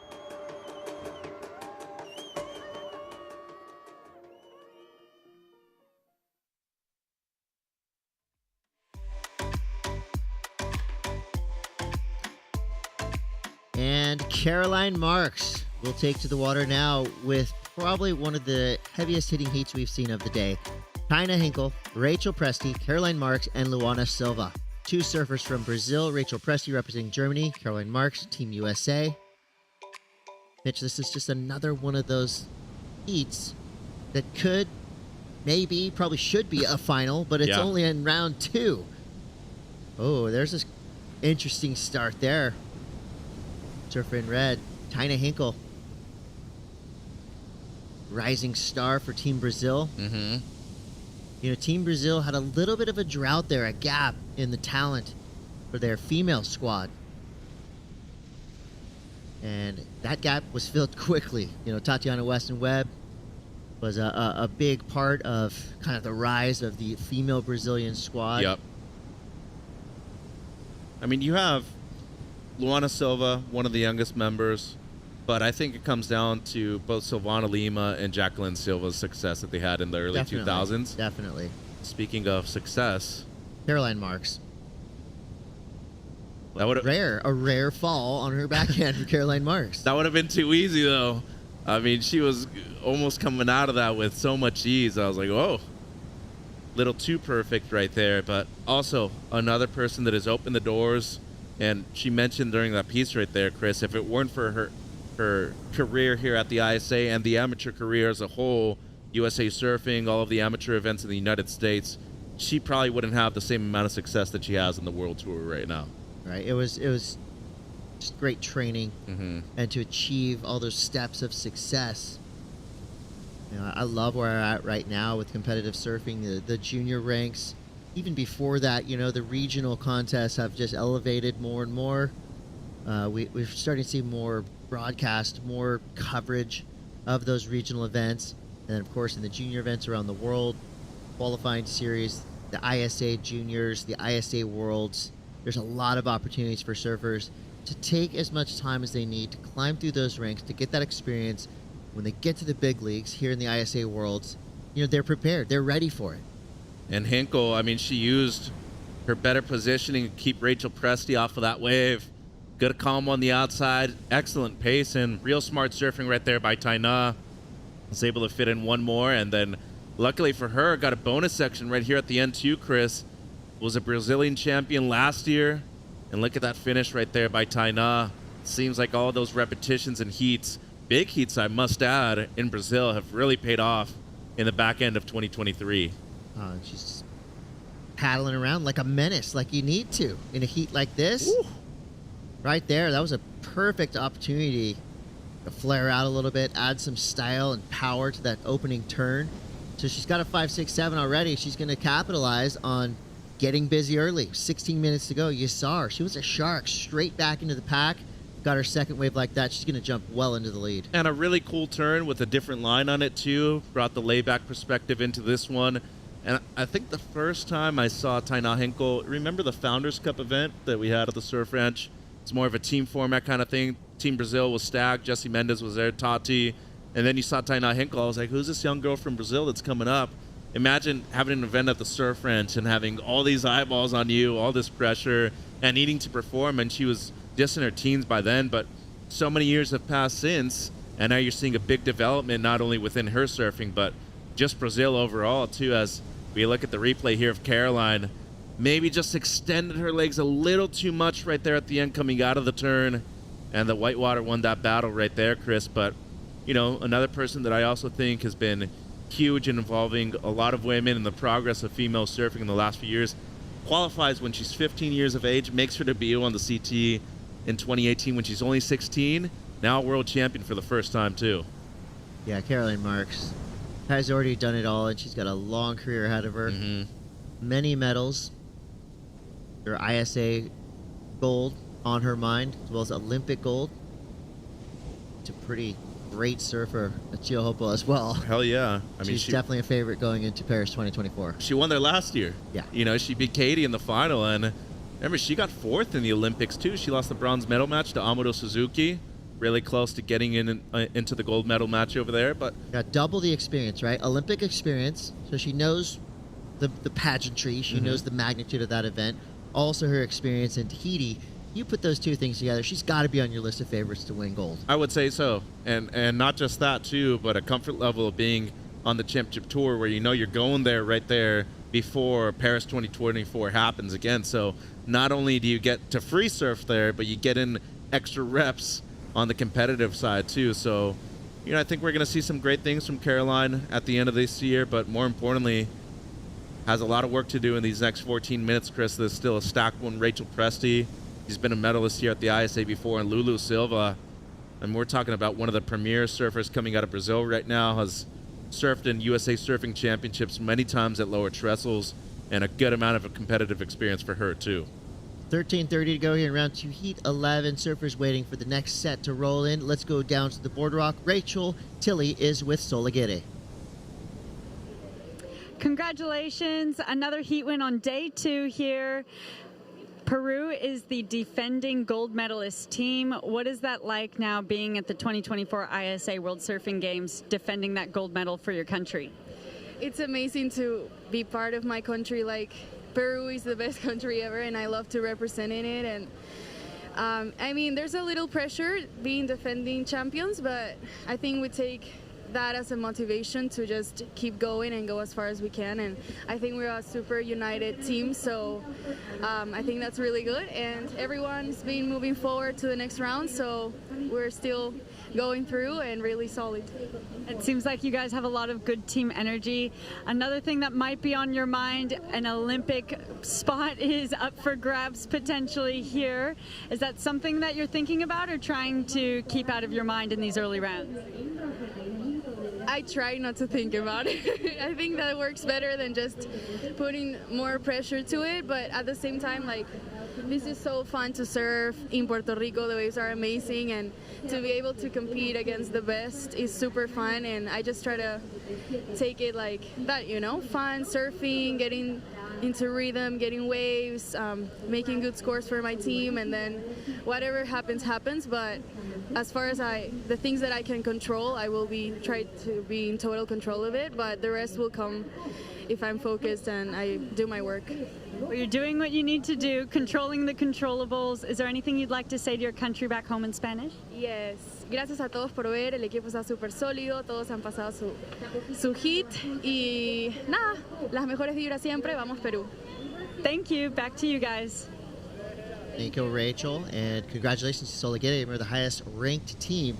And Caroline Marks will take to the water now with probably one of the heaviest hitting heats we've seen of the day. Taina Hinkle, Rachel Presti, Caroline Marks, and Luana Silva. 2 surfers from Brazil. Rachel Presti representing Germany. Caroline Marks, Team USA. Mitch, this is just another one of those heats that could, maybe, probably should be a final, but it's only in round 2. Oh, there's this interesting start there. Surfer in red, Tina Hinkle. Rising star for Team Brazil. Mm-hmm. You know, Team Brazil had a little bit of a drought there, a gap in the talent for their female squad. And that gap was filled quickly. You know, Tatiana Weston-Webb was a big part of kind of the rise of the female Brazilian squad. Yep. I mean, you have Luana Silva, one of the youngest members, but I think it comes down to both Silvana Lima and Jacqueline Silva's success that they had in the early 2000s. Definitely. Speaking of success, Caroline Marks. That would a rare fall on her backhand for Caroline Marks. That would have been too easy, though. I mean, she was almost coming out of that with so much ease. I was like, whoa, little too perfect right there. But also another person that has opened the doors, and she mentioned during that piece right there, Chris, if it weren't for her career here at the ISA and the amateur career as a whole, USA Surfing, all of the amateur events in the United States, she probably wouldn't have the same amount of success that she has in the World Tour right now. Right. It was just great training, and to achieve all those steps of success. You know, I love where we're at right now with competitive surfing, the junior ranks. Even before that, you know, the regional contests have just elevated more and more. We're starting to see more broadcast, more coverage of those regional events. And then, of course, in the junior events around the world, qualifying series, the ISA juniors, the ISA worlds, there's a lot of opportunities for surfers to take as much time as they need to climb through those ranks, to get that experience. When they get to the big leagues here in the ISA worlds, you know, they're prepared. They're ready for it. And Hinkle, I mean, she used her better positioning to keep Rachel Presti off of that wave. Good calm on the outside, excellent pace, and real smart surfing right there by Taina. Was able to fit in one more, and then luckily for her, got a bonus section right here at the end too, Chris. Was a Brazilian champion last year, and look at that finish right there by Taina. Seems like all those repetitions and heats, big heats I must add, in Brazil have really paid off in the back end of 2023. She's paddling around like a menace, like you need to in a heat like this. Ooh. Right there, that was a perfect opportunity to flare out a little bit, add some style and power to that opening turn. So she's got a 5.67 already. She's going to capitalize on getting busy early. 16 minutes to go. You saw her. She was a shark straight back into the pack. Got her second wave like that. She's going to jump well into the lead. And a really cool turn with a different line on it, too. Brought the layback perspective into this one. And I think the first time I saw Taina Hinkle, remember the Founders Cup event that we had at the Surf Ranch? It's more of a team format kind of thing. Team Brazil was stacked. Jesse Mendes was there, Tati. And then you saw Taina Hinkle. I was like, who's this young girl from Brazil that's coming up? Imagine having an event at the Surf Ranch and having all these eyeballs on you, all this pressure, and needing to perform. And she was just in her teens by then, but so many years have passed since, and now you're seeing a big development not only within her surfing, but just Brazil overall, too, as we look at the replay here of Caroline. Maybe just extended her legs a little too much right there at the end coming out of the turn, and the Whitewater won that battle right there, Chris. But, you know, another person that I also think has been huge in involving a lot of women in the progress of female surfing in the last few years, qualifies when she's 15 years of age, makes her debut on the CT in 2018 when she's only 16, now world champion for the first time too. Yeah, Caroline Marks has already done it all, and she's got a long career ahead of her. Many medals. Her ISA gold on her mind, as well as Olympic gold. It's a pretty great surfer at Chihopo as well. Hell yeah. I mean, she's definitely a favorite going into Paris 2024. She won there last year. Yeah. You know, she beat Katie in the final, and remember, she got fourth in the Olympics too. She lost the bronze medal match to Amado Suzuki. Really close to getting into the gold medal match over there, but got double the experience, right? Olympic experience, so she knows the pageantry. She knows the magnitude of that event. Also, her experience in Tahiti. You put those two things together, she's got to be on your list of favorites to win gold. I would say so, and not just that too, but a comfort level of being on the championship tour where you know you're going there right there before Paris 2024 happens again. So not only do you get to free surf there, but you get in extra reps on the competitive side too. So, you know, I think we're going to see some great things from Caroline at the end of this year, but more importantly, has a lot of work to do in these next 14 minutes, Chris. There's still a stacked one, Rachel Presti. She's been a medalist here at the ISA before, and Lulu Silva. And we're talking about one of the premier surfers coming out of Brazil right now, has surfed in USA Surfing Championships many times at lower trestles, and a good amount of competitive experience for her too. 13:30 to go here in round 2, heat 11. Surfers waiting for the next set to roll in. Let's go down to the boardwalk. Rachel Tilly is with Solagere. Congratulations, another heat win on day 2 here. Peru is the defending gold medalist team. What is that like now, being at the 2024 ISA World Surfing Games, defending that gold medal for your country? It's amazing to be part of my country. Like, Peru is the best country ever, and I love to represent in it. And I mean, there's a little pressure being defending champions, but I think we take that as a motivation to just keep going and go as far as we can. And I think we're a super united team, so I think that's really good. And everyone's been moving forward to the next round, so we're still going through and really solid. It seems like you guys have a lot of good team energy. Another thing that might be on your mind, an Olympic spot is up for grabs potentially here. Is that something that you're thinking about or trying to keep out of your mind in these early rounds? I try not to think about it. I think that works better than just putting more pressure to it, but at the same time, like, this is so fun to surf in Puerto Rico. The waves are amazing, and to be able to compete against the best is super fun, and I just try to take it like that, you know, fun, surfing, getting into rhythm, getting waves, making good scores for my team, and then whatever happens, happens. But as far as the things that I can control, I will try to be in total control of it, but the rest will come if I'm focused and I do my work. Well, you're doing what you need to do, controlling the controllables. Is there anything you'd like to say to your country back home in Spanish? Yes. Gracias a todos por ver. El equipo está súper sólido. Todos han pasado su hit. Y nada, las mejores vibras siempre. Vamos, Perú. Thank you. Back to you guys. Thank you, Rachel, and congratulations to Solagere. Remember, the highest ranked team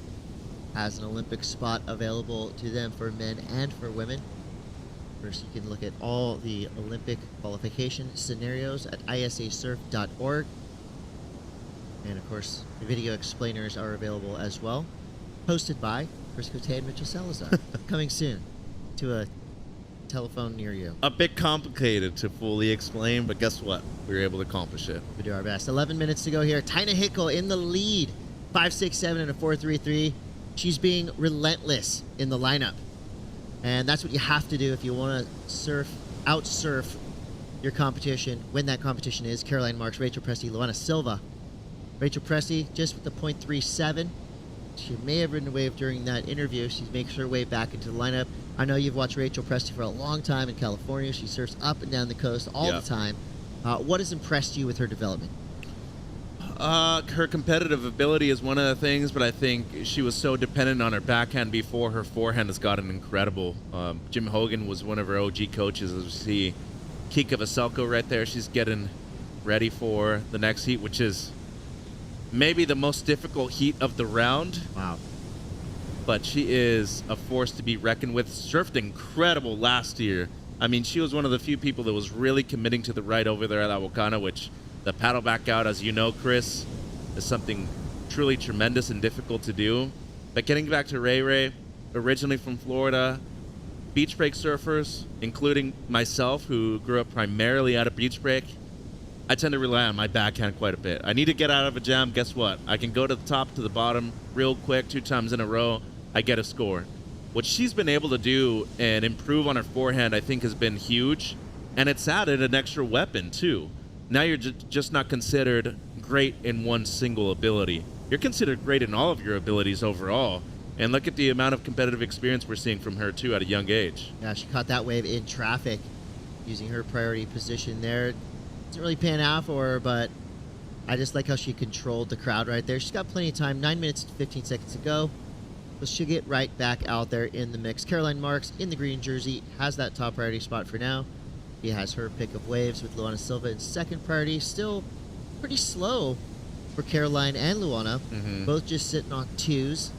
has an Olympic spot available to them for men and for women. First, you can look at all the Olympic qualification scenarios at isasurf.org. And of course, the video explainers are available as well. Hosted by Chris Cote and Mitchell Salazar. Coming soon to a telephone near you. A bit complicated to fully explain, but guess what? We were able to accomplish it. We do our best. 11 minutes to go here. Tina Hickel in the lead. 5.67 and a 4.33. She's being relentless in the lineup. And that's what you have to do if you want to surf, out-surf your competition, when that competition is. Caroline Marks, Rachel Presti, Luana Silva. Rachel Presti just with the 0.37. She may have ridden a wave during that interview. She makes her way back into the lineup. I know you've watched Rachel Presti for a long time in California. She surfs up and down the coast all the time. What has impressed you with her development? Her competitive ability is one of the things, but I think she was so dependent on her backhand before. Her forehand has gotten incredible. Jim Hogan was one of her OG coaches. As we see Kika Vaselko right there, she's getting ready for the next heat, which is maybe the most difficult heat of the round. Wow. But she is a force to be reckoned with. Surfed incredible last year. I mean, she was one of the few people that was really committing to the right over there at La Bocana, which the paddle back out, as you know, Chris, is something truly tremendous and difficult to do. But getting back to Ray Ray, originally from Florida, beach break surfers, including myself, who grew up primarily out of beach break, I tend to rely on my backhand quite a bit. I need to get out of a jam. Guess what? I can go to the top to the bottom real quick 2 times in a row. I get a score. What she's been able to do and improve on her forehand, I think, has been huge. And it's added an extra weapon, too. Now you're just not considered great in one single ability. You're considered great in all of your abilities overall. And look at the amount of competitive experience we're seeing from her, too, at a young age. Yeah, she caught that wave in traffic using her priority position there. Doesn't really pan out for her, but I just like how she controlled the crowd right there. She's got plenty of time, 9 minutes and 15 seconds to go. But she'll get right back out there in the mix. Caroline Marks in the green jersey has that top priority spot for now. He has her pick of waves with Luana Silva in second priority. Still pretty slow for Caroline and Luana. Both just sitting on 2s.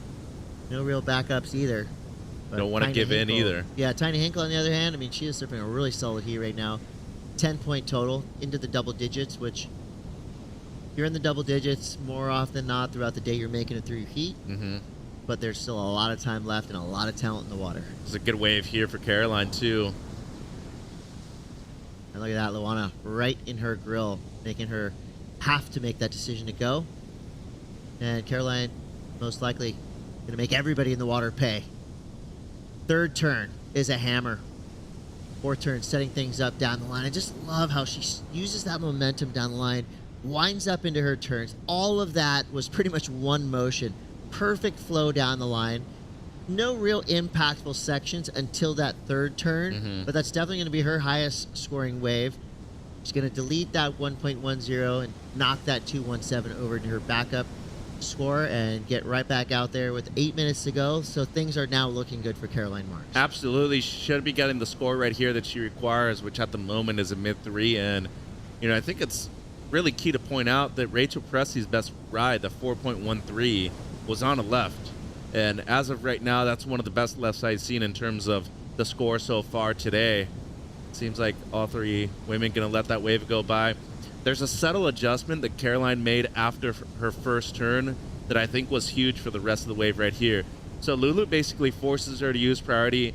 No real backups either. But Don't want to give in either. Yeah, Tiny Hinkle on the other hand, I mean, she is surfing a really solid heat right now. 10-point total into the double digits, which if you're in the double digits more often than not throughout the day, you're making it through your heat. But there's still a lot of time left and a lot of talent in the water. There's a good wave here for Caroline, too. And look at that, Luana right in her grill, making her have to make that decision to go. And Caroline, most likely, going to make everybody in the water pay. Third turn is a hammer. Fourth turn, setting things up down the line. I just love how she uses that momentum down the line, winds up into her turns. All of that was pretty much one motion. Perfect flow down the line. No real impactful sections until that third turn, but that's definitely going to be her highest scoring wave. She's going to delete that 1.10 and knock that 2.17 over to her backup score and get right back out there with 8 minutes to go. So things are now looking good for Caroline Marks. Absolutely. She should be getting the score right here that she requires, which at the moment is a mid-3. And, you know, I think it's really key to point out that Rachel Presley's best ride, the 4.13, was on a left. And as of right now, that's one of the best lefts I've seen in terms of the score so far today. Seems like all three women going to let that wave go by. There's a subtle adjustment that Caroline made after her first turn that I think was huge for the rest of the wave right here. So Lulu basically forces her to use priority.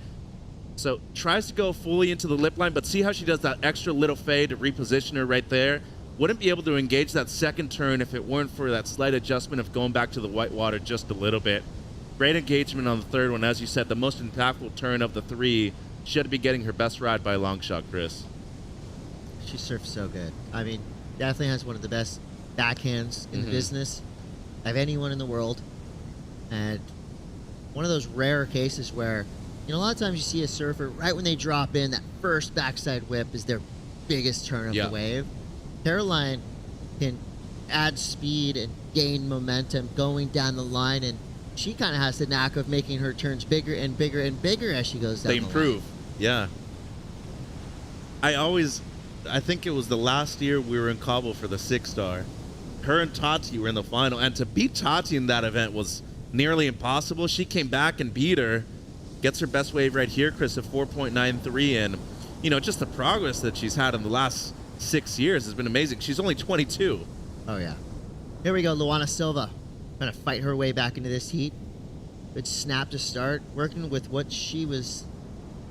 So tries to go fully into the lip line, but see how she does that extra little fade to reposition her right there? Wouldn't be able to engage that second turn if it weren't for that slight adjustment of going back to the white water just a little bit. Great engagement on the third one. As you said, the most impactful turn of the three. Should be getting her best ride by a long shot, Chris. She surfs so good. I mean, definitely has one of the best backhands in the business of anyone in the world. And one of those rare cases where, you know, a lot of times you see a surfer, right when they drop in, that first backside whip is their biggest turn of the wave. Caroline can add speed and gain momentum going down the line, and she kind of has the knack of making her turns bigger and bigger and bigger as she goes down the line. They improve. Yeah. I think it was the last year we were in Cabo for the 6-star. Her and Tati were in the final, and to beat Tati in that event was nearly impossible. She came back and beat her. Gets her best wave right here, Chris, of 4.93, and, you know, just the progress that she's had in the last 6 years has been amazing. She's only 22. Oh, yeah. Here we go, Luana Silva. Trying to fight her way back into this heat. Good snap to start. Working with what she was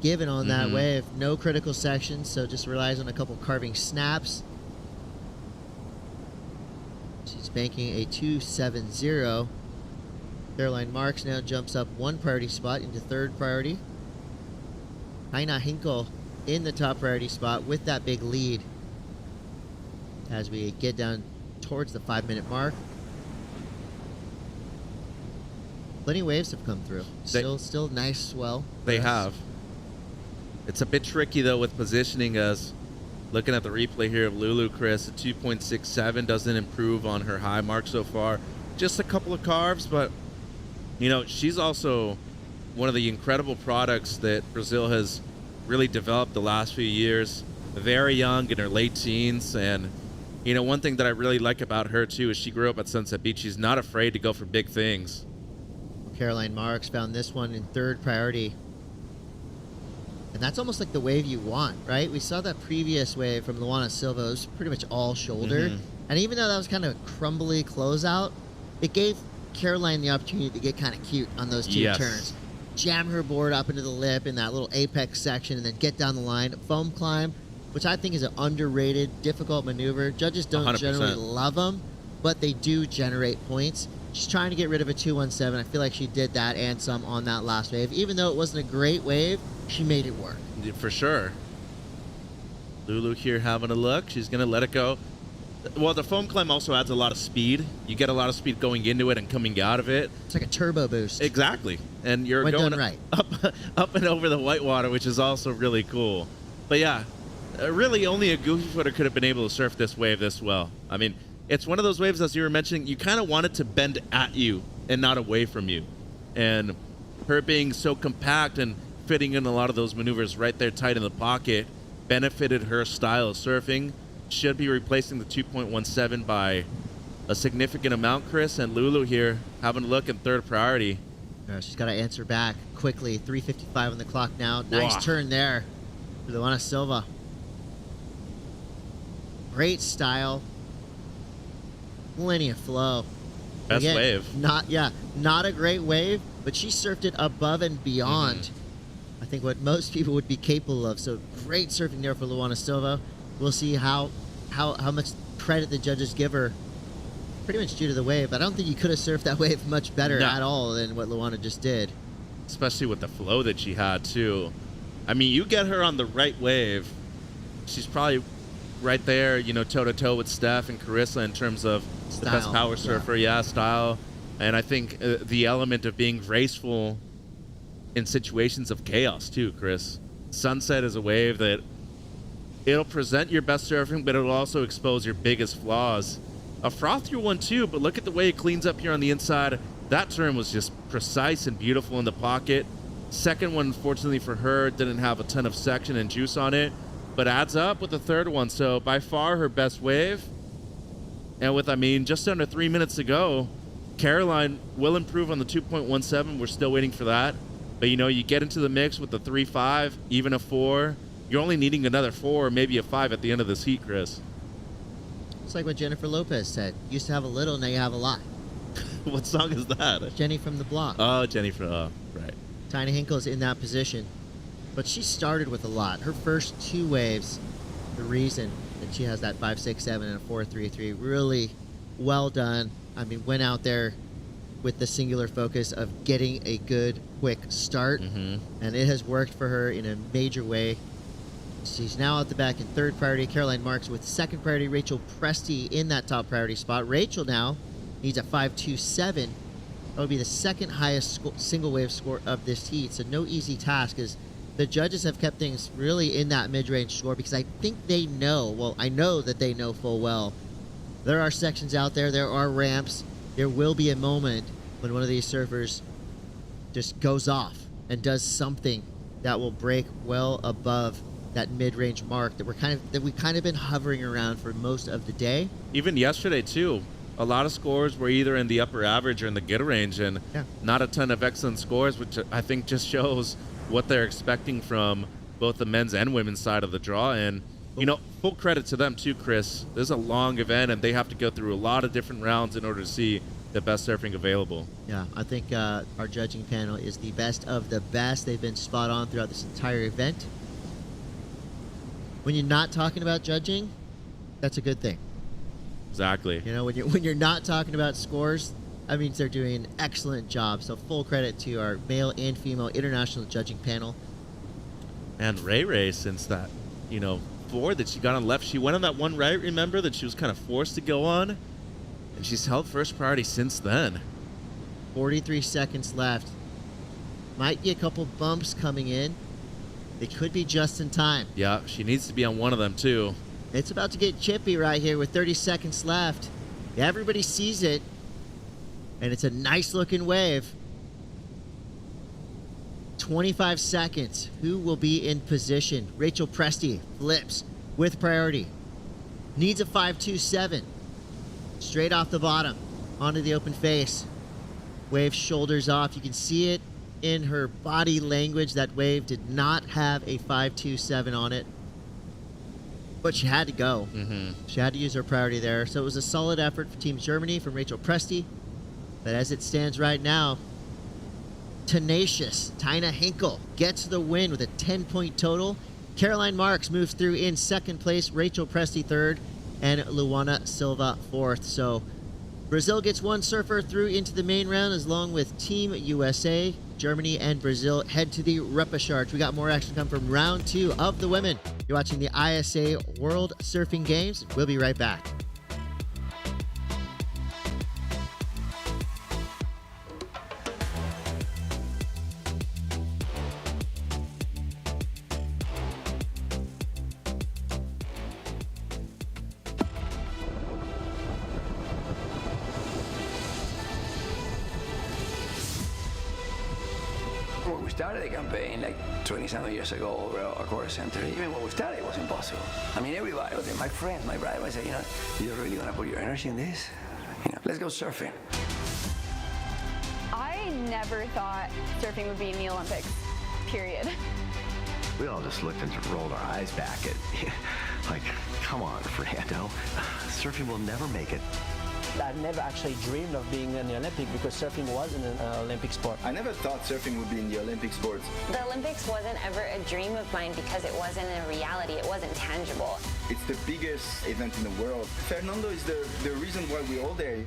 given on that wave. No critical sections, so just relies on a couple carving snaps. She's banking a 2.70. Caroline Marks now jumps up one priority spot into third priority. Aina Hinkle in the top priority spot with that big lead as we get down towards the 5-minute mark. Plenty of waves have come through. Still nice swell. They have. It's a bit tricky, though, with positioning us. Looking at the replay here of Lulu, Chris, a 2.67 doesn't improve on her high mark so far. Just a couple of carves, but, you know, she's also one of the incredible products that Brazil has really developed the last few years. Very young, in her late teens, and, you know, one thing that I really like about her, too, is she grew up at Sunset Beach. She's not afraid to go for big things. Caroline Marks found this one in third priority. And that's almost like the wave you want, right? We saw that previous wave from Luana Silva. It was pretty much all shoulder. And even though that was kind of a crumbly closeout, it gave Caroline the opportunity to get kind of cute on those two turns. Jam her board up into the lip in that little apex section and then get down the line. Foam climb, which I think is an underrated, difficult maneuver. Judges don't 100%. Generally love them, but they do generate points. She's trying to get rid of a 2.17. I feel like she did that and some on that last wave. Even though it wasn't a great wave, she made it work. For sure. Lulu here having a look. She's going to let it go. Well, the foam climb also adds a lot of speed. You get a lot of speed going into it and coming out of it. It's like a turbo boost. Exactly. And you're when going done right. up and over the whitewater, which is also really cool. But yeah, really only a goofy footer could have been able to surf this wave this well. I mean, it's one of those waves, as you were mentioning, you kind of want it to bend at you and not away from you. And her being so compact and fitting in a lot of those maneuvers right there tight in the pocket benefited her style of surfing. Should be replacing the 2.17 by a significant amount, Chris, and Lulu here having a look in third priority. She's got to answer back quickly. 3:55 on the clock now. Nice turn there for Luana Silva. Great style. Plenty of flow. Best wave. Not a great wave, but she surfed it above and beyond. I think what most people would be capable of. So great surfing there for Luana Silva. We'll see how much credit the judges give her. Pretty much due to the wave. I don't think you could have surfed that wave much better at all than what Luana just did. Especially with the flow that she had, too. I mean, you get her on the right wave, she's probably right there, you know, toe-to-toe with Steph and Carissa in terms of the best power surfer, style. And I think the element of being graceful in situations of chaos, too, Chris. Sunset is a wave that it'll present your best surfing, but it'll also expose your biggest flaws. A frothier one, too, but look at the way it cleans up here on the inside. That turn was just precise and beautiful in the pocket. Second one, unfortunately for her, didn't have a ton of section and juice on it, but adds up with the third one. So by far her best wave. And with, just under 3 minutes to go, Caroline will improve on the 2.17. We're still waiting for that. But, you know, you get into the mix with the 3.5, even a 4. You're only needing another 4 or maybe a 5 at the end of this heat, Chris. It's like what Jennifer Lopez said. Used to have a little, now you have a lot. What song is that? Jenny from the Block. Oh, Jenny from, right. Tina Hinkle's in that position. But she started with a lot. Her first 2 waves, the reason that she has that 5.67 and a 4.33, really well done. Went out there with the singular focus of getting a good, quick start. And it has worked for her in a major way. She's now at the back in third priority. Caroline Marks with second priority. Rachel Presti in that top priority spot. Rachel now needs a 5.27. That would be the second highest single wave score of this heat. So no easy task, as the judges have kept things really in that mid-range score, because I think they know, well, I know that they know full well, there are sections out there, there are ramps. There will be a moment when one of these surfers just goes off and does something that will break well above that mid-range mark that we've kind of been hovering around for most of the day. Even yesterday too, a lot of scores were either in the upper average or in the get range, and not a ton of excellent scores, which I think just shows what they're expecting from both the men's and women's side of the draw. And you know, full credit to them too, Chris. This is a long event, and they have to go through a lot of different rounds in order to see the best surfing available. Yeah, I think our judging panel is the best of the best. They've been spot on throughout this entire event. When you're not talking about judging, that's a good thing. Exactly. You know, when you're not talking about scores, that means they're doing an excellent job. So full credit to our male and female international judging panel. And Ray, since that, you know, board that she got on left, she went on that one right, remember, that she was kind of forced to go on, and she's held first priority since then. 43 seconds left. Might be a couple bumps coming in. They could be just in time. Yeah, she needs to be on one of them too. It's about to get chippy right here with 30 seconds left. Everybody sees it, and it's a nice looking wave. 25 seconds. Who will be in position? Rachel Presti flips with priority. Needs a 5.27. Straight off the bottom onto the open face. Wave shoulders off. You can see it in her body language. That wave did not have a 5.27 on it, but she had to go. She had to use her priority there. So it was a solid effort for Team Germany from Rachel Presti. But as it stands right now, tenacious Tina Hinkle gets the win with a 10-point total. Caroline Marks moves through in second place, Rachel Presti third, and Luana Silva fourth. So Brazil gets one surfer through into the main round, as long with Team USA. Germany and Brazil head to the repechaje. We got more action come from round 2 of the women. You're watching the ISA World Surfing Games. We'll be right back. When we started the campaign like 20-something years ago over our course center, even when we started, it was impossible. I mean, everybody, my friends, my brother, I said, you know, you're really going to put your energy in this? Let's go surfing. I never thought surfing would be in the Olympics, period. We all just looked and rolled our eyes back at, like, come on, Fernando. Surfing will never make it. I've never actually dreamed of being in the Olympics because surfing wasn't an Olympic sport. I never thought surfing would be in the Olympic sports. The Olympics wasn't ever a dream of mine because it wasn't a reality. It wasn't tangible. It's the biggest event in the world. Fernando is the reason why we're all there.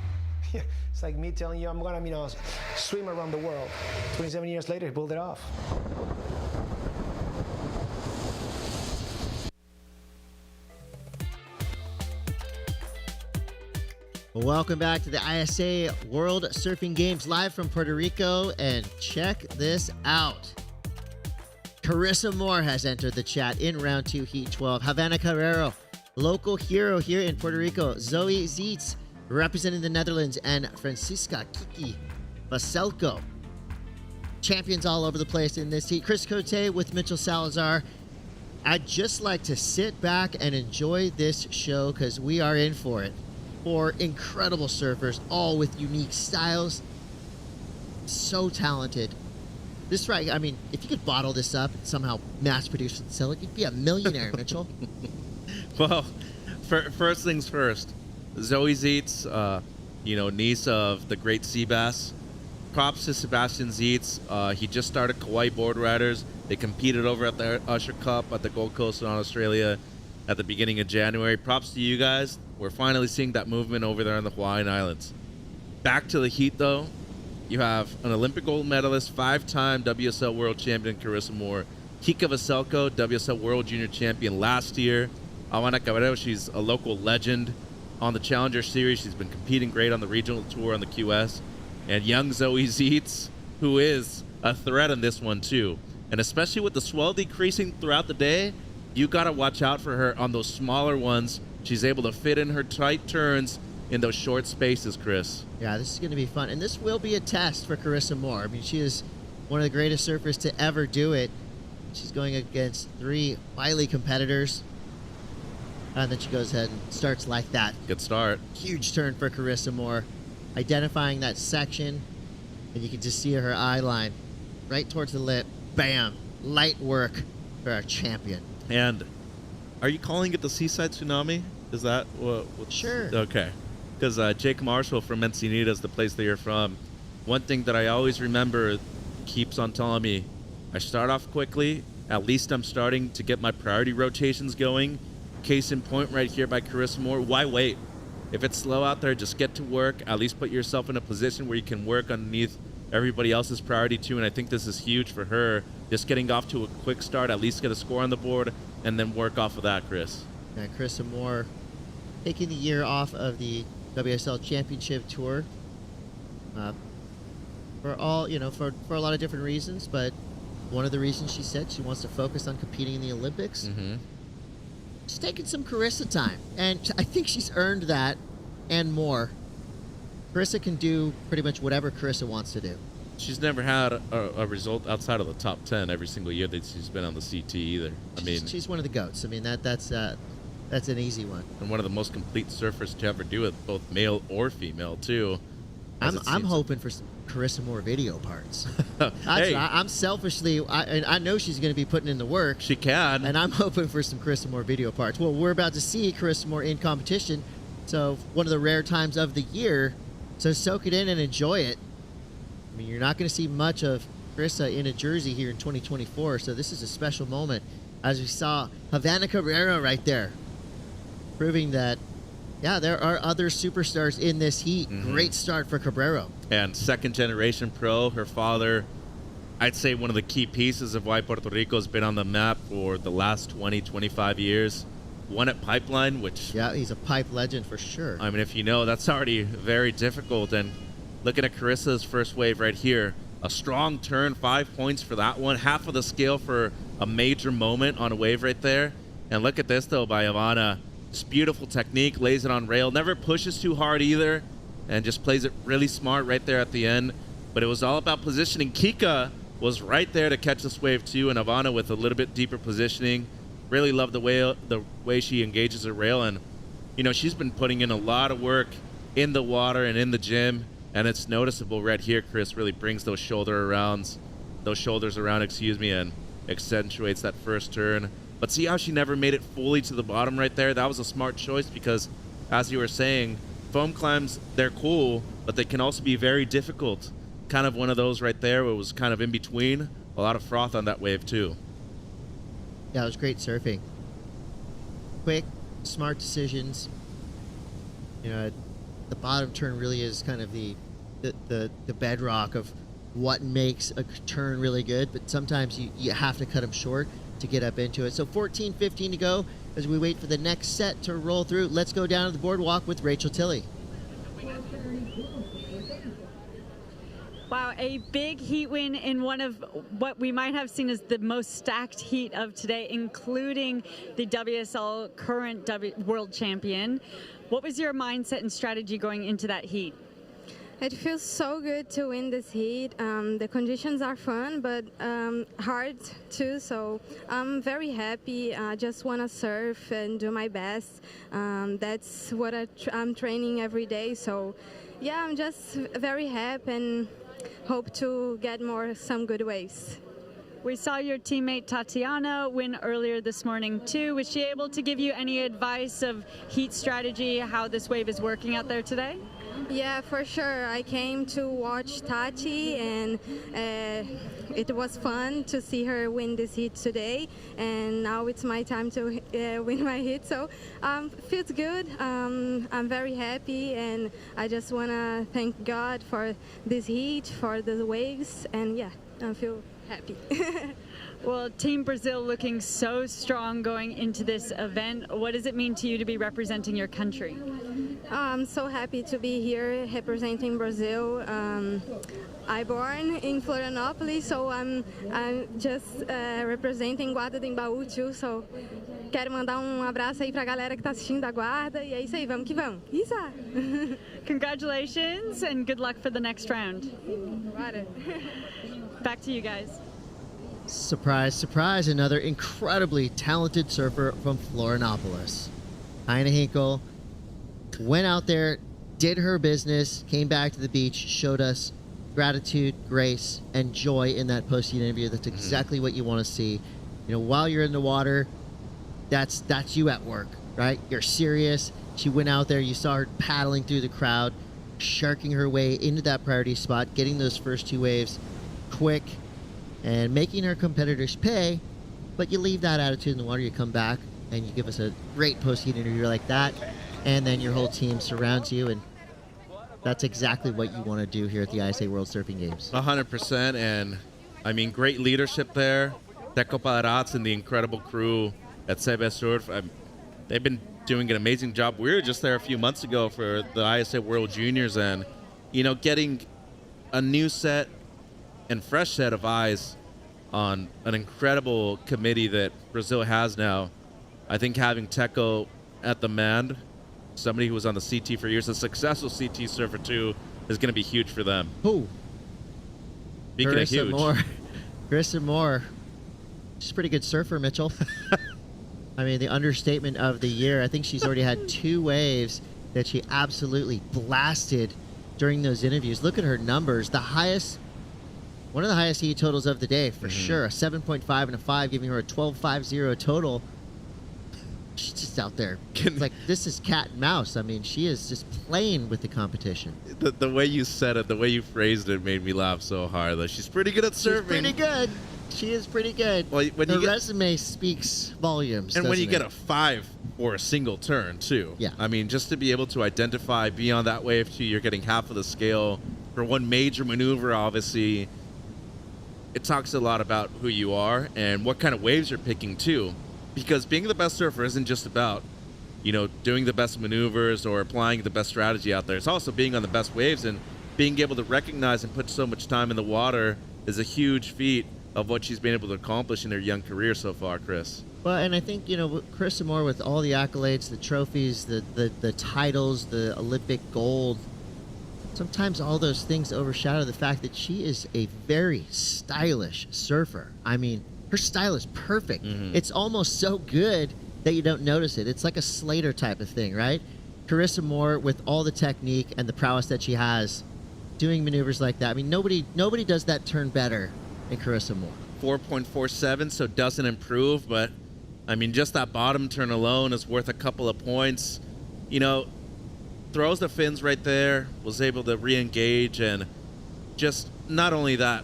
Yeah, it's like me telling you I'm gonna, swim around the world. 27 years later, he pulled it off. Welcome back to the ISA World Surfing Games live from Puerto Rico, and check this out. Carissa Moore has entered the chat in round 2, heat 12. Havanna Cabrero, local hero here in Puerto Rico. Zoe Zietz, representing the Netherlands, and Francisca Kiki Vaselko. Champions all over the place in this heat. Chris Cote with Mitchell Salazar. I'd just like to sit back and enjoy this show because we are in for it. 4 incredible surfers, all with unique styles. So talented. This right, I mean, if you could bottle this up and somehow mass produce and sell it, you'd be a millionaire, Mitchell. Well, first things first. Zoe Zietz, niece of the great Seabass. Props to Sebastian Zietz. He just started Kauai Board Riders. They competed over at the Usher Cup at the Gold Coast in Australia at the beginning of January. Props to you guys. We're finally seeing that movement over there in the Hawaiian Islands. Back to the heat, though. You have an Olympic gold medalist, 5-time WSL World Champion Carissa Moore. Kika Vaselko, WSL World Junior Champion last year. Havanna Cabrero, she's a local legend on the Challenger Series. She's been competing great on the regional tour on the QS. And young Zoe Zietz, who is a threat in this one, too. And especially with the swell decreasing throughout the day, you got to watch out for her on those smaller ones. She's able to fit in her tight turns in those short spaces, Chris. Yeah, this is going to be fun. And this will be a test for Carissa Moore. I mean, she is one of the greatest surfers to ever do it. She's going against 3 wily competitors. And then she goes ahead and starts like that. Good start. Huge turn for Carissa Moore. Identifying that section. And you can just see her eye line right towards the lip. Bam. Light work for our champion. And are you calling it the Seaside Tsunami? Is that what? Sure. Okay. Because Jake Marshall from Encinitas is the place that you're from. One thing that I always remember keeps on telling me, I start off quickly. At least I'm starting to get my priority rotations going. Case in point right here by Carissa Moore. Why wait? If it's slow out there, just get to work. At least put yourself in a position where you can work underneath everybody else's priority too. And I think this is huge for her. Just getting off to a quick start, at least get a score on the board, and then work off of that, Chris. Yeah, Carissa Moore taking the year off of the WSL Championship Tour for all, for a lot of different reasons, but one of the reasons she said she wants to focus on competing in the Olympics. Mm-hmm. She's taking some Carissa time, and I think she's earned that and more. Carissa can do pretty much whatever Carissa wants to do. She's never had a result outside of the top 10 every single year that she's been on the CT either. I mean, she's one of the GOATs. I mean, that's an easy one. And one of the most complete surfers to ever do it, both male or female, too. I'm hoping for some Carissa Moore video parts. Hey. I'm selfishly, I know she's going to be putting in the work. She can. And I'm hoping for some Carissa Moore video parts. Well, we're about to see Carissa Moore in competition, so one of the rare times of the year. So soak it in and enjoy it. I mean, you're not going to see much of Carissa in a jersey here in 2024, so this is a special moment. As we saw Havanna Cabrero right there, proving that, yeah, there are other superstars in this heat. Mm-hmm. Great start for Cabrero. And second-generation pro. Her father, I'd say one of the key pieces of why Puerto Rico has been on the map for the last 20, 25 years. Won at Pipeline, which... Yeah, he's a pipe legend for sure. I mean, if you know, that's already very difficult. And looking at Carissa's first wave right here, a strong turn, 5 points for that one. Half of the scale for a major moment on a wave right there. And look at this, though, by Havanna. Just beautiful technique, lays it on rail. Never pushes too hard either, and just plays it really smart right there at the end. But it was all about positioning. Kika was right there to catch this wave, too, and Havanna with a little bit deeper positioning. Really love the way she engages her rail. And, she's been putting in a lot of work in the water and in the gym, and it's noticeable right here. Chris really brings those shoulders around, and accentuates that first turn. But see how she never made it fully to the bottom right there? That was a smart choice because, as you were saying, foam climbs, they're cool, but they can also be very difficult. Kind of one of those right there where it was kind of in between. A lot of froth on that wave too. Yeah, it was great surfing. Quick, smart decisions. You know, the bottom turn really is kind of the bedrock of what makes a turn really good, but sometimes you have to cut them short to get up into it. So 14:15 to go as we wait for the next set to roll through. Let's go down to the boardwalk with Rachel Tilley. Wow, a big heat win in one of what we might have seen as the most stacked heat of today, including the WSL current world champion. What was your mindset and strategy going into that heat? It feels so good to win this heat. The conditions are fun, but hard too, so I'm very happy. I just want to surf and do my best. That's what I'm training every day, so yeah, I'm just very happy and hope to get some good waves. We saw your teammate Tatiana win earlier this morning too. Was she able to give you any advice of heat strategy, how this wave is working out there today? Yeah, for sure. I came to watch Tati, and it was fun to see her win this heat today. And now it's my time to win my heat. So feels good. I'm very happy, and I just want to thank God for this heat, for the waves, and yeah, I feel happy. Well, Team Brazil looking so strong going into this event. What does it mean to you to be representing your country? I'm so happy to be here representing Brazil. I born in Florianópolis, so I'm just representing Guarda do Embaú too. So quero mandar abraço aí pra galera que tá assistindo da Guarda, e é isso aí, vamos que vamos. Isa! Congratulations and good luck for the next round. Back to you guys. Surprise, surprise, another incredibly talented surfer from Florianópolis. Heine Hinkle went out there, did her business, came back to the beach, showed us gratitude, grace, and joy in that post-heat interview. That's exactly what you want to see. You know, while you're in the water, that's you at work, right? You're serious. She went out there, you saw her paddling through the crowd, sharking her way into that priority spot, getting those first two waves quick, and making her competitors pay. But you leave that attitude in the water, you come back, and you give us a great post-heat interview like that, and then your whole team surrounds you, and that's exactly what you want to do here at the ISA World Surfing Games. 100%, and I mean, great leadership there. Teco Padarats and the incredible crew at CB Surf, they've been doing an amazing job. We were just there a few months ago for the ISA World Juniors, and, you know, getting a new set and fresh set of eyes on an incredible committee that Brazil has now. I think having Teco at the man, somebody who was on the CT for years, a successful CT surfer too, is going to be huge for them. Who? Speaking of huge. Carissa Moore. She's a pretty good surfer, Mitchell. I mean, the understatement of the year. I think she's already had 2 waves that she absolutely blasted during those interviews. Look at her numbers. One of the highest heat totals of the day, for sure. A 7.5 and a 5, giving her a 12.50 total. She's just out there. It's like, this is cat and mouse. I mean, she is just playing with the competition. The way you said it, the way you phrased it made me laugh so hard. Like, she's pretty good at surfing. She's pretty good. She is pretty good. Well, her resume speaks volumes. And when you get a 5 or a single turn, too. Yeah. I mean, just to be able to identify, be on that wave, too, you're getting half of the scale. For one major maneuver, obviously, it talks a lot about who you are and what kind of waves you're picking, too. Because being the best surfer isn't just about, you know, doing the best maneuvers or applying the best strategy out there. It's also being on the best waves, and being able to recognize and put so much time in the water is a huge feat of what she's been able to accomplish in her young career so far, Chris. Well, and I think, you know, Carissa Moore, with all the accolades, the trophies, the titles, the Olympic gold, sometimes all those things overshadow the fact that she is a very stylish surfer. I mean, her style is perfect. It's almost so good that you don't notice it. It's like a Slater type of thing, right? Carissa Moore, with all the technique and the prowess that she has, doing maneuvers like that. I mean, nobody does that turn better than Carissa Moore. 4.47, so doesn't improve, but I mean, just that bottom turn alone is worth a couple of points. You know, throws the fins right there, was able to re-engage, and just not only that,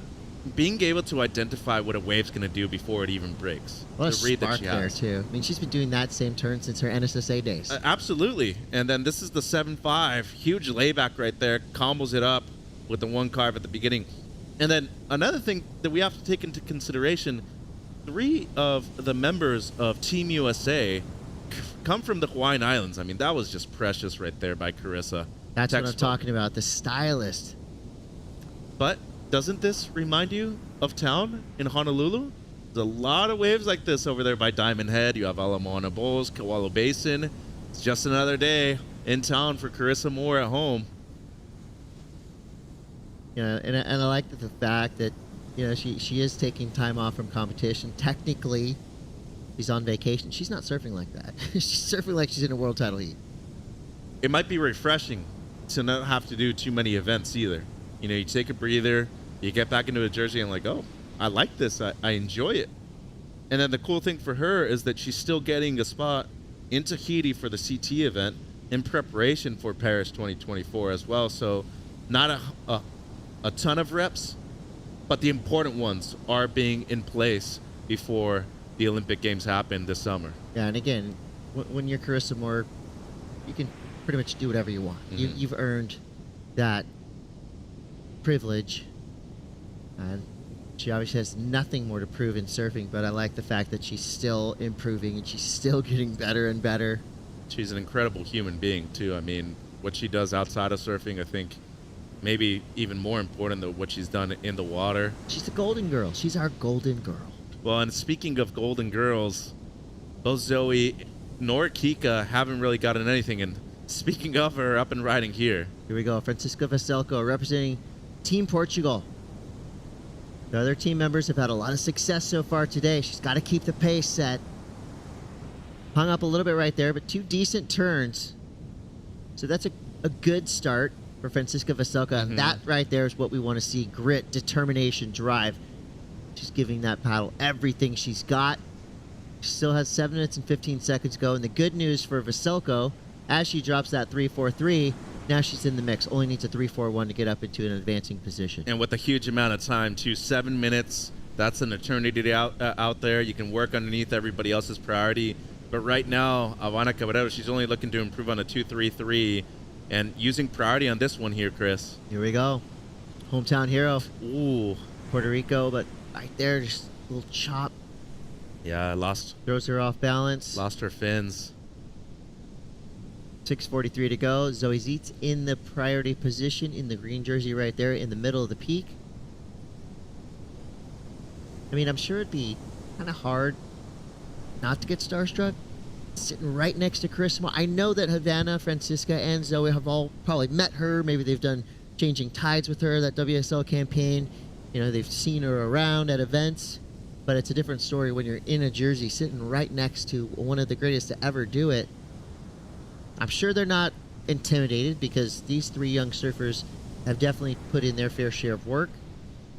being able to identify what a wave's going to do before it even breaks. What a the read spark that she there, has. too. I mean, she's been doing that same turn since her NSSA days. Absolutely. And then this is the 7.5. Huge layback right there. Combos it up with the one carve at the beginning. And then another thing that we have to take into consideration, 3 of the members of Team USA come from the Hawaiian Islands. I mean, that was just precious right there by Carissa. That's what I'm talking about, the stylist. But doesn't this remind you of town in Honolulu? There's a lot of waves like this over there by Diamond Head. You have Ala Moana Bowls, Kewalo Basin. It's just another day in town for Carissa Moore at home. You know, and I like the fact that, you know, she is taking time off from competition. Technically, she's on vacation. She's not surfing like that. She's surfing like she's in a world title heat. It might be refreshing to not have to do too many events either. You know, you take a breather, you get back into a jersey and like, oh, I like this. I enjoy it. And then the cool thing for her is that she's still getting a spot in Tahiti for the CT event in preparation for Paris 2024 as well. So not a ton of reps, but the important ones are being in place before the Olympic Games happen this summer. Yeah, and again, when you're Carissa Moore, you can pretty much do whatever you want. Mm-hmm. You've earned that privilege, and she obviously has nothing more to prove in surfing, but I like the fact that she's still improving and she's still getting better and better. She's an incredible human being too. I mean, what she does outside of surfing, I think maybe even more important than what she's done in the water. She's the golden girl. She's our golden girl. Well, and speaking of golden girls, both Zoe nor Kika haven't really gotten anything, and speaking of her, up and riding here. Here we go, Francisca Vaselco representing Team Portugal. The other team members have had a lot of success so far today. She's got to keep the pace set. Hung up a little bit right there, but 2 decent turns. So that's a good start for Francisca Vaselco. Mm-hmm. That right there is what we want to see. Grit, determination, drive. She's giving that paddle everything she's got. She still has 7 minutes and 15 seconds to go. And the good news for Vaselco, as she drops that 3.43, now she's in the mix. Only needs a 3.41 to get up into an advancing position. And with a huge amount of time, too. 7 minutes. That's an eternity out there. You can work underneath everybody else's priority. But right now, Havanna Cabrero, she's only looking to improve on a 2.33. And using priority on this one here, Chris. Here we go. Hometown hero. Ooh. Puerto Rico, but right there, just a little chop. Yeah, lost. Throws her off balance. Lost her fins. 6:43 to go. Zoe Zietz in the priority position in the green jersey right there in the middle of the peak. I mean, I'm sure it'd be kind of hard not to get starstruck. Sitting right next to Carissa Moore. I know that Havanna, Francisca, and Zoe have all probably met her. Maybe they've done Changing Tides with her, that WSL campaign. You know, they've seen her around at events. But it's a different story when you're in a jersey sitting right next to one of the greatest to ever do it. I'm sure they're not intimidated because these 3 young surfers have definitely put in their fair share of work.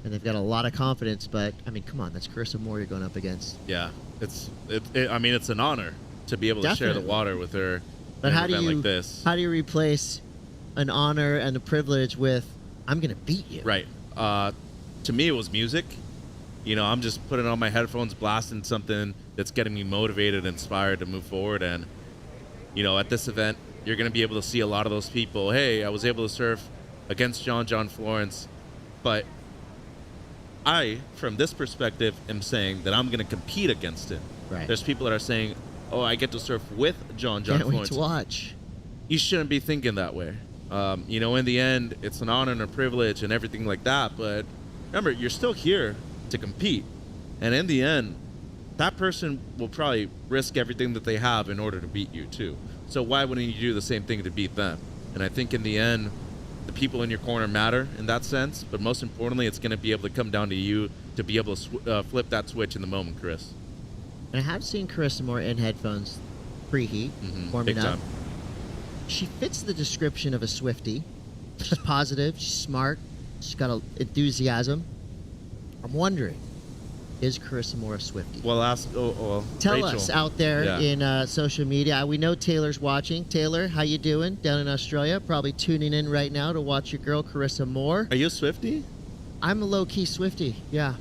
And they've got a lot of confidence. But, I mean, come on, that's Carissa Moore you're going up against. Yeah, it's an honor to be able to share the water with her. But how do you replace an honor and a privilege with, I'm going to beat you? Right. To me, it was music. You know, I'm just putting on my headphones, blasting something that's getting me motivated, inspired to move forward. And, you know, at this event, you're going to be able to see a lot of those people. Hey, I was able to surf against John Florence, but I, from this perspective, am saying that I'm going to compete against him. Right. There's people that are saying, oh, I get to surf with John Can't Florence. wait to watch. You shouldn't be thinking that way. You know, in the end, it's an honor and a privilege and everything like that. But remember, you're still here to compete. And in the end, that person will probably risk everything that they have in order to beat you, too. So why wouldn't you do the same thing to beat them? And I think in the end, the people in your corner matter in that sense. But most importantly, it's going to be able to come down to you to be able to flip that switch in the moment, Chris. And I have seen Carissa Moore in headphones pre-heat, warming Big up. time. she fits the description of a Swiftie. She's positive, she's smart, she's got enthusiasm. I'm wondering, is Carissa Moore a Swiftie? Well, tell Rachel. us out there in social media. We know Taylor's watching. Taylor, how you doing down in Australia? Probably tuning in right now to watch your girl Carissa Moore. Are you a Swiftie? I'm a low-key Swiftie. Yeah,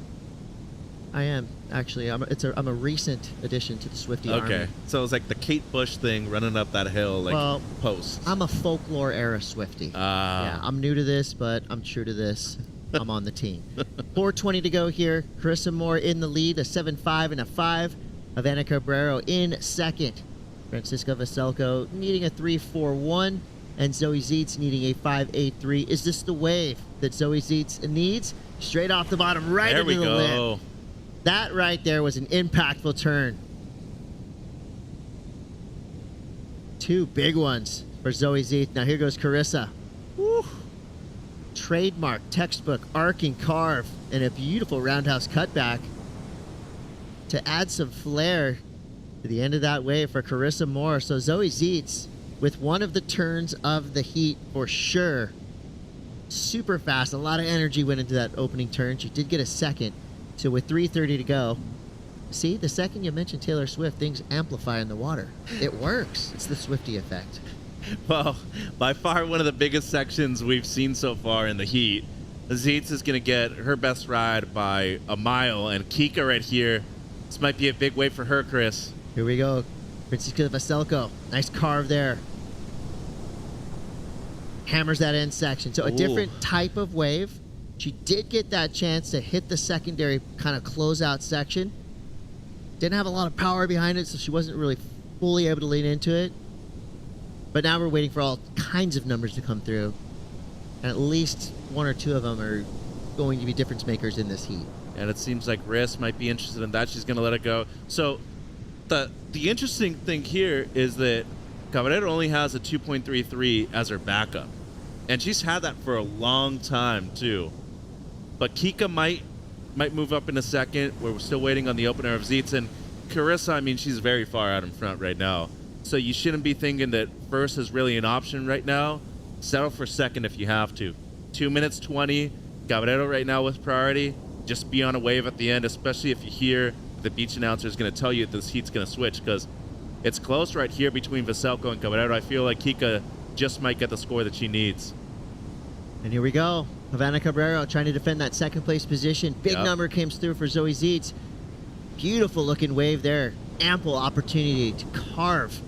I am actually. I'm a recent addition to the Swiftie army. Okay, so it's like the Kate Bush thing, running up that hill, post. I'm a folklore era Swiftie. Yeah, I'm new to this, but I'm true to this. I'm on the team. 4:20 to go here. Carissa Moore in the lead, a 7.5 and a 5. Havanna Cabrero in second. Francisca Veselko needing a 3.41, and Zoe Zeitz needing a 5.83. Is this the wave that Zoe Zeitz needs? Straight off the bottom, right into the lip. That right there was an impactful turn. 2 big ones for Zoe Zeitz. Now here goes Carissa. Woo. Trademark, textbook, arcing carve, and a beautiful roundhouse cutback to add some flair to the end of that wave for Carissa Moore. So Zoe Zeitz with one of the turns of the heat for sure. Super fast. A lot of energy went into that opening turn. She did get a second. So with 3:30 to go, see, the second you mention Taylor Swift, things amplify in the water. It works. It's the Swiftie effect. Well, by far one of the biggest sections we've seen so far in the heat. Zeitz is going to get her best ride by a mile, and Kika right here. This might be a big wave for her, Chris. Here we go. Francisca Veselko. Nice carve there. Hammers that end section. So a different type of wave. She did get that chance to hit the secondary kind of closeout section. Didn't have a lot of power behind it, so she wasn't really fully able to lean into it. But now we're waiting for all kinds of numbers to come through. And at least 1 or 2 of them are going to be difference makers in this heat. And it seems like Riss might be interested in that. She's going to let it go. So the interesting thing here is that Cabrero only has a 2.33 as her backup. And she's had that for a long time, too. But Kika might move up in a second. We're still waiting on the opener of Zeitz. And Carissa, I mean, she's very far out in front right now. So you shouldn't be thinking that first is really an option right now. Settle for second if you have to. 2 minutes 20. Cabrero right now with priority. Just be on a wave at the end, especially if you hear the beach announcer is going to tell you this heat's going to switch, because it's close right here between Veselko and Cabrero. I feel like Kika just might get the score that she needs. And here we go. Havanna Cabrero trying to defend that second place position. Big number comes through for Zoe Zeitz. Beautiful looking wave there. Ample opportunity to carve.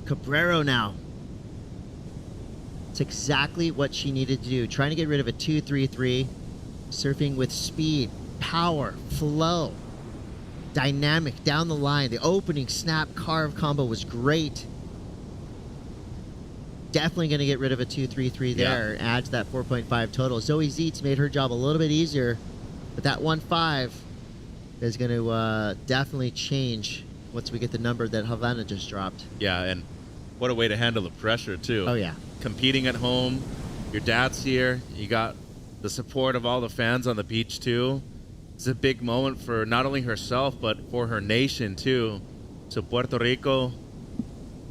Cabrero now. It's exactly what she needed to do. Trying to get rid of a 2-3-3. Surfing with speed, power, flow. Dynamic down the line. The opening snap carve combo was great. Definitely going to get rid of a 2-3-3 there. Adds that 4.5 total. Zoe Zeitz made her job a little bit easier. But that 1.5 is going to definitely change once we get the number that Havanna just dropped. Yeah, and what a way to handle the pressure, too. Oh, yeah. Competing at home. Your dad's here. You got the support of all the fans on the beach, too. It's a big moment for not only herself, but for her nation, too. So Puerto Rico,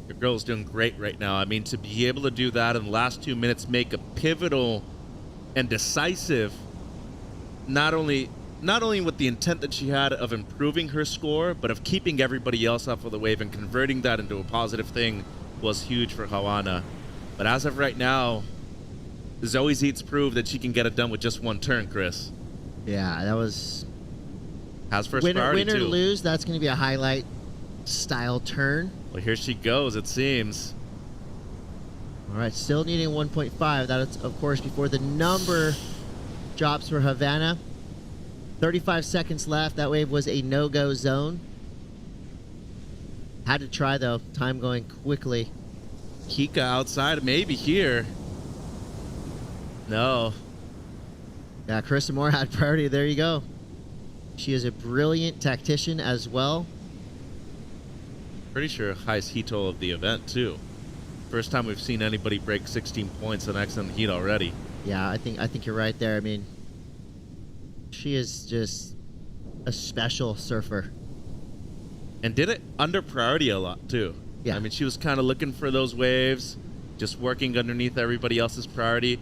your girl's doing great right now. I mean, to be able to do that in the last 2 minutes, make a pivotal and decisive, not only with the intent that she had of improving her score, but of keeping everybody else off of the wave and converting that into a positive thing, was huge for Havanna. But as of right now, Zoe Zeitz proved that she can get it done with just one turn, Chris. Yeah, that was... Has first priority, win or too. lose, that's going to be a highlight style turn. Well, here she goes, it seems. All right, still needing 1.5. That is, of course, before the number drops for Havanna. 35 seconds left. That wave was a no-go zone. Had to try, though. Time going quickly. Kika outside, maybe here. No. Yeah, Carissa Moore had priority. There you go. She is a brilliant tactician as well. Pretty sure highest heat total of the event, too. First time we've seen anybody break 16 points on X in the heat already. Yeah, I think you're right there. I mean, she is just a special surfer. And did it under priority a lot, too. Yeah. I mean, she was kind of looking for those waves, just working underneath everybody else's priority.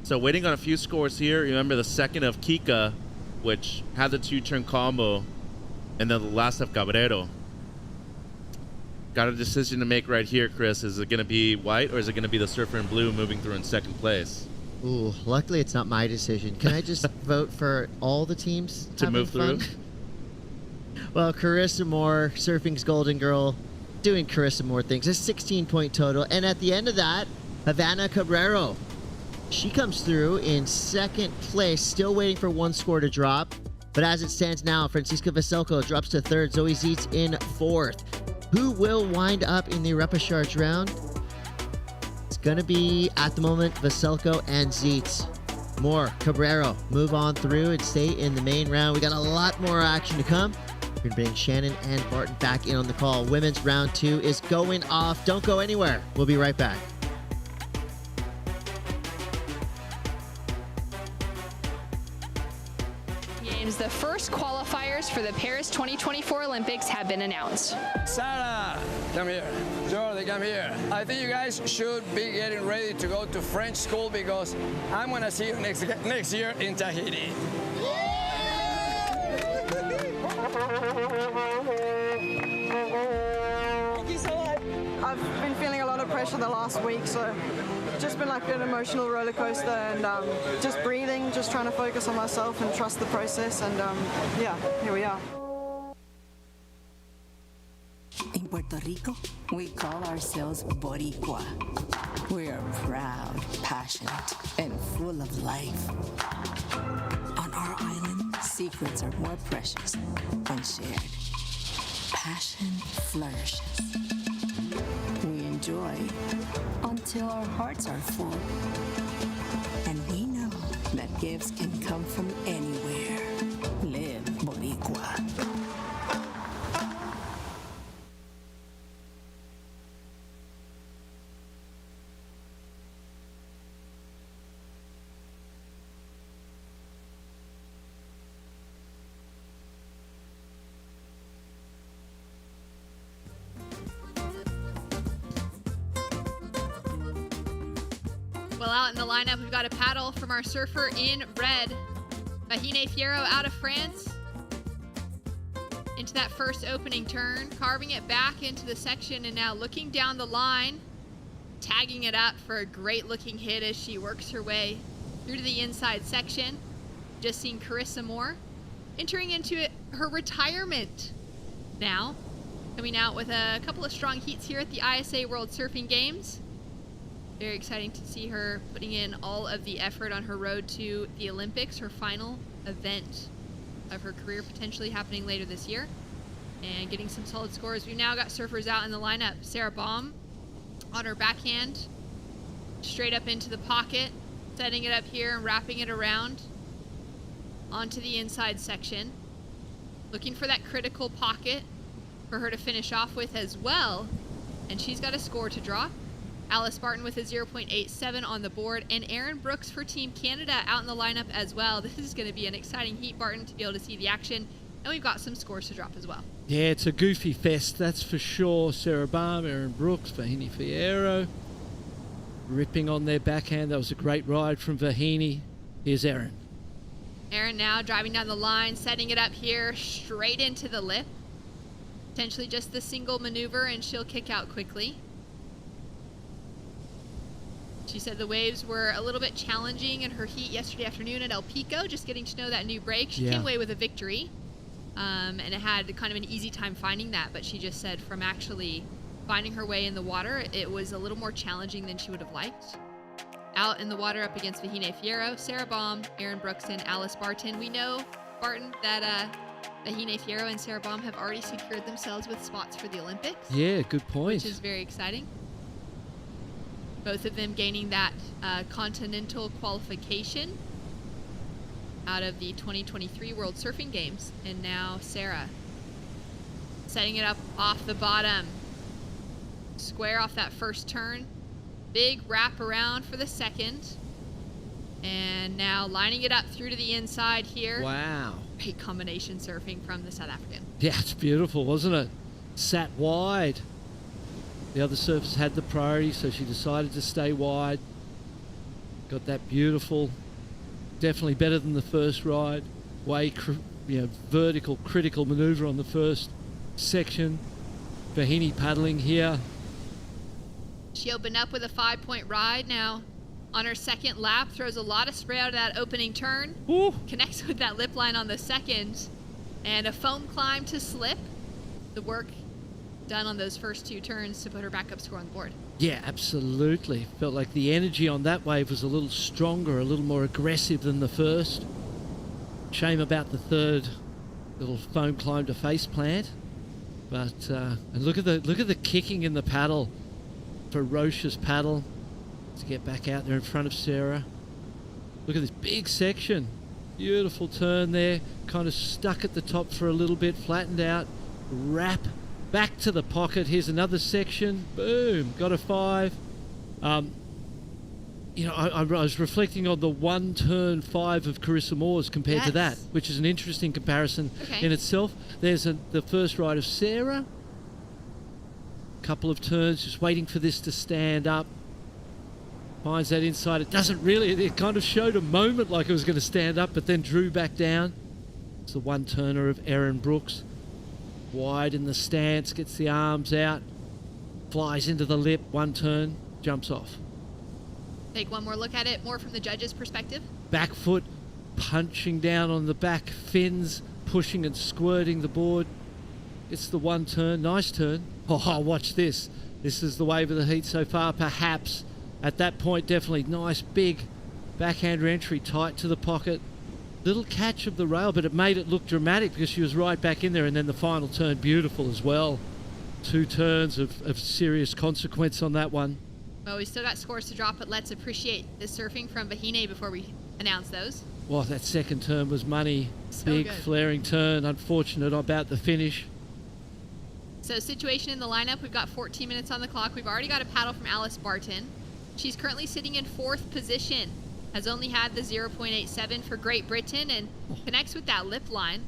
So waiting on a few scores here. Remember the second of Kika, which had the 2-turn combo, and then the last of Cabrero. Got a decision to make right here, Chris. Is it going to be white, or is it going to be the surfer in blue moving through in second place? Ooh, luckily it's not my decision. Can I just vote for all the teams to move through? Well, Carissa Moore, surfing's golden girl, doing Carissa Moore things. A 16-point total. And at the end of that, Havanna Cabrero. She comes through in second place, still waiting for one score to drop. But as it stands now, Francisca Veselko drops to third, Zoe Zietz in fourth. Who will wind up in the repechage round? It's going to be, at the moment, Veselko and Zietz. Moore, Cabrero move on through and stay in the main round. We got a lot more action to come. We're going to bring Shannon and Barton back in on the call. Women's round 2 is going off. Don't go anywhere. We'll be right back. The first qualifiers for the Paris 2024 Olympics have been announced. Sarah, come here. Jordi, come here. I think you guys should be getting ready to go to French school because I'm going to see you next year in Tahiti. I've been feeling a lot of pressure the last week, so just been like an emotional roller coaster, and just breathing, just trying to focus on myself and trust the process, and yeah, here we are. In Puerto Rico, we call ourselves boricua. We are proud, passionate, and full of life. On our island, secrets are more precious when shared. Passion flourishes. We enjoy until our hearts are full. And we know that gifts can come from anywhere. Live Boricua. Well, out in the lineup, we've got a paddle from our surfer in red. Mahine Fierro out of France. Into that first opening turn, carving it back into the section, and now looking down the line, tagging it up for a great looking hit as she works her way through to the inside section. Just seen Carissa Moore entering into her retirement now, coming out with a couple of strong heats here at the ISA World Surfing Games. Very exciting to see her putting in all of the effort on her road to the Olympics, her final event of her career, potentially happening later this year, and getting some solid scores. We've now got surfers out in the lineup. Sarah Baum on her backhand, straight up into the pocket, setting it up here and wrapping it around onto the inside section. Looking for that critical pocket for her to finish off with as well, and she's got a score to draw. Alice Barton with a 0.87 on the board, and Erin Brooks for Team Canada out in the lineup as well. This is going to be an exciting heat, Barton, to be able to see the action, and we've got some scores to drop as well. Yeah, it's a goofy fest, that's for sure. Sarah Baum, Erin Brooks, Vahini Fierro, ripping on their backhand. That was a great ride from Vahini. Here's Erin. Erin now driving down the line, setting it up here, straight into the lip. Potentially just the single maneuver, and she'll kick out quickly. She said the waves were a little bit challenging in her heat yesterday afternoon at El Pico, just getting to know that new break. She came away with a victory, and it had kind of an easy time finding that, but she just said from actually finding her way in the water, it was a little more challenging than she would have liked. Out in the water up against Vahine Fierro, Sarah Baum, Erin Brooks, and Alice Barton. We know, Barton, that Vahine Fierro and Sarah Baum have already secured themselves with spots for the Olympics. Yeah, good point. Which is very exciting. Both of them gaining that continental qualification out of the 2023 World Surfing Games. And now Sarah setting it up off the bottom. Square off that first turn. Big wrap around for the second. And now lining it up through to the inside here. Wow. Great combination surfing from the South African. Yeah, it's beautiful, wasn't it? Sat wide. The other surfers had the priority, so she decided to stay wide. Got that beautiful, definitely better than the first ride. Vertical, critical maneuver on the first section. Vahini paddling here. She opened up with a 5-point ride. Now, on her second lap, throws a lot of spray out of that opening turn. Ooh. Connects with that lip line on the second. And a foam climb to slip. The work done on those first 2 turns to put her backup score on the board. Yeah, absolutely. Felt like the energy on that wave was a little stronger, a little more aggressive than the first. Shame about the third little foam climb to face plant. But and look at the kicking in the paddle. Ferocious paddle to get back out there in front of Sarah. Look at this big section. Beautiful turn there. Kind of stuck at the top for a little bit, flattened out. Wrap back to the pocket. Here's another section. Boom. Got a 5. I was reflecting on the 1 turn 5 of Carissa Moore's compared to that, which is an interesting comparison in itself. There's the first ride of Sarah. Couple of turns, just waiting for this to stand up. Finds that inside. It doesn't really. It kind of showed a moment like it was going to stand up, but then drew back down. It's the 1 turner of Erin Brooks. Wide in the stance, gets the arms out, flies into the lip, 1 turn, jumps off. Take one more look at it, more from the judge's perspective. Back foot punching down on the back fins, pushing and squirting the board. It's the 1 turn, nice turn. Oh, watch this. This is the wave of the heat so far, perhaps. At that point, definitely nice, big backhand entry, tight to the pocket. Little catch of the rail, but it made it look dramatic because she was right back in there, and then the final turn, beautiful as well. 2 turns of serious consequence on that one. Well, we still got scores to drop, but let's appreciate the surfing from Vahine before we announce those. Well, that second turn was money. So big, good. flaring turn. Unfortunate about the finish. So situation in the lineup, we've got 14 minutes on the clock. We've already got a paddle from Alice Barton. She's currently sitting in 4th position. Has only had the 0.87 for Great Britain and connects with that lip line.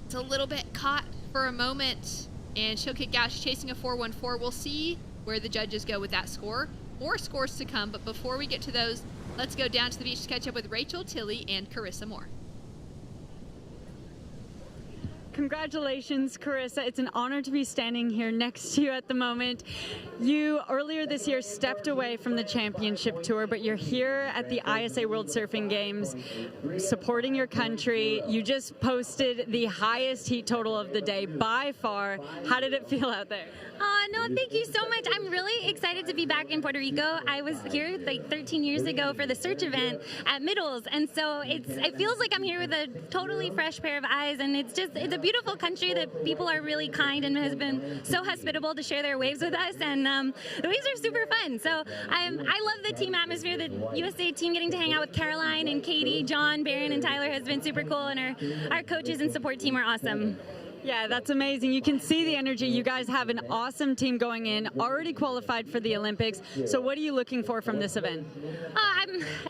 It's a little bit caught for a moment, and she'll kick out. She's chasing a 4.14. We'll see where the judges go with that score. More scores to come, but before we get to those, let's go down to the beach to catch up with Rachel Tilley and Carissa Moore. Congratulations, Carissa. It's an honor to be standing here next to you at the moment. You, earlier this year, stepped away from the championship tour, but you're here at the ISA World Surfing Games supporting your country. You just posted the highest heat total of the day by far. How did it feel out there? No, thank you so much. I'm really excited to be back in Puerto Rico. I was here like 13 years ago for the search event at Middles, and so it feels like I'm here with a totally fresh pair of eyes, and it's a beautiful country that people are really kind and has been so hospitable to share their waves with us, and the waves are super fun. So I love the team atmosphere. The USA team getting to hang out with Caroline and Katie, John, Barron, and Tyler has been super cool, and our coaches and support team are awesome. Yeah, that's amazing. You can see the energy. You guys have an awesome team going in, already qualified for the Olympics. So what are you looking for from this event?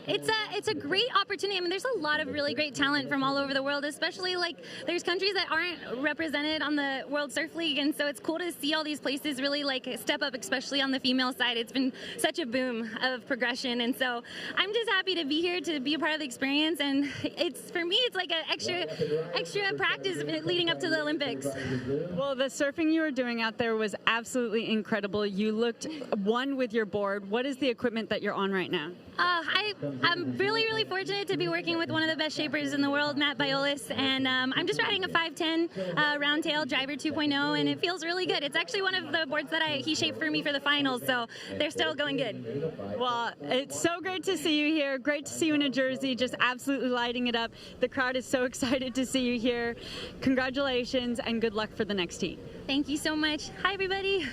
It's a great opportunity. I mean, there's a lot of really great talent from all over the world, especially like there's countries that aren't represented on the World Surf League, and so it's cool to see all these places really like step up, especially on the female side. It's been such a boom of progression, and so I'm just happy to be here to be a part of the experience. And for me, it's like an extra practice leading up to the Olympics. Well, the surfing you were doing out there was absolutely incredible. You looked one with your board. What is the equipment that you're on right now? I'm really, really fortunate to be working with one of the best shapers in the world, Matt Biolis, and I'm just riding a 510 round tail driver 2.0, and it feels really good. It's actually one of the boards that he shaped for me for the finals, so they're still going good. Well, it's so great to see you here. Great to see you in a jersey, just absolutely lighting it up. The crowd is so excited to see you here. Congratulations and good luck for the next heat. Thank you so much. Hi, everybody.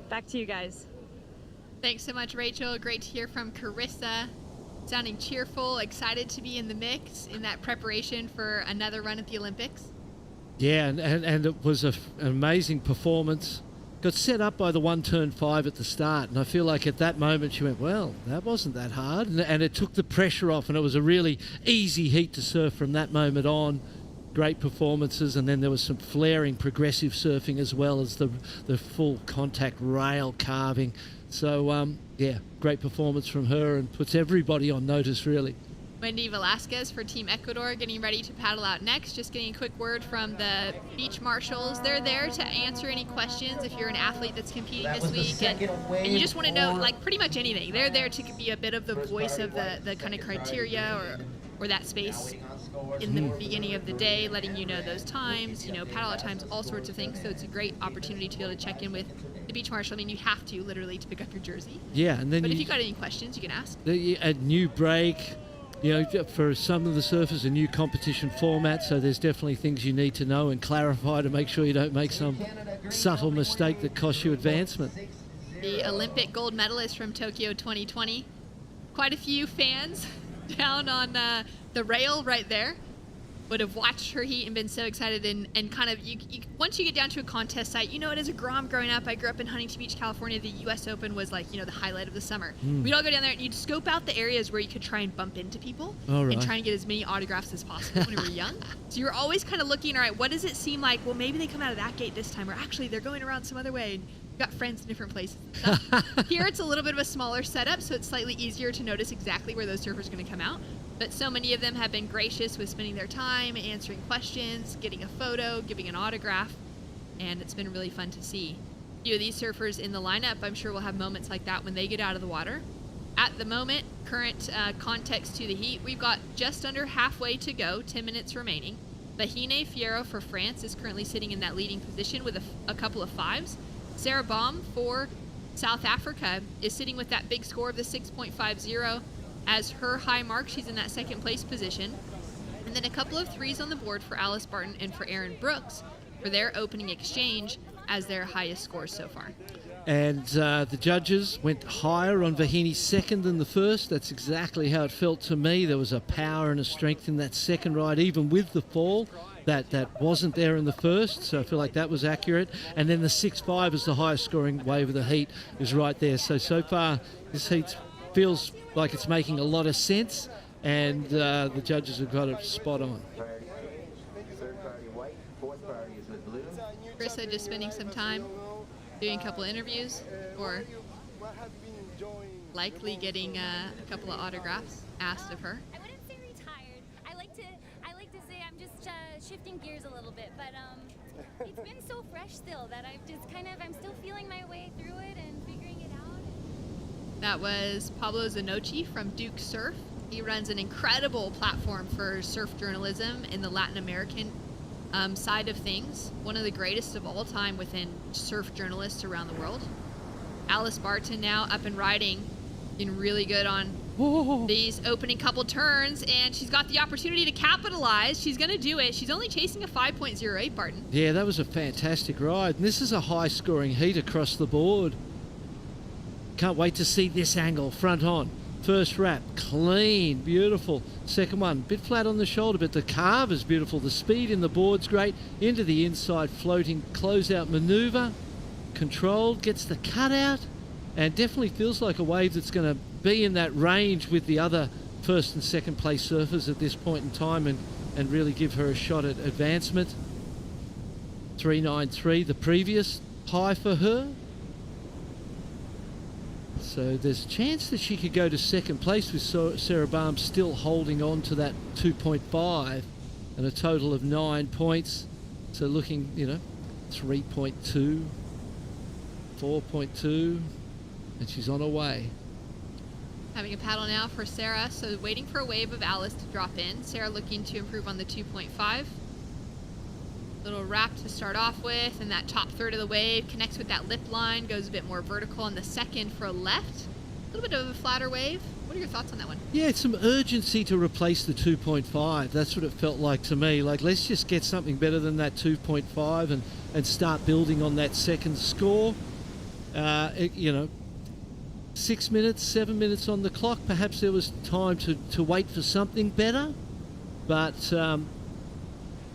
Back to you guys. Thanks so much, Rachel. Great to hear from Carissa. Sounding cheerful, excited to be in the mix in that preparation for another run at the Olympics. Yeah, and it was an amazing performance. Got set up by the 1 turn 5 at the start, and I feel like at that moment she went, well, that wasn't that hard, and it took the pressure off, and it was a really easy heat to surf from that moment on. great performances, and then there was some flaring progressive surfing as well as the full contact rail carving. So, yeah, great performance from her and puts everybody on notice, really. Wendy Velasquez for Team Ecuador getting ready to paddle out next. Just getting a quick word from the beach marshals. They're there to answer any questions if you're an athlete that's competing this week and you just want to know, like, pretty much anything. They're there to be a bit of the voice of the kind of criteria or that space in the beginning of the day, letting you know those times, paddle out times, all sorts of things. So it's a great opportunity to be able to check in with the beach marshal. I mean, you have to literally to pick up your jersey. Yeah, and then but if you got any questions, you can ask. A new break. For some of the surfers, a new competition format, so there's definitely things you need to know and clarify to make sure you don't make some subtle mistake that costs you advancement. The Olympic gold medalist from Tokyo 2020. Quite a few fans down on the rail right there would have watched her heat and been so excited and kind of, once you get down to a contest site, as a Grom growing up, I grew up in Huntington Beach, California. The U.S. Open was like, the highlight of the summer. We'd all go down there and you'd scope out the areas where you could try and bump into people and try and get as many autographs as possible when we were young. So you're always kind of looking, all right, what does it seem like? Well, maybe they come out of that gate this time, or actually they're going around some other way. And you've got friends in different places. Here it's a little bit of a smaller setup, so it's slightly easier to notice exactly where those surfers are going to come out. But so many of them have been gracious with spending their time, answering questions, getting a photo, giving an autograph, and it's been really fun to see. A few of these surfers in the lineup, I'm sure will have moments like that when they get out of the water. At the moment, current context to the heat, we've got just under halfway to go, 10 minutes remaining. Bahine Fierro for France is currently sitting in that leading position with a couple of fives. Sarah Baum for South Africa is sitting with that big score of the 6.50 as her high mark. She's in that second place position. And then a couple of threes on the board for Alice Barton and for Erin Brooks for their opening exchange as their highest scores so far. And the judges went higher on Vahini's second than the first. That's exactly how it felt to me. There was a power and a strength in that second ride, even with the fall. That wasn't there in the first, so I feel like that was accurate. And then the 6.5 is the highest scoring wave of the heat is right there. So far, this heat feels like it's making a lot of sense, and the judges have got it spot on. Carissa just spending some time doing a couple of interviews, or likely getting a couple of autographs asked of her. I wouldn't say retired. I like to say I'm just shifting gears a little bit, but it's been so fresh still that I'm still feeling my way through it and figuring it out. That was Pablo Zanochi from Duke Surf. He runs an incredible platform for surf journalism in the Latin American side of things. One of the greatest of all time within surf journalists around the world. Alice Barton now up and riding, being really good on these opening couple turns, and she's got the opportunity to capitalize. She's going to do it. She's only chasing a 5.08, Barton. Yeah, that was a fantastic ride. And this is a high-scoring heat across the board. Can't wait to see this angle, front on. First wrap, clean, beautiful. Second one, bit flat on the shoulder, but the carve is beautiful. The speed in the board's great. Into the inside, floating closeout maneuver. Controlled, gets the cutout, and definitely feels like a wave that's going to be in that range with the other first and second place surfers at this point in time and really give her a shot at advancement. 3.93, the previous high for her. So there's a chance that she could go to second place with Sarah Baum still holding on to that 2.5 and a total of 9 points. So looking, 3.2, 4.2, and she's on her way. Having a paddle now for Sarah, so waiting for a wave of Alice to drop in. Sarah looking to improve on the 2.5. Little wrap to start off with, and that top third of the wave connects with that lip line, goes a bit more vertical on the second for a left. A little bit of a flatter wave. What are your thoughts on that one? Yeah, it's some urgency to replace the 2.5. That's what it felt like to me. Like, let's just get something better than that 2.5 and start building on that second score. 6 minutes, 7 minutes on the clock. Perhaps there was time to wait for something better. But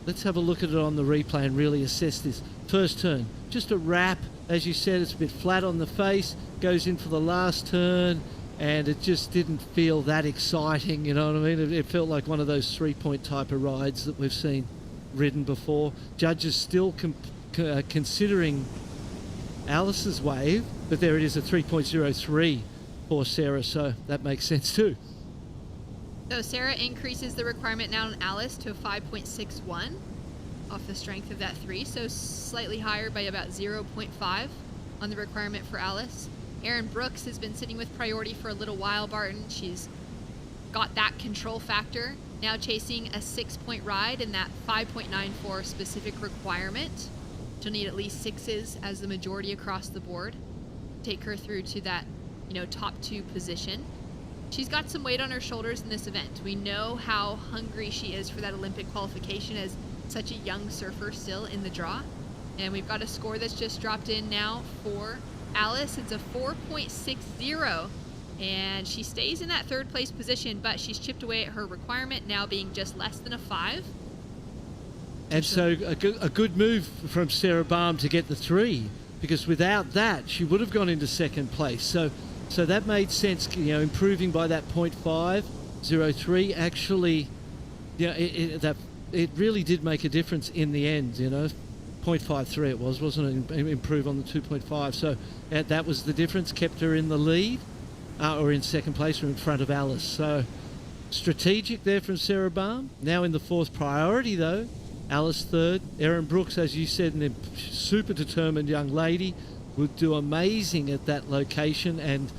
let's have a look at it on the replay and really assess this. First turn, just a wrap. As you said, it's a bit flat on the face. Goes in for the last turn, and it just didn't feel that exciting, you know what I mean? It felt like one of those 3-point type of rides that we've seen. ridden before. Judges still considering Alice's wave, but there it is, a 3.03 for Sarah, so that makes sense too. So Sarah increases the requirement now on Alice to a 5.61 off the strength of that 3, so slightly higher by about 0.5 on the requirement for Alice. Erin Brooks has been sitting with priority for a little while, Barton. She's got that control factor, now chasing a 6-point ride in that 5.94 specific requirement. She'll need at least 6s as the majority across the board. Take her through to that, top 2 position. She's got some weight on her shoulders in this event. We know how hungry she is for that Olympic qualification as such a young surfer still in the draw. And we've got a score that's just dropped in now for Alice. It's a 4.60, and she stays in that 3rd place position, but she's chipped away at her requirement, now being just less than a 5. And so a good move from Sarah Baum to get the 3, because without that, she would have gone into 2nd place. So that made sense, improving by that 0.503. Actually, it really did make a difference in the end, 0.53 it wasn't it? Improve on the 2.5. So that was the difference, kept her in the lead, or in 2nd place, or in front of Alice. So strategic there from Sarah Baum. Now in the 4th priority, though, Alice 3rd. Erin Brooks, as you said, a super determined young lady, would do amazing at that location, and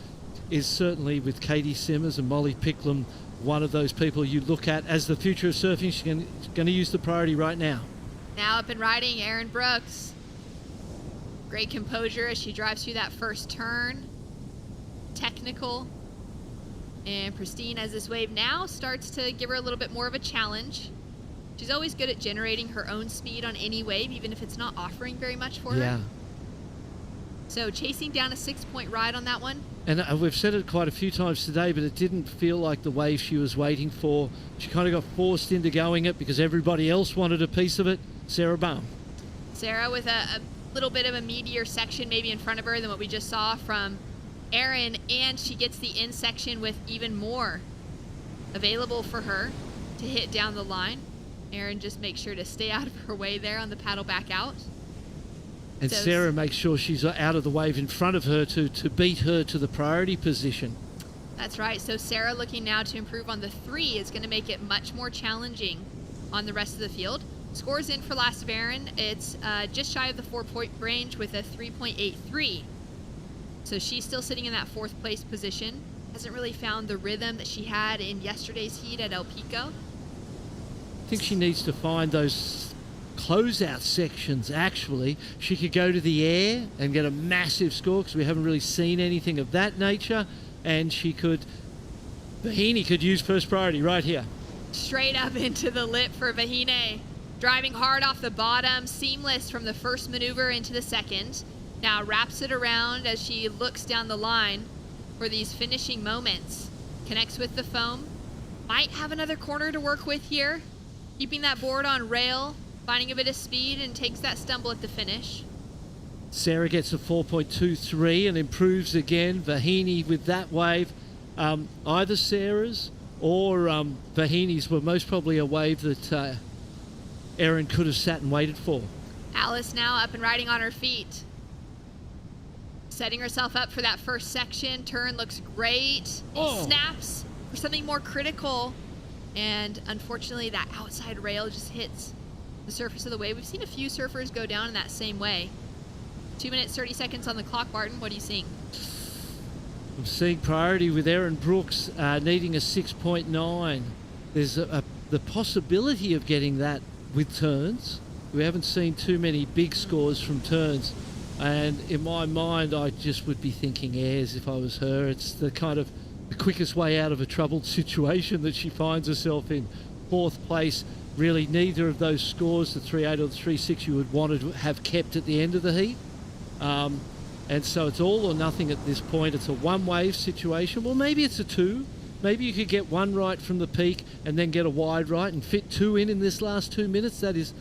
is certainly, with Katie Simmers and Molly Picklum, one of those people you look at as the future of surfing. She's going to use the priority right now. Now up and riding, Erin Brooks. Great composure as she drives through that first turn. Technical and pristine as this wave now starts to give her a little bit more of a challenge. She's always good at generating her own speed on any wave, even if it's not offering very much for her. So chasing down a 6-point ride on that one. And we've said it quite a few times today, but it didn't feel like the wave she was waiting for. She kind of got forced into going it because everybody else wanted a piece of it. Sarah Baum. Sarah with a little bit of a meatier section maybe in front of her than what we just saw from Erin, and she gets the in section with even more available for her to hit down the line. Erin just makes sure to stay out of her way there on the paddle back out. And so Sarah makes sure she's out of the wave in front of her to beat her to the priority position. That's right. So Sarah, looking now to improve on the 3, is going to make it much more challenging on the rest of the field. Scores in for last of Erin. It's just shy of the 4-point range with a 3.83. So she's still sitting in that 4th place position. Hasn't really found the rhythm that she had in yesterday's heat at El Pico. I think she needs to find those closeout sections. Actually, she could go to the air and get a massive score, because we haven't really seen anything of that nature, and Vahini could use first priority right here. Straight up into the lip for Vahine. Driving hard off the bottom, seamless from the first maneuver into the 2nd. Now wraps it around as she looks down the line for these finishing moments. Connects with the foam. Might have another corner to work with here. Keeping that board on rail, finding a bit of speed, and takes that stumble at the finish. Sarah gets a 4.23 and improves again. Vahini with that wave. Either Sarah's or Vahini's were most probably a wave that Erin could have sat and waited for. Alice now up and riding on her feet. Setting herself up for that first section. Turn looks great. Snaps for something more critical. And unfortunately, that outside rail just hits the surface of the wave. We've seen a few surfers go down in that same way. 2 minutes, 30 seconds on the clock, Barton. What are you seeing? I'm seeing priority with Erin Brooks needing a 6.9. There's the possibility of getting that with turns. We haven't seen too many big scores from turns. And in my mind, I just would be thinking airs if I was her. It's the kind of the quickest way out of a troubled situation that she finds herself in. 4th place, really neither of those scores, the 3.8 or the 3.6, you would want to have kept at the end of the heat. And so it's all or nothing at this point. It's a one-wave situation. Well, maybe it's a 2. Maybe you could get 1 right from the peak and then get a wide right and fit 2 in this last 2 minutes. That is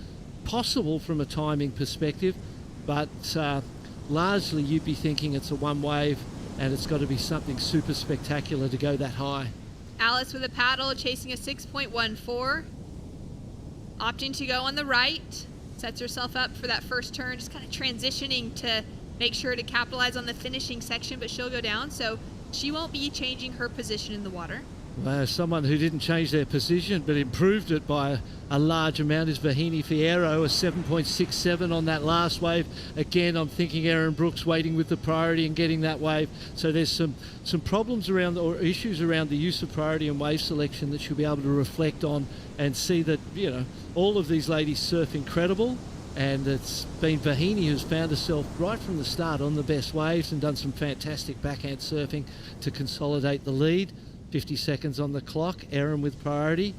possible from a timing perspective. But largely you'd be thinking it's a one-wave, and it's got to be something super spectacular to go that high. Alice with a paddle chasing a 6.14. opting to go on the right, sets herself up for that first turn, just kind of transitioning to make sure to capitalize on the finishing section, but she'll go down, so she won't be changing her position in the water. Well, someone who didn't change their position but improved it by a large amount is Vahini Fierro, a 7.67 on that last wave. Again, I'm thinking Erin Brooks waiting with the priority and getting that wave. So there's some problems around or issues around the use of priority and wave selection that she'll be able to reflect on and see that, you know, all of these ladies surf incredible. And it's been Vahini who's found herself right from the start on the best waves and done some fantastic backhand surfing to consolidate the lead. 50 seconds on the clock. Erin with priority.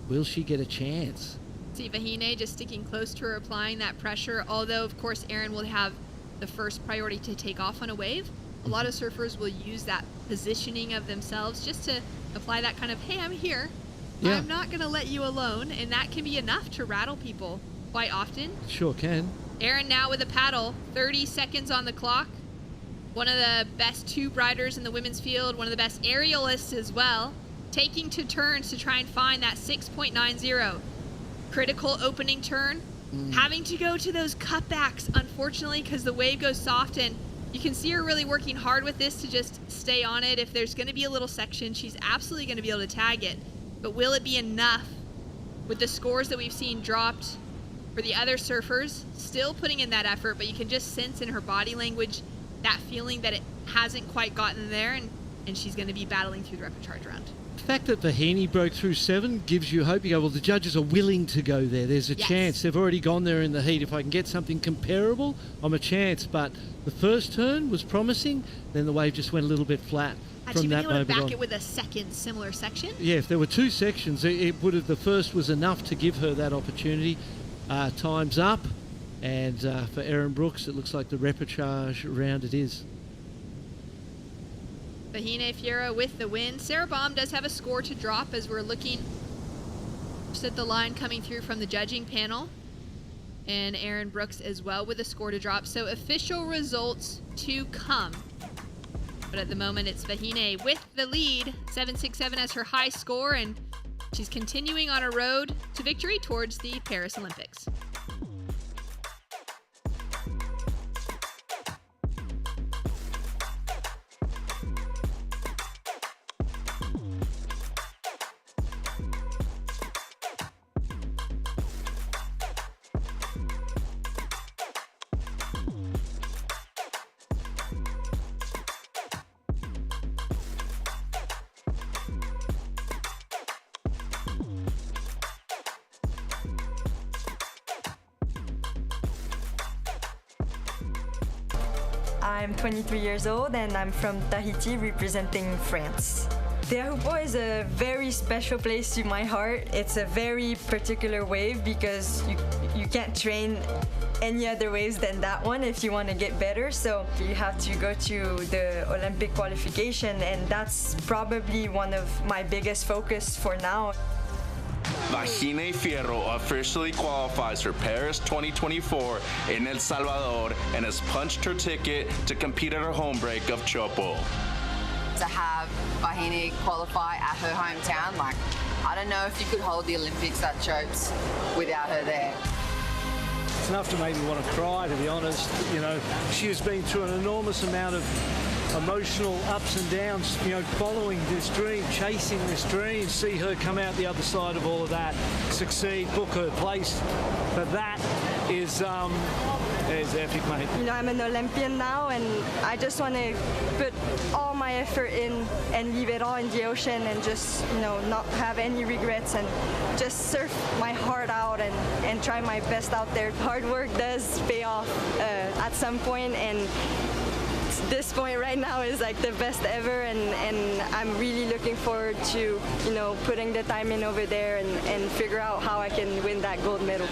Will she get a chance? See Vahine just sticking close to her, applying that pressure, although of course Erin will have the first priority to take off on a wave. A lot of surfers will use that positioning of themselves just to apply that kind of, hey, I'm here. Yeah. I'm not going to let you alone, and that can be enough to rattle people quite often. Sure can. Erin now with a paddle, 30 seconds on the clock. One of the best tube riders in the women's field, one of the best aerialists as well, taking to turns to try and find that 6.90. Critical opening turn, having to go to those cutbacks, unfortunately, because the wave goes soft, and you can see her really working hard with this to just stay on it. If there's going to be a little section, she's absolutely going to be able to tag it. But will it be enough with the scores that we've seen dropped for the other surfers? Still putting in that effort, but you can just sense in her body language that feeling that it hasn't quite gotten there, and she's going to be battling through the repecharge round. The fact that Vahini broke through 7 gives you hope. You go, well, the judges are willing to go there. There's a chance. They've already gone there in the heat. If I can get something comparable, I'm a chance. But the first turn was promising. Then the wave just went a little bit flat. Had she been able to back it with a second similar section? Yeah, if there were 2 sections, it would have. The first was enough to give her that opportunity. Time's up. And for Erin Brooks, it looks like the repechage round it is. Vahine Fierro with the win. Sarah Baum does have a score to drop as we're looking just at the line coming through from the judging panel. And Erin Brooks as well with a score to drop. So official results to come. But at the moment, it's Vahine with the lead. 7.67 as her high score, and she's continuing on her road to victory towards the Paris Olympics. I'm 23 years old and I'm from Tahiti representing France. Teahupo'o is a very special place to my heart. It's a very particular wave because you can't train any other waves than that one if you want to get better. So you have to go to the Olympic qualification, and that's probably one of my biggest focus for now. Vahine Fierro officially qualifies for Paris 2024 in El Salvador and has punched her ticket to compete at her home break of Chopo. To have Vahine qualify at her hometown, like, I don't know if you could hold the Olympics at Chopes without her there. It's enough to make me want to cry, to be honest. You know, she has been through an enormous amount of emotional ups and downs, you know, following this dream, chasing this dream, see her come out the other side of all of that, succeed, book her place. But that is epic, mate. You know, I'm an Olympian now, and I just want to put all my effort in and leave it all in the ocean and just, you know, not have any regrets and just surf my heart out and try my best out there. Hard work does pay off at some point, and this point right now is like the best ever, and I'm really looking forward to, you know, putting the time in over there and figure out how I can win that gold medal.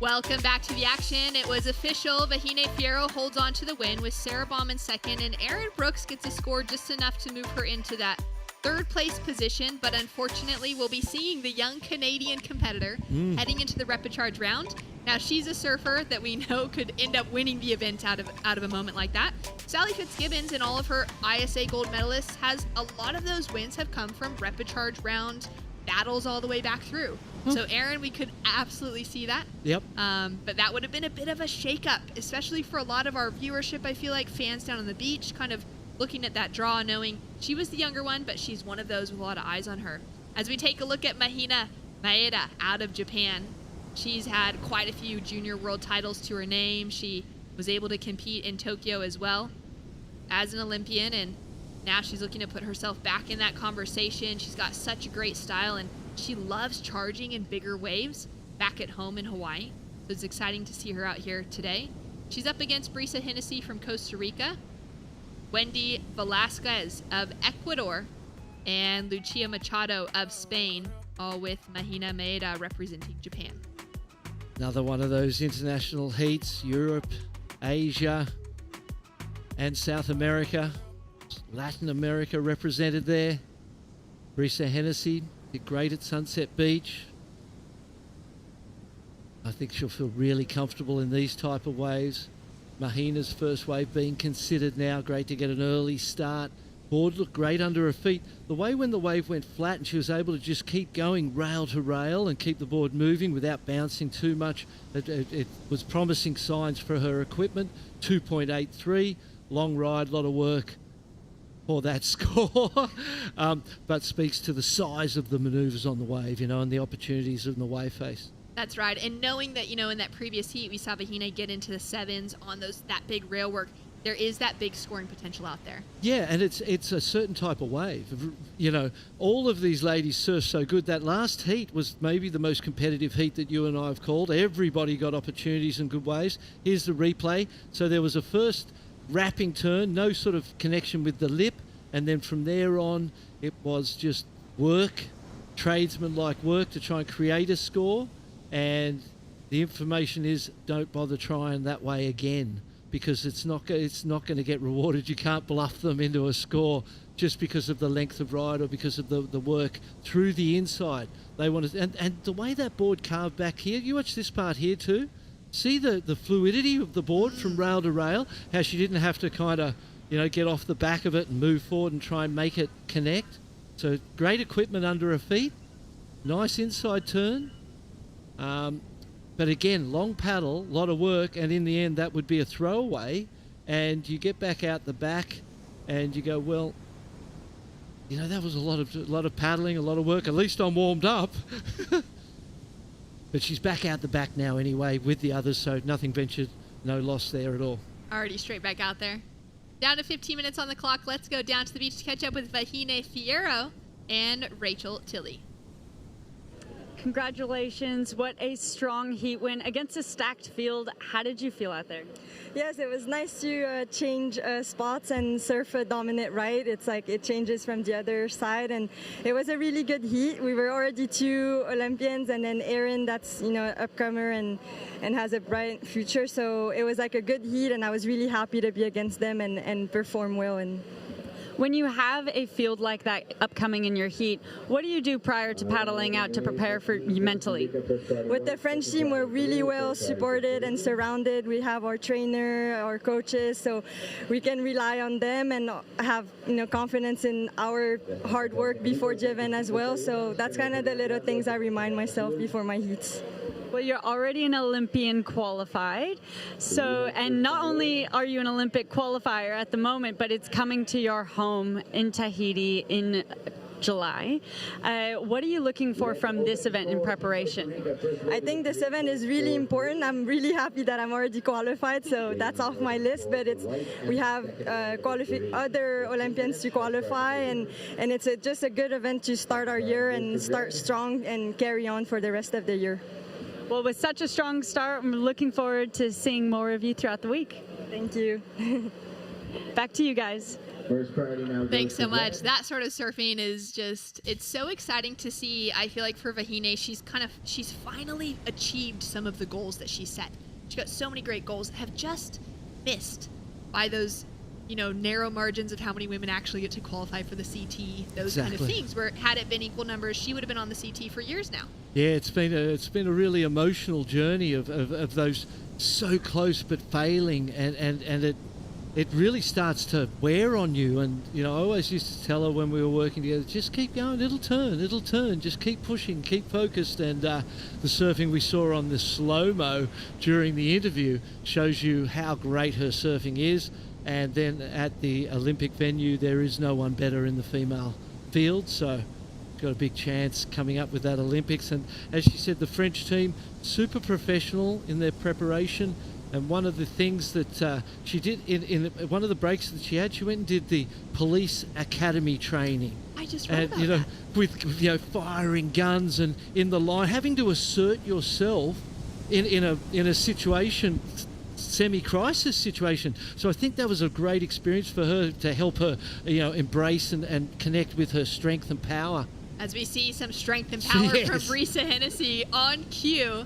Welcome back to the action. It was official. Vahine Fierro holds on to the win with Sarah Baum in second, and Erin Brooks gets a score just enough to move her into that third place position, but unfortunately we'll be seeing the young Canadian competitor heading into the repechage round. Now she's a surfer that we know could end up winning the event out of a moment like that. Sally Fitzgibbons and all of her ISA gold medalists has a lot of those wins have come from repechaje round battles all the way back through. So Aaron, we could absolutely see that. Yep. But that would have been a bit of a shakeup, especially for a lot of our viewership. I feel like fans down on the beach kind of looking at that draw, knowing she was the younger one, but she's one of those with a lot of eyes on her. As we take a look at Mahina Maeda out of Japan, she's had quite a few junior world titles to her name. She was able to compete in Tokyo as well as an Olympian, and now she's looking to put herself back in that conversation. She's got such a great style, and she loves charging in bigger waves back at home in Hawaii. So it's exciting to see her out here today. She's up against Brisa Hennessy from Costa Rica, Wendy Velasquez of Ecuador, and Lucia Machado of Spain, all with Mahina Maeda representing Japan. Another one of those international heats, Europe, Asia, and South America. Latin America represented there. Brisa Hennessy did great at Sunset Beach. I think she'll feel really comfortable in these type of waves. Mahina's first wave being considered now. Great to get an early start. Board looked great under her feet. The way when the wave went flat and she was able to just keep going rail to rail and keep the board moving without bouncing too much, it was promising signs for her equipment. 2.83, long ride, lot of work for that score, but speaks to the size of the maneuvers on the wave, and the opportunities in the wave face. That's right, and knowing that, in that previous heat, we saw Mahina get into the sevens on that big rail work. There is that big scoring potential out there. Yeah, and it's a certain type of wave. All of these ladies surf so good. That last heat was maybe the most competitive heat that you and I have called. Everybody got opportunities and good waves. Here's the replay. So there was a first wrapping turn, no sort of connection with the lip, and then from there on, it was just work, tradesman-like work to try and create a score. And the information is, don't bother trying that way again, because it's not going to get rewarded. You can't bluff them into a score just because of the length of ride or because of the work through the inside. They wanted, and the way that board carved back here, you watch this part here too. See the fluidity of the board from rail to rail, how she didn't have to kind of, get off the back of it and move forward and try and make it connect. So great equipment under her feet, nice inside turn. But again, long paddle, a lot of work, and in the end that would be a throwaway, and you get back out the back and you go, well, that was a lot of paddling, a lot of work. At least I'm warmed up. But she's back out the back now anyway with the others, so nothing ventured, no loss there at all. Already straight back out there. Down to 15 minutes on the clock. Let's go down to the beach to catch up with Vahine Fierro and Rachel Tilley. Congratulations. What a strong heat win against a stacked field. How did you feel out there? Yes, it was nice to change spots and surf a dominant right. It's like it changes from the other side, and it was a really good heat. We were already 2 Olympians, and then Erin, that's an upcomer and has a bright future. So it was like a good heat, and I was really happy to be against them and perform well. And when you have a field like that upcoming in your heat, what do you do prior to paddling out to prepare for you mentally? With the French team, we're really well supported and surrounded. We have our trainer, our coaches, so we can rely on them and have confidence in our hard work before the event as well. So that's kind of the little things I remind myself before my heats. Well, you're already an Olympian qualified. So, and not only are you an Olympic qualifier at the moment, but it's coming to your home in Tahiti in July. What are you looking for from this event in preparation? I think this event is really important. I'm really happy that I'm already qualified, so that's off my list, but we have other Olympians to qualify, and it's just a good event to start our year and start strong and carry on for the rest of the year. Well, with such a strong start, I'm looking forward to seeing more of you throughout the week. Thank you. Back to you guys. Thanks so much. That sort of surfing is it's so exciting to see. I feel like for Vahine, she's finally achieved some of the goals that she set. She got so many great goals that have just missed by those, narrow margins of how many women actually get to qualify for the CT, those kind of things, where had it been equal numbers, she would have been on the CT for years now. Yeah, it's been a really emotional journey of those so close but failing, and it really starts to wear on you. And, you know, I always used to tell her when we were working together, just keep going, it'll turn, just keep pushing, keep focused. And the surfing we saw on the slow-mo during the interview shows you how great her surfing is. And then at the Olympic venue, there is no one better in the female field. So got a big chance coming up with that Olympics. And as she said, the French team, super professional in their preparation. And one of the things that she did in one of the breaks that she had, she went and did the police academy training. I just read about you know, that. with firing guns and in the line, having to assert yourself in a situation, semi-crisis situation. So I think that was a great experience for her to help her, embrace and connect with her strength and power. As we see some strength and power from Brisa Hennessy on cue.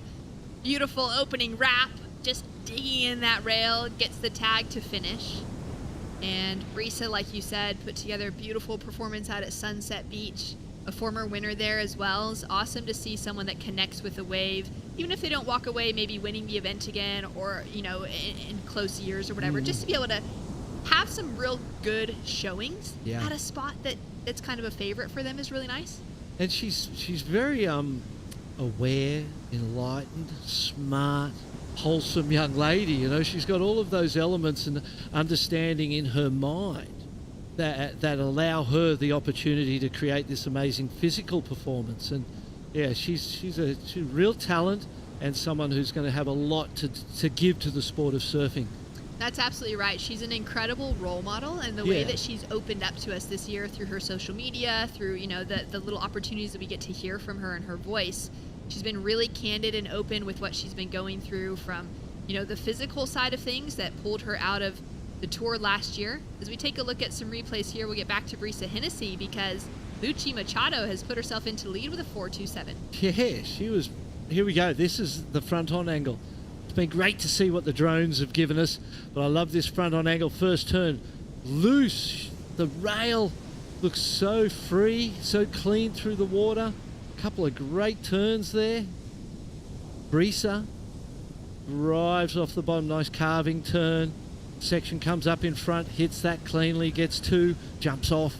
Beautiful opening wrap, just digging in that rail, gets the tag to finish. And Brisa, like you said, put together a beautiful performance out at Sunset Beach. A former winner there as well. It's awesome to see someone that connects with the wave, even if they don't walk away maybe winning the event again or, in close years or whatever, just to be able to have some real good showings at a spot that's kind of a favorite for them is really nice. And she's very aware, enlightened, smart, wholesome young lady. She's got all of those elements and understanding in her mind that allow her the opportunity to create this amazing physical performance. And she's a real talent and someone who's going to have a lot to give to the sport of surfing. That's absolutely right. She's an incredible role model, and the way that she's opened up to us this year through her social media, through the little opportunities that we get to hear from her and her voice. She's been really candid and open with what she's been going through from, the physical side of things that pulled her out of the tour last year. As we take a look at some replays here, we'll get back to Brisa Hennessy because Luchi Machado has put herself into lead with a 4.27. Yeah, she was. Here we go. This is the front-on angle. It's been great to see what the drones have given us, but I love this front-on angle. First turn, loose. The rail looks so free, so clean through the water. Couple of great turns there. Brisa drives off the bottom, nice carving turn. Section comes up in front, hits that cleanly, gets two, jumps off.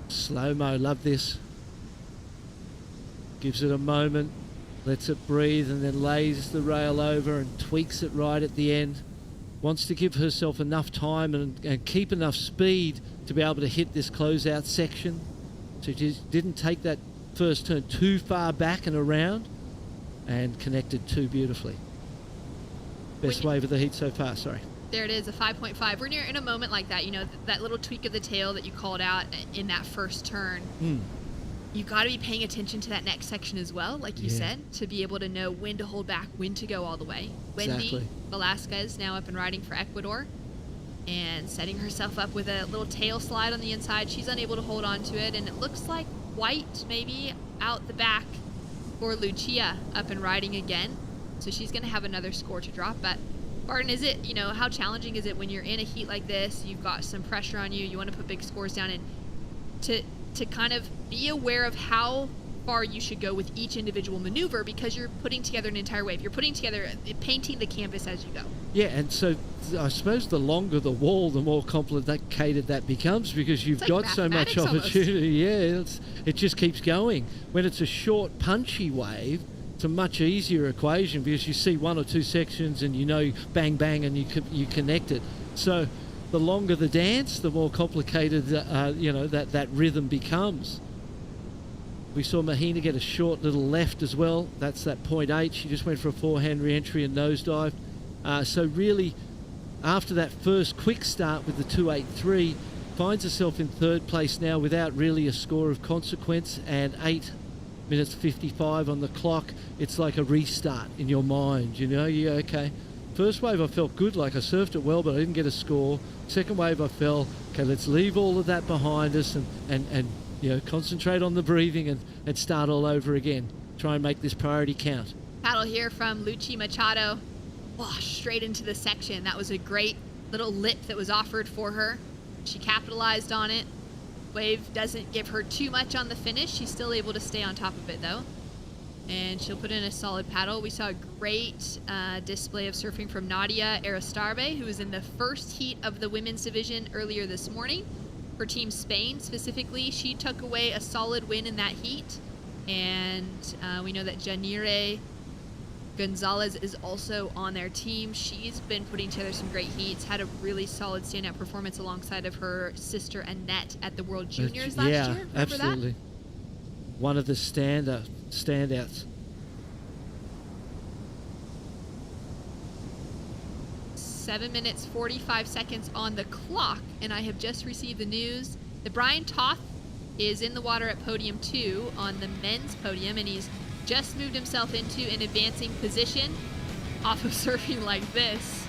Slow-mo, love this. Gives it a moment, lets it breathe, and then lays the rail over and tweaks it right at the end. Wants to give herself enough time and keep enough speed to be able to hit this closeout section. So she didn't take that first turn too far back and around, and connected too beautifully. Best wave of the heat so far, sorry. There it is, a 5.5. When you're in a moment like that, that little tweak of the tail that you called out in that first turn, you've got to be paying attention to that next section as well, like you said, to be able to know when to hold back, when to go all the way. Wendy Velasquez now up and riding for Ecuador and setting herself up with a little tail slide on the inside. She's unable to hold on to it, and it looks like White maybe out the back for Lucia up and riding again. So she's going to have another score to drop. But Barton, is it, how challenging is it when you're in a heat like this? You've got some pressure on you. You want to put big scores down, and to kind of be aware of how far you should go with each individual maneuver because you're putting together an entire wave. You're putting together, painting the canvas as you go. Yeah, and so I suppose the longer the wall, the more complicated that becomes because you've got so much opportunity. Almost. Yeah, it just keeps going. When it's a short, punchy wave, it's a much easier equation because you see one or two sections and bang, bang, and you connect it. So the longer the dance, the more complicated, that rhythm becomes. We saw Mahina get a short little left as well. That's that 0.8. She just went for a forehand re-entry and nosedive. So really, after that first quick start with the 2.83, finds herself in third place now without really a score of consequence, and 8 minutes 55 on the clock. It's like a restart in your mind, okay. First wave I felt good, like I surfed it well, but I didn't get a score. Second wave I felt, okay, let's leave all of that behind us and concentrate on the breathing and start all over again. Try and make this priority count. Paddle here from Luchi Machado. Straight into the section. That was a great little lip that was offered for her. She capitalized on it. Wave doesn't give her too much on the finish. She's still able to stay on top of it, though. and she'll put in a solid paddle. We saw a great display of surfing from Nadia Aristarbe, who was in the first heat of the women's division earlier this morning. For Team Spain specifically, she took away a solid win in that heat. And we know that Janire Gonzalez is also on their team. She's been putting together some great heats, had a really solid standout performance alongside of her sister Annette at the World Juniors last year. Remember absolutely. that? One of the standouts. 7 minutes 45 seconds on the clock, and I have just received the news that Brian Toth is in the water at podium 2 on the men's podium, and he's just moved himself into an advancing position off of surfing like this.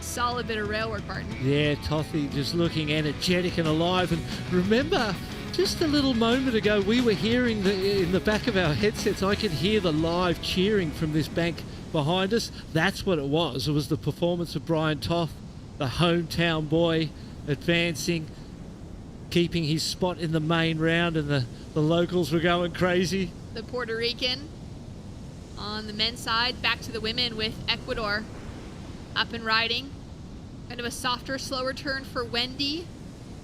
Solid bit of rail work, Barton. Yeah, Tothy just looking energetic and alive. And remember, just a little moment ago, we were hearing in the back of our headsets, I could hear the live cheering from this bank behind us. That's what it was. It was the performance of Brian Toth, the hometown boy, advancing, keeping his spot in the main round, and the locals were going crazy. The Puerto Rican on the men's side, back to the women with Ecuador up and riding. Kind of a softer, slower turn for Wendy.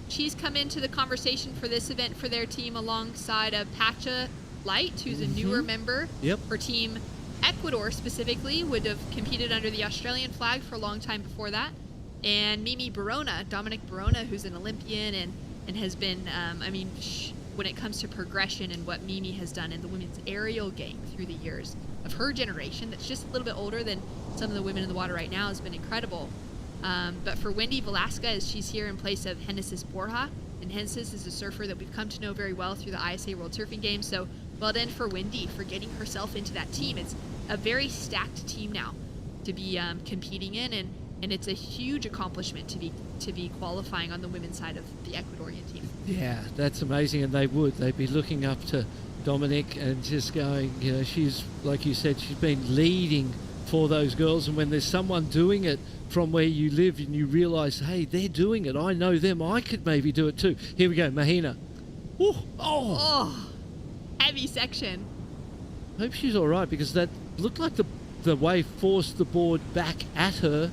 She's come into the conversation for this event for their team alongside of Pacha Light, who's a newer member. Yep. Her team, Ecuador specifically, would have competed under the Australian flag for a long time before that. And Mimi Barona, Dominic Barona, who's an Olympian and has been, when it comes to progression and what Mimi has done in the women's aerial game through the years of her generation, that's just a little bit older than some of the women in the water right now, has been incredible. But for Wendy Velasquez, she's here in place of Genesis Borja, and Genesis is a surfer that we've come to know very well through the ISA World Surfing Games. So well done for Wendy for getting herself into that team. It's a very stacked team now to be competing in, and it's a huge accomplishment to be qualifying on the women's side of the Ecuadorian team. Yeah, that's amazing, and they'd be looking up to Dominic and just going, she's, like you said, she's been leading for those girls, and when there's someone doing it from where you live and you realise, hey, they're doing it, I know them, I could maybe do it too. Here we go, Mahina. Ooh, oh, heavy section. Hope she's all right, because that looked like the wave forced the board back at her.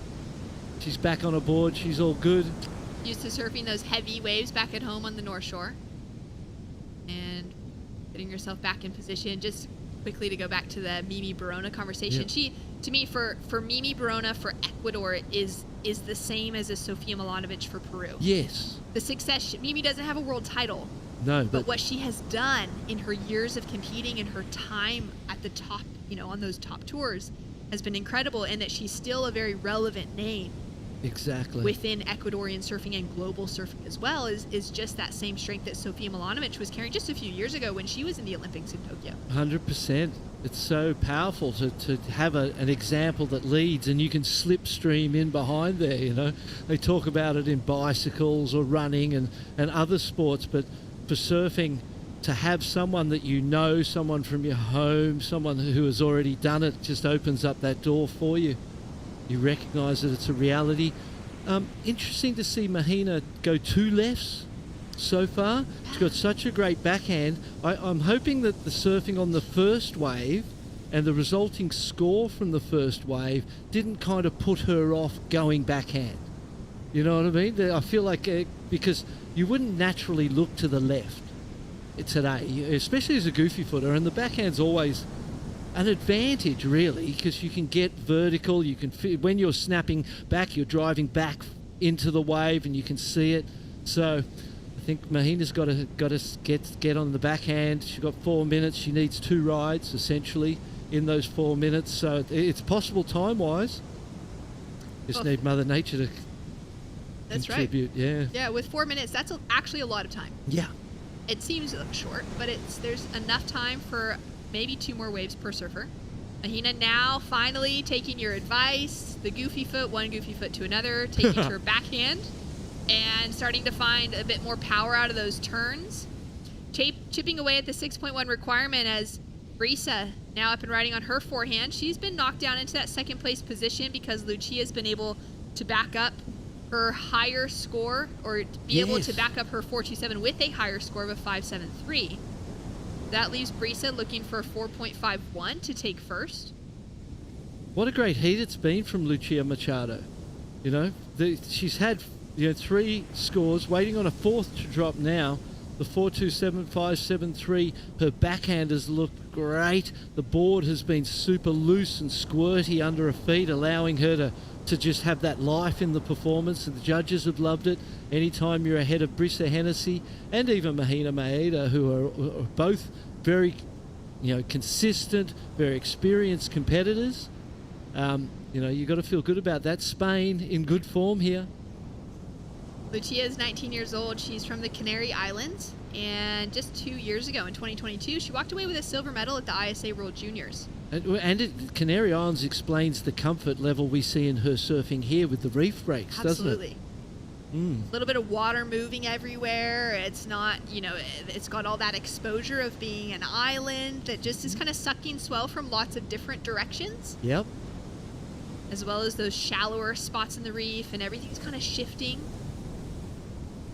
She's back on a board, she's all good. Used to surfing those heavy waves back at home on the North Shore. And getting yourself back in position. Just quickly to go back to the Mimi Barona conversation. Yep. She, to me, for Mimi Barona for Ecuador is the same as a Sofia Milanovic for Peru. Yes. The success, Mimi doesn't have a world title. No, but what she has done in her years of competing and her time at the top, on those top tours, has been incredible, and that she's still a very relevant name. Exactly. Within Ecuadorian surfing and global surfing as well is just that same strength that Sofia Milanovic was carrying just a few years ago when she was in the Olympics in Tokyo. 100%. It's so powerful to have an example that leads, and you can slipstream in behind there, They talk about it in bicycles or running and other sports, but for surfing, to have someone that someone from your home, someone who has already done it, just opens up that door for you. You recognise that it's a reality. Interesting to see Mahina go 2 lefts so far. She's got such a great backhand. I'm hoping that the surfing on the first wave and the resulting score from the first wave didn't kind of put her off going backhand. You know what I mean? I feel like because you wouldn't naturally look to the left today, especially as a goofy footer, and the backhand's always an advantage, really, because you can get vertical. You can when you're snapping back, you're driving back into the wave, and you can see it. So I think Mahina's got to get on the backhand. She's got 4 minutes. She needs 2 rides essentially in those 4 minutes. So it's possible time-wise. Just need Mother Nature to contribute. Right. Yeah, with 4 minutes, that's actually a lot of time. Yeah. It seems short, but there's enough time for maybe 2 more waves per surfer. Mahina now finally taking your advice, the goofy foot, one goofy foot to another, taking to her backhand, and starting to find a bit more power out of those turns. Chipping away at the 6.1 requirement as Brisa now up and riding on her forehand. She's been knocked down into that second place position because Lucia's been able to back up her higher score, or be able to back up her 4.27 with a higher score of a 5.73. That leaves Brisa looking for a 4.51 to take first. What a great heat it's been from Lucia Machado. You know, she's had 3 scores, waiting on a 4th to drop now. The 4.27, 5.73. Her backhanders look great. The board has been super loose and squirty under her feet, allowing her to just have that life in the performance. And the judges have loved it. Anytime you're ahead of Brisa Hennessy and even Mahina Maeda, who are both very, consistent, very experienced competitors. You've got to feel good about that. Spain in good form here. Lucia is 19 years old. She's from the Canary Islands. And just 2 years ago, in 2022, she walked away with a silver medal at the ISA World Juniors. Canary Islands explains the comfort level we see in her surfing here with the reef breaks, doesn't it? Absolutely. A little bit of water moving everywhere. It's not, it's got all that exposure of being an island that just is kind of sucking swell from lots of different directions. Yep. As well as those shallower spots in the reef, and everything's kind of shifting.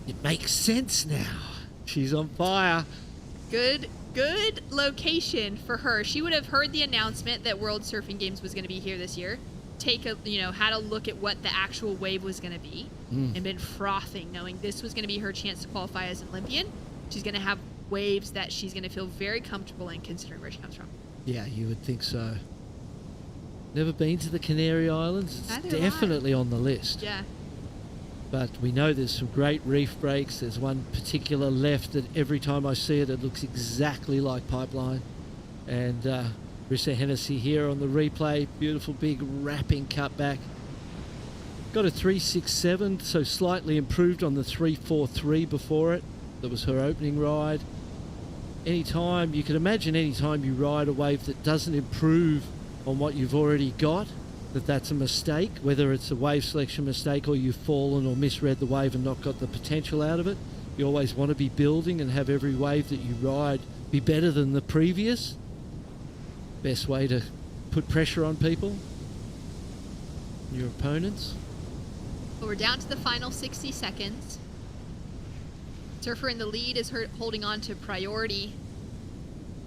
It makes sense now. She's on fire. Good location for her. She would have heard the announcement that World Surfing Games was going to be here this year. Had a look at what the actual wave was going to be, and been frothing, knowing this was going to be her chance to qualify as an Olympian. She's going to have waves that she's going to feel very comfortable in, considering where she comes from. Yeah, you would think so. Never been to the Canary Islands. It's definitely on the list. Yeah. But we know there's some great reef breaks. There's one particular left that every time I see it, it looks exactly like Pipeline. And Brisa Hennessy here on the replay. Beautiful big wrapping cutback. Got a 3.67, so slightly improved on the 3.43 before it. That was her opening ride. You can imagine anytime you ride a wave that doesn't improve on what you've already got, that's a mistake, whether it's a wave selection mistake or you've fallen or misread the wave and not got the potential out of it. You always want to be building and have every wave that you ride be better than the previous. Best way to put pressure on people, your opponents. Well, we're down to the final 60 seconds. Surfer in the lead is holding on to priority.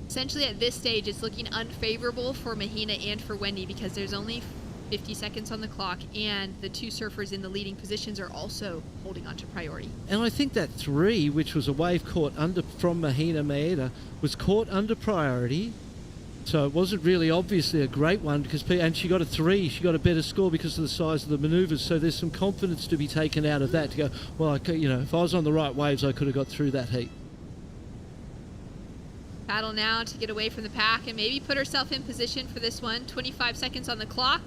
Essentially at this stage, it's looking unfavorable for Mahina and for Wendy because there's only 50 seconds on the clock, and the 2 surfers in the leading positions are also holding on to priority. And I think that 3, which was a wave caught from Mahina Maeda, was caught under priority. So it wasn't really obviously a great one and she got a 3. She got a better score because of the size of the manoeuvres. So there's some confidence to be taken out of that to go, well, if I was on the right waves, I could have got through that heat. Battle now to get away from the pack and maybe put herself in position for this one. 25 seconds on the clock.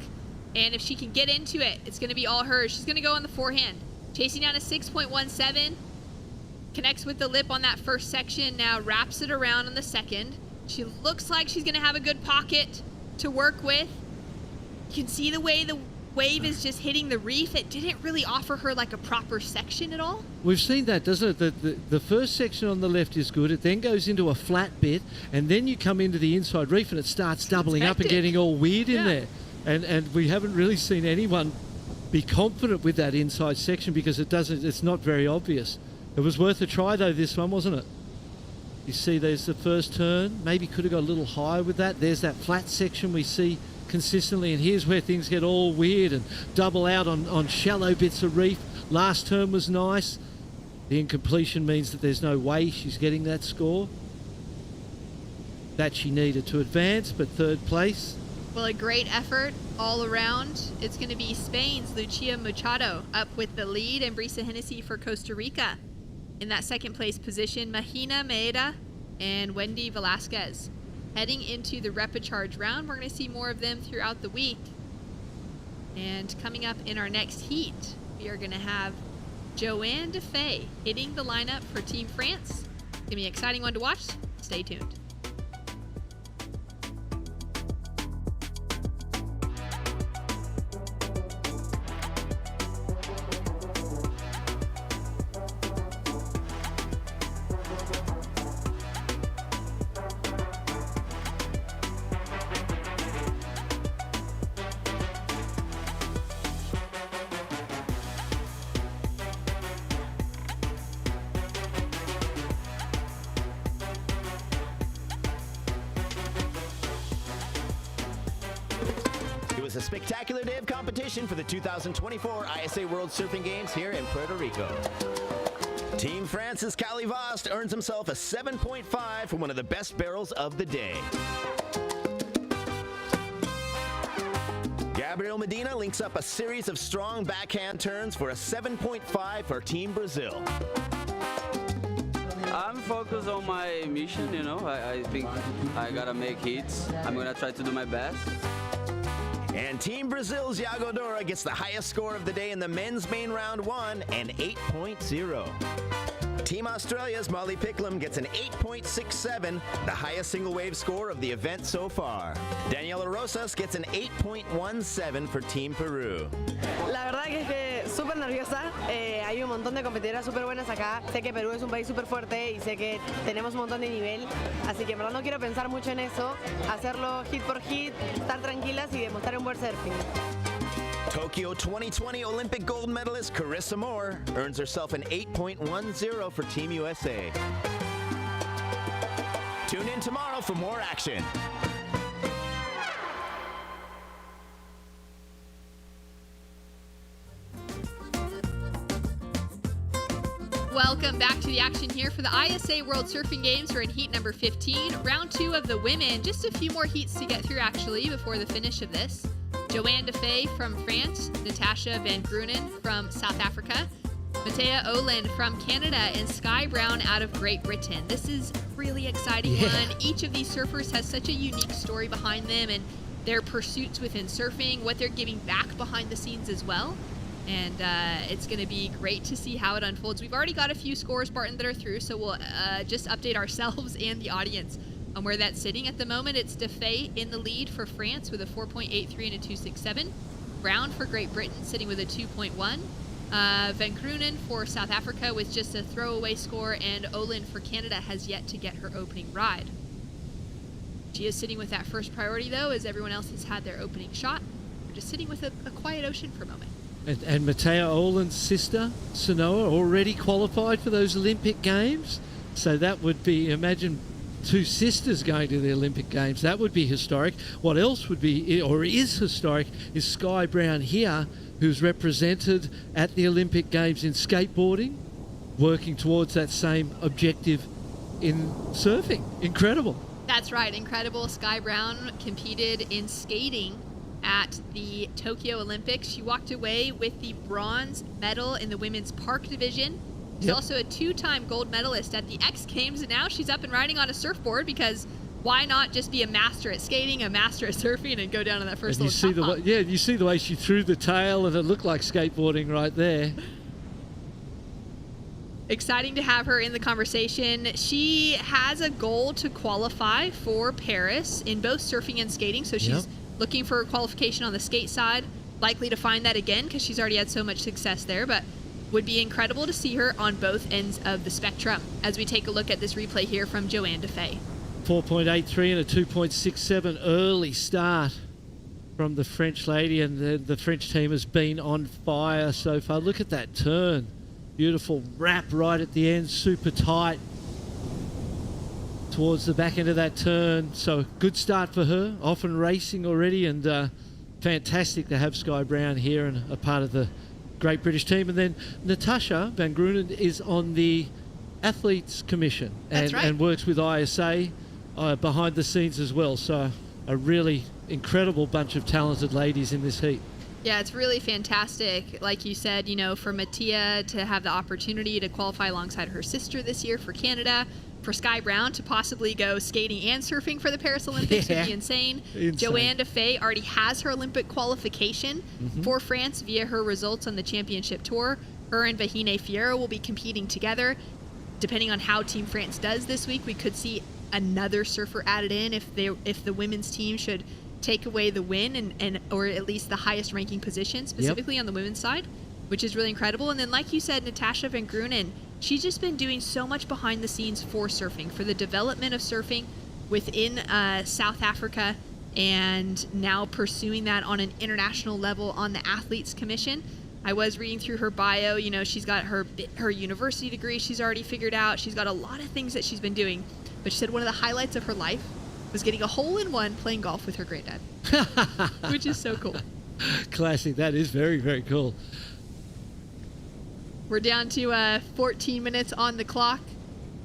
And if she can get into it, it's going to be all hers. She's going to go on the forehand. Chasing down a 6.17. Connects with the lip on that first section. Now wraps it around on the second. She looks like she's going to have a good pocket to work with. You can see the way the wave is just hitting the reef. It didn't really offer her like a proper section at all. We've seen that, doesn't it? The first section on the left is good. It then goes into a flat bit. And then you come into the inside reef and it starts doubling up and getting all weird in there. And we haven't really seen anyone be confident with that inside section because it's not very obvious. It was worth a try though, this one, wasn't it? You see there's the first turn. Maybe could have got a little higher with that. There's that flat section we see consistently, and here's where things get all weird and double out on shallow bits of reef. Last turn was nice. The incompletion means that there's no way she's getting that score that she needed to advance, but 3rd place. Well, a great effort all around. It's going to be Spain's Lucia Machado up with the lead, and Brisa Hennessy for Costa Rica. In that 2nd place position, Mahina Maeda and Wendy Velasquez. Heading into the repechage round, we're going to see more of them throughout the week. And coming up in our next heat, we are going to have Joanne Defay hitting the lineup for Team France. It's going to be an exciting one to watch. Stay tuned. is a spectacular day of competition for the 2024 ISA World Surfing Games here in Puerto Rico. Team France's Cali Vost earns himself a 7.5 for one of the best barrels of the day. Gabriel Medina links up a series of strong backhand turns for a 7.5 for Team Brazil. I'm focused on my mission, I think I gotta make hits. I'm gonna try to do my best. And Team Brazil's Iago Dora gets the highest score of the day in the men's main round 1, an 8.0. Team Australia's Molly Picklum gets an 8.67, the highest single wave score of the event so far. Daniela Rosas gets an 8.17 for Team Peru. La verdad que es que súper nerviosa, hay un montón de competidoras súper buenas acá, sé que Perú es un país súper fuerte y sé que tenemos un montón de nivel, así que en verdad no quiero pensar mucho en eso, hacerlo hit por hit, estar tranquilas y demostrar un buen surfing. Tokyo 2020 Olympic gold medalist Carissa Moore earns herself an 8.10 for Team USA. Tune in tomorrow for more action. Welcome back to the action here for the ISA World Surfing Games. We're in heat number 15, round 2 of the women. Just a few more heats to get through actually before the finish of this. Joanne Defay from France, Natasha Van Grunen from South Africa, Matea Olin from Canada, and Sky Brown out of Great Britain. This is a really exciting one. Each of these surfers has such a unique story behind them and their pursuits within surfing, what they're giving back behind the scenes as well. And it's going to be great to see how it unfolds. We've already got a few scores, Barton, that are through, so we'll just update ourselves and the audience on where that's sitting. At the moment, it's Defay in the lead for France with a 4.83 and a 2.67. Brown for Great Britain sitting with a 2.1. Van Grunen for South Africa with just a throwaway score, and Olin for Canada has yet to get her opening ride. She is sitting with that first priority, though, as everyone else has had their opening shot. We're just sitting with a quiet ocean for a moment. And Matea Olin's sister, Sanoa, already qualified for those Olympic Games. So that would be, imagine, 2 sisters going to the Olympic Games. That would be historic. What else would be, or is historic, is Sky Brown here, who's represented at the Olympic Games in skateboarding, working towards that same objective in surfing. Incredible. That's right, incredible. Sky Brown competed in skating at the Tokyo Olympics. She walked away with the bronze medal in the women's park division. She's also a 2-time gold medalist at the X Games, and now she's up and riding on a surfboard because why not just be a master at skating, a master at surfing, and go down to that first little chop hop? You see the way she threw the tail, and it looked like skateboarding right there. Exciting to have her in the conversation. She has a goal to qualify for Paris in both surfing and skating, so she's looking for qualification on the skate side, likely to find that again because she's already had so much success there, but would be incredible to see her on both ends of the spectrum as we take a look at this replay here from Joanne Defay. 4.83 and a 2.67 early start from the French lady, and the French team has been on fire so far. Look at that turn. Beautiful wrap right at the end, super tight towards the back end of that turn. So good start for her, off and racing already, and fantastic to have Sky Brown here and a part of the Great British team. And then Natasha Van Grunen is on the Athletes Commission and works with ISA behind the scenes as well. So a really incredible bunch of talented ladies in this heat. Yeah, it's really fantastic. Like you said, for Matea to have the opportunity to qualify alongside her sister this year for Canada, for Sky Brown to possibly go skating and surfing for the Paris Olympics would be insane. Joanne Defay already has her Olympic qualification for France via her results on the championship tour. Her and Vahine Fierro will be competing together. Depending on how Team France does this week, we could see another surfer added in if the women's team should take away the win and or at least the highest ranking position specifically on the women's side, which is really incredible. And then, like you said, Natasha Van Grunen, she's just been doing so much behind the scenes for surfing, for the development of surfing within South Africa, and now pursuing that on an international level on the Athletes Commission. I was reading through her bio, she's got her university degree she's already figured out. She's got a lot of things that she's been doing, but she said one of the highlights of her life was getting a hole-in-one playing golf with her granddad, which is so cool. Classic. That is very, very cool. We're down to 14 minutes on the clock,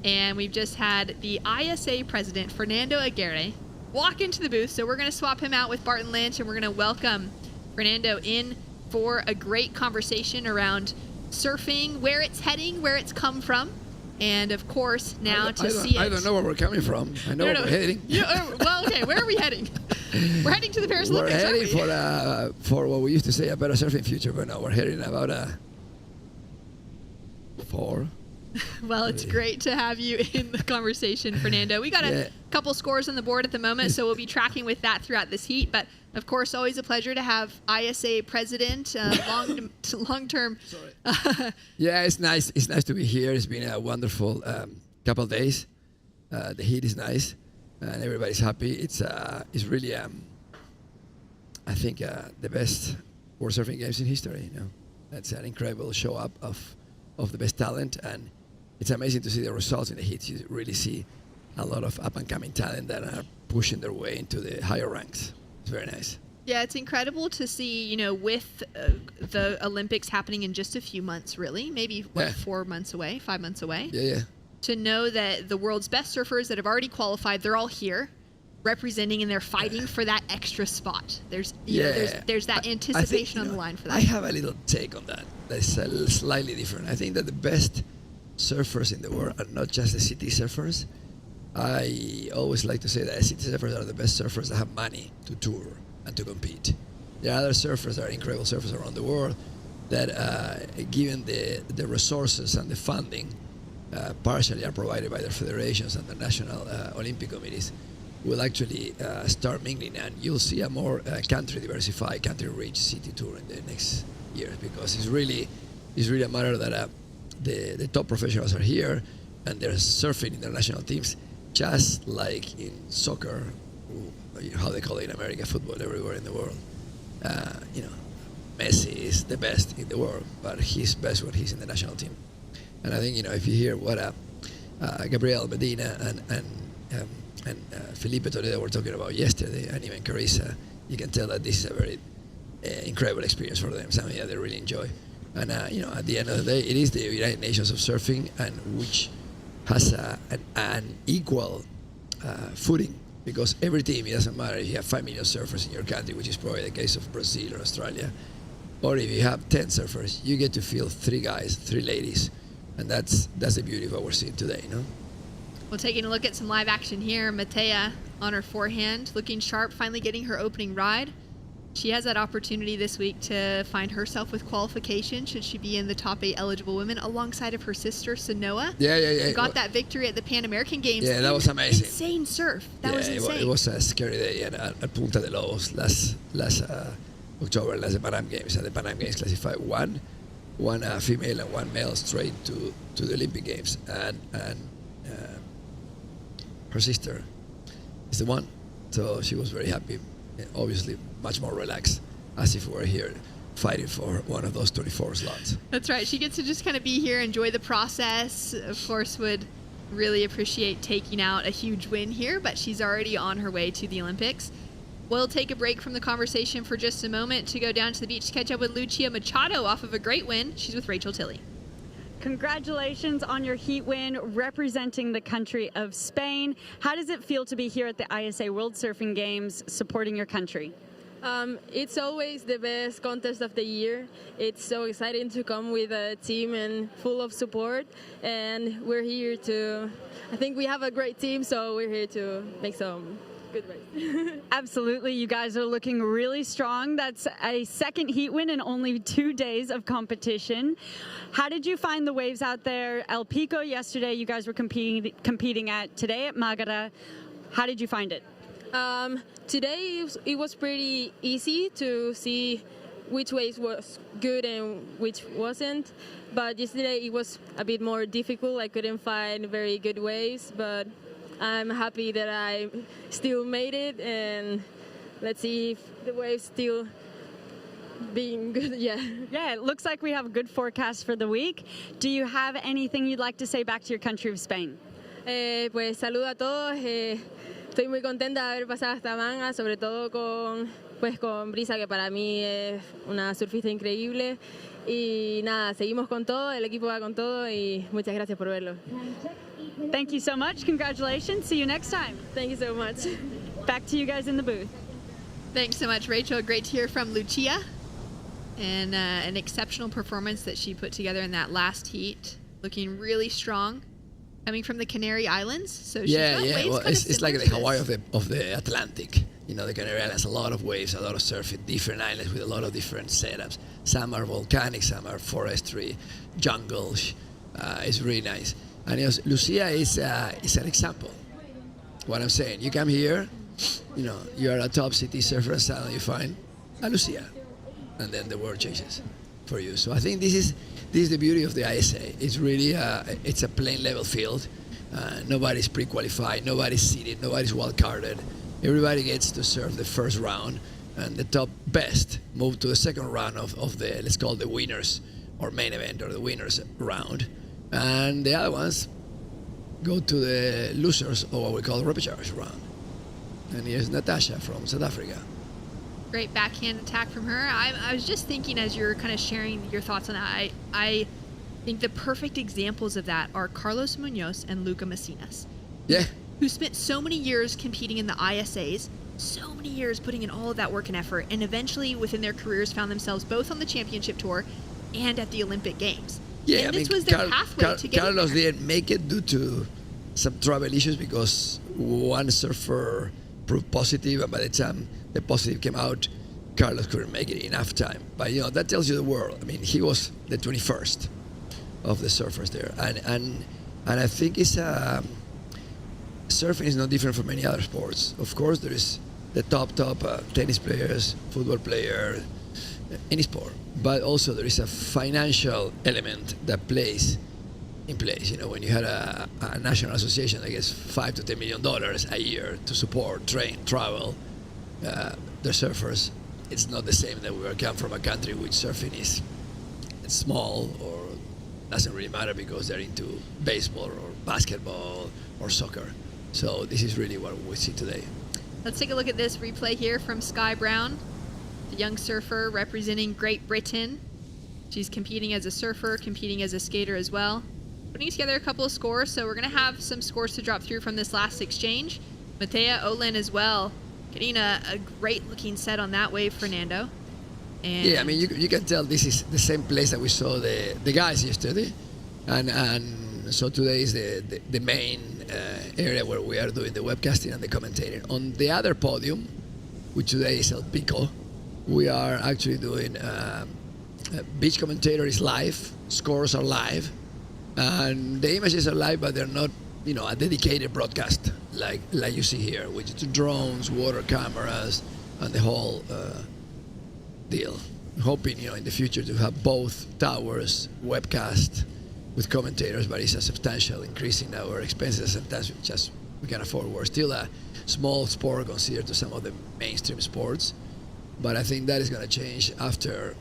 and we've just had the ISA president, Fernando Aguirre, walk into the booth. So we're going to swap him out with Barton Lynch, and we're going to welcome Fernando in for a great conversation around surfing, where it's heading, where it's come from, and of course now to see it. I don't know where we're coming from. I know where we're heading. Well, okay, where are we heading? We're heading to the Paris Olympics. We're heading for what we used to say a better surfing future, but no, we're heading about 4. Well, it's great to have you in the conversation, Fernando. We got a couple scores on the board at the moment, so we'll be tracking with that throughout this heat. But, of course, always a pleasure to have ISA president, long-term. Yeah, it's nice. It's nice to be here. It's been a wonderful couple of days. The heat is nice, and everybody's happy. It's really, I think, the best World Surfing Games in history. You know, that's an incredible show up of the best talent, and it's amazing to see the results in the heats. You really see a lot of up-and-coming talent that are pushing their way into the higher ranks. It's very nice. Yeah, it's incredible to see, with the Olympics happening in just a few months, really. Maybe, 4 months away, 5 months away? Yeah. To know that the world's best surfers that have already qualified, they're all here, representing, and they're fighting for that extra spot. There's that anticipation on the line for that. I have a little take on that. That's slightly different. I think that the best surfers in the world are not just the city surfers. I always like to say that city surfers are the best surfers that have money to tour and to compete. There are other surfers that are incredible surfers around the world that, given the resources and the funding, partially are provided by their federations and the national Olympic committees, will actually start mingling, and you'll see a more country diversified, country rich city tour in the next years, because it's really a matter that the top professionals are here and they're surfing in their national teams, just like in soccer, how they call it in America, football everywhere in the world. Messi is the best in the world, but he's best when he's in the national team. And I think, if you hear what Gabriel Medina and Felipe Toledo were talking about yesterday, and even Carissa, you can tell that this is a very incredible experience for them, something that they really enjoy. And, at the end of the day, it is the United Nations of Surfing, and which has an equal footing, because every team, it doesn't matter if you have 5 million surfers in your country, which is probably the case of Brazil or Australia, or if you have 10 surfers, you get to feel 3 guys, 3 ladies, and that's the beauty of what we're seeing today, Well, taking a look at some live action here, Matea on her forehand, looking sharp, finally getting her opening ride. She has that opportunity this week to find herself with qualification, should she be in the top 8 eligible women, alongside of her sister, Sanoa. Yeah. Who got that victory at the Pan American Games. Yeah, that was amazing. Insane surf. That was insane. It was a scary day at Punta de Lobos last October, last the Pan Am Games. And the Pan Am Games classified one female and 1 male straight to the Olympic Games. And her sister is the one. So she was very happy. Obviously much more relaxed, as if we were here fighting for one of those 24 slots. That's right. She gets to just kind of be here, enjoy the process. Of course, would really appreciate taking out a huge win here, but she's already on her way to the Olympics. We'll take a break from the conversation for just a moment to go down to the beach to catch up with Lucia Machado off of a great win. She's with Rachel Tilley. Congratulations on your heat win representing the country of Spain. How does it feel to be here at the ISA World Surfing Games supporting your country? It's always the best contest of the year. It's so exciting to come with a team and full of support, and we're here I think we have a great team, so we're here to make some good race. Absolutely. You guys are looking really strong. That's a second heat win in only 2 days of competition. How did you find the waves out there? El Pico yesterday, you guys were competing at. Today at Magara. How did you find it? Today it was pretty easy to see which waves was good and which wasn't. But yesterday it was a bit more difficult. I couldn't find very good waves, but I'm happy that I still made it, and let's see if the waves still being good. Yeah, it looks like we have a good forecast for the week. Do you have anything you'd like to say back to your country of Spain? Pues saludo a todos. Estoy muy contenta de haber pasado esta manga, sobre todo con Brisa, que para mí es una surfista increíble. Y nada, seguimos con todo, el equipo va con todo y muchas gracias por verlo. Thank you so much. Congratulations. See you next time. Thank you so much. Back to you guys in the booth. Thanks so much, Rachel. Great to hear from Lucia. And an exceptional performance that she put together in that last heat. Looking really strong. Coming from the Canary Islands. So she's got waves Well, kind it's of like similar the to Hawaii this. of the Atlantic. You know, the Canary Islands, a lot of waves, a lot of surfing, different islands with a lot of different setups. Some are volcanic, some are forestry, jungles. It's really nice. And Lucia is an example. What I'm saying, you come here, you know, you are a top city surfer, and suddenly you find a Lucia, and then the world changes for you. So I think this is the beauty of the ISA. It's really it's a plain level field. Nobody's pre-qualified, nobody's seeded, nobody's wild-carded. Everybody gets to serve the first round, and the top best move to the second round of the, let's call it the winners or main event or the winners round. And the other ones go to the losers or what we call the repechaje round. And here's Natasha from South Africa. Great backhand attack from her. I was just thinking as you're kind of sharing your thoughts on that, I think the perfect examples of that are Carlos Munoz and Luca Macinas. Yeah. Who spent so many years competing in the ISAs, so many years putting in all of that work and effort, and eventually within their careers found themselves both on the championship tour and at the Olympic Games. Yeah, and this was their pathway to get Carlos there. didn't make it due to some travel issues because one surfer proved positive, and by the time the positive came out, Carlos couldn't make it enough time. But you know, that tells you the world. I mean, he was the 21st of the surfers there, and I think it's surfing is no different from many other sports. Of course, there is the top tennis players, football player, any sport. But also there is a financial element that plays in place. You know, when you had a national association that gets $5 to $10 million a year to support, train, travel the surfers, it's not the same that we come from a country which surfing is small or doesn't really matter because they're into baseball or basketball or soccer. So this is really what we see today. Let's take a look at this replay here from Sky Brown, the young surfer representing Great Britain. She's competing as a surfer, competing as a skater as well. Putting together a couple of scores, so we're going to have some scores to drop through from this last exchange. Matea Olin as well, getting a great looking set on that wave, Fernando. And yeah, I mean, you can tell this is the same place that we saw the guys yesterday. And so today is the main area where we are doing the webcasting and the commentating. On the other podium, which today is El Pico, we are actually doing beach commentator is live, scores are live, and the images are live, but they're not, you know, a dedicated broadcast like you see here, which is drones, water cameras, and the whole deal. Hoping, you know, in the future to have both towers webcast with commentators, but it's a substantial increase in our expenses, and that's just we can afford. We're still a small sport considered to some of the mainstream sports, but I think that is going to change after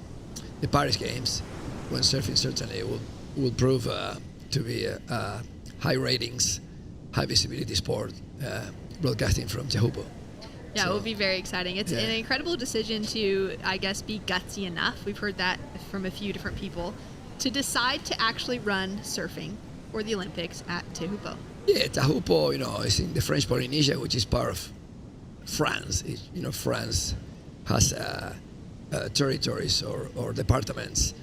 the Paris Games, when surfing certainly will prove to be a high ratings, high visibility sport, broadcasting from Tehupo. yeah, it will be very exciting. It's an incredible decision to, I guess, be gutsy enough. We've heard that from a few different people, to decide to actually run surfing for the Olympics at Tehupo. Yeah, Tehupo, you know, is in the French Polynesia, which is part of France. You know, France has territories or departments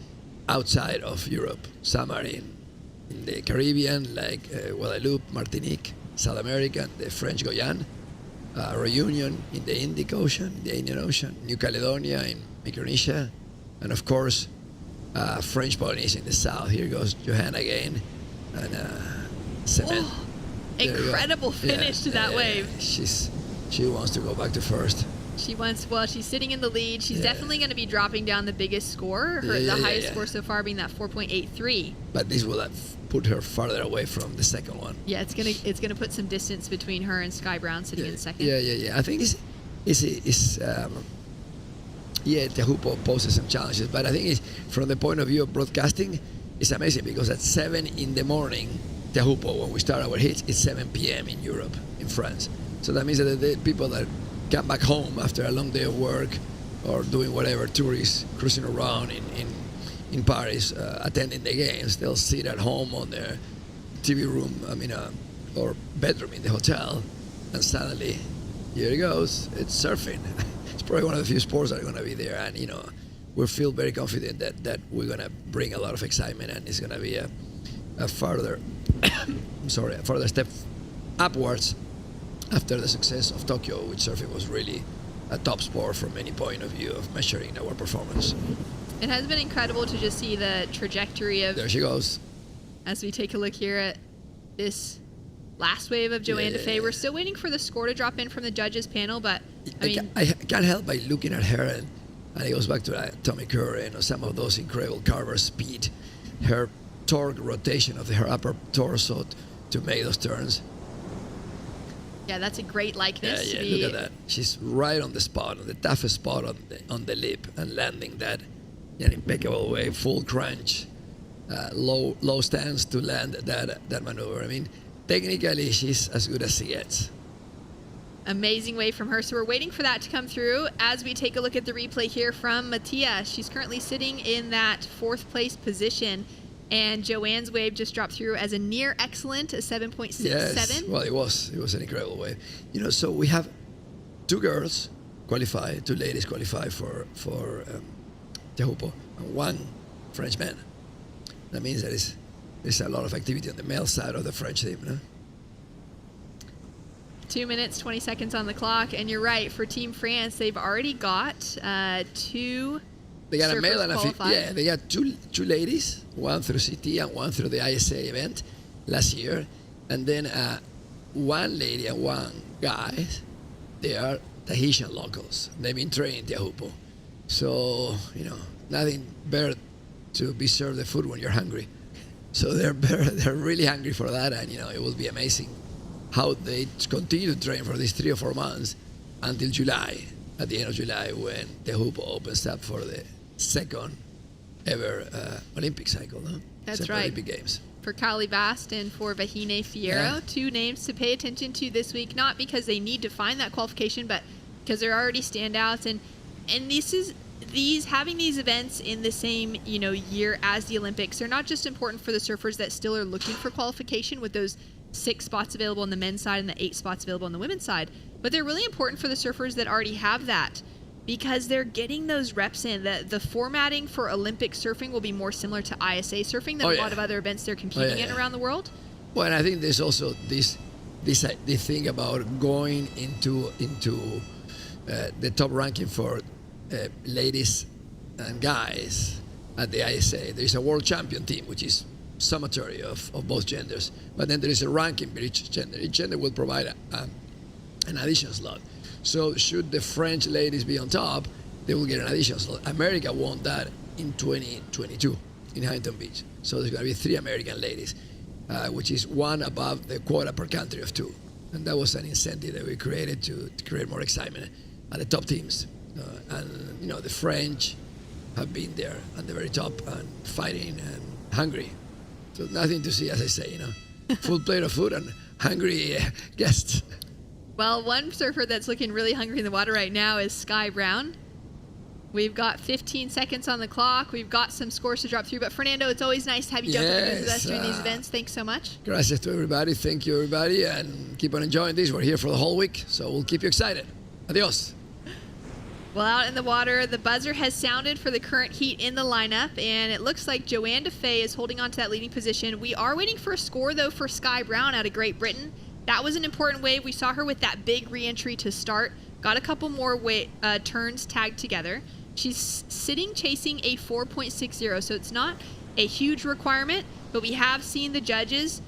outside of Europe. Some are in the Caribbean, like Guadeloupe, Martinique, South America, the French Guyana, Reunion in the Indic Ocean, the Indian Ocean, New Caledonia in Micronesia, and of course, French Polynesia in the south. Here goes Johanna again, and cement. Oh, incredible finish to that wave. She wants to go back to first. She's sitting in the lead. She's definitely going to be dropping down the biggest score. The highest score so far being that 4.83. But this will have put her farther away from the second one. Yeah, it's gonna put some distance between her and Sky Brown sitting in second. Yeah. I think Tehupo poses some challenges, but I think from the point of view of broadcasting, it's amazing because at 7 in the morning, Tehupo, when we start our hits, it's 7 p.m. in Europe, in France. So that means that the people that come back home after a long day of work or doing whatever, tourists cruising around in Paris, attending the games, they'll sit at home on their TV room, or bedroom in the hotel, and suddenly, here it goes, it's surfing. It's probably one of the few sports that are going to be there, and we feel very confident that we're going to bring a lot of excitement, and it's going to be a further a further step upwards after the success of Tokyo, which surfing was really a top sport from any point of view of measuring our performance. It has been incredible to just see the trajectory of... There she goes. As we take a look here at this last wave of Joanne Defay. We're still waiting for the score to drop in from the judges panel, but I can't help by looking at her, and it goes back to Tommy Curry and some of those incredible carver speed, her torque rotation of her upper torso to make those turns. Yeah, that's a great likeness. Yeah, look at that. She's right on the spot, on the toughest spot on the lip, and landing that in an impeccable way, full crunch, low stance to land that maneuver. I mean, technically, she's as good as she gets. Amazing wave from her. So we're waiting for that to come through as we take a look at the replay here from Mattia. She's currently sitting in that 4th place position. And Joanne's wave just dropped through as a near excellent, a 7.67. Yes, well, it was an incredible wave. So we have 2 girls qualify, 2 ladies qualify for Tehupo, and 1 French man. That means there's a lot of activity on the male side of the French team. No? 2 minutes, 20 seconds on the clock. And you're right, for Team France, they've already got 2 They got a male and a female. Yeah, they got two ladies, one through CT and one through the ISA event last year, and then 1 lady and 1 guy. They are Tahitian locals. They've been trained in Tehupo, so nothing better to be served the food when you're hungry. So they're really hungry for that, and it will be amazing how they continue to train for these 3 or 4 months until July. At the end of July, when Tehupo opens up for the 2nd ever Olympic cycle, no? That's Central right. Olympic Games. For Cali Bast and for Vahine Fierro, 2 names to pay attention to this week, not because they need to find that qualification, but because they're already standouts. And having these events in the same year as the Olympics, they're not just important for the surfers that still are looking for qualification with those 6 spots available on the men's side and the 8 spots available on the women's side, but they're really important for the surfers that already have that, because they're getting those reps in. The formatting for Olympic surfing will be more similar to ISA surfing than a lot of other events they're competing in around the world. Well, and I think there's also this thing about going into the top ranking for ladies and guys at the ISA. There's a world champion team, which is summatory of both genders, but then there is a ranking for each gender. Each gender will provide an additional slot. So should the French ladies be on top, they will get an additional slot. America won that in 2022 in Huntington Beach. So there's going to be 3 American ladies, which is 1 above the quota per country of 2. And that was an incentive that we created to create more excitement at the top teams. And the French have been there at the very top and fighting and hungry. So nothing to see, as I say, full plate of food and hungry guests. Well, one surfer that's looking really hungry in the water right now is Sky Brown. We've got 15 seconds on the clock. We've got some scores to drop through. But Fernando, it's always nice to have you jump in with us during these events. Thanks so much. Gracias to everybody. Thank you, everybody. And keep on enjoying this. We're here for the whole week, so we'll keep you excited. Adios. Well, out in the water, the buzzer has sounded for the current heat in the lineup, and it looks like Joanne Defay is holding on to that leading position. We are waiting for a score, though, for Sky Brown out of Great Britain. That was an important wave. We saw her with that big re-entry to start. Got a couple more turns tagged together. She's sitting chasing a 4.60, so it's not a huge requirement, but we have seen the judges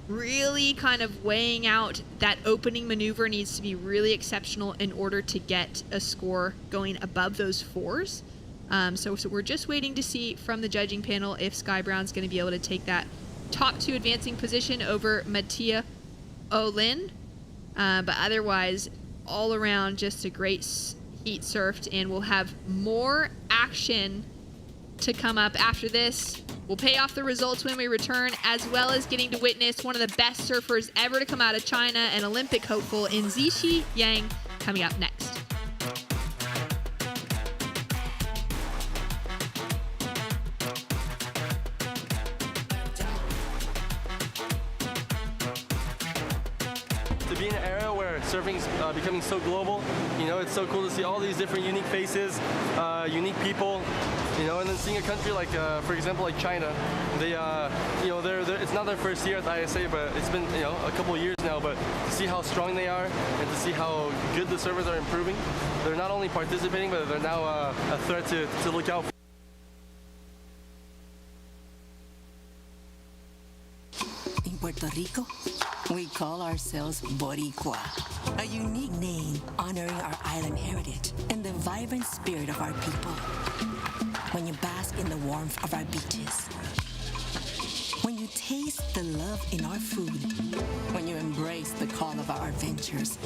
really kind of weighing out that opening maneuver needs to be really exceptional in order to get a score going above those 4s. So we're just waiting to see from the judging panel if Sky Brown's going to be able to take that top 2 advancing position over Mattia Olin. But otherwise, all around, just a great heat surfed, and we'll have more action to come up after this. We'll pay off the results when we return, as well as getting to witness one of the best surfers ever to come out of China, an Olympic hopeful in Zixi Yang, coming up next. To be in an era where surfing's becoming so global, you know, it's so cool to see all these different unique faces, unique people, you know, and then seeing a country like, for example, like China, they, you know, it's not their first year at the ISA, but it's been, you know, a couple of years now, but to see how strong they are and to see how good the surfers are improving, they're not only participating, but they're now a threat to look out for. In Puerto Rico, we call ourselves Boricua, a unique name honoring our island heritage and the vibrant spirit of our people. When you bask in the warmth of our beaches, when you taste the love in our food, when you embrace the call of our adventures,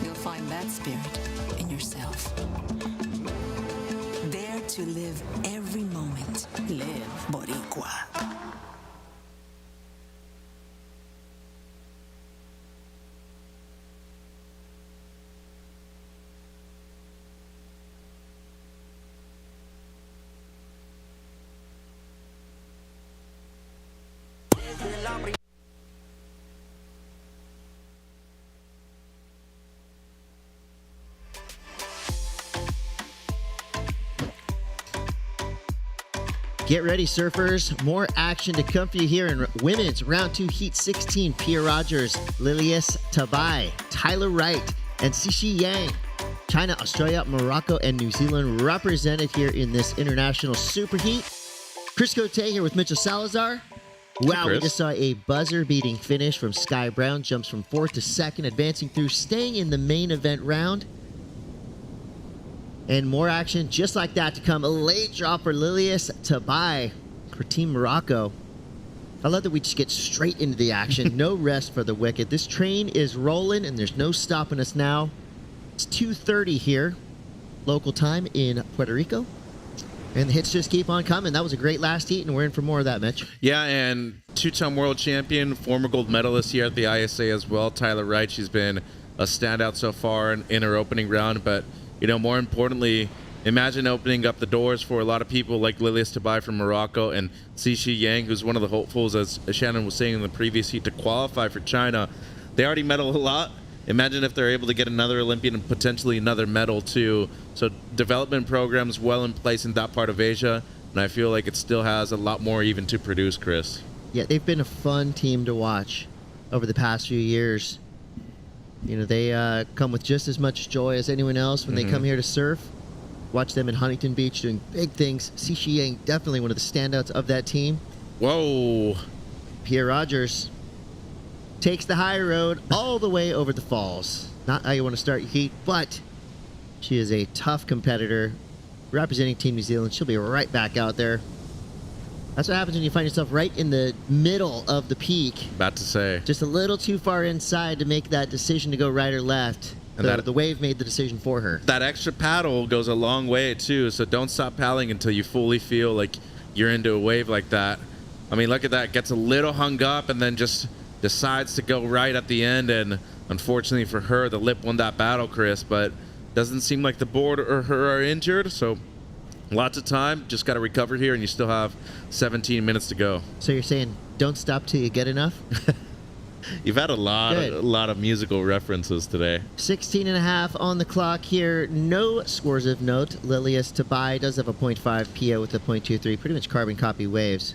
you'll find that spirit in yourself. Dare to live every moment. Live Boricua. Get ready, surfers. More action to come for you here in women's round 2 heat 16. Pia Rogers, Lilias Tabai, Tyler Wright, and Zixi Yang. China, Australia, Morocco, and New Zealand represented here in this international superheat. Chris Cote here with Mitchell Salazar. Wow, we just saw a buzzer-beating finish from Sky Brown. Jumps from 4th to 2nd, advancing through, staying in the main event round. And more action just like that to come. A late drop for Lilias Tabai for Team Morocco. I love that we just get straight into the action. No rest for the wicked. This train is rolling, and there's no stopping us now. It's 2:30 here, local time in Puerto Rico. And the hits just keep on coming. That was a great last heat, and we're in for more of that, Mitch. Yeah, and two-time world champion, former gold medalist here at the ISA as well, Tyler Wright. She's been a standout so far in her opening round, but you know, more importantly, imagine opening up the doors for a lot of people like Lilias Tabai from Morocco and Zixi Yang, who's one of the hopefuls, as Shannon was saying in the previous heat, to qualify for China. They already medal a lot. Imagine if they're able to get another Olympian and potentially another medal too. So development programs well in place in that part of Asia, and I feel like it still has a lot more even to produce, Chris. Yeah, they've been a fun team to watch over the past few years. You know, they come with just as much joy as anyone else when they come here to surf. Watch them in Huntington Beach doing big things. Zixi Yang, definitely one of the standouts of that team. Whoa. Pia Rogers takes the high road all the way over the falls. Not how you want to start your heat, but she is a tough competitor representing Team New Zealand. She'll be right back out there. That's what happens when you find yourself right in the middle of the peak. About to say. Just a little too far inside to make that decision to go right or left. And the wave made the decision for her. That extra paddle goes a long way, too, so don't stop paddling until you fully feel like you're into a wave like that. I mean, look at that. Gets a little hung up and then just decides to go right at the end. And unfortunately for her, the lip won that battle, Chris, but doesn't seem like the board or her are injured, so lots of time. Just got to recover here, and you still have 17 minutes to go. So you're saying don't stop till you get enough? You've had a lot of musical references today. 16 and a half on the clock here. No scores of note. Lilias Tabai does have a 0.5, Pia with a 0.23. Pretty much carbon copy waves.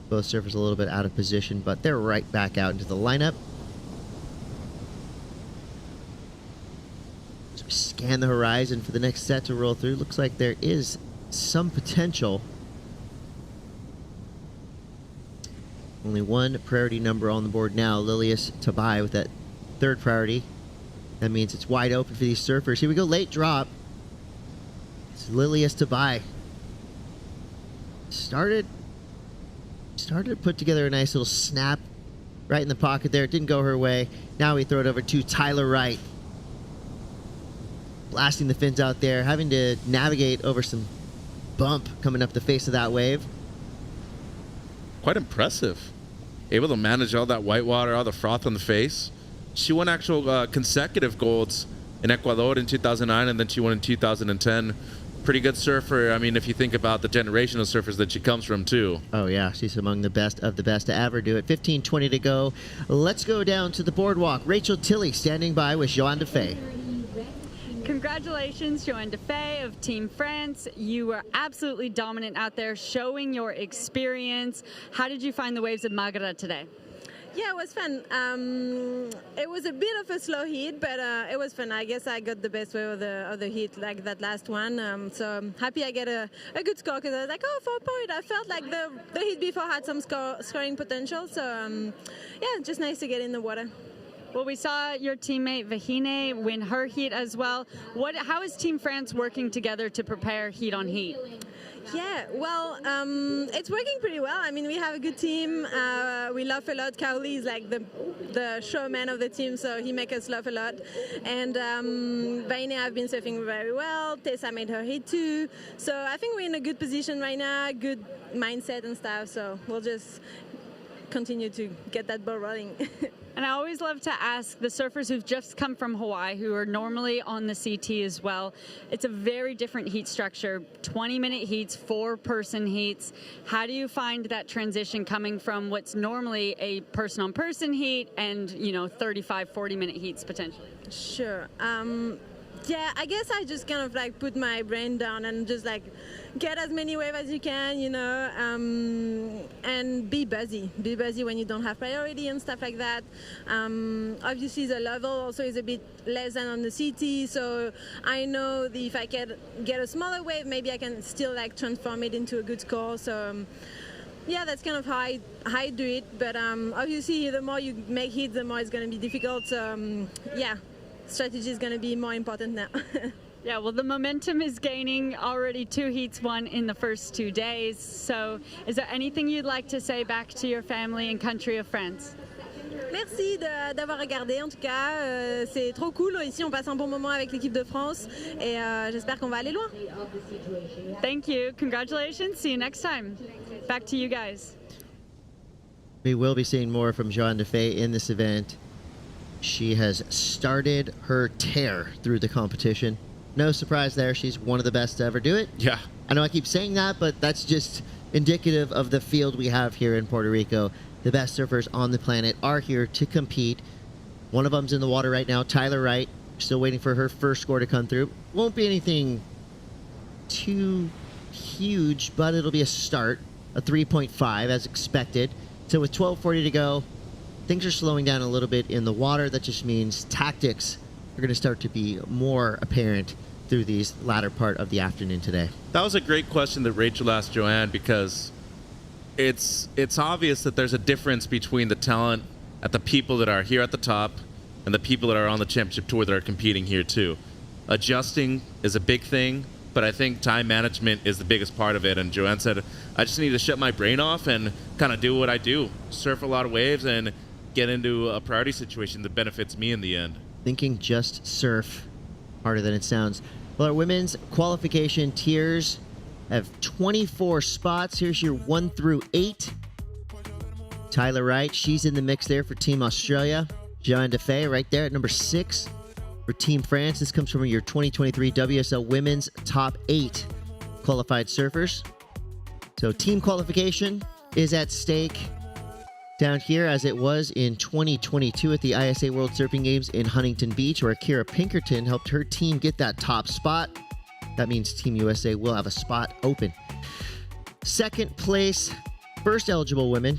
Both surfers a little bit out of position, but they're right back out into the lineup. So we scan the horizon for the next set to roll through. Looks like there is some potential. Only one priority number on the board now. Lilias Tabai with that third priority. That means it's wide open for these surfers. Here we go, late drop. It's Lilias Tabai. Started to put together a nice little snap right in the pocket there. It didn't go her way. Now we throw it over to Tyler Wright. Blasting the fins out there, having to navigate over some bump coming up the face of that wave. Quite impressive. Able to manage all that white water, all the froth on the face. She won actual consecutive golds in Ecuador in 2009, and then she won in 2010. Pretty good surfer. I mean, if you think about the generation of surfers that she comes from, too. Oh, yeah. She's among the best of the best to ever do it. 15:20 to go. Let's go down to the boardwalk. Rachel Tilley standing by with Joanne Defay. Congratulations, Joanne Defay of Team France. You were absolutely dominant out there, showing your experience. How did you find the waves of Magra today? Yeah, it was fun. It was a bit of a slow heat, but it was fun. I guess I got the best wave of the heat, like that last one. So I'm happy I get a good score, because I was like, 4 point. I felt like the heat before had some scoring potential. So yeah, just nice to get in the water. Well, we saw your teammate Vahine win her heat as well. How is Team France working together to prepare heat on heat? Yeah, well, it's working pretty well. I mean, we have a good team. We laugh a lot. Cowley is like the showman of the team, so he makes us laugh a lot. And Vahine have been surfing very well. Tessa made her hit too. So I think we're in a good position right now, good mindset and stuff. So we'll just continue to get that ball rolling. And I always love to ask the surfers who've just come from Hawaii, who are normally on the CT as well. It's a very different heat structure, 20-minute heats, 4-person heats. How do you find that transition coming from what's normally a person-on-person heat and, 35, 40-minute heats potentially? Sure. Yeah, I guess I just kind of like put my brain down and just like get as many waves as you can, and be busy. Be busy when you don't have priority and stuff like that. Obviously, the level also is a bit less than on the CT, so I know that if I get a smaller wave, maybe I can still like transform it into a good score. So. Yeah, that's kind of how I do it. But obviously, the more you make hits, the more it's going to be difficult. So yeah. Strategy is going to be more important now. Yeah, well, the momentum is gaining. Already 2 heats won in the first 2 days. So is there anything you'd like to say back to your family and country of France? Merci d'avoir regardé en tout cas. C'est trop cool. Ici, on passe un bon moment avec l'équipe de France et j'espère qu'on va aller loin. Thank you. Congratulations. See you next time. Back to you guys. We will be seeing more from Joanne Defay in this event. She has started her tear through the competition. No surprise there. She's one of the best to ever do it. Yeah. I know I keep saying that, but that's just indicative of the field we have here in Puerto Rico. The best surfers on the planet are here to compete. One of them's in the water right now, Tyler Wright. Still waiting for her first score to come through. Won't be anything too huge, but it'll be a start. A 3.5 as expected. So with 12:40 to go, things are slowing down a little bit in the water. That just means tactics are going to start to be more apparent through these latter part of the afternoon today. That was a great question that Rachel asked Joanne, because it's obvious that there's a difference between the talent at the people that are here at the top and the people that are on the championship tour that are competing here too. Adjusting is a big thing, but I think time management is the biggest part of it. And Joanne said, I just need to shut my brain off and kind of do what I do. Surf a lot of waves and get into a priority situation that benefits me in the end. Thinking just surf, harder than it sounds. Well, our women's qualification tiers have 24 spots. Here's your 1 through 8. Tyler Wright, she's in the mix there for Team Australia. Joanne Defay right there at number 6 for Team France. This comes from your 2023 WSL Women's Top 8 qualified surfers. So team qualification is at stake down here, as it was in 2022 at the ISA World Surfing Games in Huntington Beach, where Kira Pinkerton helped her team get that top spot. That means Team USA will have a spot open. Second place, first eligible women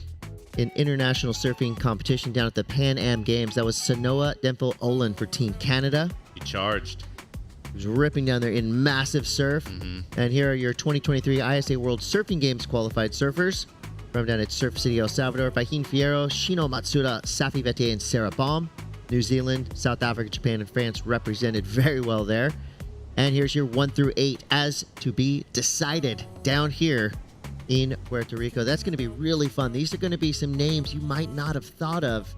in international surfing competition down at the Pan Am Games. That was Sanoa Dempel-Olin for Team Canada. He charged. He was ripping down there in massive surf. And here are your 2023 ISA World Surfing Games qualified surfers. From down at Surf City, El Salvador, Fahine Fierro, Shino Matsuda, Safi Vete, and Sarah Baum. New Zealand, South Africa, Japan, and France represented very well there. And here's your 1 through 8 as to be decided down here in Puerto Rico. That's going to be really fun. These are going to be some names you might not have thought of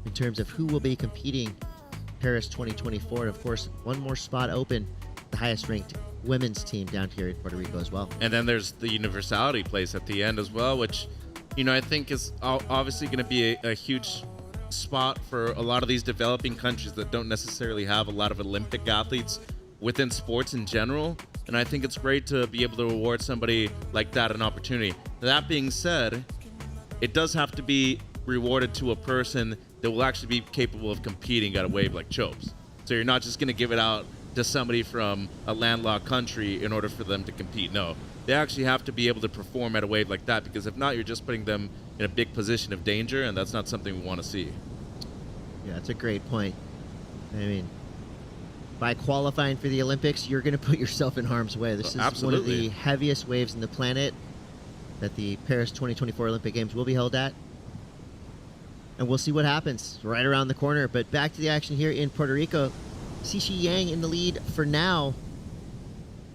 in terms of who will be competing Paris 2024. And of course, one more spot open, the highest ranked women's team down here in Puerto Rico as well. And then there's the universality place at the end as well, which, I think is obviously going to be a huge spot for a lot of these developing countries that don't necessarily have a lot of Olympic athletes within sports in general. And I think it's great to be able to reward somebody like that an opportunity. That being said, it does have to be rewarded to a person that will actually be capable of competing at a wave like Chopes. So you're not just going to give it out to somebody from a landlocked country in order for them to compete. No, they actually have to be able to perform at a wave like that, because if not, you're just putting them in a big position of danger, and that's not something we want to see. Yeah, that's a great point. I mean, by qualifying for the Olympics, you're going to put yourself in harm's way. This is Absolutely. one of the heaviest waves in the planet that the Paris 2024 Olympic Games will be held at. And we'll see what happens right around the corner. But back to the action here in Puerto Rico. Xixi Yang in the lead for now.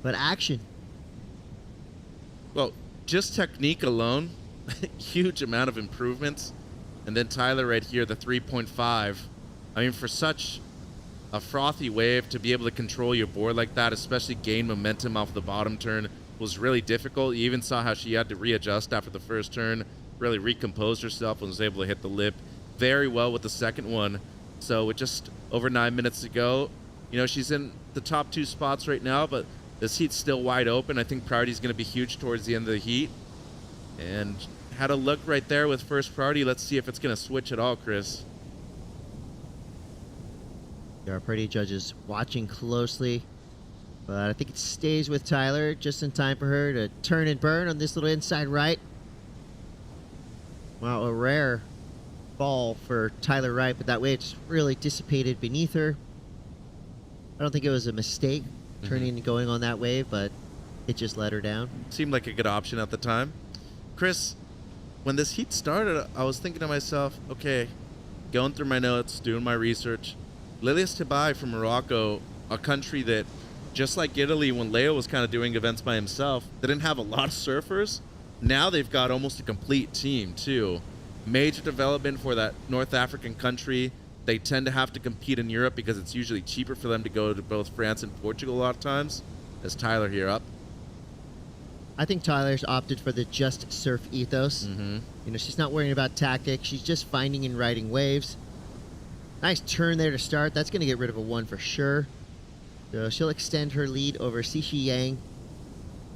But action. Well, just technique alone, huge amount of improvements. And then Tyler right here, the 3.5. I mean, for such a frothy wave, to be able to control your board like that, especially gain momentum off the bottom turn, was really difficult. You even saw how she had to readjust after the first turn, really recomposed herself and was able to hit the lip very well with the second one. So with just over 9 minutes to go, she's in the top 2 spots right now, but this heat's still wide open. I think priority is going to be huge towards the end of the heat. And had a look right there with first priority. Let's see if it's going to switch at all, Chris. There are priority judges watching closely. But I think it stays with Tyler just in time for her to turn and burn on this little inside right. Wow, a rare fall for Tyler Wright, but that wave just really dissipated beneath her. I don't think it was a mistake turning and going on that wave, but it just let her down. Seemed like a good option at the time. Chris, when this heat started, I was thinking to myself, okay, going through my notes, doing my research. Lilias Tibai from Morocco, a country that, just like Italy, when Leo was kind of doing events by himself, they didn't have a lot of surfers. Now they've got almost a complete team, too. Major development for that North African country. They tend to have to compete in Europe because it's usually cheaper for them to go to both France and Portugal a lot of times. As Tyler here up. I think Tyler's opted for the just surf ethos. She's not worrying about tactics. She's just finding and riding waves. Nice turn there to start. That's going to get rid of a 1 for sure. So she'll extend her lead over Xixi Yang.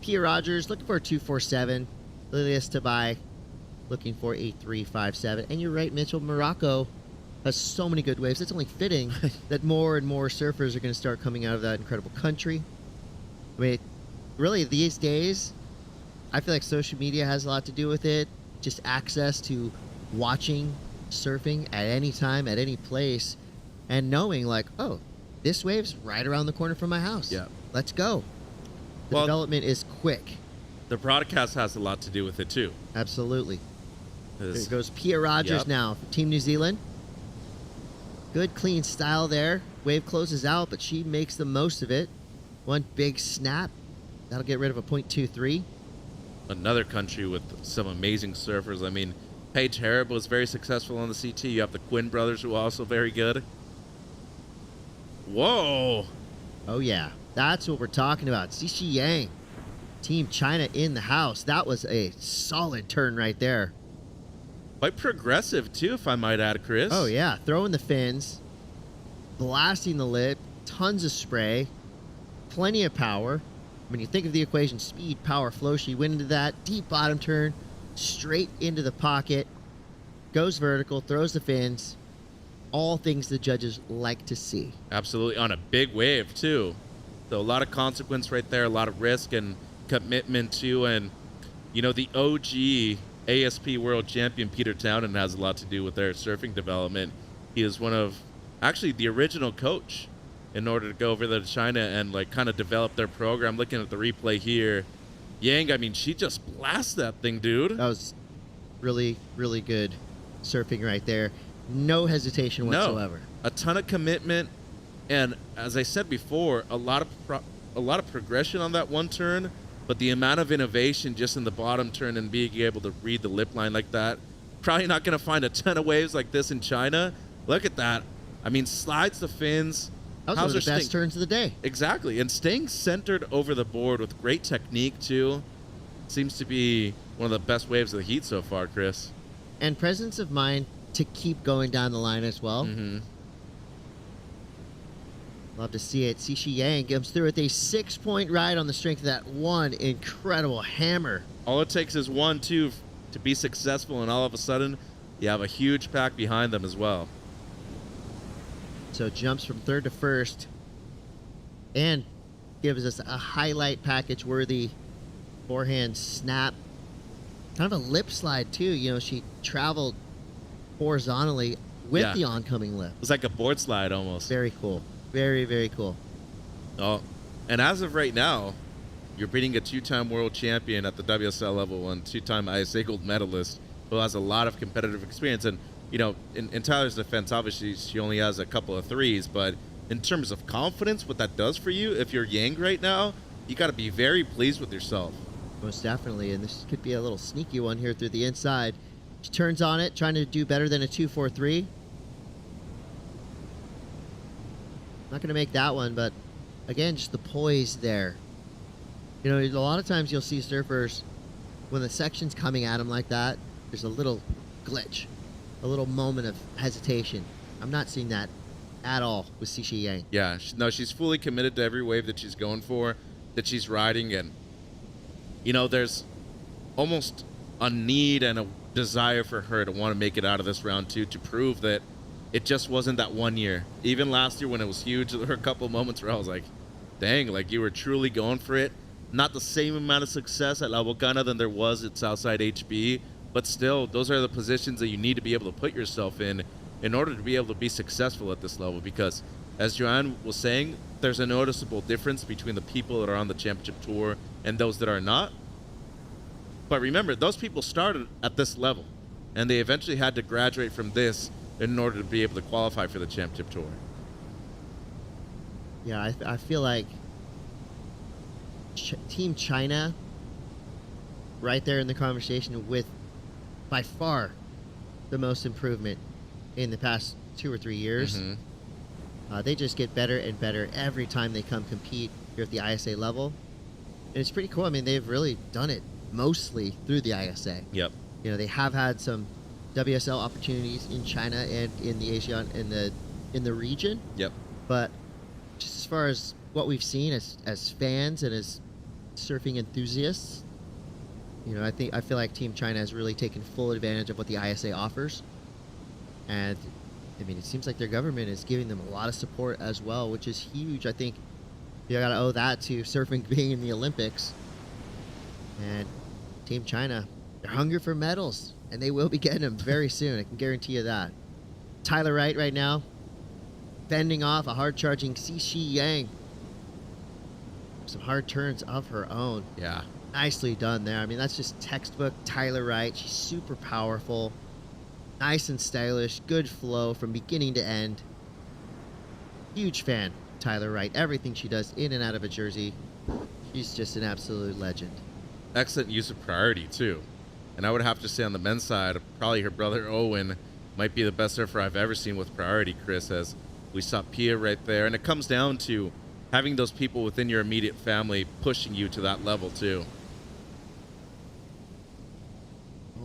Pia Rogers looking for a 2.47. Lilias Tibai looking for a 3.57. And you're right, Mitchell. Morocco has so many good waves. It's only fitting that more and more surfers are going to start coming out of that incredible country. I mean, really, these days, I feel like social media has a lot to do with it. Just access to watching surfing at any time, at any place, and knowing like, oh, this wave's right around the corner from my house. Yeah. Let's go. The development is quick. The broadcast has a lot to do with it, too. Absolutely. There goes Pia Rogers now for Team New Zealand. Good, clean style there. Wave closes out, but she makes the most of it. One big snap. That'll get rid of a 0.23. Another country with some amazing surfers. I mean, Paige Harrop was very successful on the CT. You have the Quinn brothers, who are also very good. Whoa. Oh, yeah. That's what we're talking about. Xixi Yang. Team China in the house. That was a solid turn right there. Quite progressive, too, if I might add, Chris. Oh, yeah. Throwing the fins. Blasting the lip. Tons of spray. Plenty of power. When you think of the equation, speed, power, flow, she went into that. Deep bottom turn. Straight into the pocket. Goes vertical. Throws the fins. All things the judges like to see. Absolutely. On a big wave, too. So a lot of consequence right there. A lot of risk and commitment, too. And, the OG ASP world champion Peter Townend has a lot to do with their surfing development. He is one of, actually, the original coach in order to go over there to China and kind of develop their program. Looking at the replay here, Yang, I mean, she just blasts that thing, dude. That was really, really good surfing right there. No hesitation whatsoever. No, a ton of commitment, and as I said before, a lot of progression on that one turn. But the amount of innovation just in the bottom turn and being able to read the lip line like that, probably not going to find a ton of waves like this in China. Look at that. I mean, slides the fins, That was one of the best turns of the day. Exactly. And staying centered over the board with great technique, too, seems to be one of the best waves of the heat so far, Chris. And presence of mind to keep going down the line as well. Mm-hmm. Love to see it. Xixi Yang comes through with a 6-point ride on the strength of that one incredible hammer. All it takes is 1-2 to be successful, and all of a sudden, you have a huge pack behind them as well. So jumps from third to first and gives us a highlight package worthy forehand snap. Kind of a lip slide too. You know, she traveled horizontally with the oncoming lip. It's like a board slide almost. Very cool. Very, very cool. Oh, and as of right now, you're beating a 2-time world champion at the WSL level and 2-time ISA gold medalist who has a lot of competitive experience. And, you know, in Tyler's defense, obviously she only has a couple of threes, but in terms of confidence, what that does for you, if you're Yang right now, you got to be very pleased with yourself. Most definitely, and this could be a little sneaky one here through the inside. She turns on it, trying to do better than a 2-4-3. Not going to make that one, but again, just the poise there. You know, a lot of times you'll see surfers, when the section's coming at them like that, there's a little glitch, a little moment of hesitation. I'm not seeing that at all with Xixi Yang. Yeah, no, she's fully committed to every wave that she's going for, that she's riding, and, you know, there's almost a need and a desire for her to want to make it out of this round 2 to prove that it just wasn't that one year. Even last year when it was huge, there were a couple moments where I was like, dang, like you were truly going for it. Not the same amount of success at La Bocana than there was at Southside HB, but still, those are the positions that you need to be able to put yourself in order to be able to be successful at this level. Because, as Joanne was saying, there's a noticeable difference between the people that are on the championship tour and those that are not. But remember, those people started at this level, and they eventually had to graduate from this in order to be able to qualify for the championship tour. Yeah, I feel like Team China right there in the conversation with by far the most improvement in the past 2 or 3 years. Mm-hmm. They just get better and better every time they come compete here at the ISA level. And it's pretty cool. I mean, they've really done it mostly through the ISA. Yep. You know, they have had some WSL opportunities in China and in the Asia in the region. Yep. But just as far as what we've seen as fans and as surfing enthusiasts, you know, I feel like Team China has really taken full advantage of what the ISA offers. And I mean, it seems like their government is giving them a lot of support as well, which is huge. I think you got to owe that to surfing being in the Olympics. And Team China, they're hungry for medals, and they will be getting them very soon. I can guarantee you that. Tyler Wright right now, fending off a hard-charging Xixi Yang. Some hard turns of her own. Yeah. Nicely done there. I mean, that's just textbook Tyler Wright. She's super powerful, nice and stylish, good flow from beginning to end. Huge fan of Tyler Wright. Everything she does in and out of a jersey, she's just an absolute legend. Excellent use of priority, too. And I would have to say on the men's side, probably her brother Owen might be the best surfer I've ever seen with priority, Chris, as we saw Pia right there. And it comes down to having those people within your immediate family pushing you to that level, too.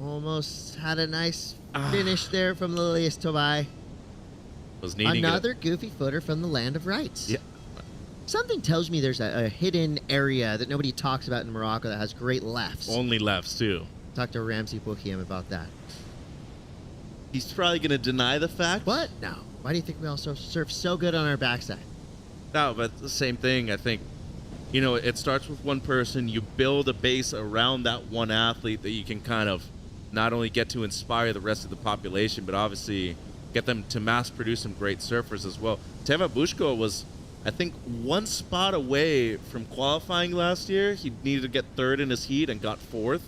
Almost had a nice finish there from Lilias Tobai. Was needing another goofy footer from the land of rights. Yeah. Something tells me there's a hidden area that nobody talks about in Morocco that has great lefts. Only lefts, too. Talk to Ramsey Boukiem about that. He's probably going to deny the fact. What? No. Why do you think we all surf so good on our backside? No, but the same thing. I think, you know, it starts with one person. You build a base around that one athlete that you can kind of not only get to inspire the rest of the population, but obviously get them to mass produce some great surfers as well. Teva Bushko was, I think, one spot away from qualifying last year. He needed to get third in his heat and got fourth.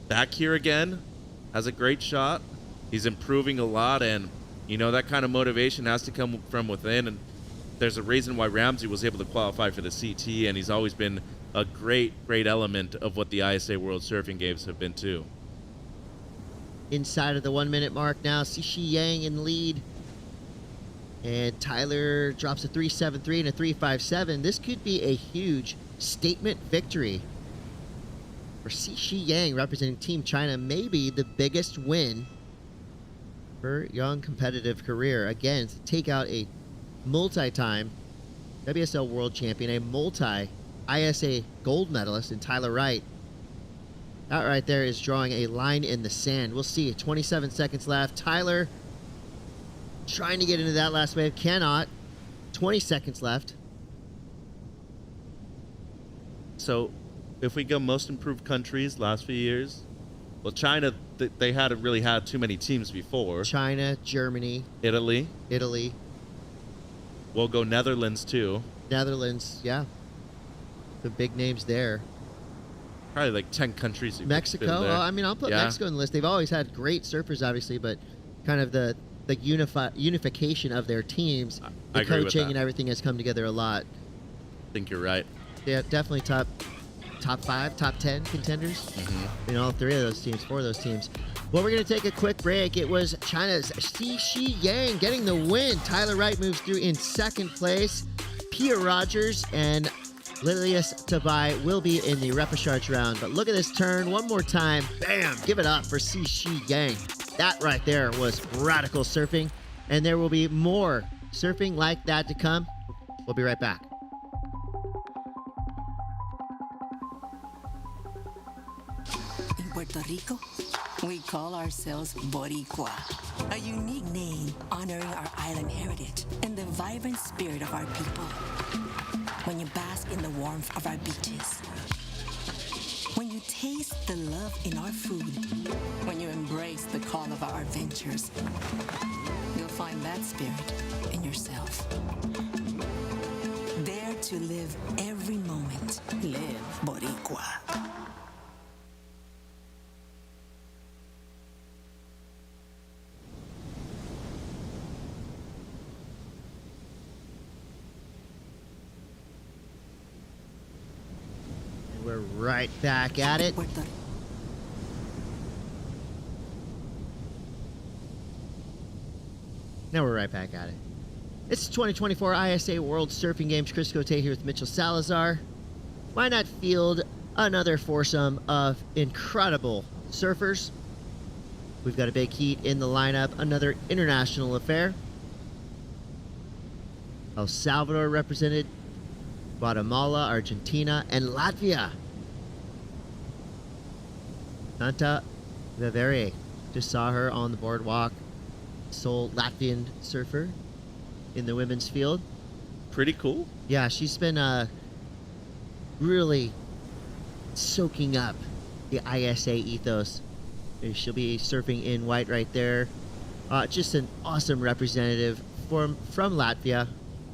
Back here again, has a great shot. He's improving a lot, and, you know, that kind of motivation has to come from within. And there's a reason why Ramsey was able to qualify for the CT, and he's always been a great, great element of what the ISA World Surfing Games have been, too. Inside of the 1 minute mark now, Xixi Yang in lead. And Tyler drops a 3.73 and a 3.57. This could be a huge statement victory for Xi Yang representing Team China. Maybe the biggest win for young competitive career. Again, to take out a multi-time WSL World Champion, a multi-ISA gold medalist in Tyler Wright. That right there is drawing a line in the sand. We'll see. 27 seconds left. Tyler trying to get into that last wave. Cannot. 20 seconds left. So, if we go most improved countries last few years, well, China, they hadn't really had too many teams before. China, Germany. Italy. We'll go Netherlands, too. Netherlands, yeah. The big names there. Probably like 10 countries. Mexico. Well, I mean, I'll put Mexico on the list. They've always had great surfers, obviously, but kind of the unification of their teams, the coaching and everything has come together a lot. I think you're right. Yeah, definitely top 5, top 10 contenders in all 4 of those teams. Well, we're going to take a quick break. It was China's Xi Yang getting the win. Tyler Wright moves through in second place. Pia Rogers and Lilius Tabai will be in the repechage round. But look at this turn one more time. Bam! Give it up for Xi Yang. That right there was radical surfing. And there will be more surfing like that to come. We'll be right back. In Puerto Rico, we call ourselves boricua, a unique name honoring our island heritage and the vibrant spirit of our people. When you bask in the warmth of our beaches, when you taste the love in our food, when you embrace the call of our adventures, you'll find that spirit in yourself. Dare to live every moment. Live boricua. We're right back at it. Now we're right back at it. It's 2024 ISA World Surfing Games. Chris Cote here with Mitchell Salazar. Why not field another foursome of incredible surfers? We've got a big heat in the lineup, another international affair. El Salvador represented, Guatemala, Argentina, and Latvia. Santa Vevere. Just saw her on the boardwalk. Sole Latvian surfer in the women's field. Pretty cool. Yeah, she's been really soaking up the ISA ethos. She'll be surfing in white right there. Just an awesome representative from Latvia.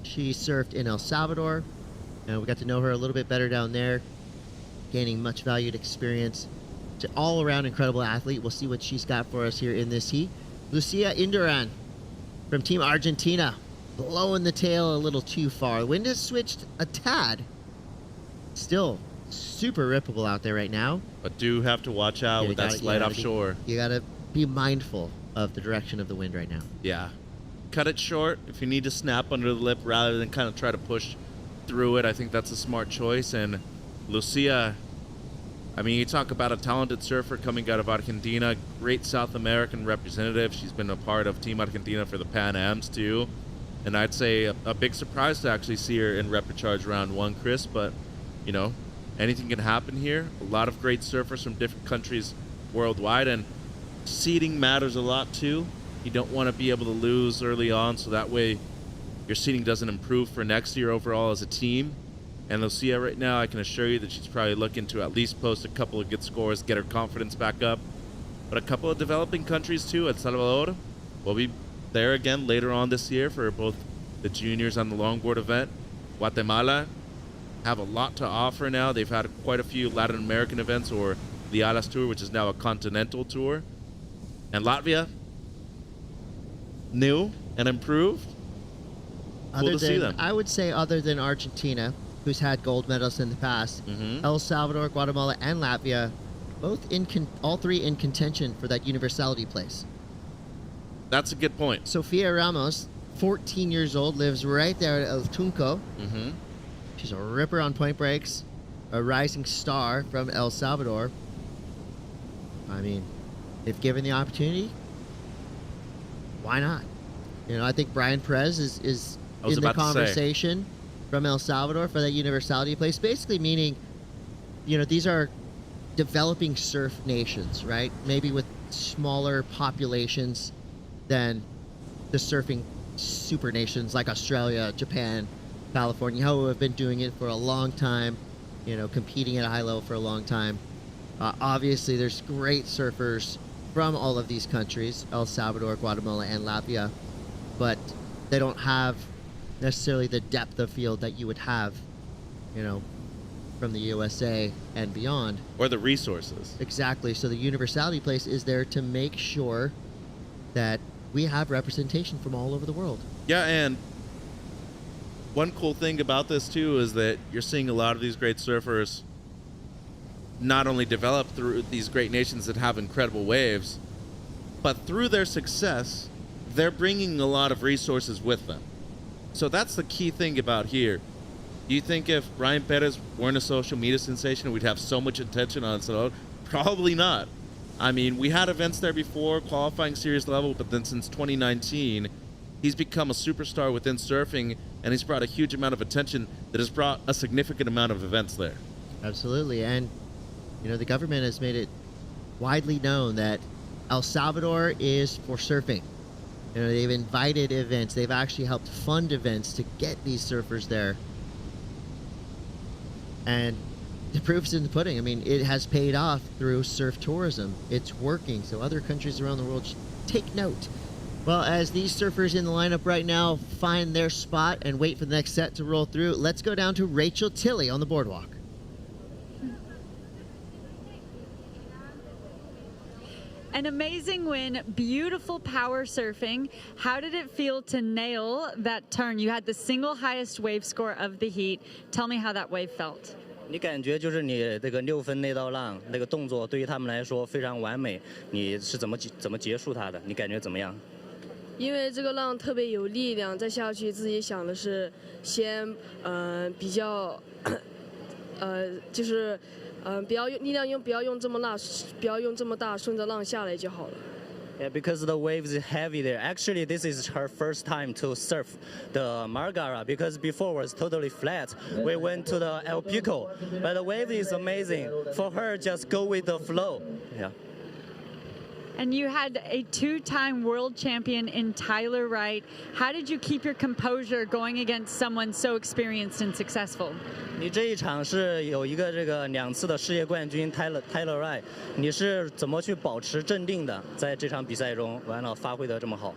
She surfed in El Salvador. And we got to know her a little bit better down there, gaining much valued experience. It's an all-around incredible athlete. We'll see what she's got for us here in this heat. Lucia Induran from Team Argentina, blowing the tail a little too far. The wind has switched a tad. Still super rippable out there right now. But do have to watch out with that slide offshore. You got to be mindful of the direction of the wind right now. Yeah. Cut it short if you need to snap under the lip rather than kind of try to push through it. I think that's a smart choice. And Lucia, I mean, you talk about a talented surfer coming out of Argentina, great South American representative. She's been a part of Team Argentina for the Pan Ams too. And I'd say a big surprise to actually see her in repechage round 1, Chris. But, you know, anything can happen here. A lot of great surfers from different countries worldwide. And seeding matters a lot too. You don't want to be able to lose early on, so that way your seeding doesn't improve for next year overall as a team. And Lucia right now, I can assure you that she's probably looking to at least post a couple of good scores, get her confidence back up. But a couple of developing countries too. El Salvador will be there again later on this year for both the juniors on the longboard event. Guatemala have a lot to offer now. They've had quite a few Latin American events, or the Alas Tour, which is now a continental tour. And Latvia, new and improved. Cool to see them. I would say other than Argentina, who's had gold medals in the past, El Salvador, Guatemala, and Latvia, both all three in contention for that universality place. That's a good point. Sofia Ramos 14 years old, lives right there at El Tunco. Mm-hmm. She's a ripper on point breaks, a rising star from El Salvador. I mean, if given the opportunity, why not? You know, I think Brian Perez is in the conversation from El Salvador for that universality place, basically meaning, you know, these are developing surf nations, right? Maybe with smaller populations than the surfing super nations like Australia, Japan, California, who have been doing it for a long time, you know, competing at a high level for a long time. Obviously, there's great surfers from all of these countries, El Salvador, Guatemala, and Latvia, but they don't have necessarily the depth of field that you would have, you know, from the USA and beyond. Or the resources. Exactly. So the universality place is there to make sure that we have representation from all over the world. Yeah, and one cool thing about this too is that you're seeing a lot of these great surfers not only develop through these great nations that have incredible waves, but through their success, they're bringing a lot of resources with them. So that's the key thing about here. Do you think if Brian Perez weren't a social media sensation, we'd have so much attention on it? Probably not. I mean, we had events there before, qualifying series level, but then since 2019, he's become a superstar within surfing, and he's brought a huge amount of attention that has brought a significant amount of events there. Absolutely. And, you know, the government has made it widely known that El Salvador is for surfing. You know, they've invited events. They've actually helped fund events to get these surfers there. And the proof's in the pudding. I mean, it has paid off through surf tourism. It's working. So other countries around the world should take note. Well, as these surfers in the lineup right now find their spot and wait for the next set to roll through, let's go down to Rachel Tilley on the boardwalk. An amazing win, beautiful power surfing. How did it feel to nail that turn? You had the single highest wave score of the heat. Tell me how that wave felt. 你感觉就是你这个6分那道浪那个动作对于他们来说非常完美，你是怎么结束它的？你感觉怎么样？因为这个浪特别有力量，再下去自己想的是先比较就是不要用力量不要用这么大，顺着浪下来就好了。Yeah, because the wave is heavy there. Actually, this is her first time to surf the Margara because before was totally flat. We went to the El Pico, but the wave is amazing. For her, just go with the flow. Yeah. And you had a 2-time world champion in Tyler Wright. How did you keep your composure going against someone so experienced and successful? 你这一场是有一个这个2次的世界冠军 Tyler Wright， 你是怎么去保持镇定的？在这场比赛中，完了发挥得这么好。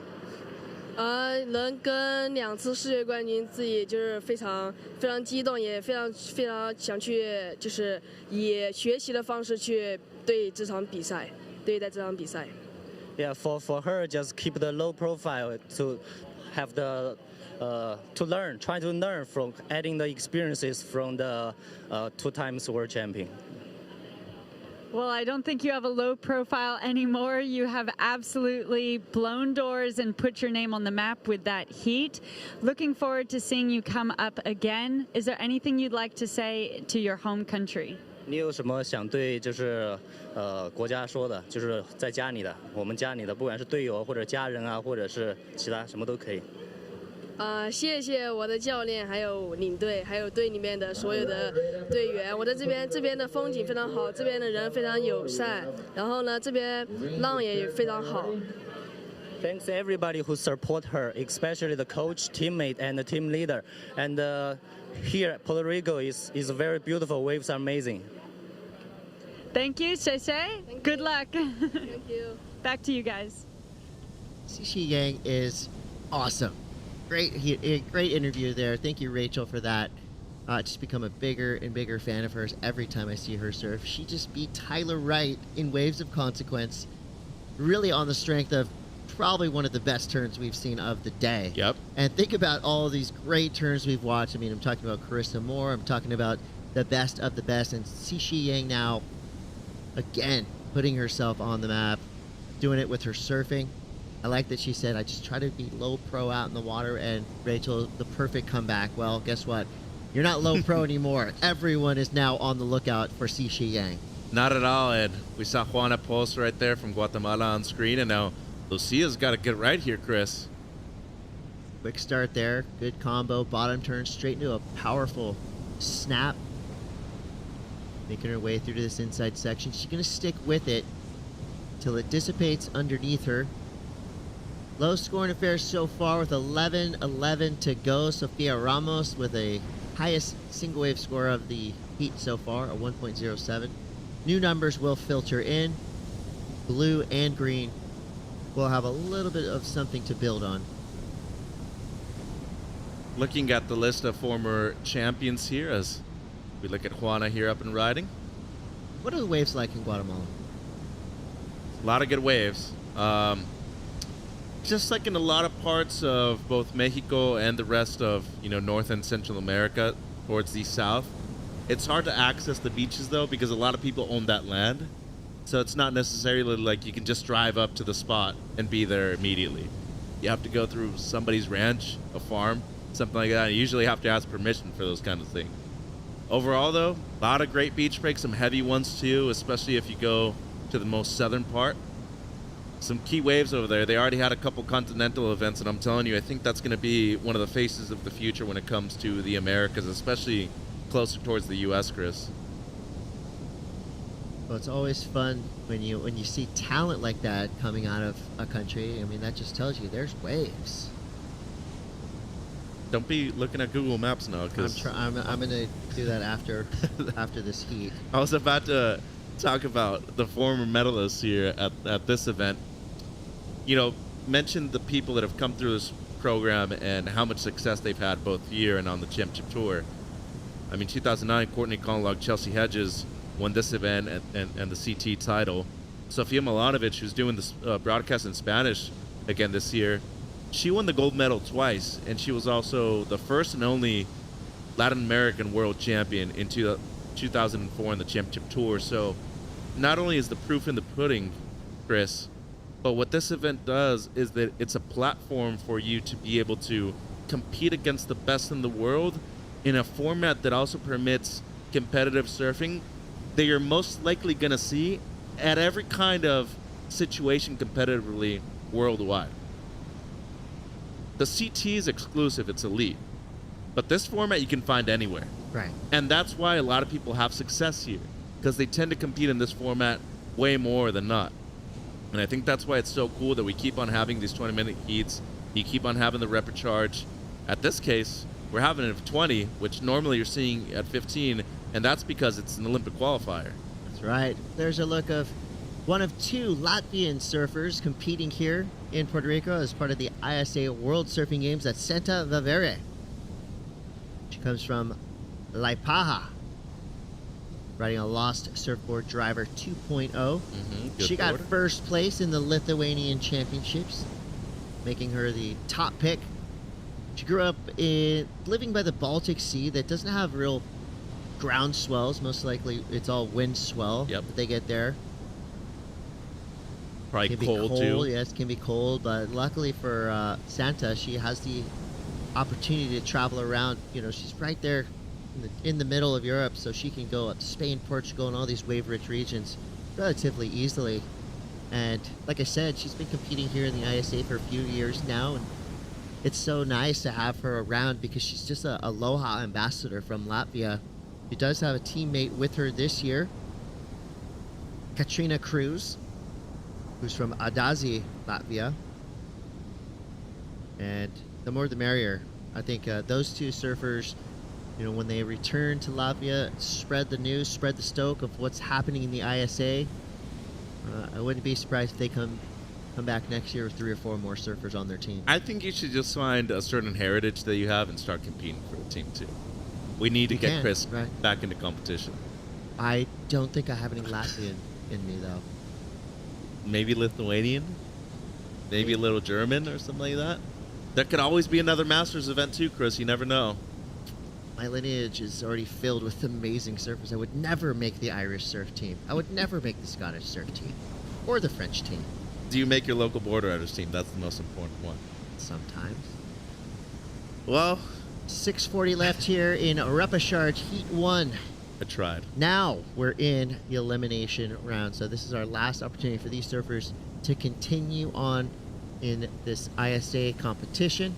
能跟2次世界冠军，自己就是非常激动，也非常想去，就是以学习的方式去对待这场比赛。Yeah, for her, just keep the low profile to have the try to learn from adding the experiences from the 2 times world champion. Well, I don't think you have a low profile anymore. You have absolutely blown doors and put your name on the map with that heat. Looking forward to seeing you come up again. Is there anything you'd like to say to your home country? 你有什么想对就是国家说的？就是在家里的，我们家里的，不管是队友或者家人啊，或者是其他什么都可以。谢谢我的教练，还有领队，还有队里面的所有的队员。我在这边的风景非常好，这边的人非常友善，然后呢，这边浪也非常好。Thanks everybody who support her, especially the coach, teammate, and the team leader. And here, Puerto Rico is very beautiful. Waves are amazing. Thank you, Shay. Good luck. Thank you. Back to you guys. Xixi Yang is awesome. Great interview there. Thank you, Rachel, for that. Just become a bigger and bigger fan of hers every time I see her surf. She just beat Tyler Wright in Waves of Consequence, really on the strength of probably one of the best turns we've seen of the day. Yep. And think about all these great turns we've watched. I mean, I'm talking about Carissa Moore. I'm talking about the best of the best. And Xixi Yang now, again, putting herself on the map, doing it with her surfing. I like that she said, I just try to be low pro out in the water, and Rachel, the perfect comeback. Well, guess what? You're not low pro anymore. Everyone is now on the lookout for Xixi Yang. Not at all, Ed. We saw Juana post right there from Guatemala on screen, and now Lucia's got to get right here, Chris. Quick start there. Good combo. Bottom turn straight into a powerful snap. Making her way through to this inside section. She's going to stick with it till it dissipates underneath her. Low scoring affair so far with 11-11 to go. Sofia Ramos with a highest single wave score of the heat so far, a 1.07. New numbers will filter in. Blue and green will have a little bit of something to build on. Looking at the list of former champions here as we look at Juana here up and riding. What are the waves like in Guatemala? A lot of good waves. Just like in a lot of parts of both Mexico and the rest of, North and Central America towards the south. It's hard to access the beaches, though, because a lot of people own that land. So it's not necessarily like you can just drive up to the spot and be there immediately. You have to go through somebody's ranch, a farm, something like that. You usually have to ask permission for those kind of things. Overall, though, a lot of great beach breaks, some heavy ones, too, especially if you go to the most southern part. Some key waves over there. They already had a couple continental events, and I'm telling you, I think that's going to be one of the faces of the future when it comes to the Americas, especially closer towards the U.S., Chris. Well, it's always fun when you see talent like that coming out of a country. I mean, that just tells you there's waves. Don't be looking at Google Maps now, because I'm going to do that after this heat. I was about to talk about the former medalists here at this event. Mention the people that have come through this program and how much success they've had both here and on the championship tour. I mean, 2009, Courtney Conlog, Chelsea Hedges won this event and the CT title. Sofia Milanovic, who's doing this broadcast in Spanish again this year, she won the gold medal twice, and she was also the first and only Latin American world champion in 2004 in the championship tour. So not only is the proof in the pudding, Chris, but what this event does is that it's a platform for you to be able to compete against the best in the world in a format that also permits competitive surfing that you're most likely going to see at every kind of situation competitively worldwide. The CT is exclusive, it's elite. But this format you can find anywhere. Right. And that's why a lot of people have success here, because they tend to compete in this format way more than not. And I think that's why it's so cool that we keep on having these 20-minute heats. You keep on having the repechage. At this case, we're having it at 20, which normally you're seeing at 15, and that's because it's an Olympic qualifier. That's right. There's a look of one of two Latvian surfers competing here in Puerto Rico as part of the ISA World Surfing Games at Santa Vivere. She comes from Liepāja, riding a Lost Surfboard Driver 2.0. She got first place in the Lithuanian Championships, making her the top pick. She grew up living by the Baltic Sea that doesn't have real ground swells. Most likely it's all wind swell that they get there. Probably can be cold too. Yes, can be cold, but luckily for Santa, she has the opportunity to travel around. She's right there in the middle of Europe, so she can go up to Spain, Portugal, and all these wave-rich regions relatively easily. And like I said, she's been competing here in the ISA for a few years now, and it's so nice to have her around because she's just a Aloha ambassador from Latvia. She does have a teammate with her this year, Katrina Cruz, who's from Adazi, Latvia. And the more the merrier. I think those two surfers, when they return to Latvia, spread the news, spread the stoke of what's happening in the ISA. I wouldn't be surprised if they come back next year with 3 or 4 more surfers on their team. I think you should just find a certain heritage that you have and start competing for a team too. We need to get Chris back into competition. I don't think I have any Latvian in me, though. Maybe Lithuanian? Maybe a little German or something like that? There could always be another Masters event too, Chris. You never know. My lineage is already filled with amazing surfers. I would never make the Irish surf team. I would never make the Scottish surf team. Or the French team. Do you make your local border riders team? That's the most important one. Sometimes. Well, 6:40 left here in Repechage Heat 1. I tried. Now we're in the elimination round. So this is our last opportunity for these surfers to continue on in this ISA competition.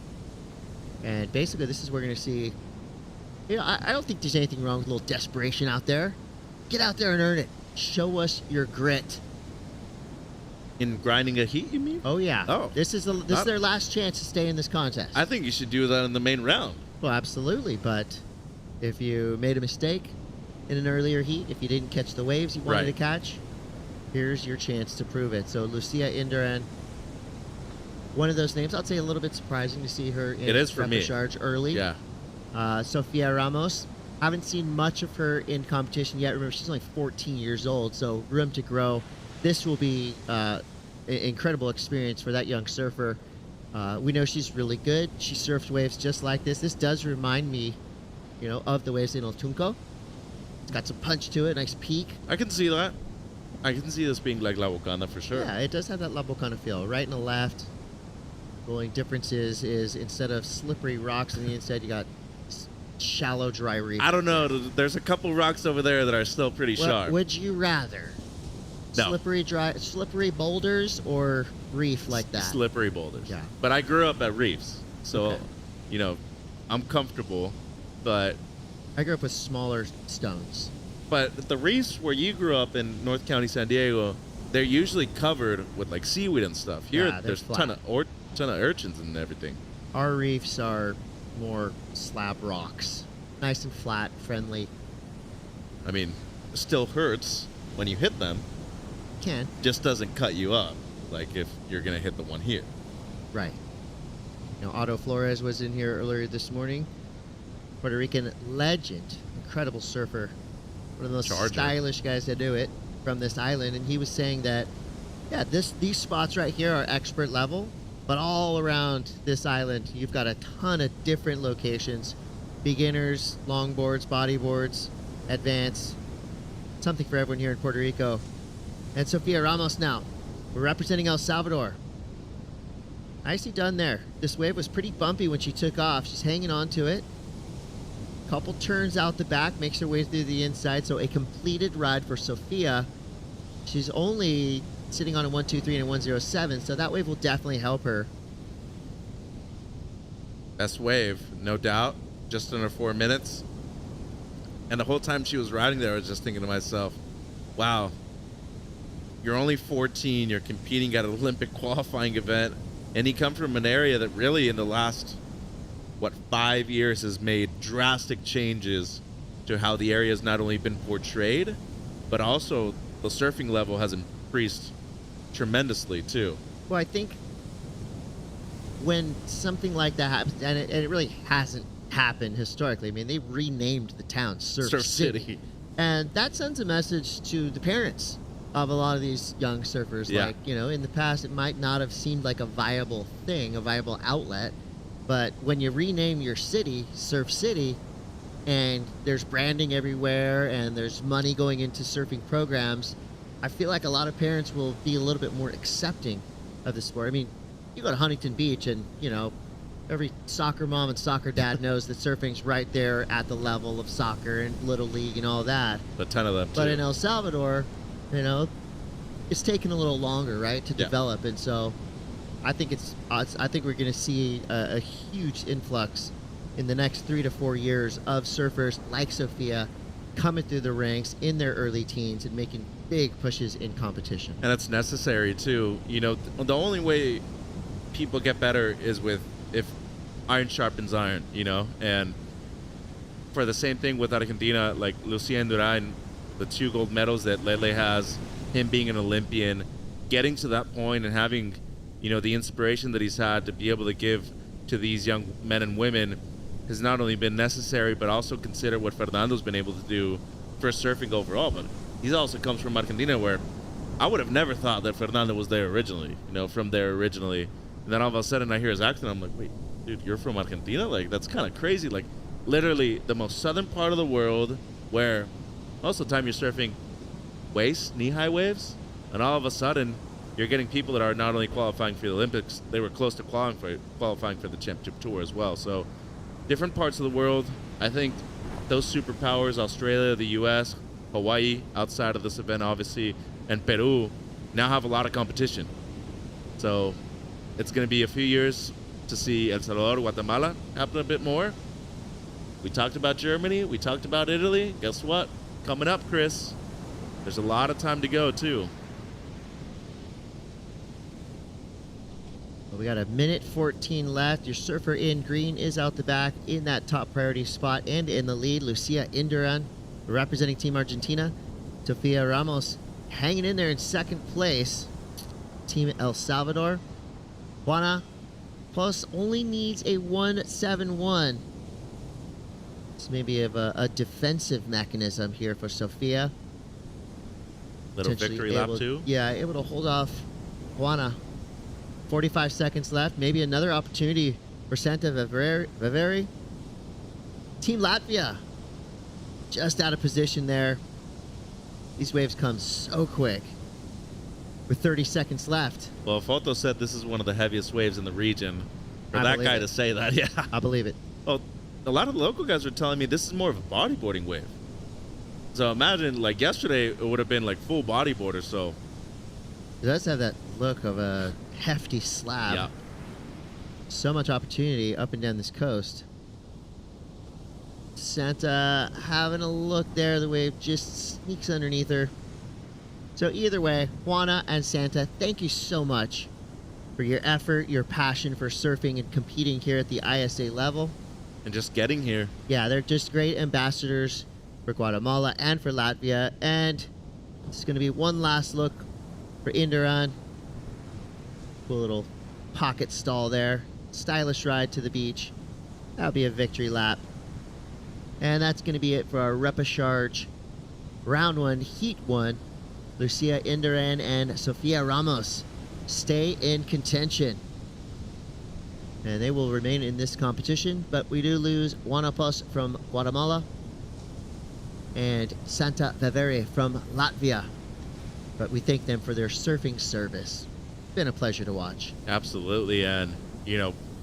And basically this is where we're going to see, I don't think there's anything wrong with a little desperation out there. Get out there and earn it. Show us your grit. In grinding a heat, you mean? Oh, yeah. Oh. This is their last chance to stay in this contest. I think you should do that in the main round. Well, absolutely. But if you made a mistake in an earlier heat, if you didn't catch the waves you wanted to catch, here's your chance to prove it. So Lucia Inderan, one of those names, I'd say a little bit surprising to see her in It is for me. Repechage early. Yeah. Sofia Ramos, haven't seen much of her in competition yet. Remember, she's only 14 years old, so room to grow. This will be an incredible experience for that young surfer. We know she's really good. She surfs waves just like this. This does remind me, of the waves in El Tunco. It's got some punch to it, nice peak. I can see that. I can see this being like La Bocana for sure. Yeah, it does have that La Bocana feel. Right and the left. The only difference is instead of slippery rocks on the inside, you got shallow, dry reef. I don't know. There's a couple rocks over there that are still pretty sharp. Would you rather No. slippery boulders or reef like that? Slippery boulders. Yeah. But I grew up at reefs, so Okay. I'm comfortable. But I grew up with smaller stones. But the reefs where you grew up in North County, San Diego, they're usually covered with like seaweed and stuff. Here, Yeah, they're there's a ton of urchins and everything. Our reefs are more slab rocks, nice and flat, friendly. I mean, it still hurts when you hit them. Can. Just doesn't cut you up like if you're gonna hit the one here. Right. Otto Flores was in here earlier this morning. Puerto Rican legend, incredible surfer, one of the most stylish guys to do it from this island, and he was saying that, these spots right here are expert level, but all around this island, you've got a ton of different locations, beginners, longboards, bodyboards, advanced, something for everyone here in Puerto Rico. And Sofia Ramos now, we're representing El Salvador. Nicely done there. This wave was pretty bumpy when she took off. She's hanging on to it. Couple turns out the back, makes her way through the inside. So a completed ride for Sofia. She's only sitting on a 123 and a 107, so that wave will definitely help her. Best wave, no doubt. Just under 4 minutes. And the whole time she was riding there, I was just thinking to myself, wow, you're only 14, you're competing at an Olympic qualifying event, and you come from an area that really in the last 5 years has made drastic changes to how the area has not only been portrayed, but also the surfing level has increased tremendously too. Well, I think when something like that happens, and it really hasn't happened historically. I mean, they renamed the town Surf City. And that sends a message to the parents of a lot of these young surfers. Yeah. Like, in the past, it might not have seemed like a viable thing, a viable outlet. But when you rename your city Surf City, and there's branding everywhere, and there's money going into surfing programs, I feel like a lot of parents will be a little bit more accepting of the sport. I mean, you go to Huntington Beach, and, every soccer mom and soccer dad knows that surfing's right there at the level of soccer and Little League and all that. A ton of them too. But in El Salvador, it's taken a little longer, right, to develop. And so I think we're going to see a huge influx in the next 3 to 4 years of surfers like Sofia coming through the ranks in their early teens and making big pushes in competition. And that's necessary too. The only way people get better is if iron sharpens iron, and for the same thing with Argentina, like Lucía Indurain, the 2 gold medals that Lele has, him being an Olympian, getting to that point and having, the inspiration that he's had to be able to give to these young men and women has not only been necessary, but also consider what Fernando's been able to do for surfing overall. But he also comes from Argentina, where I would have never thought that Fernando was there originally, from there originally. And then all of a sudden I hear his accent, I'm like, wait, dude, you're from Argentina? Like, that's kind of crazy. Like, literally the most southern part of the world, where most of the time you're surfing knee-high waves, and all of a sudden you're getting people that are not only qualifying for the Olympics, they were close to qualifying for the championship tour as well. So different parts of the world. I think those superpowers, Australia, the US, Hawaii, outside of this event obviously, and Peru, now have a lot of competition. So it's going to be a few years to see El Salvador, Guatemala happen a bit more. We talked about Germany. We talked about Italy. Guess what? Coming up, Chris. There's a lot of time to go, too. We got a minute 14 left. Your surfer in green is out the back in that top priority spot and in the lead. Lucia Induran, representing Team Argentina. Sofia Ramos hanging in there in second place. Team El Salvador. Juana Plus only needs a 171. This may be a defensive mechanism here for Sofia. Little victory lap too? Yeah, able to hold off Juana. 45 seconds left. Maybe another opportunity for Santa Viveri. Team Latvia just out of position there. These waves come so quick with 30 seconds left. Well, Foto said this is one of the heaviest waves in the region. For I that believe guy it. to say that, yeah. I believe it. Well, a lot of the local guys were telling me this is more of a bodyboarding wave. So imagine, like yesterday, it would have been like full bodyboarder, so. It does have that look of a hefty slab. Yeah. So much opportunity up and down this coast. Santa having a look there. The wave just sneaks underneath her. So either way, Juana and Santa, thank you so much for your effort, your passion for surfing and competing here at the ISA level. And just getting here. Yeah, they're just great ambassadors for Guatemala and for Latvia. And it's going to be one last look for Induran. Cool little pocket stall there. Stylish ride to the beach. That'll be a victory lap. And that's going to be it for our repechage round 1, heat 1. Lucia Induran and Sofia Ramos stay in contention. And they will remain in this competition, but we do lose Juana Plus from Guatemala and Santa Viveri from Latvia. But we thank them for their surfing service. It's been a pleasure to watch. Absolutely, and,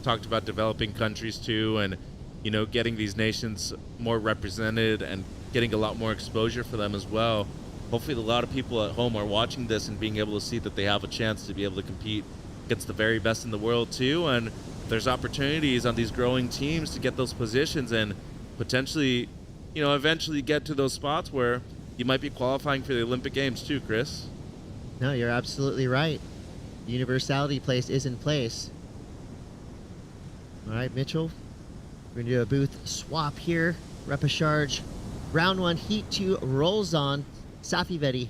talked about developing countries too, and, getting these nations more represented and getting a lot more exposure for them as well. Hopefully a lot of people at home are watching this and being able to see that they have a chance to be able to compete against the very best in the world too, and there's opportunities on these growing teams to get those positions and potentially, eventually get to those spots where you might be qualifying for the Olympic Games too, Chris. No, you're absolutely right. The universality place is in place. All right, Mitchell, we're going to do a booth swap here. Repechage round 1, heat 2 rolls on. Safi Vedi,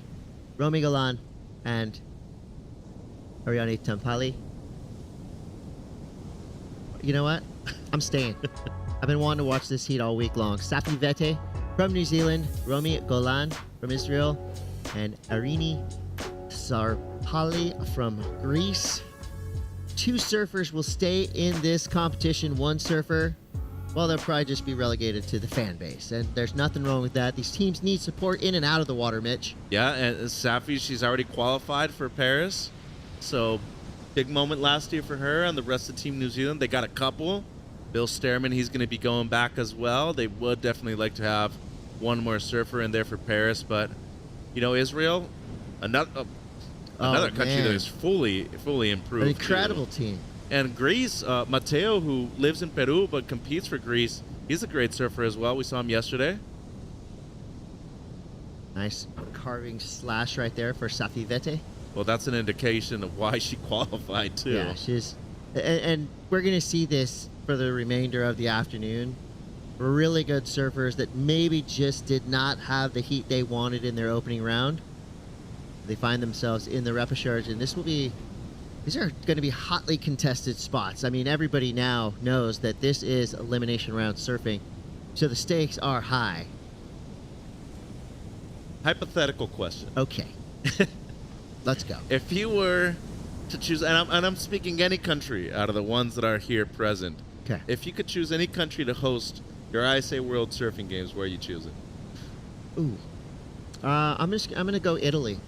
Romy Galan, and Ariane Tampali. You know what? I'm staying. I've been wanting to watch this heat all week long. Safi Vete from New Zealand, Romy Golan from Israel, and Arini Sarpali from Greece. 2 surfers will stay in this competition. 1 surfer, well, they'll probably just be relegated to the fan base, and there's nothing wrong with that. These teams need support in and out of the water, Mitch. Yeah, and Safi, she's already qualified for Paris, so big moment last year for her and the rest of Team New Zealand. They got a couple. Bill Stearman, he's going to be going back as well. They would definitely like to have one more surfer in there for Paris, but Israel, another country that is fully improved. An incredible team. And Greece, Mateo, who lives in Peru but competes for Greece, he's a great surfer as well. We saw him yesterday. Nice carving slash right there for Safi Vete. Well, that's an indication of why she qualified too. Yeah, she's, and we're going to see this for the remainder of the afternoon. Really good surfers that maybe just did not have the heat they wanted in their opening round. They find themselves in the repechage, and these are going to be hotly contested spots. I mean, everybody now knows that this is elimination round surfing, so the stakes are high. Hypothetical question. Okay. Let's go. If you were to choose, and I'm speaking any country out of the ones that are here present. Okay. If you could choose any country to host your ISA World Surfing Games, where are you choosing? Ooh. I'm going to go Italy.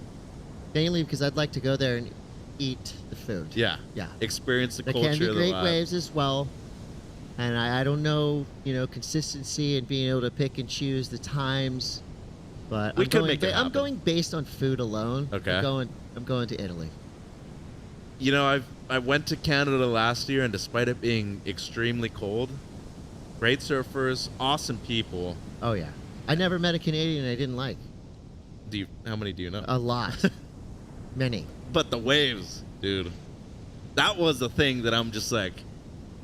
Mainly because I'd like to go there and eat the food. Yeah. Yeah. Experience the There culture can be of the great vibe. waves as well. And I don't know, consistency and being able to pick and choose the times. But We could make it I'm happen. going based on food alone. Okay. I'm going to Italy. I went to Canada last year, and despite it being extremely cold, great surfers, awesome people. Oh yeah. I never met a Canadian I didn't like. How many do you know? A lot. Many. But the waves, dude. That was the thing that I'm just like,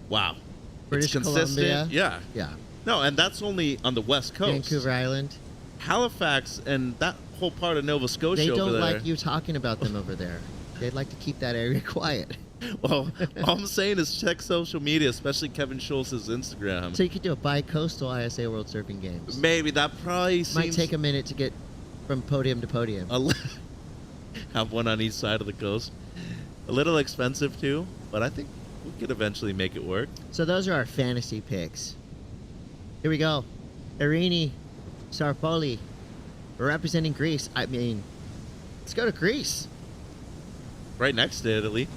wow. British it's consistent. Columbia. Yeah. Yeah. No, and that's only on the West Coast. Vancouver Island. Halifax and that whole part of Nova Scotia They over don't there. like you talking about them over there. They'd like to keep that area quiet. Well, all I'm saying is check social media, especially Kevin Schultz's Instagram. So you could do a bi-coastal ISA World Surfing Games. Maybe that probably Might take a minute to get from podium to podium. Have one on each side of the coast. A little expensive too, but I think we could eventually make it work. So those are our fantasy picks. Here we go. Irini Sarpoli representing Greece. I mean, let's go to Greece. Right next to Italy.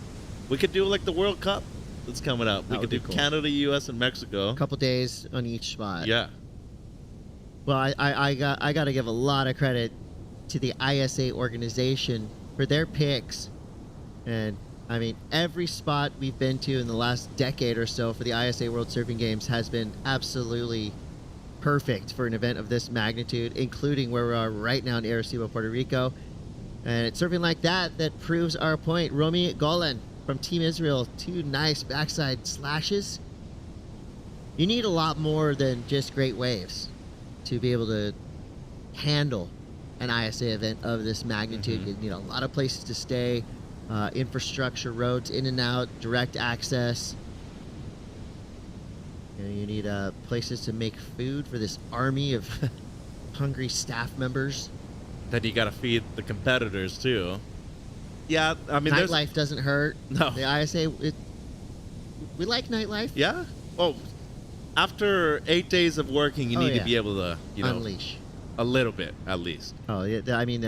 We could do like the World Cup that's coming up. We That could would do be cool. Canada, U.S., and Mexico. A couple days on each spot. Yeah. Well, I got to give a lot of credit to the ISA organization for their picks. And, I mean, every spot we've been to in the last decade or so for the ISA World Surfing Games has been absolutely perfect for an event of this magnitude, including where we are right now in Arecibo, Puerto Rico. And it's surfing like that proves our point. Romy Golan from Team Israel, 2 nice backside slashes. You need a lot more than just great waves to be able to handle an ISA event of this magnitude. You need a lot of places to stay, infrastructure, roads in and out, direct access. You need places to make food for this army of hungry staff members. Then you got to feed the competitors too. Yeah, I mean, there's Nightlife doesn't hurt. No. The ISA, we like nightlife. Yeah. Oh, after 8 days of working, you Oh, need yeah. to be able to, Unleash. a little bit at least. Oh, yeah. I mean,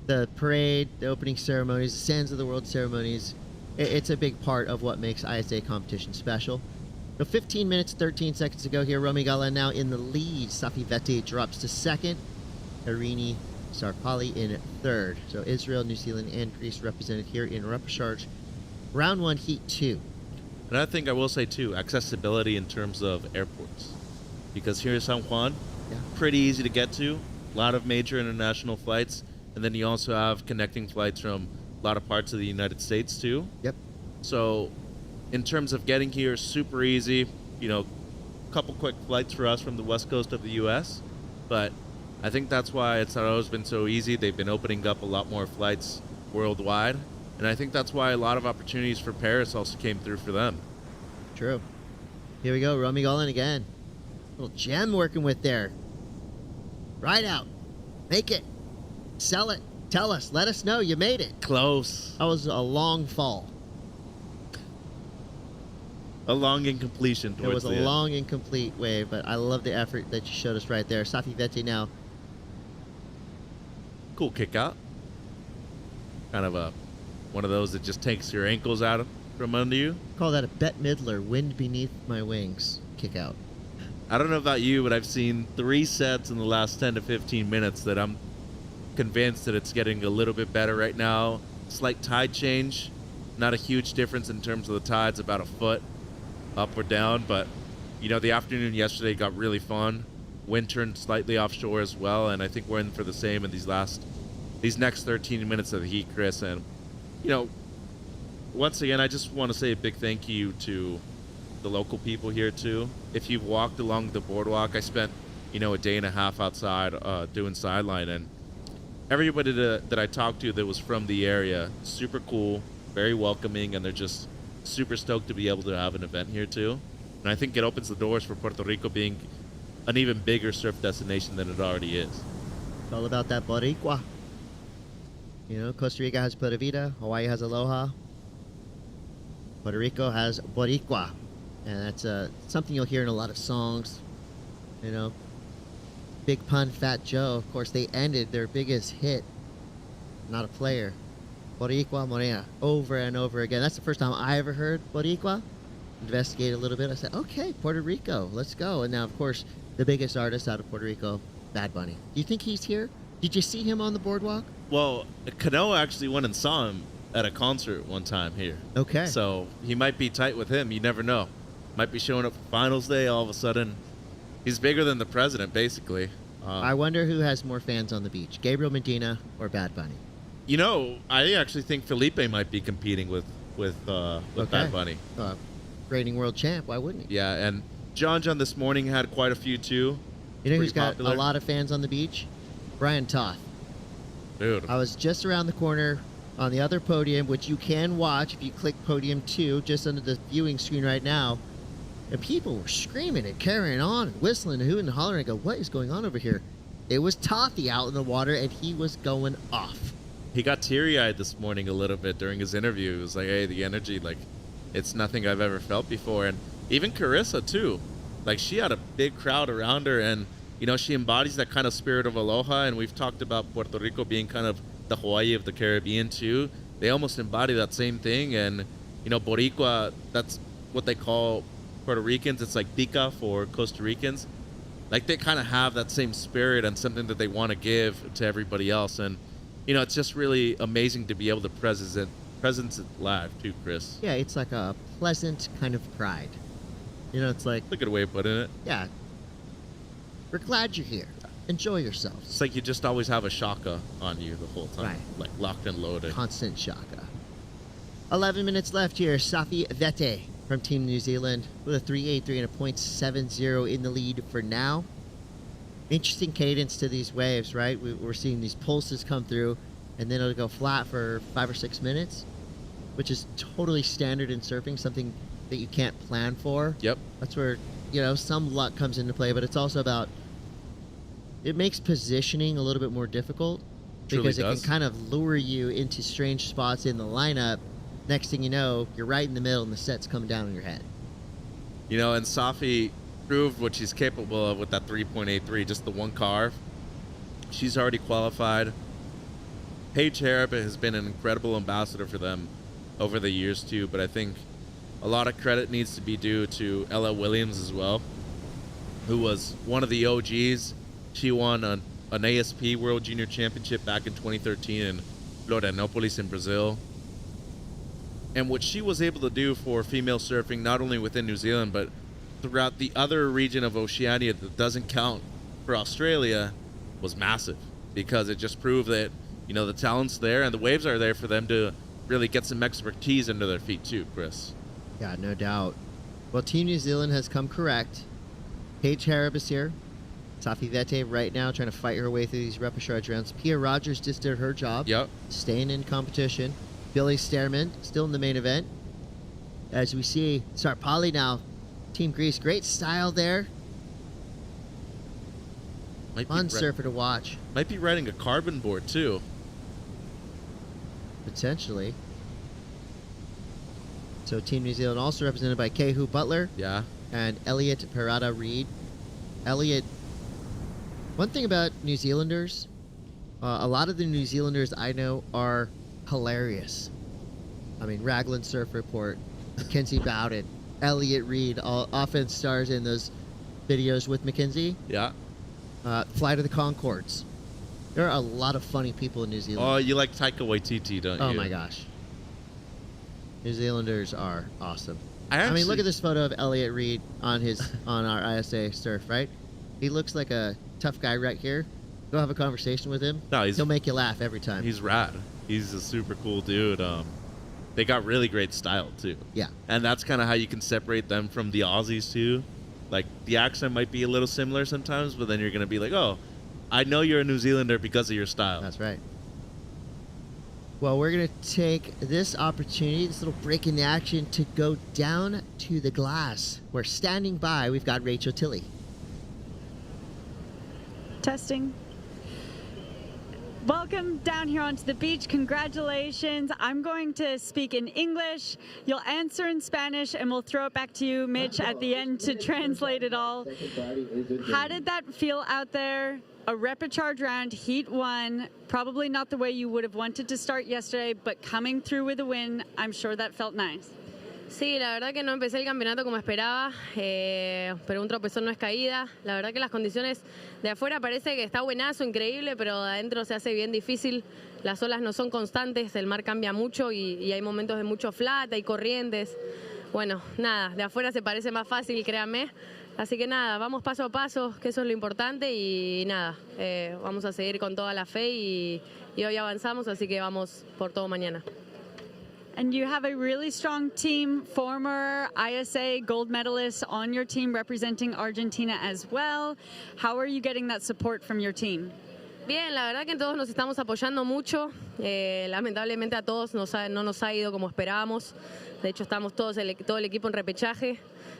the parade, the opening ceremonies, the Sands of the World ceremonies, it's a big part of what makes ISA competition special. So 15 minutes, 13 seconds to go here. Romy Gala now in the lead. Safi Vete drops to second. Irini Sarpali in third. So Israel, New Zealand, and Greece represented here in repechaje. Round 1, heat 2. And I think I will say too, accessibility in terms of airports, because here in San Juan, pretty easy to get to. A lot of major international flights, and then you also have connecting flights from a lot of parts of the United States too. Yep. So, in terms of getting here, super easy. A couple quick flights for us from the west coast of the U.S., but I think that's why it's not always been so easy. They've been opening up a lot more flights worldwide, and I think that's why a lot of opportunities for Paris also came through for them. True. Here we go. Romy Golan again. Little gem working with there. Ride out. Make it. Sell it. Tell us. Let us know you made it. Close. That was a long fall. A long incompletion It towards was a the end. long, incomplete wave, but I love the effort that you showed us right there. Safi Vete now. Cool kick out. Kind of one of those that just takes your ankles out from under you. Call that a Bette Midler, wind beneath my wings kick out. I don't know about you, but I've seen 3 sets in the last 10 to 15 minutes that I'm convinced that it's getting a little bit better right now. Slight tide change. Not a huge difference in terms of the tides, about a foot up or down, but the afternoon yesterday got really fun. Wind turned slightly offshore as well, and I think we're in for the same in these next 13 minutes of the heat, Chris. And once again, I just want to say a big thank you to the local people here too. If you've walked along the boardwalk, I spent a day and a half outside doing sideline, and everybody that I talked to that was from the area, super cool, very welcoming, and they're just super stoked to be able to have an event here too. And I think it opens the doors for Puerto Rico being an even bigger surf destination than it already is. It's all about that boricua. Costa Rica has Pura Vida, Hawaii has Aloha, Puerto Rico has boricua, and that's something you'll hear in a lot of songs. Big Pun, Fat Joe, of course, they ended their biggest hit, Not a Player, Boricua Morena over and over again. That's the first time I ever heard Boricua. Investigate a little bit. I said, okay, Puerto Rico, let's go. And now, of course, the biggest artist out of Puerto Rico, Bad Bunny. Do you think he's here? Did you see him on the boardwalk? Well, Cano actually went and saw him at a concert one time here. Okay. So he might be tight with him. You never know. Might be showing up for finals day all of a sudden. He's bigger than the president, basically. I wonder who has more fans on the beach, Gabriel Medina or Bad Bunny? You know, I actually think Felipe might be competing with Bad Bunny. Reigning world champ, why wouldn't he? Yeah, and John this morning had quite a few too. You know who's Pretty got popular. a lot of fans on the beach? Brian Toth. Dude. I was just around the corner on the other podium, which you can watch if you click podium 2, just under the viewing screen right now. And people were screaming and carrying on, and whistling and hooting and hollering. I go, what is going on over here? It was Tothy out in the water, and he was going off. He got teary-eyed this morning a little bit during his interview. He was like, hey, the energy, it's nothing I've ever felt before. And even Carissa, too. She had a big crowd around her, and, she embodies that kind of spirit of aloha, and we've talked about Puerto Rico being kind of the Hawaii of the Caribbean, too. They almost embody that same thing, and, Boricua, that's what they call Puerto Ricans. It's like tica for Costa Ricans. They kind of have that same spirit and something that they want to give to everybody else, and, it's just really amazing to be able to presence it live, too, Chris. Yeah, it's like a pleasant kind of pride. It's like... That's a good way of putting it. Yeah. We're glad you're here. Enjoy yourselves. It's like you just always have a shaka on you the whole time. Right. Locked and loaded. Constant shaka. 11 minutes left here. Safi Vete from Team New Zealand with a 3.83 and a .70 in the lead for now. Interesting cadence to these waves, right? We're seeing these pulses come through, and then it'll go flat for 5 or 6 minutes, which is totally standard in surfing, something that you can't plan for. Yep. That's where, some luck comes into play, but it's also about, it makes positioning a little bit more difficult because it can kind of lure you into strange spots in the lineup. Next thing you know, you're right in the middle and the set's coming down on your head. And Safi proved what she's capable of with that 3.83, just the one carve. She's already qualified. Paige Harrop has been an incredible ambassador for them over the years too, but I think a lot of credit needs to be due to Ella Williams as well, who was one of the OGs. She won an ASP World Junior Championship back in 2013 in Florianópolis in Brazil. And what she was able to do for female surfing, not only within New Zealand, but throughout the other region of Oceania that doesn't count for Australia, was massive, because it just proved that, the talent's there and the waves are there for them to really get some expertise under their feet too, Chris. Yeah, no doubt. Well, Team New Zealand has come correct. Paige Harrop is here. Safi Vete right now trying to fight her way through these repechage rounds. Pia Rogers just did her job. Yep. Staying in competition. Billy Stearman still in the main event. As we see, Sarpali now, Team Greece, great style there. Fun surfer to watch. Might be riding a carbon board too. Potentially. So Team New Zealand also represented by Kehu Butler. Yeah. And Elliot Parada Reed. Elliot, one thing about New Zealanders, a lot of the New Zealanders I know are hilarious. I mean, Raglan Surf Report, Mackenzie Bowden, Elliot Reed, all often stars in those videos with Mackenzie. Yeah. Flight of the Conchords. There are a lot of funny people in New Zealand. Oh, you like Taika Waititi, don't you? Oh my gosh. New Zealanders are awesome. I mean, look at this photo of Elliot Reed on our ISA surf, right? He looks like a tough guy right here. Go have a conversation with him. No, he'll make you laugh every time. He's rad. He's a super cool dude. They got really great style too. Yeah. And that's kind of how you can separate them from the Aussies too. Like, the accent might be a little similar sometimes, but then you're going to be like, oh, I know you're a New Zealander because of your style. That's right. Well, we're going to take this opportunity, this little break in the action, to go down to the glass, where standing by, we've got Rachel Tilley. Testing. welcome down here onto the beach. Congratulations. I'm going to speak in English. You'll answer in Spanish, and we'll throw it back to you, Mitch, at the end to translate it all. How did that feel out there? A repechage round, Heat 1, probably not the way you would have wanted to start yesterday, but coming through with a win, I'm sure that felt nice. Sí, la verdad que no empecé el campeonato como esperaba, pero un tropezón no es caída. La verdad que las condiciones de afuera parece que está buenazo, increíble, pero de adentro se hace bien difícil. Las olas no son constantes, el mar cambia mucho y hay momentos de mucho flat, hay corrientes. Bueno, nada, de afuera se parece más fácil, créanme. Así que nada, vamos paso a paso, que eso es lo importante y nada, vamos a seguir con toda la fe y hoy avanzamos, así que vamos por todo mañana. And you have a really strong team, former ISA gold medalists on your team representing Argentina as well. How are you getting that support from your team? Bien, la verdad que todos nos estamos apoyando mucho. Lamentablemente a todos no nos ha ido como esperábamos. De hecho, estamos todo el equipo en repechaje.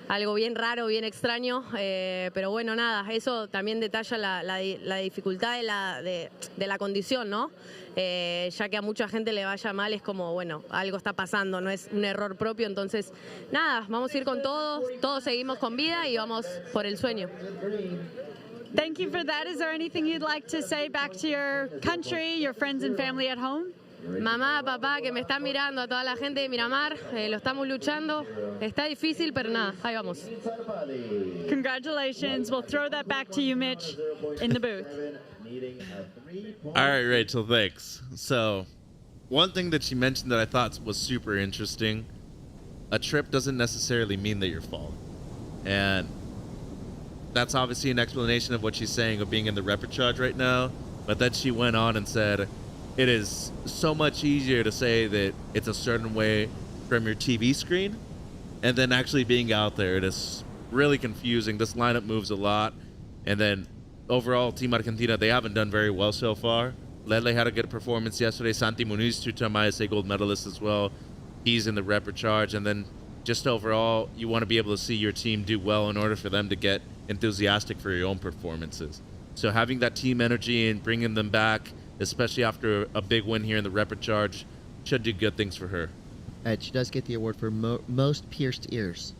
Algo bien raro, bien extraño. Pero bueno, nada, eso también detalla la dificultad de la condición, ¿no? Ya que a mucha gente le vaya mal, es como, bueno, algo está pasando, no es un error propio. Entonces, nada, vamos a ir con todos seguimos con vida y vamos por el sueño. Thank you for that. Is there anything you'd like to say back to your country, your friends and family at home? Mamá, papá, que me están mirando, a toda la gente de Miramar, lo estamos luchando. Está difícil, pero nada, ahí vamos. Congratulations. We'll throw that back to you, Mitch, in the booth. All right, Rachel, thanks. So, one thing that she mentioned that I thought was super interesting, a trip doesn't necessarily mean that you're falling. And that's obviously an explanation of what she's saying of being in the repechage right now. But then she went on and said, it is so much easier to say that it's a certain way from your TV screen and then actually being out there. It is really confusing. This lineup moves a lot. And then overall, Team Argentina, they haven't done very well so far. Lele had a good performance yesterday. Santi Muniz, two-time ISA gold medalist as well. He's in the repechage. And then just overall, you want to be able to see your team do well in order for them to get enthusiastic for your own performances. So having that team energy and bringing them back, especially after a big win here in the repechage, should do good things for her. And she does get the award for most pierced ears.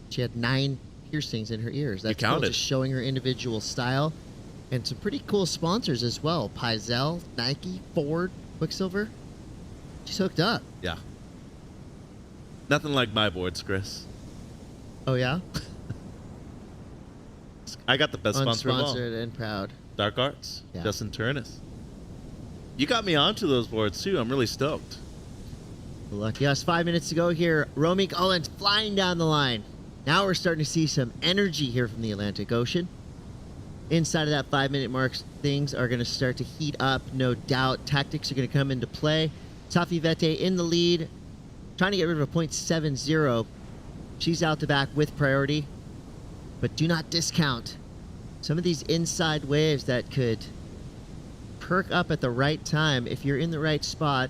She had 9 piercings in her ears. That's cool, just showing her individual style. And some pretty cool sponsors as well. Paizel, Nike, Ford, Quicksilver. She's hooked up. Yeah. Nothing like my boards, Chris. Oh, yeah? I got the best sponsor of all. Unsponsored and proud. Dark Arts. Yeah. Justin Turnus. You got me onto those boards, too. I'm really stoked. Lucky us. 5 minutes to go here. Romik Owens flying down the line. Now we're starting to see some energy here from the Atlantic Ocean. Inside of that 5-minute mark, things are going to start to heat up, no doubt. Tactics are going to come into play. Safi Vete in the lead, trying to get rid of a .70. She's out the back with priority. But do not discount some of these inside waves that could perk up at the right time if you're in the right spot.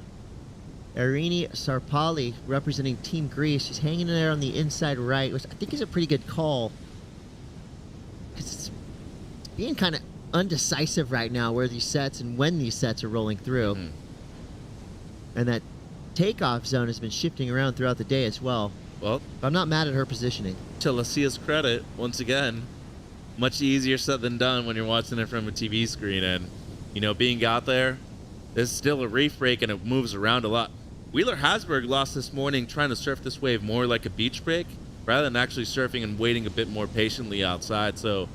Irini Sarpali representing Team Greece. She's hanging in there on the inside right, which I think is a pretty good call. Because it's being kind of undecisive right now where these sets and when these sets are rolling through. Mm-hmm. And that takeoff zone has been shifting around throughout the day as well. Well, I'm not mad at her positioning. To Lucia's credit, once again, much easier said than done when you're watching it from a TV screen. And, you know, being out there, there's still a reef break and it moves around a lot. Wheeler Hasberg lost this morning trying to surf this wave more like a beach break rather than actually surfing and waiting a bit more patiently outside. So,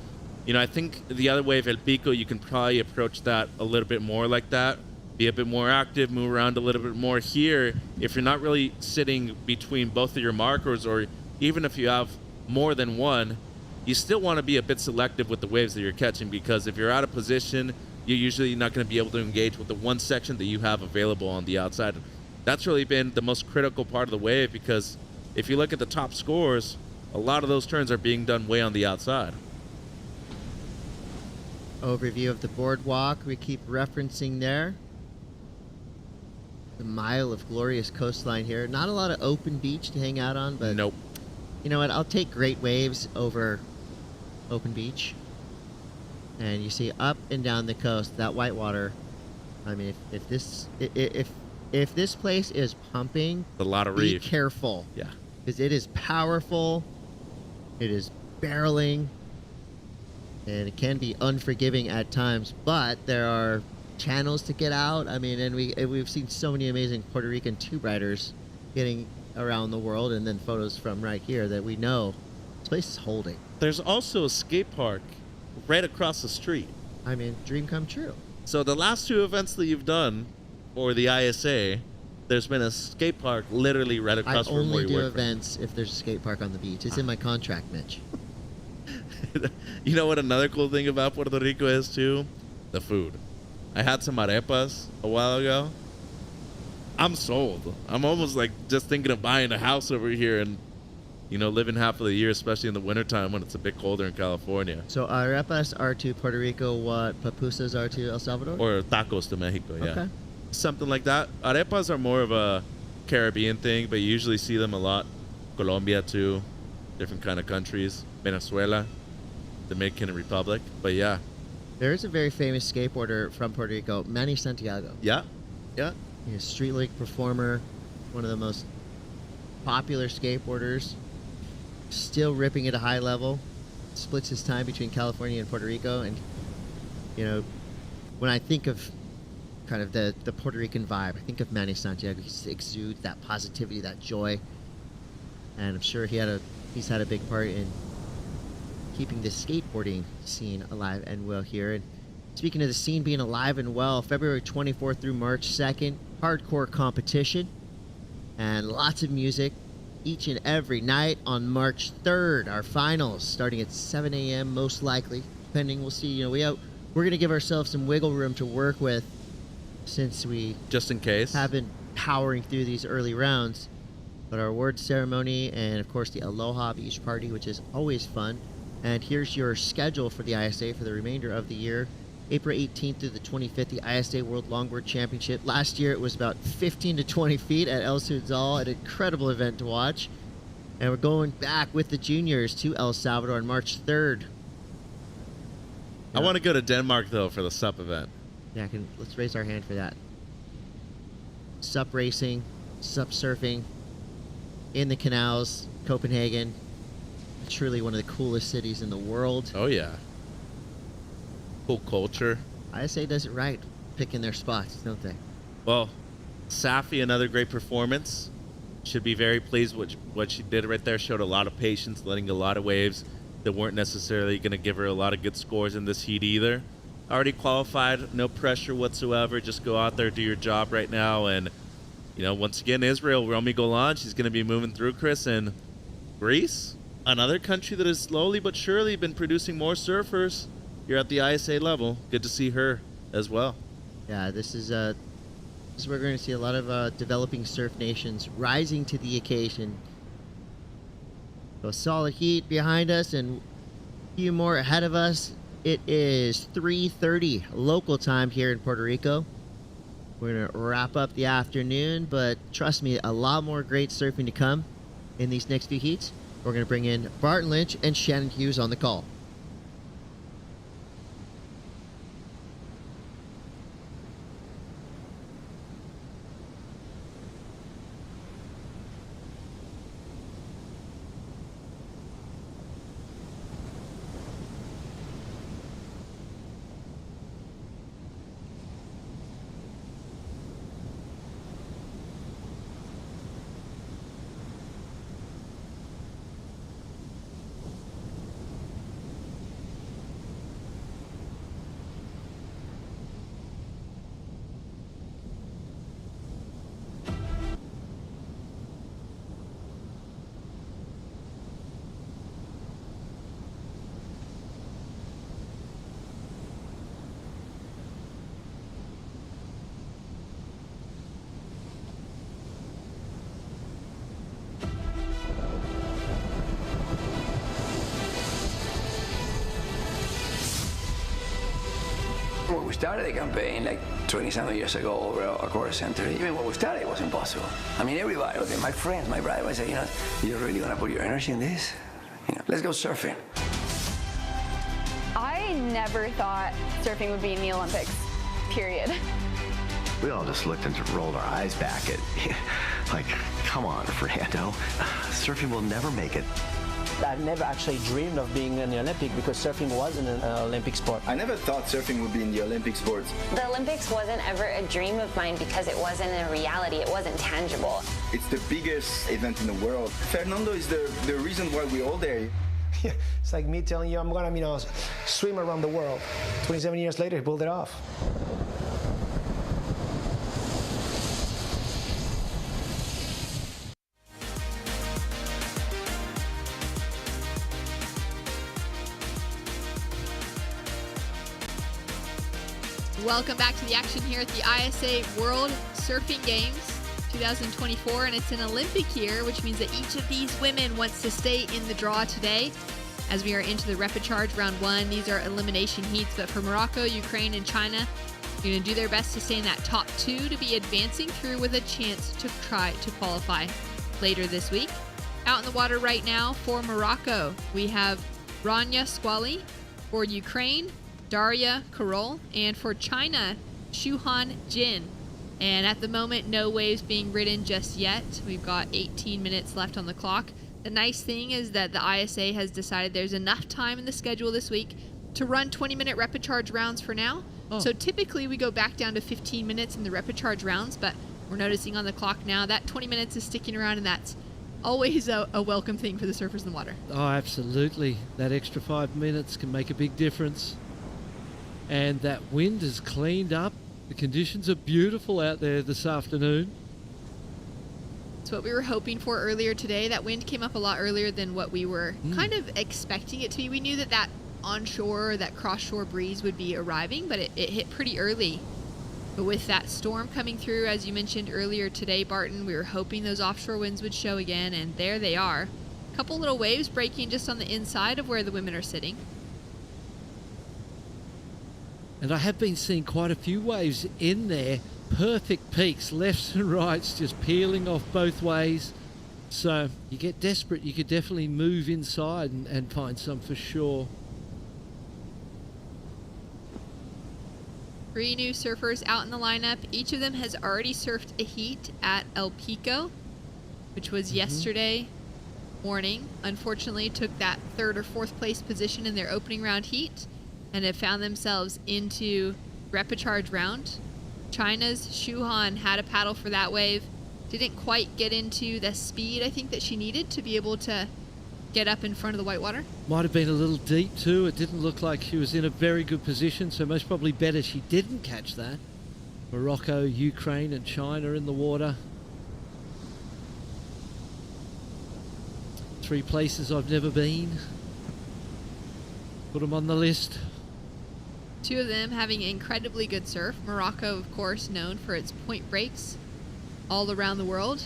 you know, I think the other wave, El Pico, you can probably approach that a little bit more like that. Be a bit more active, move around a little bit more. Here, if you're not really sitting between both of your markers, or even if you have more than one, you still want to be a bit selective with the waves that you're catching, because if you're out of position, you're usually not going to be able to engage with the one section that you have available on the outside. That's really been the most critical part of the wave, because if you look at the top scores, a lot of those turns are being done way on the outside. Overview of the boardwalk we keep referencing there. The mile of glorious coastline here. Not a lot of open beach to hang out on, but nope. You know what? I'll take great waves over open beach. And you see up and down the coast, that white water I mean, if this place is pumping, The lot be reef. careful. Yeah. Because it is powerful, it is barreling, and it can be unforgiving at times. But there are channels to get out. I mean, and we've seen so many amazing Puerto Rican tube riders getting around the world, and then photos from right here that we know this place is holding. There's also a skate park right across the street. I mean, dream come true. So the last two events that you've done for the ISA, there's been a skate park literally right across I from where only you do work. events if there's a skate park on the beach. It's in my contract, Mitch. You know what another cool thing about Puerto Rico is too? The food. I had some arepas a while ago. I'm sold. I'm almost like just thinking of buying a house over here and, you know, living half of the year, especially in the wintertime when it's a bit colder in California. So arepas are to Puerto Rico what pupusas are to El Salvador? Or tacos to Mexico, yeah. Okay. Something like that. Arepas are more of a Caribbean thing, but you usually see them a lot. Colombia too, different kind of countries. Venezuela, Dominican Republic, but yeah. There is a very famous skateboarder from Puerto Rico, Manny Santiago. Yeah, yeah. He's a street league performer, one of the most popular skateboarders, still ripping at a high level, splits his time between California and Puerto Rico. And, you know, when I think of kind of the Puerto Rican vibe, I think of Manny Santiago. He exudes that positivity, that joy. And I'm sure he's had a big part in keeping the skateboarding scene alive and well here. And speaking of the scene being alive and well, February 24th through March 2nd, hardcore competition and lots of music each and every night. On March 3rd, our finals starting at 7 a.m. most likely, depending. We'll see. You know, we're going to give ourselves some wiggle room to work with since we just in case have been powering through these early rounds. But our award ceremony and of course the Aloha Beach Party, which is always fun. And here's your schedule for the ISA for the remainder of the year. April 18th through the 25th, the ISA World Longboard Championship. Last year, it was about 15 to 20 feet at El Sudzal, an incredible event to watch. And we're going back with the juniors to El Salvador on March 3rd. I want to go to Denmark, though, for the SUP event. Yeah, let's raise our hand for that. SUP racing, SUP surfing, in the canals, Copenhagen. Truly one of the coolest cities in the world. Oh, yeah. Cool culture. ISA does it right, picking their spots, don't they? Well, Safi, another great performance. Should be very pleased with what she did right there. Showed a lot of patience, letting a lot of waves that weren't necessarily going to give her a lot of good scores in this heat either. Already qualified, no pressure whatsoever. Just go out there, do your job right now. And, you know, once again, Israel, Romy Golan, she's going to be moving through, Chris. And Greece, another country that has slowly but surely been producing more surfers. You're at the ISA level. Good to see her as well. Yeah, this is where we're going to see a lot of developing surf nations rising to the occasion. So solid heat behind us and a few more ahead of us. It is 3:30 local time here in Puerto Rico. We're going to wrap up the afternoon, but trust me, a lot more great surfing to come in these next few heats. We're going to bring in Barton Lynch and Shannon Hughes on the call. When we started the campaign like 20-something years ago over a course center, even when we started, it was impossible. I mean, everybody, okay, my friends, my brother, would say, you know, you're really gonna put your energy in this? You know, let's go surfing. I never thought surfing would be in the Olympics, period. We all just looked and rolled our eyes back at, like, come on, Fernando. Surfing will never make it. I've never actually dreamed of being in the Olympic because surfing wasn't an Olympic sport. I never thought surfing would be in the Olympic sports. The Olympics wasn't ever a dream of mine because it wasn't a reality. It wasn't tangible. It's the biggest event in the world. Fernando is the reason why we're all there. Yeah, it's like me telling you I'm gonna, swim around the world. 27 years later, he pulled it off. Welcome back to the action here at the ISA World Surfing Games 2024, and it's an Olympic year, which means that each of these women wants to stay in the draw today as we are into the repechaje round 1. These are elimination heats, but for Morocco, Ukraine, and China, they're going to do their best to stay in that top 2 to be advancing through with a chance to try to qualify later this week. Out in the water right now for Morocco, we have Rania Squali. For Ukraine, Daria Karol, and for China, Shuhan Jin. And at the moment, no waves being ridden just yet. We've got 18 minutes left on the clock. The nice thing is that the ISA has decided there's enough time in the schedule this week to run 20-minute repechage rounds for now. Oh. So typically we go back down to 15 minutes in the repechage rounds, but we're noticing on the clock now that 20 minutes is sticking around, and that's always a welcome thing for the surfers in the water. Oh, absolutely. That extra 5 minutes can make a big difference. And that wind is cleaned up. The conditions are beautiful out there this afternoon. It's what we were hoping for earlier today. That wind came up a lot earlier than what we were kind of expecting it to be. We knew that onshore, that cross-shore breeze would be arriving, but it hit pretty early. But with that storm coming through, as you mentioned earlier today, Barton, we were hoping those offshore winds would show again, and there they are. A couple little waves breaking just on the inside of where the women are sitting. And I have been seeing quite a few waves in there. Perfect peaks, lefts and rights, just peeling off both ways. So you get desperate, you could definitely move inside and find some for sure. 3 new surfers out in the lineup. Each of them has already surfed a heat at El Pico, which was yesterday morning. Unfortunately, took that 3rd or 4th place position in their opening round heat, and have found themselves into repechage round. China's Shuhan had a paddle for that wave. Didn't quite get into the speed I think that she needed to be able to get up in front of the whitewater. Might have been a little deep too. It didn't look like she was in a very good position, so most probably better she didn't catch that. Morocco, Ukraine, and China in the water. 3 places I've never been. Put them on the list. 2 of them having incredibly good surf. Morocco, of course, known for its point breaks all around the world.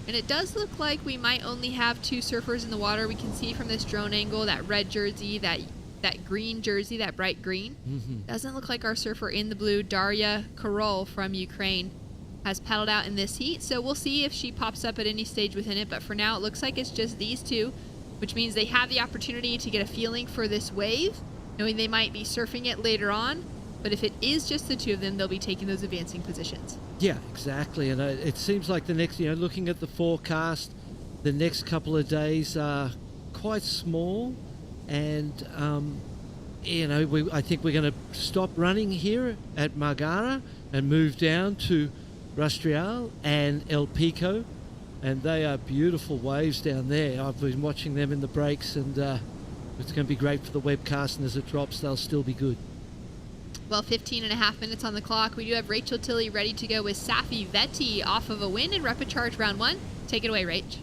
And it does look like we might only have 2 surfers in the water. We can see from this drone angle that red jersey, that green jersey, that bright green. Doesn't look like our surfer in the blue, Daria Karol from Ukraine, has paddled out in this heat. So we'll see if she pops up at any stage within it. But for now, it looks like it's just these 2, which means they have the opportunity to get a feeling for this wave, knowing they might be surfing it later on. But if it is just the 2 of them, they'll be taking those advancing positions. Yeah, exactly. And it seems like the next, looking at the forecast, the next couple of days are quite small. And, I think we're going to stop running here at Margara and move down to Rastreal and El Pico. And they are beautiful waves down there. I've been watching them in the breaks, and it's going to be great for the webcast, and as it drops, they'll still be good. Well, 15 and a half minutes on the clock. We do have Rachel Tilley ready to go with Safi Vetti off of a win in repechage round 1. Take it away, Rach.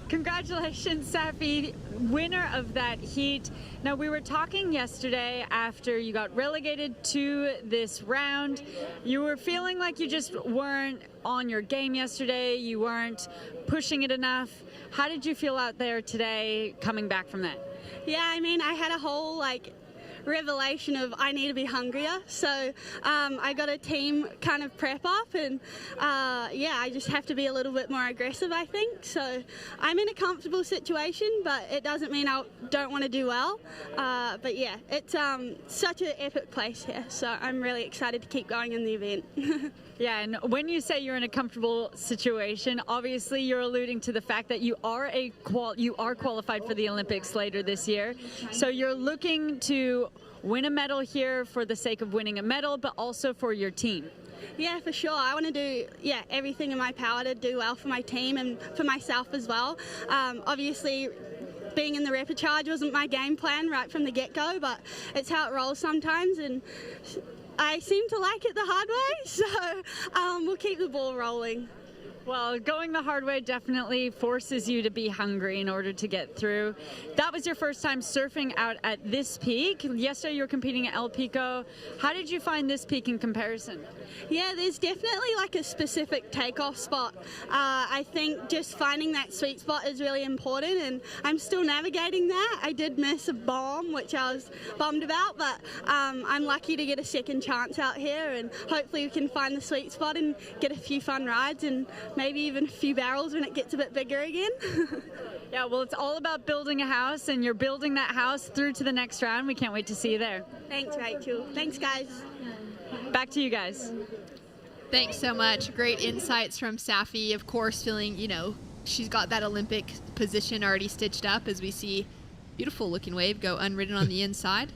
Congratulations, Safi, winner of that heat. Now, we were talking yesterday after you got relegated to this round. You were feeling like you just weren't on your game yesterday. You weren't pushing it enough. How did you feel out there today coming back from that? Yeah, I mean, I had a whole revelation of I need to be hungrier. So I got a team kind of prep up, and I just have to be a little bit more aggressive, I think. So I'm in a comfortable situation, but it doesn't mean I don't want to do well. But yeah, it's such an epic place here, so I'm really excited to keep going in the event. Yeah, and when you say you're in a comfortable situation, obviously you're alluding to the fact that you are qualified for the Olympics later this year. So you're looking to win a medal here for the sake of winning a medal, but also for your team. Yeah, for sure. I want to do everything in my power to do well for my team and for myself as well. Obviously, being in the repechaje wasn't my game plan right from the get-go, but it's how it rolls sometimes, and I seem to like it the hard way, so we'll keep the ball rolling. Well, going the hard way definitely forces you to be hungry in order to get through. That was your first time surfing out at this peak. Yesterday you were competing at El Pico. How did you find this peak in comparison? Yeah, there's definitely like a specific takeoff spot. I think just finding that sweet spot is really important, and I'm still navigating that. I did miss a bomb, which I was bummed about, but I'm lucky to get a second chance out here, and hopefully we can find the sweet spot and get a few fun rides and maybe even a few barrels when it gets a bit bigger again. Yeah, well, it's all about building a house, and you're building that house through to the next round. We can't wait to see you there. Thanks, Rachel. Thanks, guys. Back to you guys. Thanks so much. Great insights from Safi. Of course, feeling, she's got that Olympic position already stitched up as we see beautiful looking wave go unridden on the inside.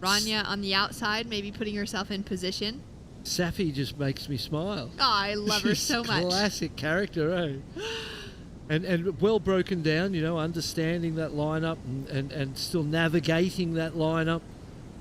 Rania on the outside, maybe putting herself in position. Safi just makes me smile. Oh, I love her so much. Classic character, eh? And well broken down, understanding that lineup and still navigating that lineup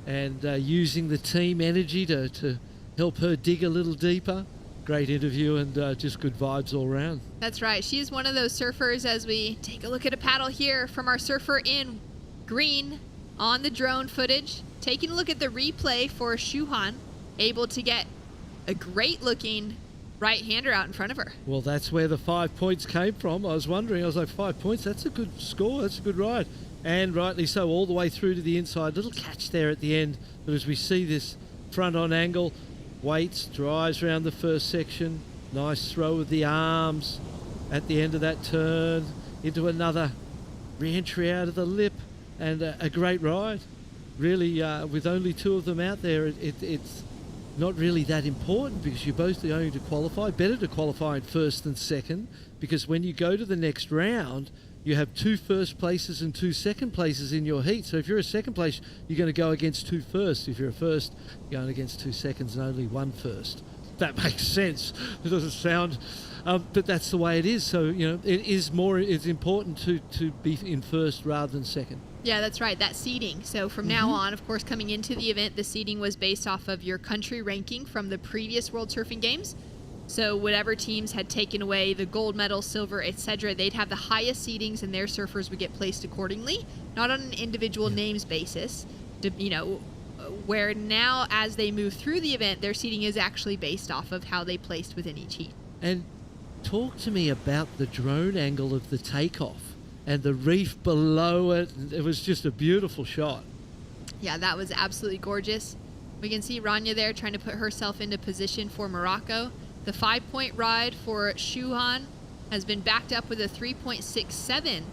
and using the team energy to help her dig a little deeper. Great interview and just good vibes all around. That's right. She's one of those surfers as we take a look at a paddle here from our surfer in green on the drone footage. Taking a look at the replay for Shuhan, able to get a great looking right-hander out in front of her. Well, that's where the 5 points came from. I was wondering, I was like, 5 points, that's a good score, that's a good ride. And rightly so, all the way through to the inside. Little catch there at the end, but as we see this front-on angle, waits, drives around the first section, nice throw with the arms at the end of that turn, into another re-entry out of the lip, and a great ride. Really, with only two of them out there, it's not really that important because you're both going to qualify. Better to qualify in first than second, because when you go to the next round, you have 2 first places and 2 second places in your heat. So if you're a second place, you're going to go against 2 firsts. If you're a first, you're going against 2 seconds and only 1 first. That makes sense. It doesn't sound, but that's the way it is. So, it's important to be in first rather than second. Yeah, that's right. That seeding. So from now on, of course, coming into the event, the seeding was based off of your country ranking from the previous World Surfing Games. So whatever teams had taken away the gold medal, silver, etc., they'd have the highest seedings and their surfers would get placed accordingly, not on an individual names basis. Where now, as they move through the event, their seeding is actually based off of how they placed within each heat. And talk to me about the drone angle of the takeoff and the reef below it. It was just a beautiful shot. Yeah, that was absolutely gorgeous. We can see Rania there trying to put herself into position for Morocco. The 5-point ride for Shuhan has been backed up with a 3.67.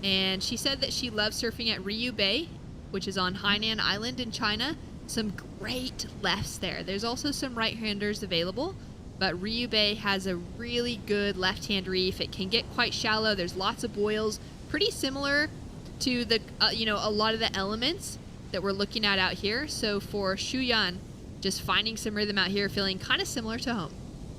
And she said that she loves surfing at Ryu Bay, which is on Hainan Island in China. Some great lefts there. There's also some right-handers available, but Ryu Bay has a really good left-hand reef. It can get quite shallow. There's lots of boils, pretty similar to the a lot of the elements that we're looking at out here. So for Shuyan, just finding some rhythm out here, feeling kind of similar to home.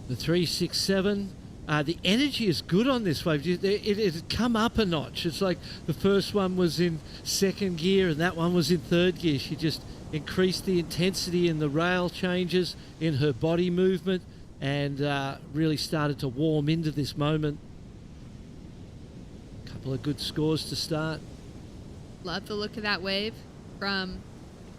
The 367. The energy is good on this wave. It had come up a notch. It's like the first one was in second gear and that one was in third gear. She just increased the intensity in the rail changes, in her body movement, and really started to warm into this moment. A couple of good scores to start. Love the look of that wave from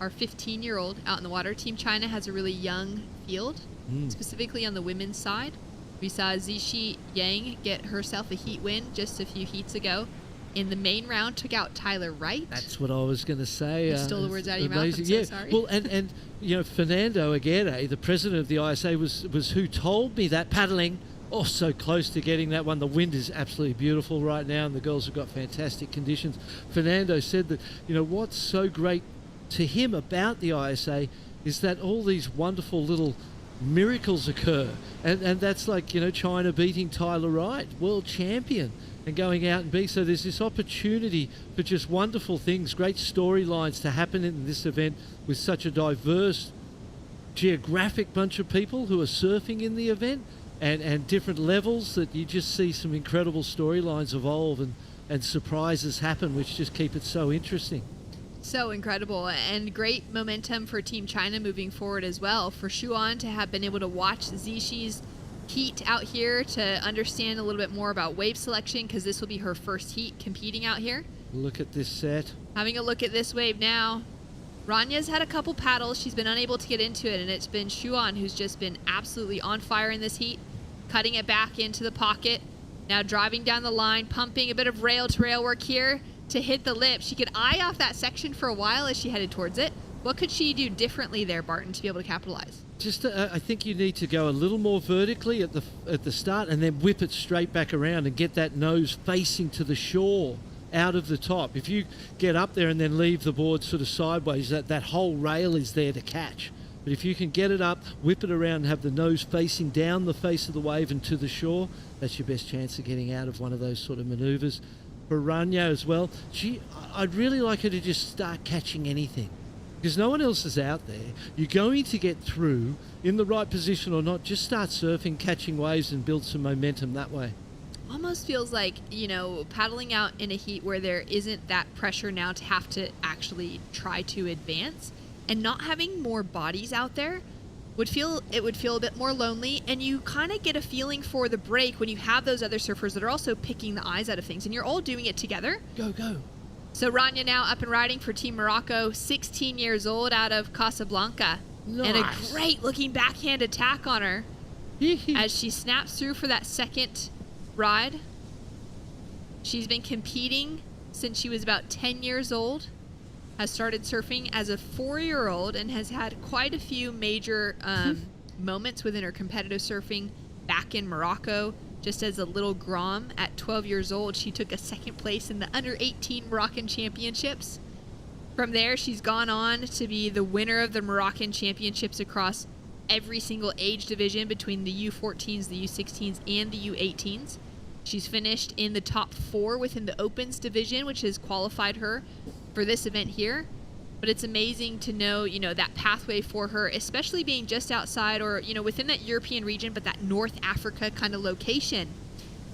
our 15-year-old out in the water. Team China has a really young field, specifically on the women's side. We saw Zixi Yang get herself a heat win just a few heats ago. in the main round took out Tyler Wright. That's what I was going to say. You stole the words out of your mouth. Amazing. I'm so sorry. Well, and Fernando Aguirre, the president of the ISA, was who told me that paddling. Oh, so close to getting that one. The wind is absolutely beautiful right now, and the girls have got fantastic conditions. Fernando said that, what's so great to him about the ISA is that all these wonderful little miracles occur. And that's like, China beating Tyler Wright, world champion, and going out and being. So there's this opportunity for just wonderful things, great storylines to happen in this event with such a diverse geographic bunch of people who are surfing in the event. And different levels that you just see some incredible storylines evolve and surprises happen, which just keep it so interesting. So incredible, and great momentum for Team China moving forward as well. For Xuan to have been able to watch Zishi's heat out here to understand a little bit more about wave selection, because this will be her first heat competing out here. Look at this set. Having a look at this wave now. Ranya's had a couple paddles. She's been unable to get into it, and it's been Xuan who's just been absolutely on fire in this heat. Cutting it back into the pocket. Now driving down the line, pumping a bit of rail-to-rail work here to hit the lip. She could eye off that section for a while as she headed towards it. What could she do differently there, Barton, to be able to capitalize? Just, I think you need to go a little more vertically at the start, and then whip it straight back around and get that nose facing to the shore out of the top. If you get up there and then leave the board sort of sideways, that whole rail is there to catch. But if you can get it up, whip it around and have the nose facing down the face of the wave and to the shore, that's your best chance of getting out of one of those sort of manoeuvres. For Rania as well, I'd really like her to just start catching anything, because no one else is out there. You're going to get through in the right position or not. Just start surfing, catching waves, and build some momentum that way. Almost feels like, paddling out in a heat where there isn't that pressure now to have to actually try to advance. And not having more bodies out there would feel a bit more lonely, and you kind of get a feeling for the break when you have those other surfers that are also picking the eyes out of things, and you're all doing it together. Go. So Rania now up and riding for Team Morocco, 16 years old, out of Casablanca. Nice. And a great looking backhand attack on her as she snaps through for that second ride. She's been competing since she was about 10 years old. Has started surfing as a 4-year-old and has had quite a few major moments within her competitive surfing back in Morocco. Just as a little Grom at 12 years old, she took a second place in the under-18 Moroccan Championships. From there, she's gone on to be the winner of the Moroccan Championships across every single age division between the U14s, the U16s, and the U18s. She's finished in the top 4 within the Opens division, which has qualified her for this event here. But it's amazing to know, that pathway for her, especially being just outside or, within that European region, but that North Africa kind of location.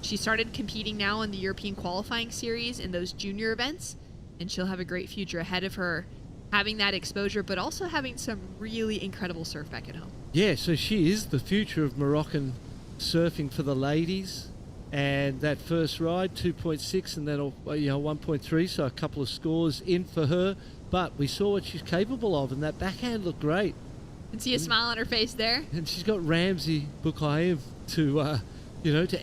She started competing now in the European qualifying series in those junior events, and she'll have a great future ahead of her, having that exposure, but also having some really incredible surf back at home. Yeah, so she is the future of Moroccan surfing for the ladies. And that first ride, 2.6, and then 1.3, so a couple of scores in for her. But we saw what she's capable of, and that backhand looked great. And see a smile on her face there. And she's got Ramsey Bukayev to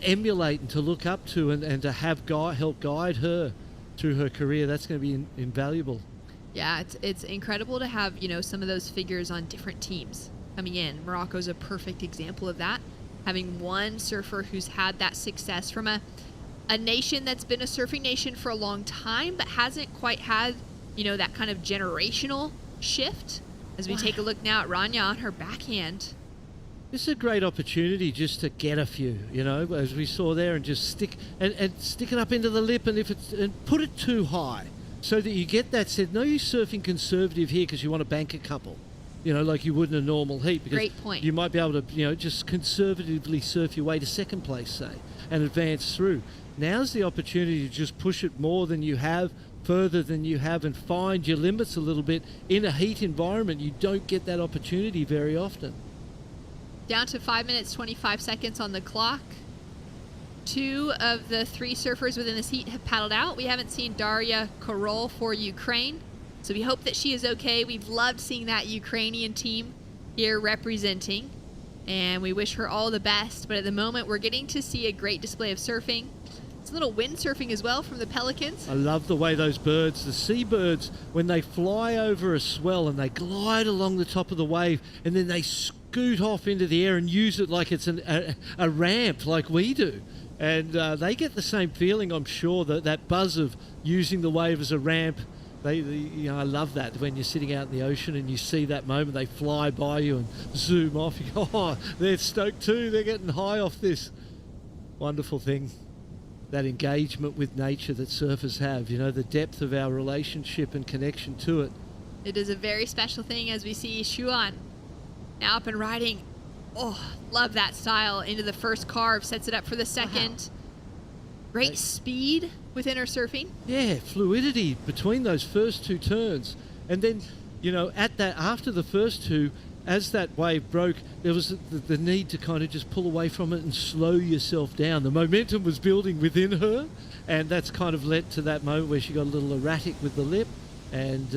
emulate and to look up to, and to have help guide her through her career. That's going to be invaluable. Yeah, it's incredible to have some of those figures on different teams coming in. Morocco's a perfect example of that. Having one surfer who's had that success from a nation that's been a surfing nation for a long time, but hasn't quite had, that kind of generational shift. As we take a look now at Rania on her backhand. This is a great opportunity just to get a few, as we saw there, and just stick it up into the lip, and put it too high so that you get that said, no, you're surfing conservative here because you want to bank a couple. Like you would in a normal heat. Because great point. You might be able to, just conservatively surf your way to second place, say, and advance through. Now's the opportunity to just push it more than you have, further than you have, and find your limits a little bit. In a heat environment, you don't get that opportunity very often. Down to 5 minutes, 25 seconds on the clock. 2 of the 3 surfers within this heat have paddled out. We haven't seen Daria Korol for Ukraine. So we hope that she is okay. We've loved seeing that Ukrainian team here representing, and we wish her all the best. But at the moment, we're getting to see a great display of surfing. It's a little windsurfing as well from the pelicans. I love the way those birds, the seabirds, when they fly over a swell and they glide along the top of the wave and then they scoot off into the air and use it like it's a ramp like we do. And they get the same feeling, I'm sure, that buzz of using the wave as a ramp. I love that when you're sitting out in the ocean and you see that moment, they fly by you and zoom off. You go, oh, they're stoked too. They're getting high off this. Wonderful thing. That engagement with nature that surfers have, the depth of our relationship and connection to it. It is a very special thing as we see Shuan now up and riding. Oh, love that style into the first carve, sets it up for the second. Wow. Great speed within her surfing. Yeah, fluidity between those first two turns. And then, after the first two, as that wave broke, there was the need to kind of just pull away from it and slow yourself down. The momentum was building within her, and that's kind of led to that moment where she got a little erratic with the lip. And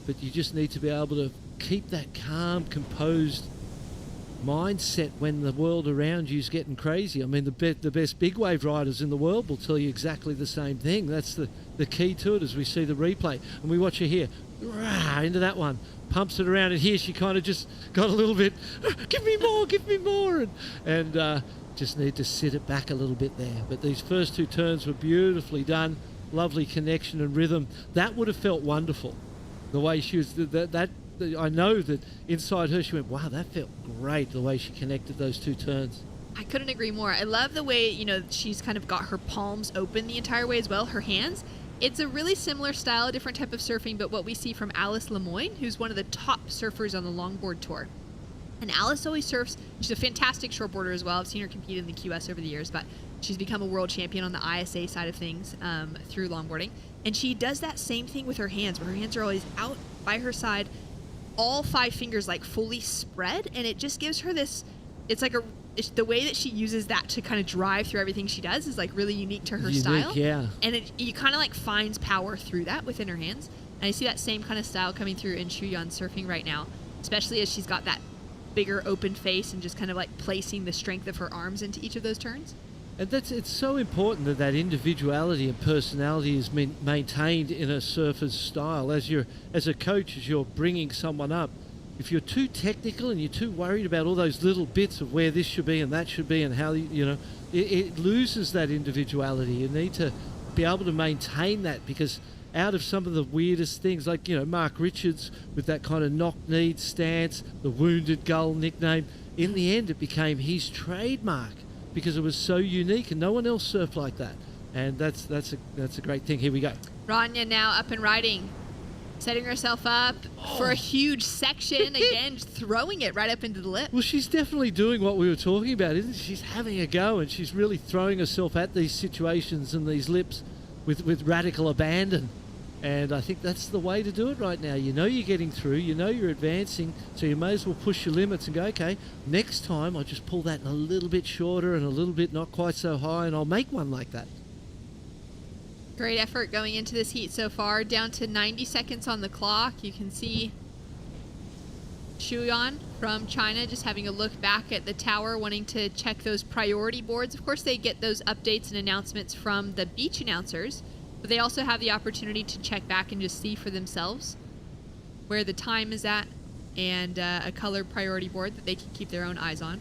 but you just need to be able to keep that calm, composed mindset when the world around you is getting crazy. I mean, the best big wave riders in the world will tell you exactly the same thing. That's the key to it as we see the replay. And we watch her here, into that one. Pumps it around, and here she kind of just got a little bit, give me more, and just need to sit it back a little bit there. But these first two turns were beautifully done, lovely connection and rhythm. That would have felt wonderful, the way she was, I know that inside her she went, wow, that felt great, the way she connected those two turns. I couldn't agree more. I love the way, she's kind of got her palms open the entire way as well, her hands. It's a really similar style, a different type of surfing, but what we see from Alice Lemoyne, who's one of the top surfers on the longboard tour. And Alice always surfs. She's a fantastic shortboarder as well. I've seen her compete in the QS over the years, but she's become a world champion on the ISA side of things through longboarding. And she does that same thing with her hands, where her hands are always out by her side, all 5 fingers like fully spread, and it just gives her this, the way that she uses that to kind of drive through everything she does is like really unique to her style. Yeah. And you kind of like finds power through that within her hands. And I see that same kind of style coming through in Shuyan surfing right now, especially as she's got that bigger open face and just kind of like placing the strength of her arms into each of those turns. And it's so important that individuality and personality is maintained in a surfer's style. As a coach, as you're bringing someone up, if you're too technical and you're too worried about all those little bits of where this should be and that should be and how, it loses that individuality. You need to be able to maintain that, because out of some of the weirdest things, like, Mark Richards with that kind of knock-kneed stance, the wounded gull nickname, in the end it became his trademark because it was so unique and no one else surfed like that. And that's a great thing. Here we go. Rania now up and riding. Setting herself up for a huge section, again, throwing it right up into the lip. Well, she's definitely doing what we were talking about, isn't she? She's having a go, and she's really throwing herself at these situations and these lips with radical abandon. And I think that's the way to do it right now. You're getting through, you're advancing, so you may as well push your limits and go, okay, next time I'll just pull that a little bit shorter and a little bit not quite so high, and I'll make one like that. Great effort going into this heat so far. Down to 90 seconds on the clock. You can see Shuyan from China just having a look back at the tower, wanting to check those priority boards. Of course, they get those updates and announcements from the beach announcers, but they also have the opportunity to check back and just see for themselves where the time is at, and a colored priority board that they can keep their own eyes on.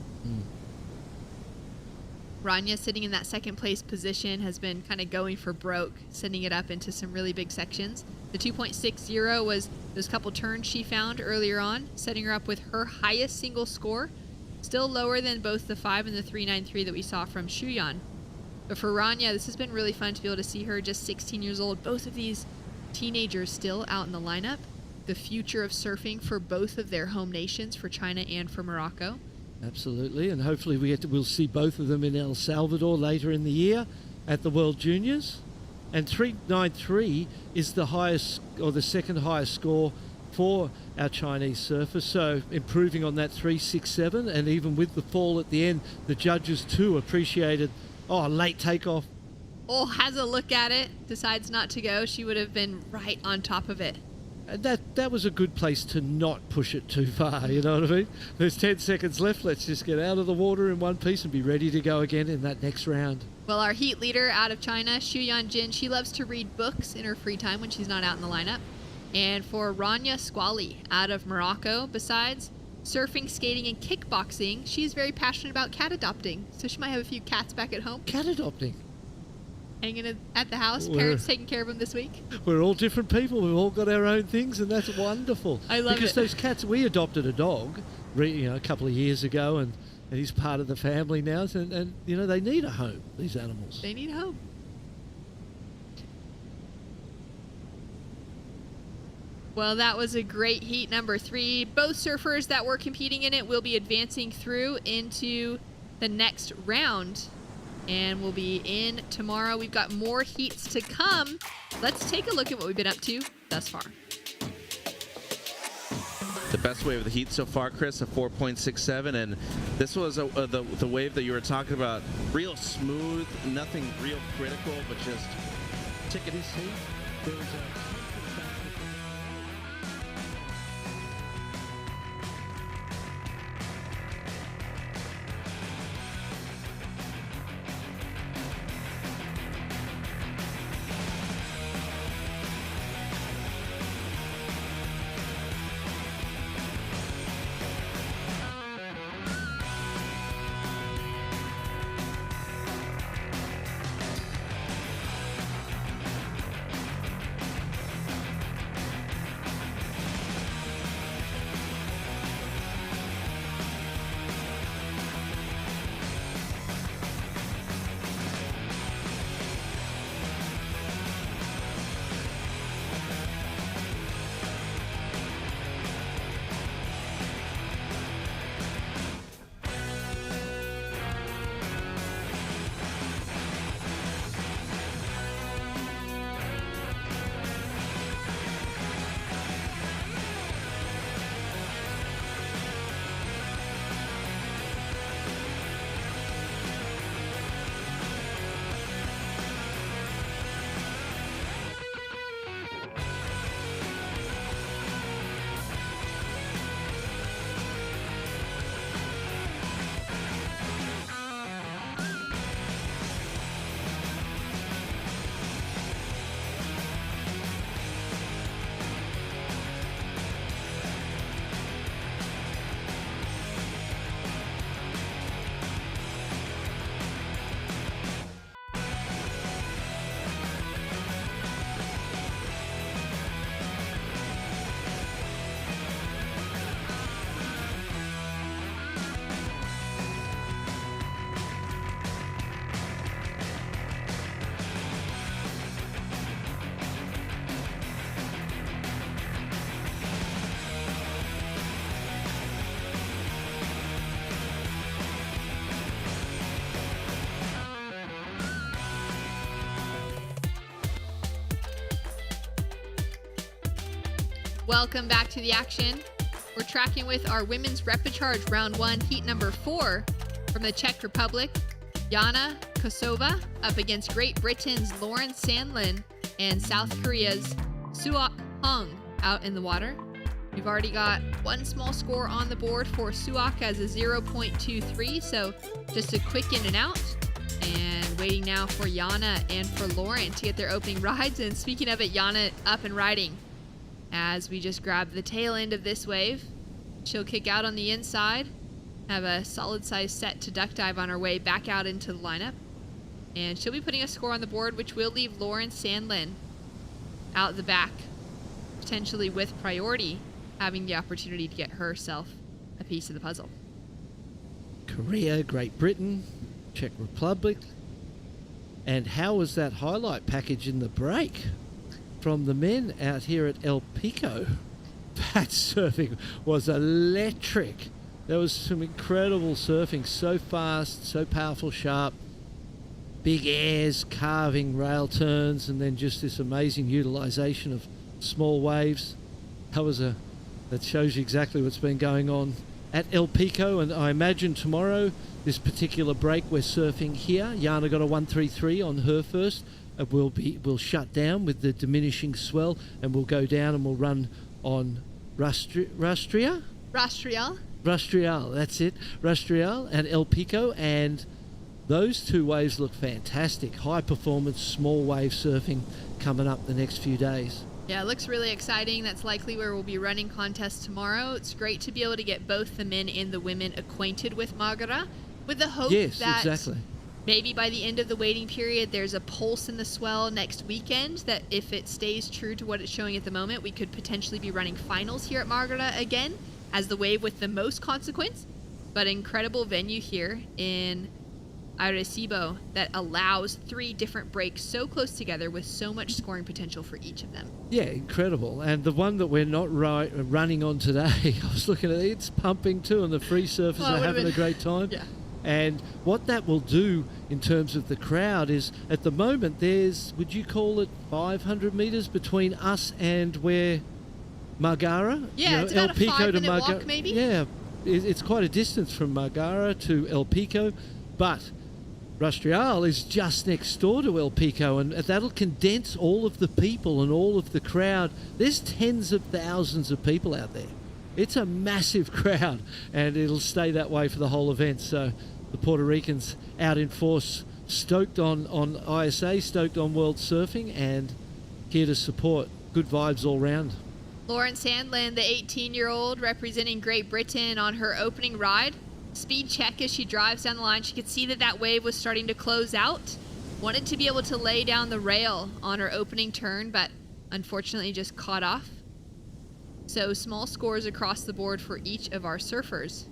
Rania, sitting in that second place position, has been kind of going for broke, sending it up into some really big sections. The 2.60 was those couple turns she found earlier on, setting her up with her highest single score, still lower than both the 5 and the 3.93 that we saw from Shuyan. But for Rania, this has been really fun to be able to see her, just 16 years old. Both of these teenagers still out in the lineup. The future of surfing for both of their home nations, for China and for Morocco. Absolutely, and hopefully we'll see both of them in El Salvador later in the year at the World Juniors. And 3.93 is the highest, or the second highest score for our Chinese surfers, so improving on that 3.67, and even with the fall at the end, the judges too appreciated, late takeoff. Has a look at it, decides not to go. She would have been right on top of it. That was a good place to not push it too far, you know what I mean? There's 10 seconds left. Let's just get out of the water in one piece and be ready to go again in that next round. Well, our heat leader out of China, Xu Yanjin, she loves to read books in her free time when she's not out in the lineup. And for Rania Squali out of Morocco, besides surfing, skating, and kickboxing, she's very passionate about cat adopting. So she might have a few cats back at home. Cat adopting? Hanging at the house, parents taking care of them this week. We're all different people. We've all got our own things, and that's wonderful. I love because it. Those cats, we adopted a dog, a couple of years ago, and he's part of the family now. And they need a home. These animals. They need a home. Well, that was a great heat number 3. Both surfers that were competing in it will be advancing through into the next round. And we'll be in tomorrow. We've got more heats to come. Let's take a look at what we've been up to thus far. The best wave of the heat so far, Chris, a 4.67, and this was the wave that you were talking about. Real smooth, nothing real critical, but just tickety see. Welcome back to the action. We're tracking with our women's repechaje round 1, heat number 4 from the Czech Republic. Jana Kosova up against Great Britain's Lauren Sandlin and South Korea's Suok Hung out in the water. We've already got one small score on the board for Suok as a 0.23, so just a quick in and out. And waiting now for Jana and for Lauren to get their opening rides. And speaking of it, Jana up and riding as we just grab the tail end of this wave. She'll kick out on the inside, have a solid size set to duck dive on her way back out into the lineup. And she'll be putting a score on the board, which will leave Lauren Sandlin out the back, potentially with priority, having the opportunity to get herself a piece of the puzzle. Korea, Great Britain, Czech Republic. And how was that highlight package in the break from the men out here at El Pico? That surfing was electric. There was some incredible surfing, so fast, so powerful, sharp, big airs, carving rail turns, and then just this amazing utilization of small waves. That shows you exactly what's been going on at El Pico, and I imagine tomorrow, this particular break we're surfing here, Jana got a 133 on her first, will shut down with the diminishing swell, and we'll go down and we'll run on Rastrial, that's it, Rastrial and El Pico, and those two waves look fantastic. High performance, small wave surfing coming up the next few days. Yeah, it looks really exciting. That's likely where we'll be running contests tomorrow. It's great to be able to get both the men and the women acquainted with Margara, with the hope that exactly. maybe by the end of the waiting period, there's a pulse in the swell next weekend that if it stays true to what it's showing at the moment, we could potentially be running finals here at Margara again as the wave with the most consequence. But incredible venue here in Arecibo that allows 3 different breaks so close together with so much scoring potential for each of them. Yeah, incredible. And the one that we're not running on today, I was looking at it, it's pumping too, and the free surfers are having a great time. Yeah. And what that will do in terms of the crowd is, at the moment, there's, would you call it 500 metres between us and where Margara? Yeah, it's about a 5-minute walk maybe. Yeah, it's quite a distance from Margara to El Pico, but Rastrial is just next door to El Pico, and that'll condense all of the people and all of the crowd. There's tens of thousands of people out there. It's a massive crowd, and it'll stay that way for the whole event. So the Puerto Ricans out in force, stoked on ISA, stoked on World Surfing, and here to support. Good vibes all round. Lauren Sandland, the 18-year-old representing Great Britain on her opening ride. Speed check as she drives down the line. She could see that wave was starting to close out. Wanted to be able to lay down the rail on her opening turn, but unfortunately just caught off. So small scores across the board for each of our surfers.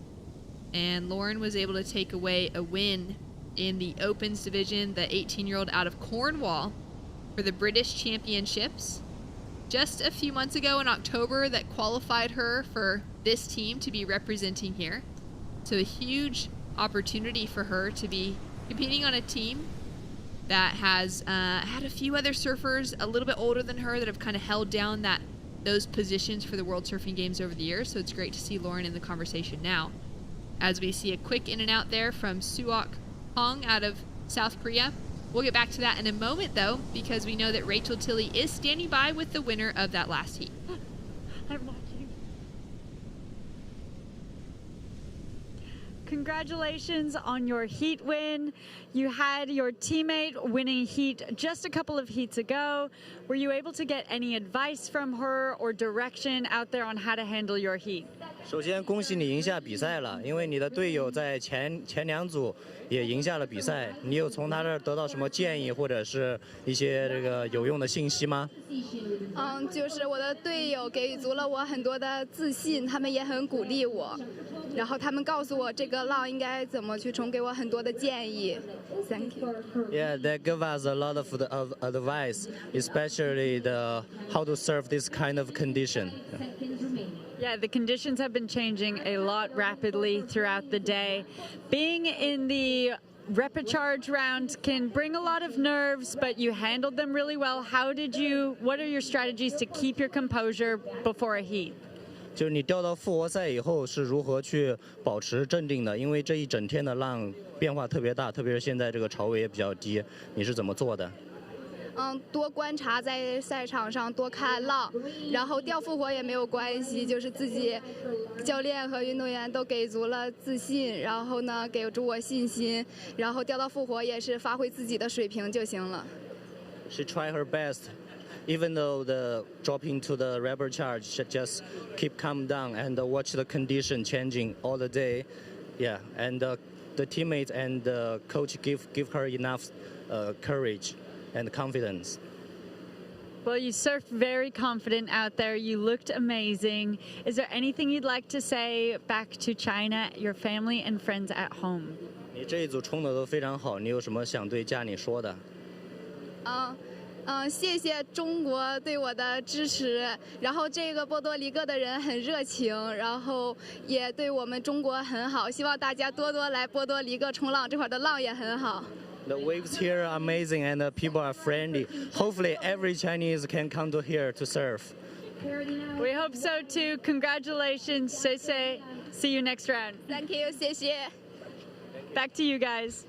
And Lauren was able to take away a win in the Opens division, the 18-year-old out of Cornwall, for the British Championships. Just a few months ago in October that qualified her for this team to be representing here. So a huge opportunity for her to be competing on a team that has had a few other surfers a little bit older than her that have kind of held down those positions for the World Surfing Games over the years. So it's great to see Lauren in the conversation now. As we see a quick in and out there from Suok Hong out of South Korea. We'll get back to that in a moment though, because we know that Rachel Tilley is standing by with the winner of that last heat. I'm watching. Congratulations on your heat win. You had your teammate winning heat just a couple of heats ago. Were you able to get any advice from her or direction out there on how to handle your heat? 首先恭喜你赢下比赛了，因为你的队友在前2组也赢下了比赛。你有从他这儿得到什么建议或者是一些这个有用的信息吗？就是我的队友给足了我很多的自信，他们也很鼓励我，然后他们告诉我这个浪应该怎么去冲，给我很多的建议。Thank you. Yeah, they give us a lot of advice, especially how to surf this kind of condition. Yeah, the conditions have been changing a lot rapidly throughout the day. Being in the repecharge round can bring a lot of nerves, but you handled them really well. What are your strategies to keep your composure before a heat? 就是你掉到复活赛以后是如何去保持镇定的？因为这一整天的浪变化特别大，特别是现在这个潮位也比较低，你是怎么做的？多观察在赛场上，多看浪，然后掉复活也没有关系，就是自己教练和运动员都给足了自信，然后呢给足我信心，然后掉到复活也是发挥自己的水平就行了。She tried her best, even though the dropping to the rubber charge, she just keep calm down and watch the condition changing all the day. Yeah, and the teammates and the coach give her enough courage and confidence. Well, you surfed very confident out there. You looked amazing. Is there anything you'd like to say back to China, your family and friends at home? 你这一组冲的都非常好，你有什么想对家里说的？谢谢中国对我的支持，然后这个波多黎各的人很热情，然后也对我们中国很好，希望大家多多来波多黎各冲浪，这块的浪也很好。The waves here are amazing and the people are friendly. Hopefully every Chinese can come to here to surf. We hope so too. Congratulations, Sese. See you next round. Thank you, 谢谢。 Back to you guys.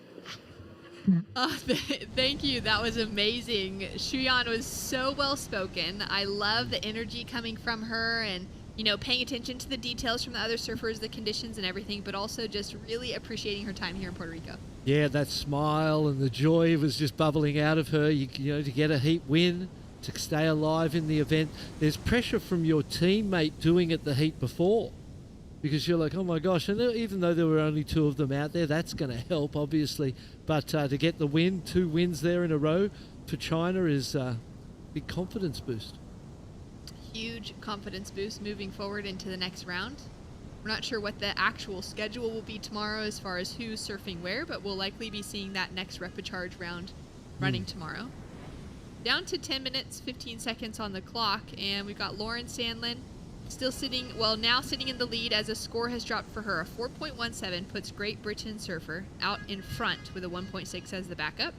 Thank you. That was amazing. Shuyan was so well spoken. I love the energy coming from her and, you know, paying attention to the details from the other surfers, the conditions and everything, but also just really appreciating her time here in Puerto Rico. Yeah, that smile and the joy was just bubbling out of her. You know, to get a heat win, to stay alive in the event. There's pressure from your teammate doing it the heat before, because you're like, oh my gosh, and even though there were only 2 of them out there, that's going to help, obviously. But to get the win, 2 wins there in a row for China is a big confidence boost. Huge confidence boost moving forward into the next round. We're not sure what the actual schedule will be tomorrow as far as who's surfing where, but we'll likely be seeing that next repecharge round running tomorrow. Down to 10 minutes, 15 seconds on the clock, and we've got Lauren Sandlin still sitting, well, now sitting in the lead as a score has dropped for her. A 4.17 puts Great Britain surfer out in front with a 1.6 as the backup.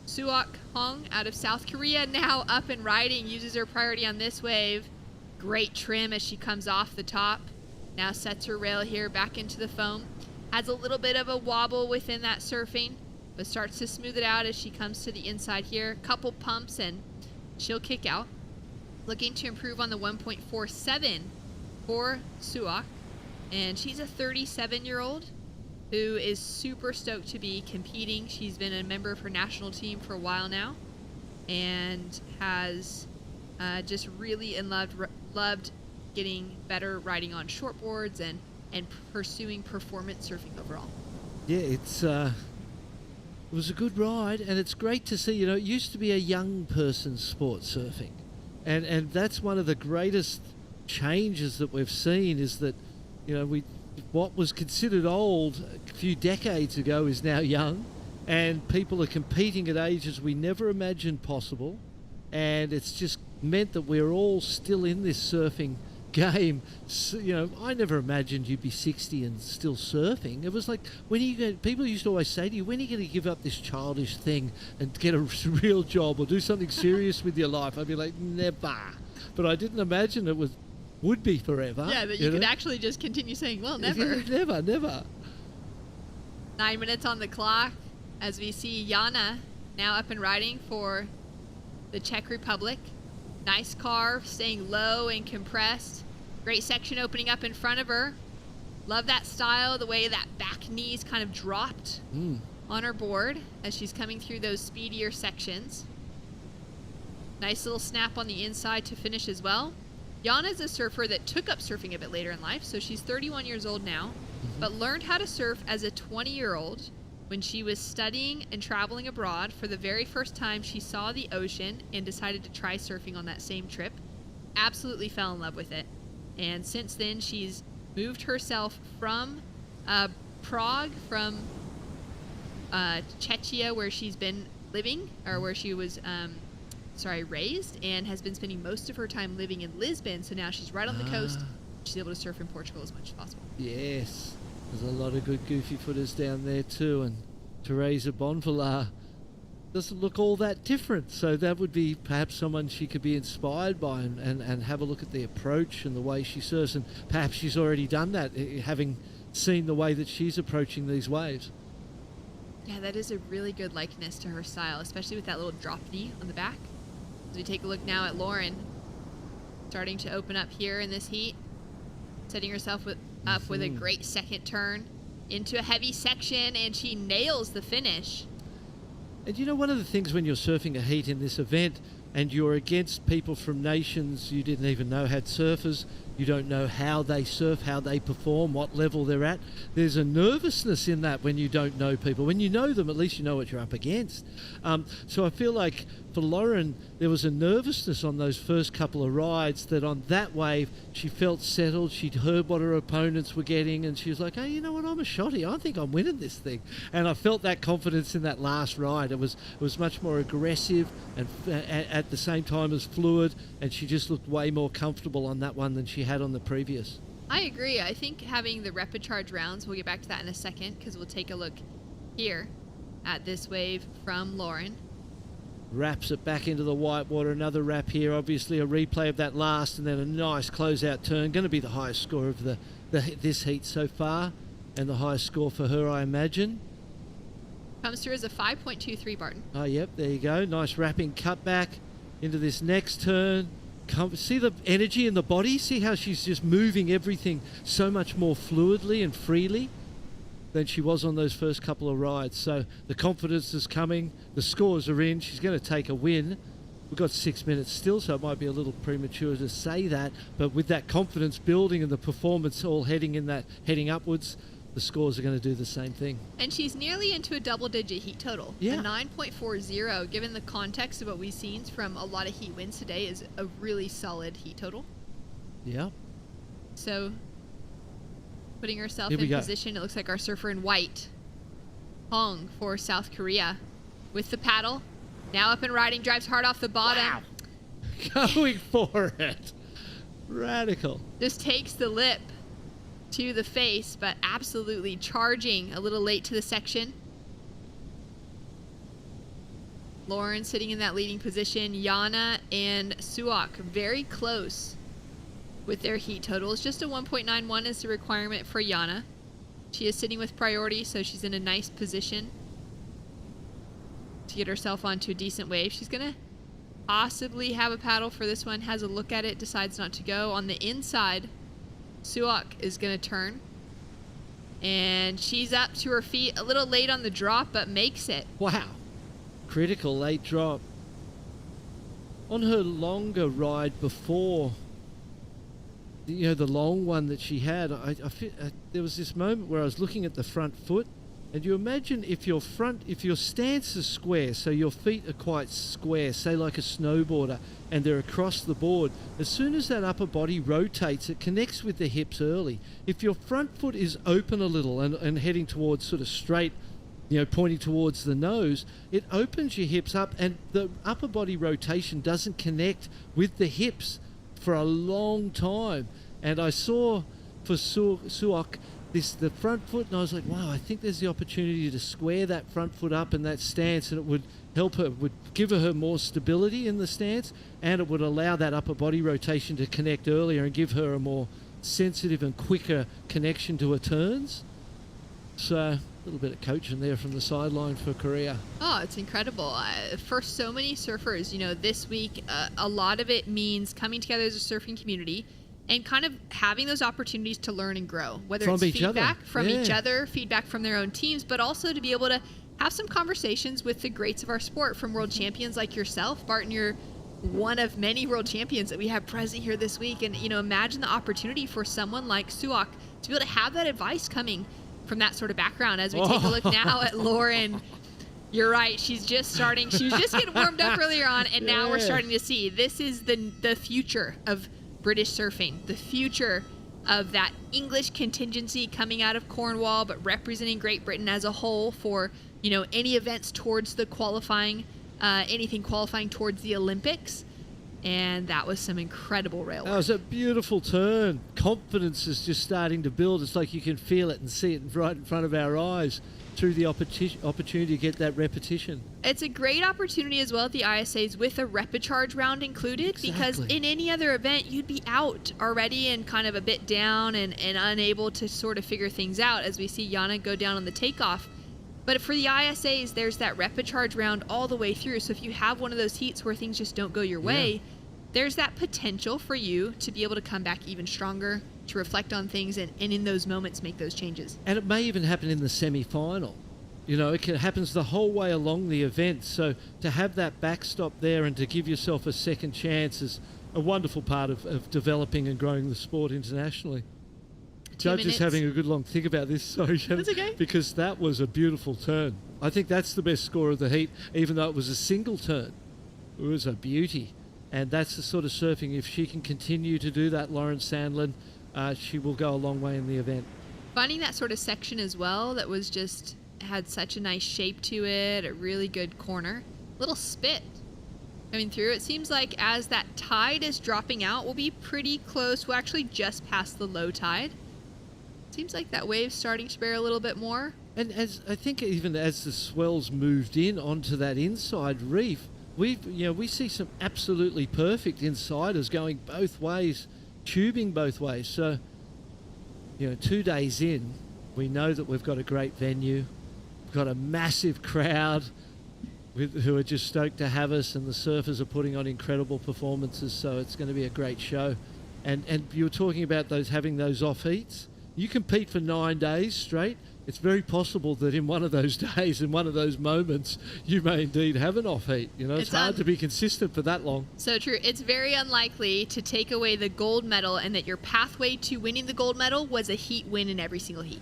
Suok Hong out of South Korea now up and riding, uses her priority on this wave. Great trim as she comes off the top. Now sets her rail here back into the foam. Has a little bit of a wobble within that surfing, but starts to smooth it out as she comes to the inside here. Couple pumps and she'll kick out. Looking to improve on the 1.47 for Suok. And she's a 37-year-old who is super stoked to be competing. She's been a member of her national team for a while now and has just really loved getting better riding on shortboards and pursuing performance surfing overall. Yeah, it was a good ride, and it's great to see. You know, it used to be a young person's sport, surfing. And that's one of the greatest changes that we've seen is that, you know, what was considered old a few decades ago is now young, and people are competing at ages we never imagined possible, and it's just meant that we're all still in this surfing game. So, you know, I never imagined you'd be 60 and still surfing. It was like, people used to always say to you, when are you going to give up this childish thing and get a real job or do something serious with your life? I'd be like, never. But I didn't imagine it would be forever. Yeah, that you could actually just continue saying, well, never. Never. 9 minutes on the clock as we see Jana now up and riding for the Czech Republic. Nice carve, staying low and compressed. Great section opening up in front of her. Love that style, the way that back knee's kind of dropped on her board as she's coming through those speedier sections. Nice little snap on the inside to finish as well. Jana's a surfer that took up surfing a bit later in life, so she's 31 years old now, but learned how to surf as a 20-year-old when she was studying and traveling abroad. For the very first time, she saw the ocean and decided to try surfing on that same trip. Absolutely fell in love with it. And since then, she's moved herself from Prague, from Czechia, where she's been living, or where she was raised, and has been spending most of her time living in Lisbon. So now she's right on the coast. She's able to surf in Portugal as much as possible. Yes. There's a lot of good goofy footers down there too, and Teresa Bonvilar doesn't look all that different, so that would be perhaps someone she could be inspired by and have a look at the approach and the way she surfs, and perhaps she's already done that, having seen the way that she's approaching these waves. Yeah, that is a really good likeness to her style, especially with that little drop knee on the back. As we take a look now at Lauren, starting to open up here in this heat, setting herself up with a great second turn into a heavy section, and she nails the finish. And you know, one of the things when you're surfing a heat in this event and you're against people from nations you didn't even know had surfers, you don't know how they surf, how they perform, what level they're at. There's a nervousness in that when you don't know people. When you know them, at least you know what you're up against. So I feel like for Lauren, there was a nervousness on those first couple of rides that on that wave, she felt settled. She'd heard what her opponents were getting, and she was like, hey, you know what, I'm a shotty. I think I'm winning this thing. And I felt that confidence in that last ride. It was much more aggressive and at the same time as fluid, and she just looked way more comfortable on that one than she had on the previous. I agree. I think having the repecharge rounds, we'll get back to that in a second because we'll take a look here at this wave from Lauren. Wraps it back into the white water. Another wrap here. Obviously a replay of that last, and then a nice closeout turn. Going to be the highest score of this heat so far, and the highest score for her, I imagine. Comes through as a 5.23, Barton. Oh, yep, there you go. Nice wrapping cutback into this next turn. See the energy in the body? See how she's just moving everything so much more fluidly and freely than she was on those first couple of rides. So the confidence is coming. The scores are in. She's going to take a win. We've got 6 minutes still, so it might be a little premature to say that. But with that confidence building and the performance all heading upwards, the scores are going to do the same thing. And she's nearly into a double-digit heat total. Yeah. A 9.40, given the context of what we've seen from a lot of heat wins today, is a really solid heat total. Yeah. So, putting herself Here we in go. position, it looks like our surfer in white, Hong for South Korea, with the paddle. Now up and riding, drives hard off the bottom. Wow. Going for it. Radical. Just takes the lip to the face, but absolutely charging a little late to the section. Lauren sitting in that leading position. Yana and Suak very close with their heat totals. Just a 1.91 is the requirement for Yana. She is sitting with priority, so she's in a nice position to get herself onto a decent wave. She's going to possibly have a paddle for this one, has a look at it, decides not to go. On the inside, Suak is going to turn. And she's up to her feet a little late on the drop, but makes it. Wow. Critical late drop. On her longer ride before, the long one that she had, there was this moment where I was looking at the front foot, and you imagine if your stance is square, so your feet are quite square, say like a snowboarder, and they're across the board, as soon as that upper body rotates, it connects with the hips early. If your front foot is open a little and heading towards sort of straight, pointing towards the nose, it opens your hips up, and the upper body rotation doesn't connect with the hips for a long time. And I saw for Suak the front foot, and I was like, wow, I think there's the opportunity to square that front foot up in that stance, and it would help her, would give her more stability in the stance, and it would allow that upper body rotation to connect earlier and give her a more sensitive and quicker connection to her turns. So a little bit of coaching there from the sideline for Korea. Oh, it's incredible. For so many surfers, this week, a lot of it means coming together as a surfing community and kind of having those opportunities to learn and grow, whether from it's feedback from Yeah. each other, feedback from their own teams, but also to be able to have some conversations with the greats of our sport, from world champions like yourself. Barton, you're one of many world champions that we have present here this week. And, imagine the opportunity for someone like Suak to be able to have that advice coming from that sort of background. As we take a look now at Lauren, you're right. She's just starting. She was just getting warmed up earlier on, and now we're starting to see this is the future of British surfing, the future of that English contingency coming out of Cornwall, but representing Great Britain as a whole for, any events towards the qualifying, anything qualifying towards the Olympics. And that was some incredible rail work. That was a beautiful turn. Confidence is just starting to build. It's like you can feel it and see it right in front of our eyes through the opportunity to get that repetition. It's a great opportunity as well at the ISAs with a repecharge round included, because in any other event, you'd be out already and kind of a bit down and unable to sort of figure things out, as we see Yana go down on the takeoff. But for the ISAs, there's that repecharge round all the way through. So if you have one of those heats where things just don't go your way, there's that potential for you to be able to come back even stronger, to reflect on things, and in those moments make those changes. And it may even happen in the semi-final. It happens the whole way along the event. So to have that backstop there and to give yourself a second chance is a wonderful part of developing and growing the sport internationally. Judge is having a good long think about this. Sorry, Shannon. That's okay. Because that was a beautiful turn. I think that's the best score of the heat, even though it was a single turn. It was a beauty. And that's the sort of surfing, if she can continue to do that, Lauren Sandlin, she will go a long way in the event. Finding that sort of section as well that was had such a nice shape to it, a really good corner. Little spit coming through. It seems like as that tide is dropping out, we'll be pretty close. We'll actually just pass the low tide. Seems like that wave's starting to bear a little bit more. And I think even as the swells moved in onto that inside reef, we see some absolutely perfect insiders going both ways, tubing both ways. So, 2 days in, we know that we've got a great venue. got a massive crowd who are just stoked to have us, and the surfers are putting on incredible performances, so it's going to be a great show. And you were talking about having those off heats. You compete for 9 days straight. It's very possible that in one of those days, in one of those moments, you may indeed have an off heat. It's hard to be consistent for that long. So true. It's very unlikely to take away the gold medal and that your pathway to winning the gold medal was a heat win in every single heat.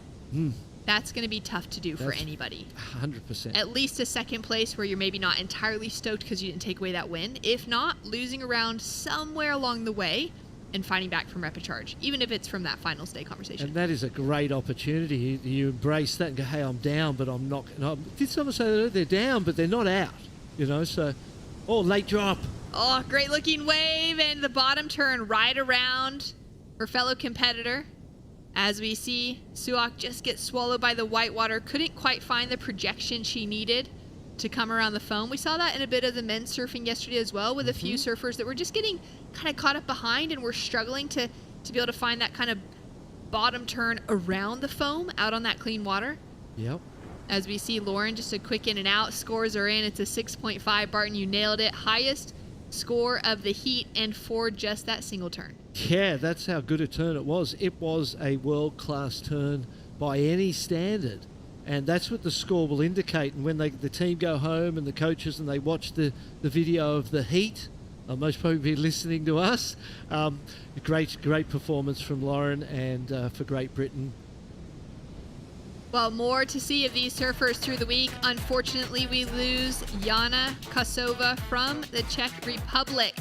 That's going to be tough to do for anybody. 100%. At least a second place where you're maybe not entirely stoked because you didn't take away that win. If not, losing around somewhere along the way and fighting back from repecharge, even if it's from that finals day conversation. And that is a great opportunity. You embrace that and go, hey, I'm down, but I'm not. Did someone say that they're down, but they're not out? So, late drop. Oh, great looking wave, and the bottom turn right around her fellow competitor. As we see Suak just get swallowed by the whitewater, couldn't quite find the projection she needed to come around the foam. We saw that in a bit of the men's surfing yesterday as well, with a few surfers that were just getting kind of caught up behind and were struggling to be able to find that kind of bottom turn around the foam out on that clean water. Yep. As we see Lauren, just a quick in and out. Scores are in. It's a 6.5. Barton, you nailed it. Highest score of the heat and for just that single turn. Yeah, that's how good a turn it was. It was a world-class turn by any standard. And that's what the score will indicate. And when the team go home and the coaches and they watch the video of the heat, they'll most probably be listening to us. Great performance from Lauren and for Great Britain. Well, more to see of these surfers through the week. Unfortunately, we lose Jana Kosova from the Czech Republic.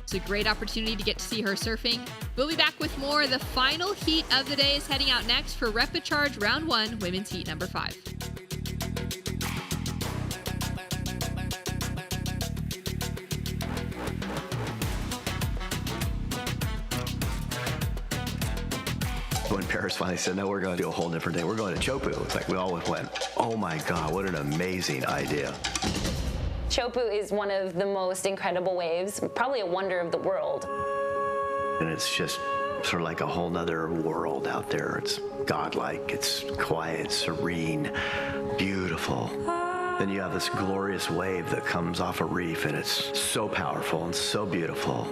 It's a great opportunity to get to see her surfing. We'll be back with more. The final heat of the day is heading out next for Repecharge Round 1, Women's Heat number 5. When Paris finally said, no, we're going to do a whole different thing. We're going to Chopu. It's like we all went, oh my God, what an amazing idea. Chopu is one of the most incredible waves, probably a wonder of the world. And it's just sort of like a whole nother world out there. It's godlike, it's quiet, serene, beautiful. Then you have this glorious wave that comes off a reef, and it's so powerful and so beautiful.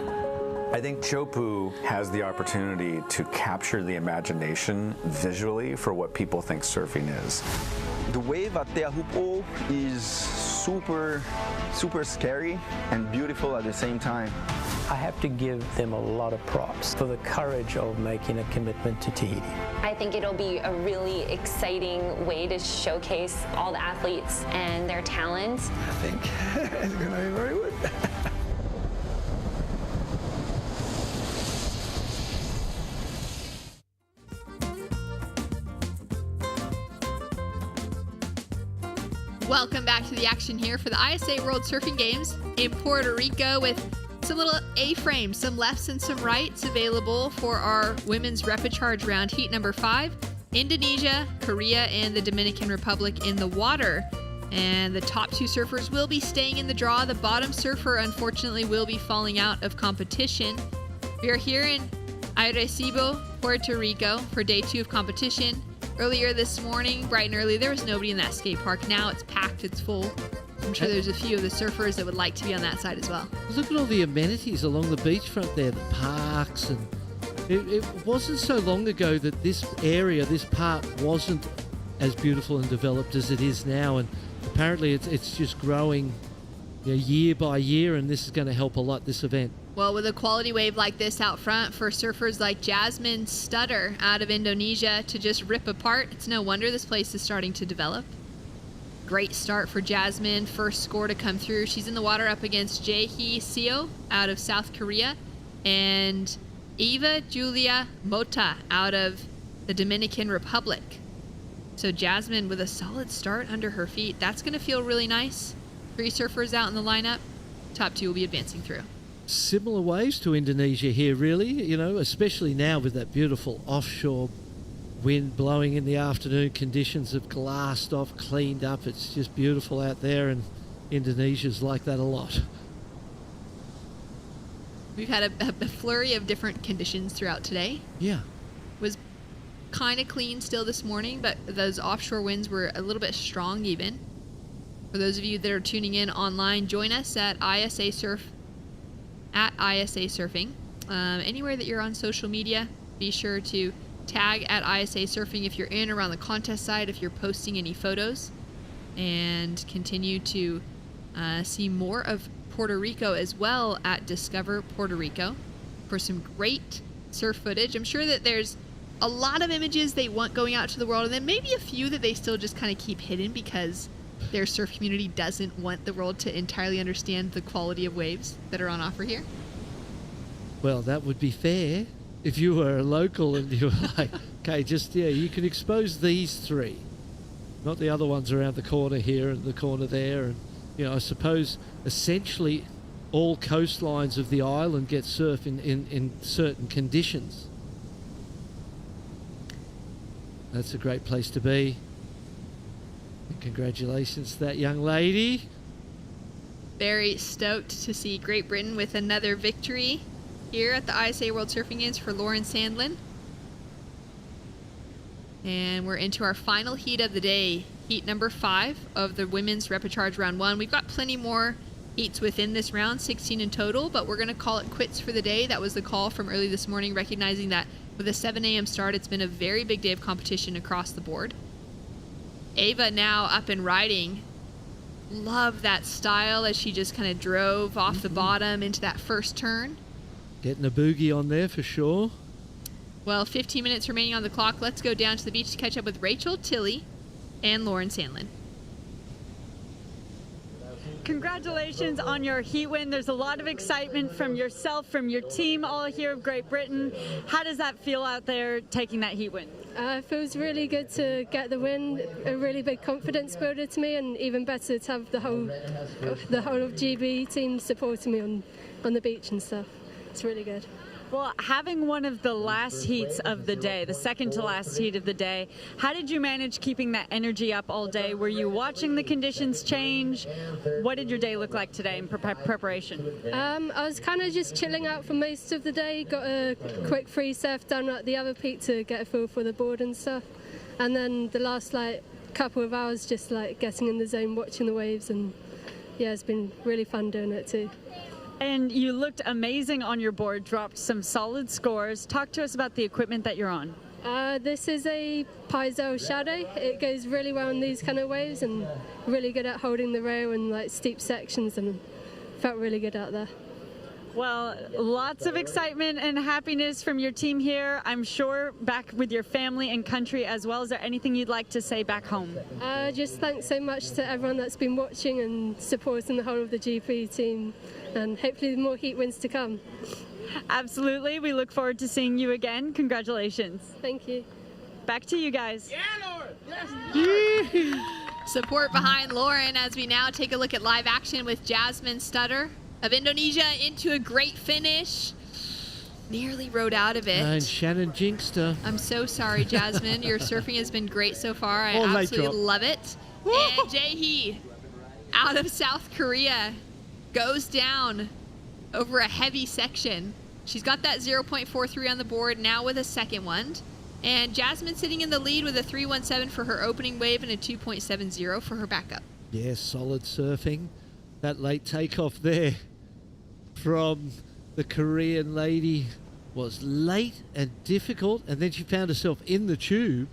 I think Chopu has the opportunity to capture the imagination visually for what people think surfing is. The wave at Teahupo is super scary and beautiful at the same time. I have to give them a lot of props for the courage of making a commitment to Tahiti. I think it'll be a really exciting way to showcase all the athletes and their talent. I think it's going to be very good. Welcome back to the action here for the ISA World Surfing Games in Puerto Rico, with some little A-frames, some lefts and some rights available for our women's repecharge round heat number 5. Indonesia, Korea, and the Dominican Republic in the water. And the top 2 surfers will be staying in the draw. The bottom surfer, unfortunately, will be falling out of competition. We are here in Arecibo, Puerto Rico for day 2 of competition. Earlier this morning, bright and early, there was nobody in that skate park. Now it's packed, it's full. I'm sure there's a few of the surfers that would like to be on that side as well. Look at all the amenities along the beachfront there, the parks, and it wasn't so long ago that this area, this part, wasn't as beautiful and developed as it is now, and apparently it's just growing year by year, and this is going to help a lot, this event. Well, with a quality wave like this out front for surfers like Jasmine Stutter out of Indonesia to just rip apart, it's no wonder this place is starting to develop. Great start for Jasmine, first score to come through. She's in the water up against Jae-hee Seo out of South Korea and Eva Julia Mota out of the Dominican Republic. So Jasmine with a solid start under her feet. That's going to feel really nice. 3 surfers out in the lineup. Top 2 will be advancing through. Similar waves to Indonesia here, really, especially now with that beautiful offshore wind blowing in the afternoon. Conditions have glassed off, cleaned up. It's just beautiful out there, and Indonesia's like that a lot. We've had a flurry of different conditions throughout today. Yeah. Was kind of clean still this morning, but those offshore winds were a little bit strong even. For those of you that are tuning in online, join us at ISA Surfing. Anywhere that you're on social media, be sure to tag at ISA Surfing if you're in around the contest side, if you're posting any photos, and continue to see more of Puerto Rico as well at Discover Puerto Rico for some great surf footage. I'm sure that there's a lot of images they want going out to the world, and then maybe a few that they still just kind of keep hidden because their surf community doesn't want the world to entirely understand the quality of waves that are on offer here. Well, that would be fair if you were a local and you were like, okay, you can expose these three, not the other ones around the corner here and the corner there. And, I suppose essentially all coastlines of the island get surf in certain conditions. That's a great place to be. And congratulations to that young lady. Very stoked to see Great Britain with another victory here at the ISA World Surfing Games for Lauren Sandlin. And we're into our final heat of the day, heat number 5 of the women's repechage round 1. We've got plenty more heats within this round, 16 in total, but we're going to call it quits for the day. That was the call from early this morning, recognizing that with a 7 a.m. start, it's been a very big day of competition across the board. Ava now up and riding. Love that style as she just kind of drove off the bottom into that first turn. Getting a boogie on there for sure. Well, 15 minutes remaining on the clock. Let's go down to the beach to catch up with Rachel, Tilly, and Lauren Sandlin. Congratulations on your heat win. There's a lot of excitement from yourself, from your team, all here of Great Britain. How does that feel out there taking that heat win? It feels really good to get the win, a really big confidence builder to me, and even better to have the whole of GB team supporting me on the beach and stuff. It's really good. Well, having one of the last heats of the day, the second to last heat of the day, how did you manage keeping that energy up all day? Were you watching the conditions change? What did your day look like today in preparation? I was kind of just chilling out for most of the day, got a quick free surf down at the other peak to get a feel for the board and stuff. And then the last couple of hours just getting in the zone, watching the waves, and yeah, it's been really fun doing it too. And you looked amazing on your board, dropped some solid scores. Talk to us about the equipment that you're on. This is a Paizel Shadow. It goes really well in these kind of waves and really good at holding the rail in steep sections, and felt really good out there. Well, lots of excitement and happiness from your team here. I'm sure back with your family and country as well. Is there anything you'd like to say back home? Just thanks so much to everyone that's been watching and supporting the whole of the GP team, and hopefully more heat wins to come. Absolutely. We look forward to seeing you again. Congratulations. Thank you. Back to you guys. Yeah, Lauren. Yes. Support behind Lauren as we now take a look at live action with Jasmine Stutter of Indonesia into a great finish. Nearly rode out of it. And Shannon jinxed her. I'm so sorry, Jasmine. Your surfing has been great so far. I absolutely love it. And Jae-hee out of South Korea goes down over a heavy section. She's got that 0.43 on the board now with a second one. And Jasmine sitting in the lead with a 3.17 for her opening wave and a 2.70 for her backup. Yes, solid surfing. That late takeoff there from the Korean lady was late and difficult, and then she found herself in the tube,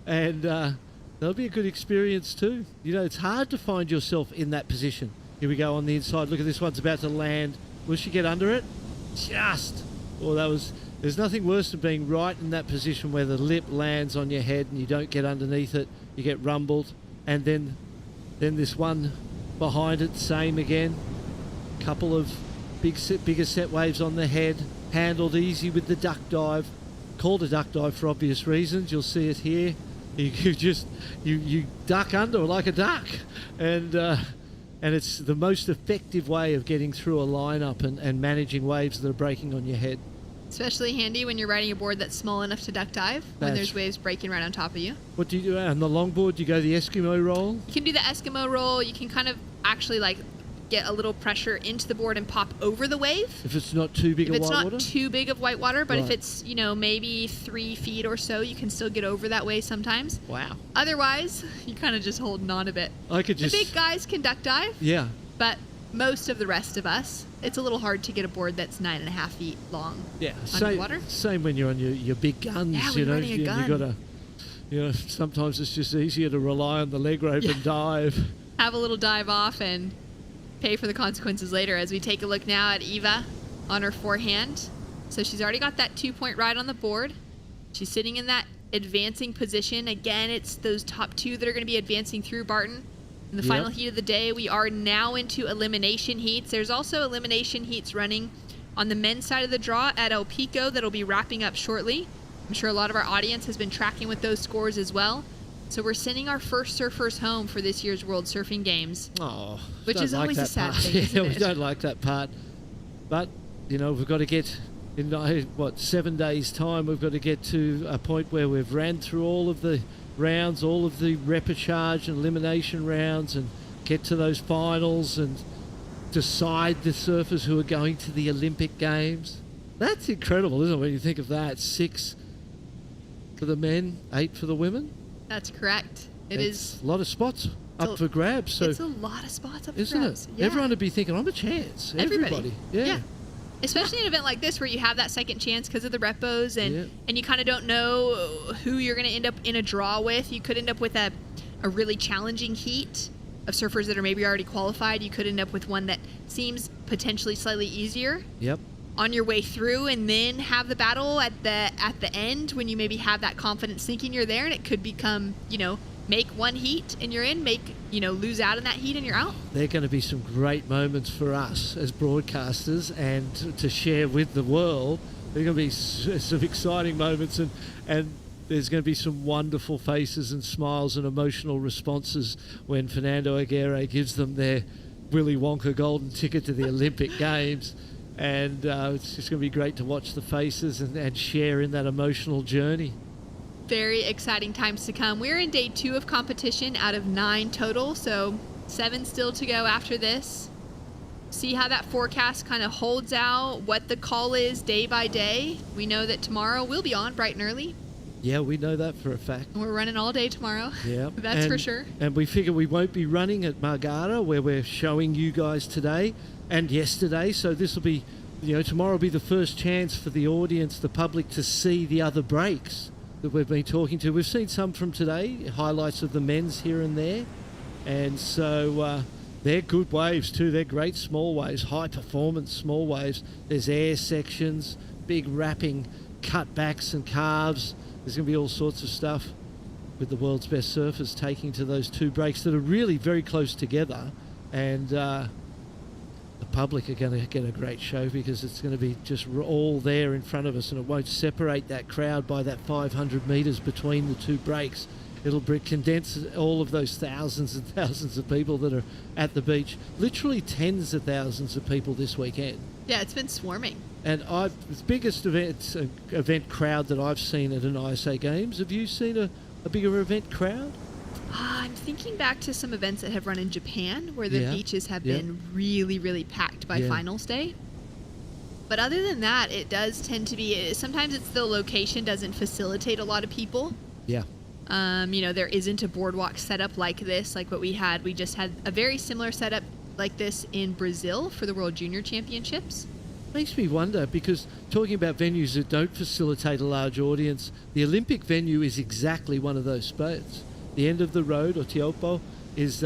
and that'll be a good experience too. It's hard to find yourself in that position. Here we go on the inside. Look at this one's about to land. Will she get under it? Just. There's nothing worse than being right in that position where the lip lands on your head and you don't get underneath it. You get rumbled, and then this one behind it, same again. Couple of bigger set waves on the head, handled easy with the duck dive. Called a duck dive for obvious reasons. You'll see it here. You duck under like a duck, and it's the most effective way of getting through a lineup and managing waves that are breaking on your head. Especially handy when you're riding a board that's small enough to duck dive when there's waves breaking right on top of you. What do you do on the longboard? Do you go the Eskimo roll? You can do the Eskimo roll. You can kind of actually get a little pressure into the board and pop over the wave. If it's not too big of white water? If it's not too big of white water, but if Right. it's, maybe 3 feet or so, you can still get over that wave sometimes. Wow. Otherwise, you're kind of just holding on a bit. I could just... The big guys can duck dive. Yeah. But most of the rest of us, it's a little hard to get a board that's 9.5 feet long. Yeah. Underwater. Same when you're on your big guns, Yeah, when you're running a gun. You gotta, sometimes it's just easier to rely on the leg rope and dive. Have a little dive off and pay for the consequences later, as we take a look now at Eva on her forehand. So she's already got that 2-point ride on the board. She's sitting in that advancing position. Again, it's those top 2 that are going to be advancing through Barton. In the final heat of the day, we are now into elimination heats. There's also elimination heats running on the men's side of the draw at El Pico that'll be wrapping up shortly. I'm sure a lot of our audience has been tracking with those scores as well. So we're sending our first surfers home for this year's World Surfing Games. Oh, which is always a sad thing, yeah, isn't we it? don't like that part. But, we've got to get, in 7 days' time, we've got to get to a point where we've ran through all of the rounds, all of the repechaje and elimination rounds, and get to those finals and decide the surfers who are going to the Olympic Games. That's incredible, isn't it, when you think of that? 6 for the men, 8 for the women. That's correct. It's a lot of spots up for grabs. So it's a lot of spots up for isn't grabs. it? Yeah. Everyone would be thinking, I'm a chance. Everybody. Yeah. Especially an event like this where you have that second chance because of the repos and you kind of don't know who you're going to end up in a draw with. You could end up with a really challenging heat of surfers that are maybe already qualified. You could end up with one that seems potentially slightly easier. Yep. On your way through, and then have the battle at the end when you maybe have that confidence thinking you're there, and it could become, make one heat and you're in, lose out in that heat and you're out. There are going to be some great moments for us as broadcasters and to share with the world. There are going to be some exciting moments, and there's going to be some wonderful faces and smiles and emotional responses when Fernando Aguirre gives them their Willy Wonka golden ticket to the Olympic Games. And it's just going to be great to watch the faces and share in that emotional journey. Very exciting times to come. We're in day 2 of competition out of 9 total, so 7 still to go after this. See how that forecast kind of holds out, what the call is day by day. We know that tomorrow we'll be on bright and early. Yeah, we know that for a fact. We're running all day tomorrow. Yeah, That's for sure. And we figure we won't be running at Margara, where we're showing you guys today and yesterday. So this will be, tomorrow will be the first chance for the audience, the public, to see the other breaks that we've been talking to. We've seen some from today, highlights of the men's here and there. And so they're good waves too. They're great small waves, high performance small waves. There's air sections, big wrapping cutbacks and carves. There's going to be all sorts of stuff with the world's best surfers taking to those 2 breaks that are really very close together. And the public are going to get a great show because it's going to be just all there in front of us, and it won't separate that crowd by that 500 metres between the 2 breaks. It'll condense all of those thousands and thousands of people that are at the beach. Literally tens of thousands of people this weekend. Yeah, it's been swarming. And the biggest event crowd that I've seen at an ISA Games. Have you seen a bigger event crowd? I'm thinking back to some events that have run in Japan where the beaches have been really, really packed by finals day. But other than that, it does tend to be, sometimes it's the location doesn't facilitate a lot of people. Yeah. There isn't a boardwalk setup like this, like what we had. We just had a very similar setup like this in Brazil for the World Junior Championships. Makes me wonder, because talking about venues that don't facilitate a large audience, the Olympic venue is exactly one of those spots. The end of the road, or Tiopo, is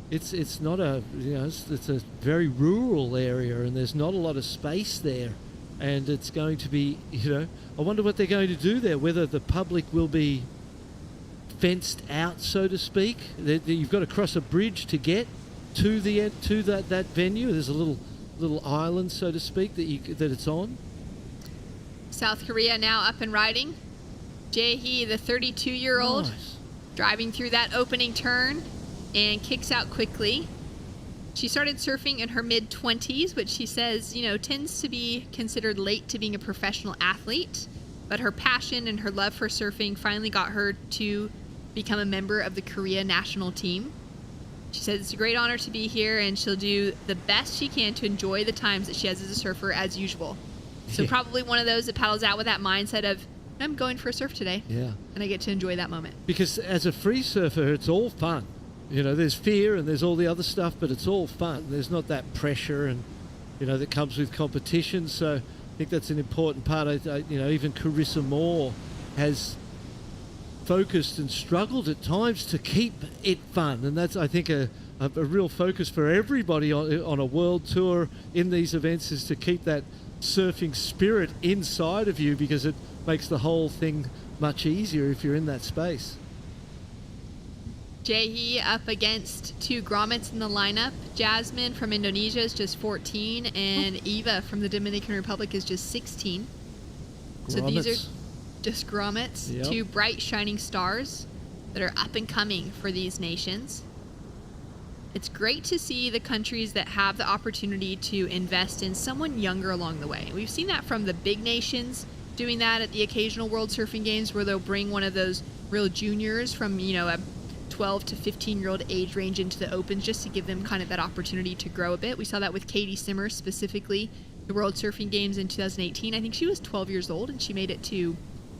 it's not a it's a very rural area, and there's not a lot of space there, and it's going to be I wonder what they're going to do there. Whether the public will be fenced out, so to speak. You've got to cross a bridge to get to that venue. There's a little island, so to speak, that it's on. South Korea now up and riding. Jae-hee, the 32-year-old, driving through that opening turn and kicks out quickly. She started surfing in her mid-20s, which she says, tends to be considered late to being a professional athlete. But her passion and her love for surfing finally got her to become a member of the Korea national team. She says it's a great honor to be here, and she'll do the best she can to enjoy the times that she has as a surfer as usual. So probably one of those that paddles out with that mindset of, I'm going for a surf today. Yeah. And I get to enjoy that moment. Because as a free surfer, it's all fun. You know, there's fear and there's all the other stuff, but it's all fun. There's not that pressure and, you know, that comes with competition. So I think that's an important part. You know, even Carissa Moore has focused and struggled at times to keep it fun, and that's, I think, a real focus for everybody on a world tour in these events, is to keep that surfing spirit inside of you, because it makes the whole thing much easier if you're in that space. Jae up against two grommets in the lineup. Jasmine from Indonesia is just 14, and Eva from the Dominican Republic is just 16. So these are just grommets, Yep. two bright shining stars that are up and coming for these nations. It's great to see the countries that have the opportunity to invest in someone younger along the way. We've seen that from the big nations doing that at the occasional World Surfing Games, where they'll bring one of those real juniors from, you know, a 12 to 15-year-old age range into the Opens, just to give them kind of that opportunity to grow a bit. We saw that with Katie Simmer specifically, the World Surfing Games in 2018. I think she was 12 years old, and she made it to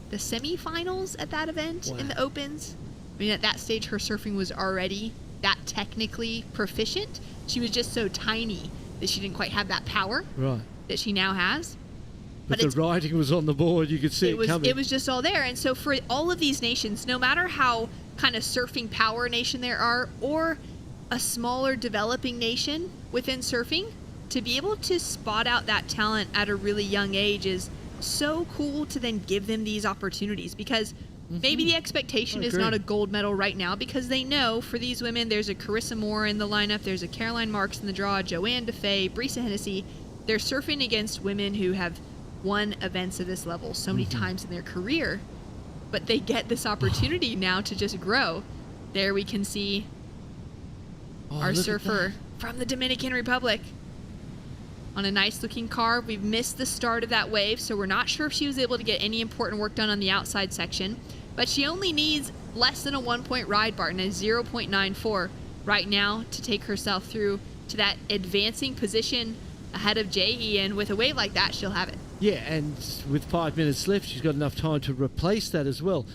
the semifinals at that event in the Opens. I mean, at that stage, her surfing was already that technically proficient. She was just so tiny that she didn't quite have that power that she now has. But the writing was on the board. You could see it coming. It was just all there. And so for all of these nations, no matter how kind of surfing power nation there are, or a smaller developing nation within surfing, to be able to spot out that talent at a really young age is so cool, to then give them these opportunities, because maybe the expectation is not a gold medal right now, because they know for these women, there's a Carissa Moore in the lineup, there's a Caroline Marks in the draw, Joanne DeFay, Brisa Hennessy. They're surfing against women who have won events of this level so many times in their career, but they get this opportunity now to just grow. There we can see our surfer from the Dominican Republic on a nice looking carve. We've missed the start of that wave, so we're not sure if she was able to get any important work done on the outside section, but she only needs less than a 1-point ride bar and a 0.94 right now to take herself through to that advancing position ahead of Jae, and with a wave like that, she'll have it. Yeah, and with 5 minutes left, she's got enough time to replace that as well.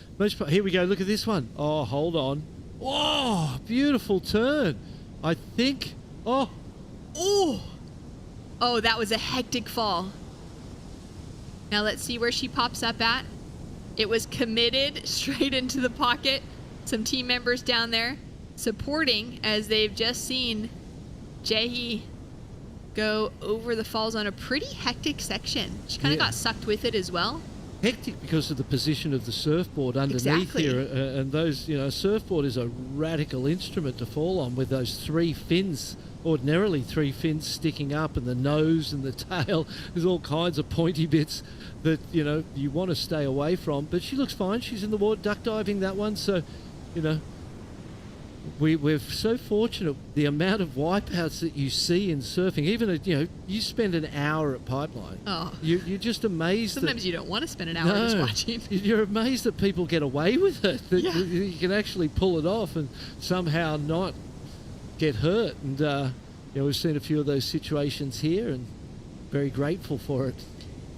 Here we go, look at this one. Oh, hold on. Oh, beautiful turn. I think, oh, that was a hectic fall. Now let's see where she pops up at. It was committed straight into the pocket. Some team members down there supporting, as they've just seen Jae go over the falls on a pretty hectic section. She kind of got sucked with it as well. Hectic because of the position of the surfboard underneath here, and those, you know, surfboard is a radical instrument to fall on, with those three fins, ordinarily three fins sticking up, and the nose and the tail. There's all kinds of pointy bits that, you know, you want to stay away from. But she looks fine. She's in the water duck diving that one, so, you know, we're so fortunate. The amount of wipeouts that you see in surfing, even, you know, you spend an hour at Pipeline. Oh, you're just amazed. Sometimes you don't want to spend an hour just watching. You're amazed that people get away with it. That you can actually pull it off and somehow not get hurt. And you know, we've seen a few of those situations here, and very grateful for it.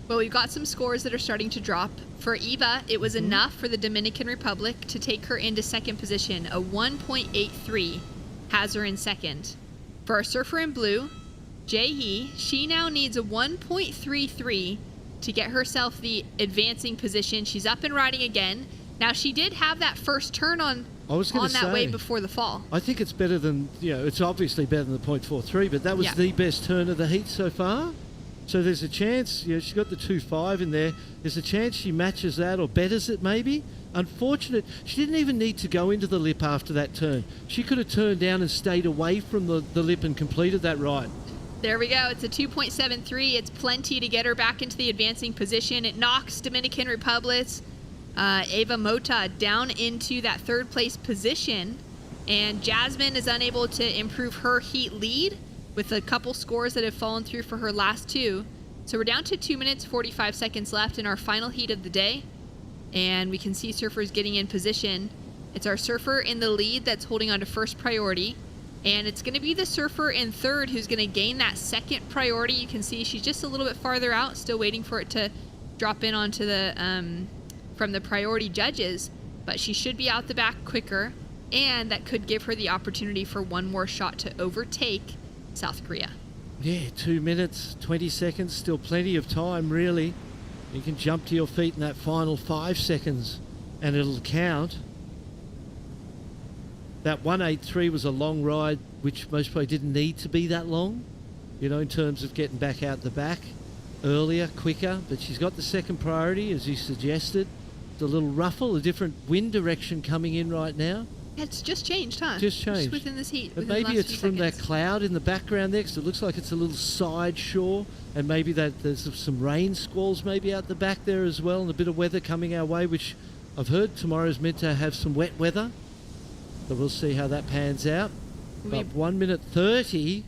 Well, we've got some scores that are starting to drop. For Eva, it was enough for the Dominican Republic to take her into second position. A 1.83 has her in second. For our surfer in blue, Jae, she now needs a 1.33 to get herself the advancing position. She's up and riding again. Now, she did have that first turn on that wave before the fall. I think it's better than, you know, it's obviously better than the 0.43, but that was the best turn of the heat so far. So there's a chance, you know, she's got the 2.5 in there. There's a chance she matches that or betters it maybe. Unfortunate, she didn't even need to go into the lip after that turn. She could have turned down and stayed away from the lip and completed that ride. There we go. It's a 2.73. It's plenty to get her back into the advancing position. It knocks Dominican Republic's Eva Mota down into that third place position. And Jasmine is unable to improve her heat lead with a couple scores that have fallen through for her last two. So we're down to 2 minutes, 45 seconds left in our final heat of the day. And we can see surfers getting in position. It's our surfer in the lead that's holding on to first priority. And it's going to be the surfer in third who's going to gain that second priority. You can see she's just a little bit farther out, still waiting for it to drop in onto the from the priority judges. But she should be out the back quicker, and that could give her the opportunity for one more shot to overtake South Korea. Yeah, 2 minutes, 20 seconds, still plenty of time, really. You can jump to your feet in that final 5 seconds, and it'll count. That 183 was a long ride, which most probably didn't need to be that long, you know, in terms of getting back out the back earlier, quicker. But she's got the second priority, as you suggested. It's a little ruffle, a different wind direction coming in right now. It's just changed, huh? Just changed. Just within this heat. But maybe it's from that cloud in the background there, because it looks like it's a little side shore, and maybe that there's some rain squalls maybe out the back there as well, and a bit of weather coming our way, which I've heard tomorrow's meant to have some wet weather. So we'll see how that pans out. But 1 minute 30,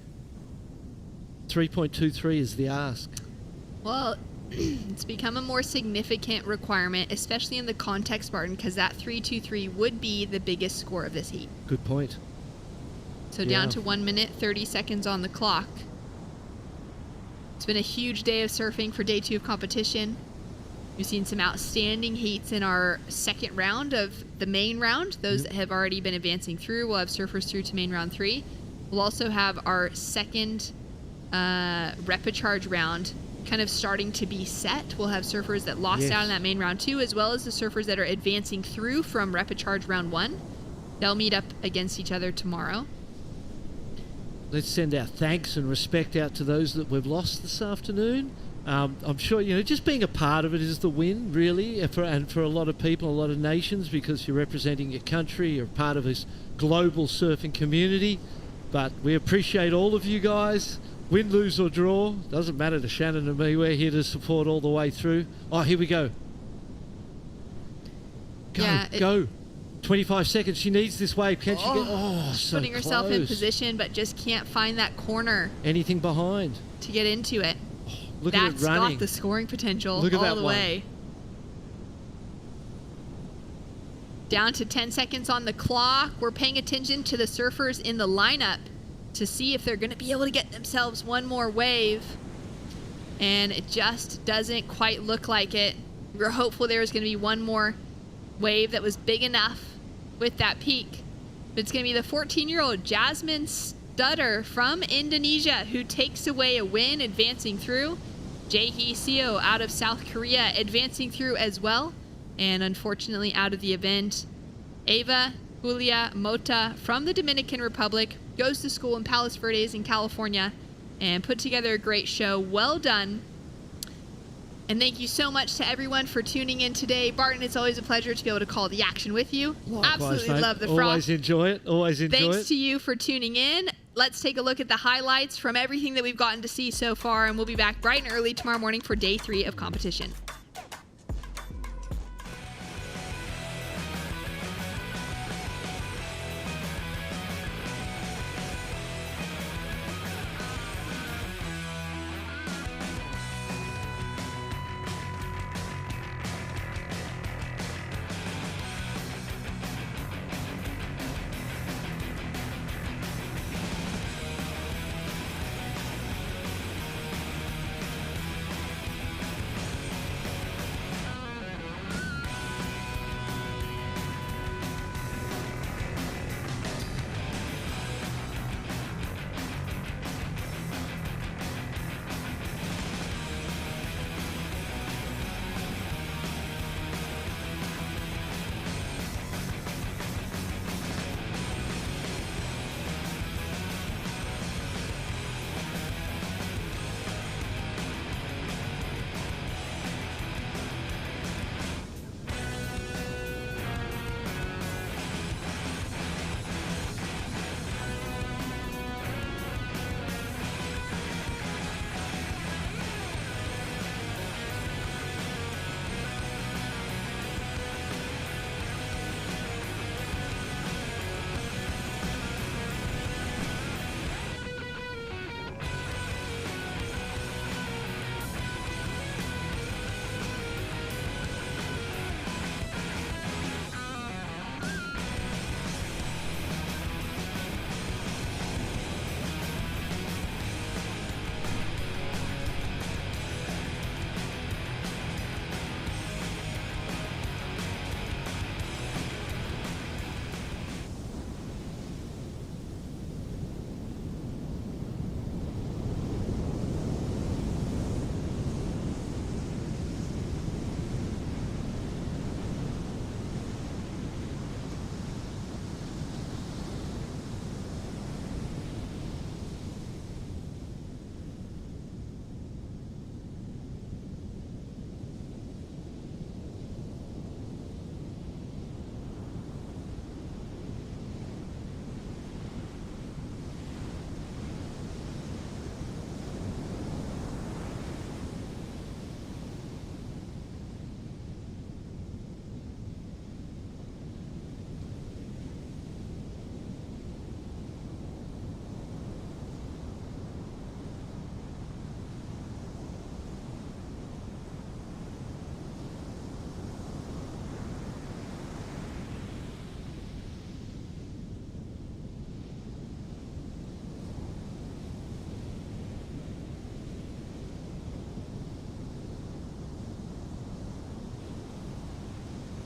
3.23 is the ask. Well, it's become a more significant requirement, especially in the context Spartan, because that 3.23 would be the biggest score of this heat. Good point. So down to 1 minute 30 seconds on the clock. It's been a huge day of surfing for day 2 of competition. We've seen some outstanding heats in our second round of the main round. Those that have already been advancing through, we'll have surfers through to main round 3. We'll also have our second repecharge round kind of starting to be set. We'll have surfers that lost out in that main round 2, as well as the surfers that are advancing through from repecharge round 1. They'll meet up against each other tomorrow. Let's send our thanks and respect out to those that we've lost this afternoon. I'm sure, you know, just being a part of it is the win, really, and for a lot of people, a lot of nations, because you're representing your country, you're part of this global surfing community. But we appreciate all of you guys. Win, lose or draw, doesn't matter to Shannon and me. We're here to support all the way through. Oh, here we go. Go. 25 seconds. She needs this wave. Can she get... Oh, so putting herself in close. position, but just can't find that corner. Anything behind. To get into it. Look at it running. That's got the scoring potential Look at all that the one. way. Down to 10 seconds on the clock. We're paying attention to the surfers in the lineup to see if they're going to be able to get themselves one more wave. And it just doesn't quite look like it. We were hopeful there was going to be one more wave that was big enough with that peak. But it's going to be the 14-year-old Jasmine Stutter from Indonesia who takes away a win, advancing through. Jae-hee Seo out of South Korea advancing through as well. And unfortunately out of the event, Ava Julia Mota from the Dominican Republic goes to school in Palos Verdes in California and put together a great show. Well done. And thank you so much to everyone for tuning in today. Barton, it's always a pleasure to be able to call the action with you. Likewise, absolutely mate. Love the froth. Always enjoy it. Always enjoy it. Thanks to you for tuning in. Let's take a look at the highlights from everything that we've gotten to see so far, and we'll be back bright and early tomorrow morning for day 3 of competition.